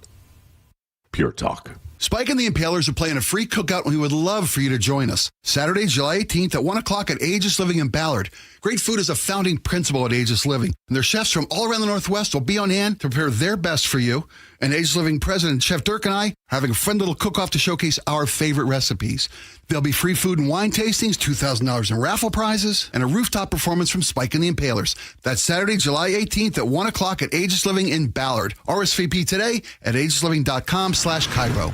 Pure Talk. Spike and the Impalers are playing a free cookout, and we would love for you to join us. Saturday, July 18th at 1 o'clock at Aegis Living in Ballard. Great food is a founding principle at Aegis Living, and their chefs from all around the Northwest will be on hand to prepare their best for you. And Aegis Living President Chef Dirk and I are having a fun little cook-off to showcase our favorite recipes. There'll be free food and wine tastings, $2,000 in raffle prizes, and a rooftop performance from Spike and the Impalers. That's Saturday, July 18th at 1 o'clock at Aegis Living in Ballard. RSVP today at aegisliving.com/KIRO.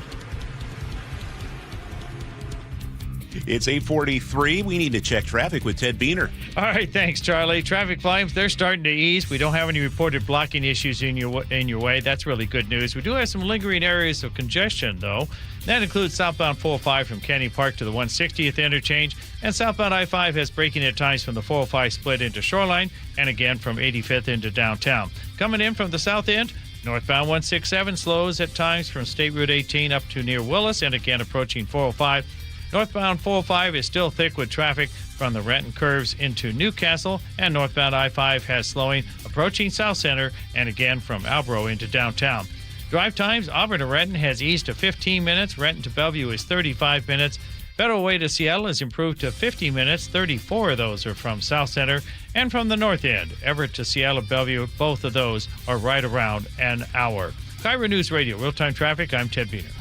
It's 8:43. We need to check traffic with Ted Beener. All right, thanks, Charlie. Traffic volumes, they're starting to ease. We don't have any reported blocking issues in your way. That's really good news. We do have some lingering areas of congestion, though. That includes southbound 405 from Kenny Park to the 160th interchange, and southbound I-5 has braking at times from the 405 split into Shoreline, and again from 85th into downtown. Coming in from the south end, northbound 167 slows at times from State Route 18 up to near Willis, and again approaching 405. Northbound 405 is still thick with traffic from the Renton curves into Newcastle, and northbound I-5 has slowing approaching South Center and again from Albro into downtown. Drive times, Auburn to Renton has eased to 15 minutes. Renton to Bellevue is 35 minutes. Federal Way to Seattle has improved to 50 minutes. 34 of those are from South Center. And from the north end, Everett to Seattle Bellevue, both of those are right around an hour. KIRO News Radio, real-time traffic. I'm Ted Beener.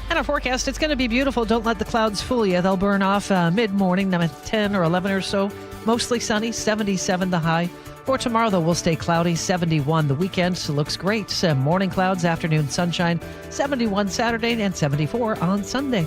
And our forecast, it's going to be beautiful. Don't let the clouds fool you. They'll burn off mid-morning, 10 or 11 or so. Mostly sunny, 77 the high. For tomorrow, though, we'll stay cloudy, 71. The weekend looks great. Morning clouds, afternoon sunshine, 71 Saturday and 74 on Sunday.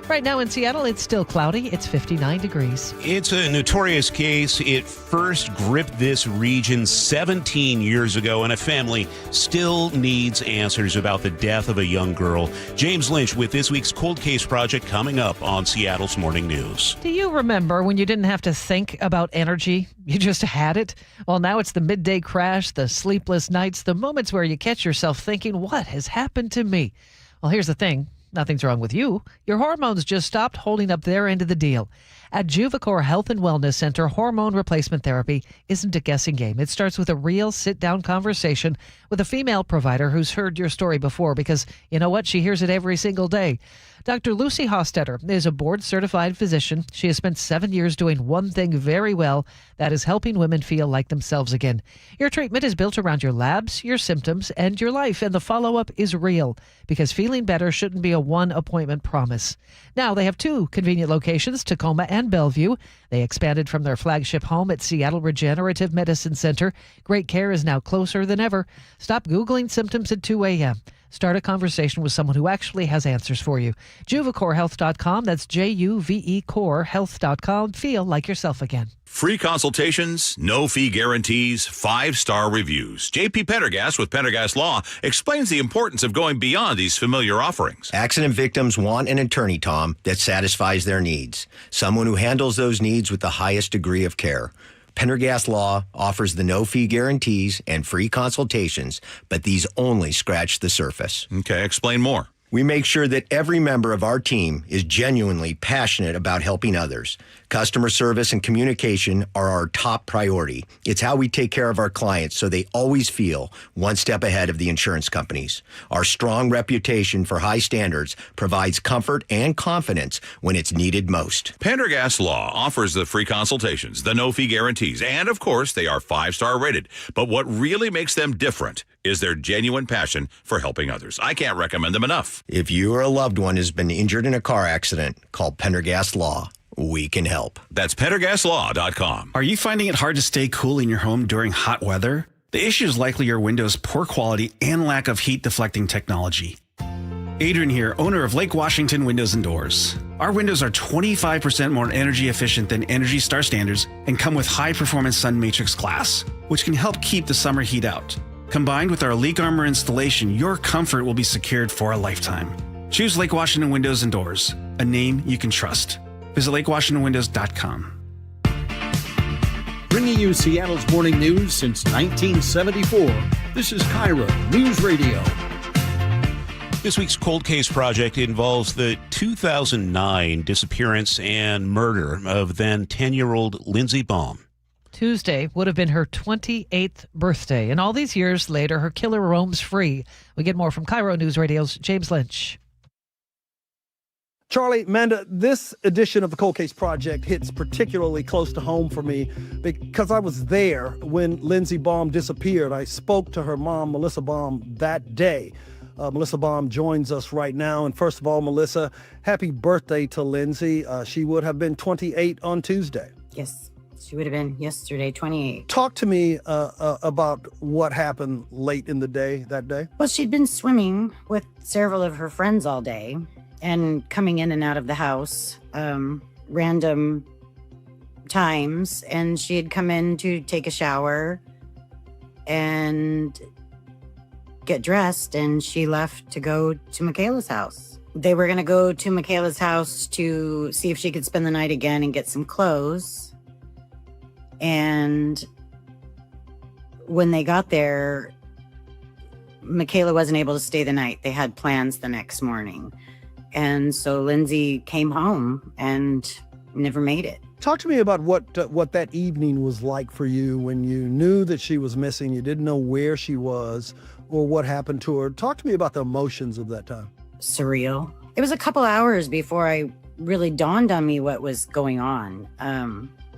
Right now in Seattle, it's still cloudy. It's 59 degrees. It's a notorious case. It first gripped this region 17 years ago, and a family still needs answers about the death of a young girl. James Lynch with this week's Cold Case Project coming up on Seattle's Morning News. Do you remember when you didn't have to think about energy? You just had it? Well, now it's the midday crash, the sleepless nights, the moments where you catch yourself thinking, what has happened to me? Well, here's the thing. Nothing's wrong with you. Your hormones just stopped holding up their end of the deal. At Juvicor Health and Wellness Center, hormone replacement therapy isn't a guessing game. It starts with a real sit-down conversation with a female provider who's heard your story before, because you know what? She hears it every single day. Dr. Lucy Hostetter is a board-certified physician. She has spent 7 years doing one thing very well, that is helping women feel like themselves again. Your treatment is built around your labs, your symptoms, and your life, and the follow-up is real, because feeling better shouldn't be a one-appointment promise. Now, they have 2 convenient locations, Tacoma and Bellevue. They expanded from their flagship home at Seattle Regenerative Medicine Center. Great care is now closer than ever. Stop Googling symptoms at 2 a.m. Start a conversation with someone who actually has answers for you. JuvicorHealth.com. That's JUVECoreHealth.com. Feel like yourself again. Free consultations, no fee guarantees, 5-star reviews. JP Pendergast with Pendergast Law explains the importance of going beyond these familiar offerings. Accident victims want an attorney, Tom, that satisfies their needs. Someone who handles those needs with the highest degree of care. Pendergast Law offers the no-fee guarantees and free consultations, but these only scratch the surface. Okay, explain more. We make sure that every member of our team is genuinely passionate about helping others. Customer service and communication are our top priority. It's how we take care of our clients so they always feel one step ahead of the insurance companies. Our strong reputation for high standards provides comfort and confidence when it's needed most. Pendergast Law offers the free consultations, the no-fee guarantees, and of course, they are 5-star rated. But what really makes them different is their genuine passion for helping others. I can't recommend them enough. If you or a loved one has been injured in a car accident, call Pendergast Law. We can help. That's PendergastLaw.com. Are you finding it hard to stay cool in your home during hot weather? The issue is likely your window's poor quality and lack of heat deflecting technology. Adrian here, owner of Lake Washington Windows and Doors. Our windows are 25% more energy efficient than Energy Star standards and come with high-performance Sun Matrix glass, which can help keep the summer heat out. Combined with our Leak Armor installation, your comfort will be secured for a lifetime. Choose Lake Washington Windows and Doors, a name you can trust. Visit LakeWashingtonWindows.com. Bringing you Seattle's morning news since 1974, this is KIRO News Radio. This week's Cold Case Project involves the 2009 disappearance and murder of then 10-year-old Lindsay Baum. Tuesday would have been her 28th birthday, and all these years later, her killer roams free. We get more from KIRO Newsradio's James Lynch. Charlie, Manda, this edition of the Cold Case Project hits particularly close to home for me because I was there when Lindsay Baum disappeared. I spoke to her mom, Melissa Baum, that day. Melissa Baum joins us right now. And first of all, Melissa, happy birthday to Lindsay. She would have been 28 on Tuesday. Yes, she would have been yesterday, 28. Talk to me about what happened late in the day, that day. Well, she'd been swimming with several of her friends all day and coming in and out of the house random times. And she had come in to take a shower and get dressed, and she left to go to Michaela's house. They were going to go to Michaela's house to see if she could spend the night again and get some clothes. And when they got there, Michaela wasn't able to stay the night. They had plans the next morning. And so Lindsay came home and never made it. Talk to me about what that evening was like for you when you knew that she was missing. You didn't know where she was or what happened to her. Talk to me about the emotions of that time. Surreal. It was a couple hours before I really dawned on me what was going on.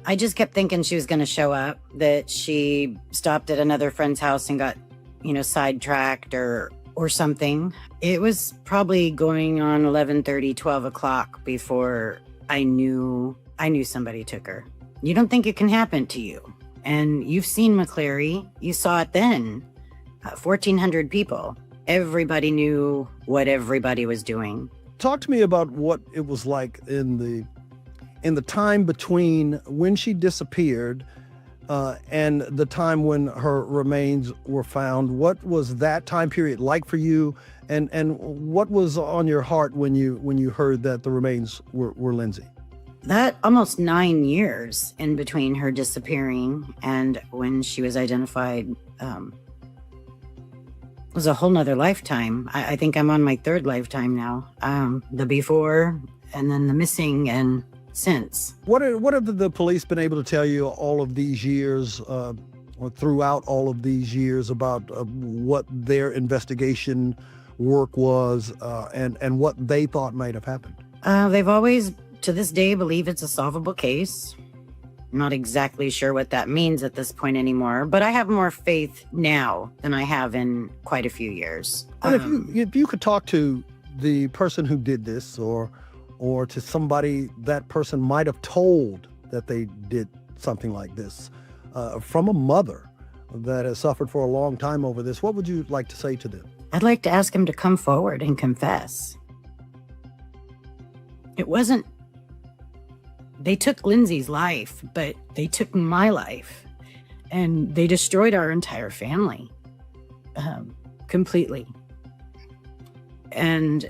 I just kept thinking she was going to show up, that she stopped at another friend's house and got, sidetracked or something. It was probably going on 11:30, 12 o'clock before I knew somebody took her. You don't think it can happen to you. And you've seen McCleary. You saw it then. 1,400 people. Everybody knew what everybody was doing. Talk to me about what it was like in the time between when she disappeared and the time when her remains were found. What was that time period like for you? And what was on your heart when you heard that the remains were Lindsay? That almost 9 years in between her disappearing and when she was identified was a whole nother lifetime. I think I'm on my third lifetime now. The before and then the missing and since. What have the police been able to tell you all of these years, or throughout all of these years, about what their investigation work was and what they thought might have happened? They've always, to this day, believe it's a solvable case. I'm not exactly sure what that means at this point anymore, but I have more faith now than I have in quite a few years. And if you could talk to the person who did this or to somebody that person might have told that they did something like this, from a mother that has suffered for a long time over this, what would you like to say to them? I'd like to ask him to come forward and confess. It wasn't, they took Lindsay's life, but they took my life, and they destroyed our entire family, completely. And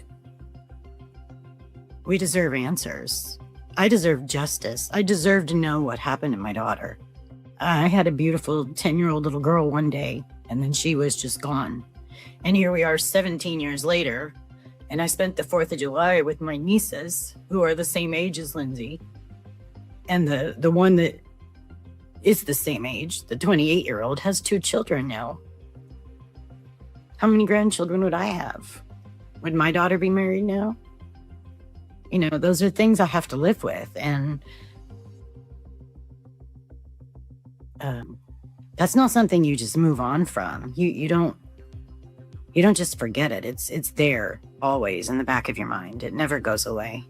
we deserve answers. I deserve justice. I deserve to know what happened to my daughter. I had a beautiful 10-year-old little girl one day, and then she was just gone. And here we are 17 years later, and I spent the 4th of July with my nieces, who are the same age as Lindsay. And the one that is the same age, the 28-year-old, has 2 children now. How many grandchildren would I have? Would my daughter be married now? Those are things I have to live with. And that's not something you just move on from. You don't just forget it. It's there always in the back of your mind. It never goes away.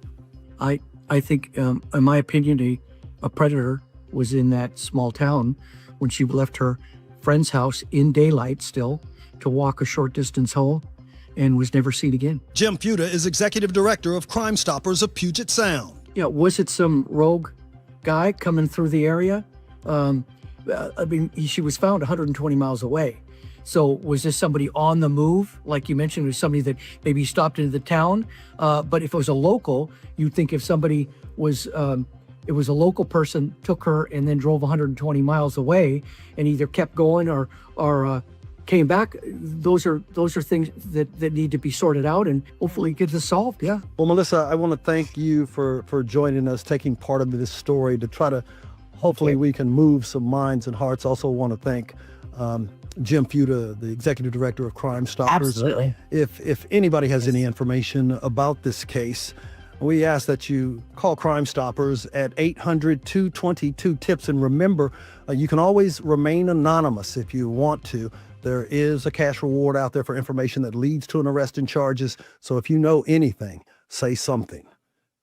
I think, in my opinion, a predator was in that small town when she left her friend's house in daylight still to walk a short distance home and was never seen again. Jim Fuda is executive director of Crime Stoppers of Puget Sound. Yeah, was it some rogue guy coming through the area? She was found 120 miles away. So was this somebody on the move? Like you mentioned, it was somebody that maybe stopped into the town. But if it was a local, you'd think if somebody was, it was a local person, took her and then drove 120 miles away and either kept going or came back. Those are things that need to be sorted out and hopefully get this solved. Yeah. Well, Melissa, I want to thank you for joining us, taking part of this story to try to hopefully we can move some minds and hearts. Also want to thank Jim Fuda, the executive director of Crime Stoppers. Absolutely. If anybody has any information about this case, we ask that you call Crime Stoppers at 800-222-TIPS. And remember, you can always remain anonymous if you want to. There is a cash reward out there for information that leads to an arrest and charges. So if you know anything, say something.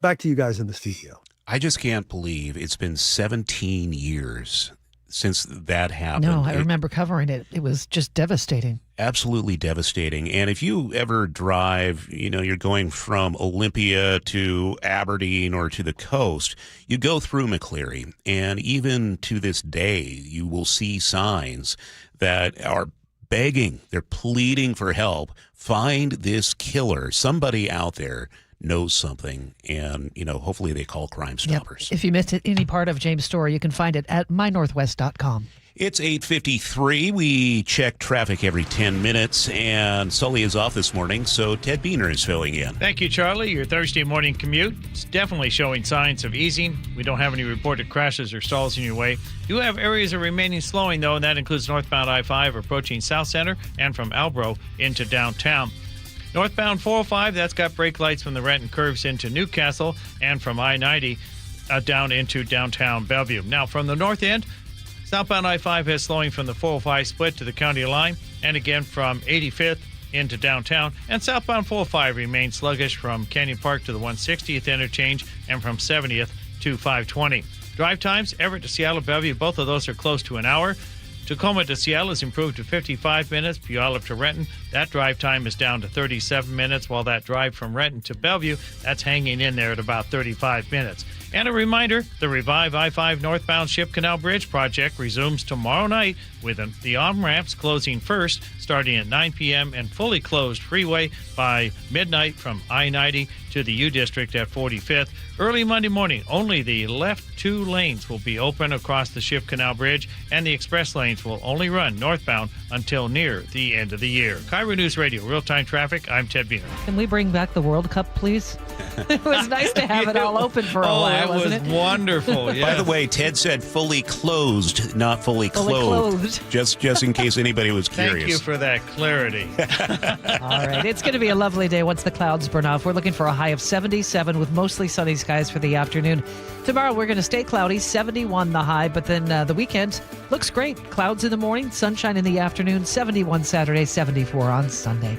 Back to you guys in the studio. I just can't believe it's been 17 years since that happened. No, I remember covering it. It was just devastating. Absolutely devastating. And if you ever drive, you're going from Olympia to Aberdeen or to the coast, you go through McCleary. And even to this day, you will see signs that are begging, they're pleading for help. Find this killer. Somebody out there knows something, and hopefully they call Crime Stoppers. Yep. If you missed any part of James' story, you can find it at mynorthwest.com. It's 8:53. We check traffic every 10 minutes, and Sully is off this morning, so Ted Beener is filling in. Thank you, Charlie. Your Thursday morning commute is definitely showing signs of easing. We don't have any reported crashes or stalls in your way. Do have areas of remaining slowing, though, and that includes northbound I-5 approaching South Center and from Albro into downtown. Northbound 405, that's got brake lights from the Renton curves into Newcastle, and from I-90 down into downtown Bellevue. Now, from the north end, southbound I-5 has slowing from the 405 split to the county line, and again from 85th into downtown. And southbound 405 remains sluggish from Canyon Park to the 160th interchange and from 70th to 520. Drive times, Everett to Seattle, Bellevue, both of those are close to an hour. Tacoma to Seattle is improved to 55 minutes. Puyallup to Renton, that drive time is down to 37 minutes, while that drive from Renton to Bellevue, that's hanging in there at about 35 minutes. And a reminder, the Revive I-5 northbound Ship Canal Bridge project resumes tomorrow night with the on-ramps closing first, starting at 9 p.m. and fully closed freeway by midnight from I-90 to the U-District at 45th. Early Monday morning, only the left two lanes will be open across the Ship Canal Bridge, and the express lanes will only run northbound until near the end of the year. KIRO News Radio, real-time traffic. I'm Ted Beener. Can we bring back the World Cup, please? It was nice to have it all open for a while, wasn't it? It was wonderful, yeah. By the way, Ted said fully closed, not fully clothed. Just in case anybody was curious. Thank you for that clarity. All right. It's going to be a lovely day once the clouds burn off. We're looking for a high of 77 with mostly sunny skies for the afternoon. Tomorrow we're going to stay cloudy, 71 the high, but then the weekend looks great. Clouds in the morning, sunshine in the afternoon, 71 Saturday, 74 on Sunday.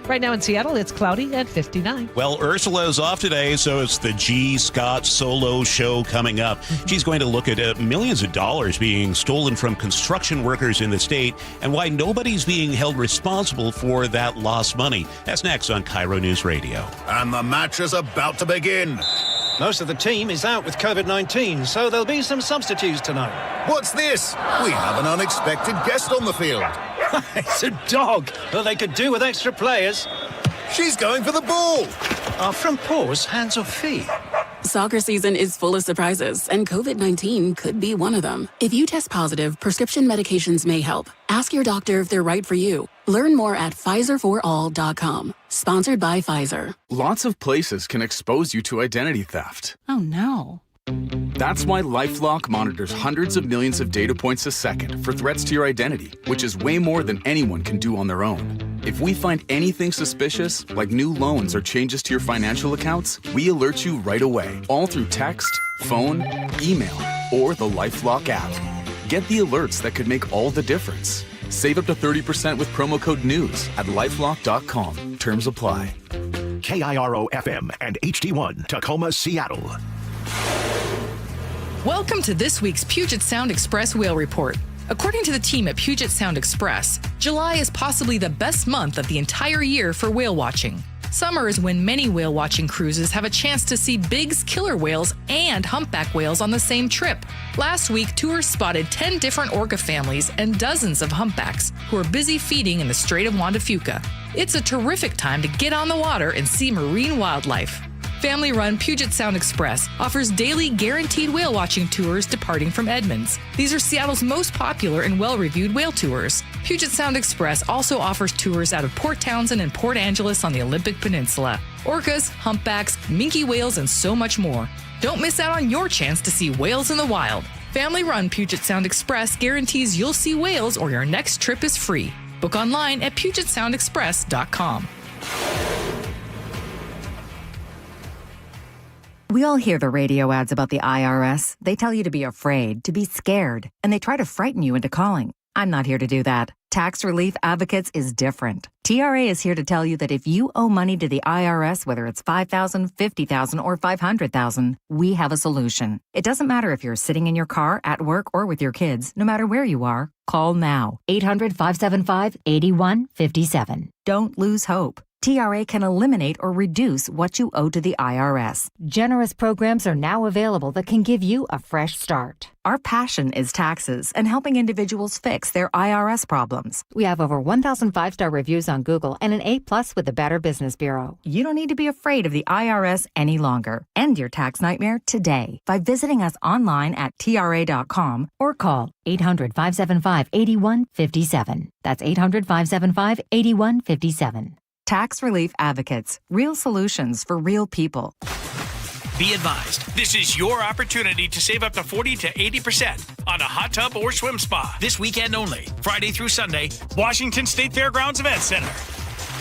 Right now in Seattle, it's cloudy at 59. Well, Ursula's off today, so it's the G. Scott solo show coming up. She's going to look at millions of dollars being stolen from construction workers in the state and why nobody's being held responsible for that lost money. That's next on KIRO News Radio. And the match is about to begin. Most of the team is out with COVID-19, so there'll be some substitutes tonight. What's this? We have an unexpected guest on the field. It's a dog. Well, they could do with extra players. She's going for the ball. Are front paws hands or feet? Soccer season is full of surprises, and COVID-19 could be one of them. If you test positive, prescription medications may help. Ask your doctor if they're right for you. Learn more at PfizerForAll.com. Sponsored by Pfizer. Lots of places can expose you to identity theft. Oh, no. That's why LifeLock monitors hundreds of millions of data points a second for threats to your identity, which is way more than anyone can do on their own. If we find anything suspicious, like new loans or changes to your financial accounts, we alert you right away, all through text, phone, email, or the LifeLock app. Get the alerts that could make all the difference. Save up to 30% with promo code NEWS at LifeLock.com. Terms apply. KIRO FM and HD1 Tacoma, Seattle. Welcome to this week's Puget Sound Express Whale Report. According to the team at Puget Sound Express, July is possibly the best month of the entire year for whale watching. Summer is when many whale watching cruises have a chance to see Bigg's killer whales and humpback whales on the same trip. Last week, tours spotted 10 different orca families and dozens of humpbacks who are busy feeding in the Strait of Juan de Fuca. It's a terrific time to get on the water and see marine wildlife. Family-run Puget Sound Express offers daily guaranteed whale-watching tours departing from Edmonds. These are Seattle's most popular and well-reviewed whale tours. Puget Sound Express also offers tours out of Port Townsend and Port Angeles on the Olympic Peninsula. Orcas, humpbacks, minke whales, and so much more. Don't miss out on your chance to see whales in the wild. Family-run Puget Sound Express guarantees you'll see whales or your next trip is free. Book online at PugetSoundExpress.com. We all hear the radio ads about the IRS. They tell you to be afraid, to be scared, and they try to frighten you into calling. I'm not here to do that. Tax Relief Advocates is different. TRA is here to tell you that if you owe money to the IRS, whether it's $5,000, $50,000, or $500,000, we have a solution. It doesn't matter if you're sitting in your car, at work, or with your kids. No matter where you are, call now. 800-575-8157. Don't lose hope. TRA can eliminate or reduce what you owe to the IRS. Generous programs are now available that can give you a fresh start. Our passion is taxes and helping individuals fix their IRS problems. We have over 1,000 5-star reviews on Google and an A+ with the Better Business Bureau. You don't need to be afraid of the IRS any longer. End your tax nightmare today by visiting us online at TRA.com or call 800-575-8157. That's 800-575-8157. Tax Relief Advocates. Real solutions for real people. Be advised, this is your opportunity to save up to 40 to 80% on a hot tub or swim spa this weekend only, Friday through Sunday, Washington State Fairgrounds Event Center.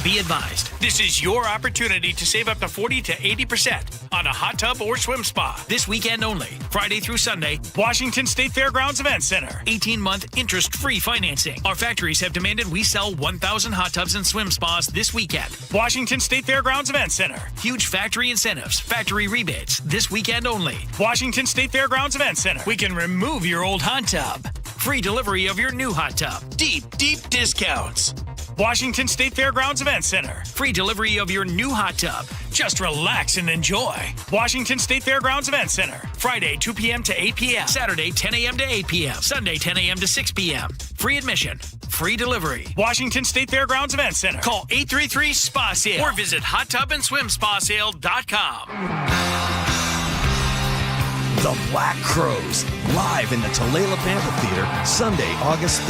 Be advised, this is your opportunity to save up to 40 to 80% on a hot tub or swim spa this weekend only, Friday through Sunday, Washington State Fairgrounds Event Center. 18-month interest-free financing. Our factories have demanded we sell 1,000 hot tubs and swim spas this weekend. Washington State Fairgrounds Event Center. Huge factory incentives, factory rebates this weekend only. Washington State Fairgrounds Event Center. We can remove your old hot tub. Free delivery of your new hot tub. Deep, deep discounts. Washington State Fairgrounds Event Center. Free delivery of your new hot tub. Just relax and enjoy. Washington State Fairgrounds Event Center. Friday, 2 p.m. to 8 p.m. Saturday, 10 a.m. to 8 p.m. Sunday, 10 a.m. to 6 p.m. Free admission. Free delivery. Washington State Fairgrounds Event Center. Call 833-SPA-SALE or visit hottubandSwimSpaSale.com. The Black Crowes, live in the Tulalip Amphitheater, Sunday, August 3rd.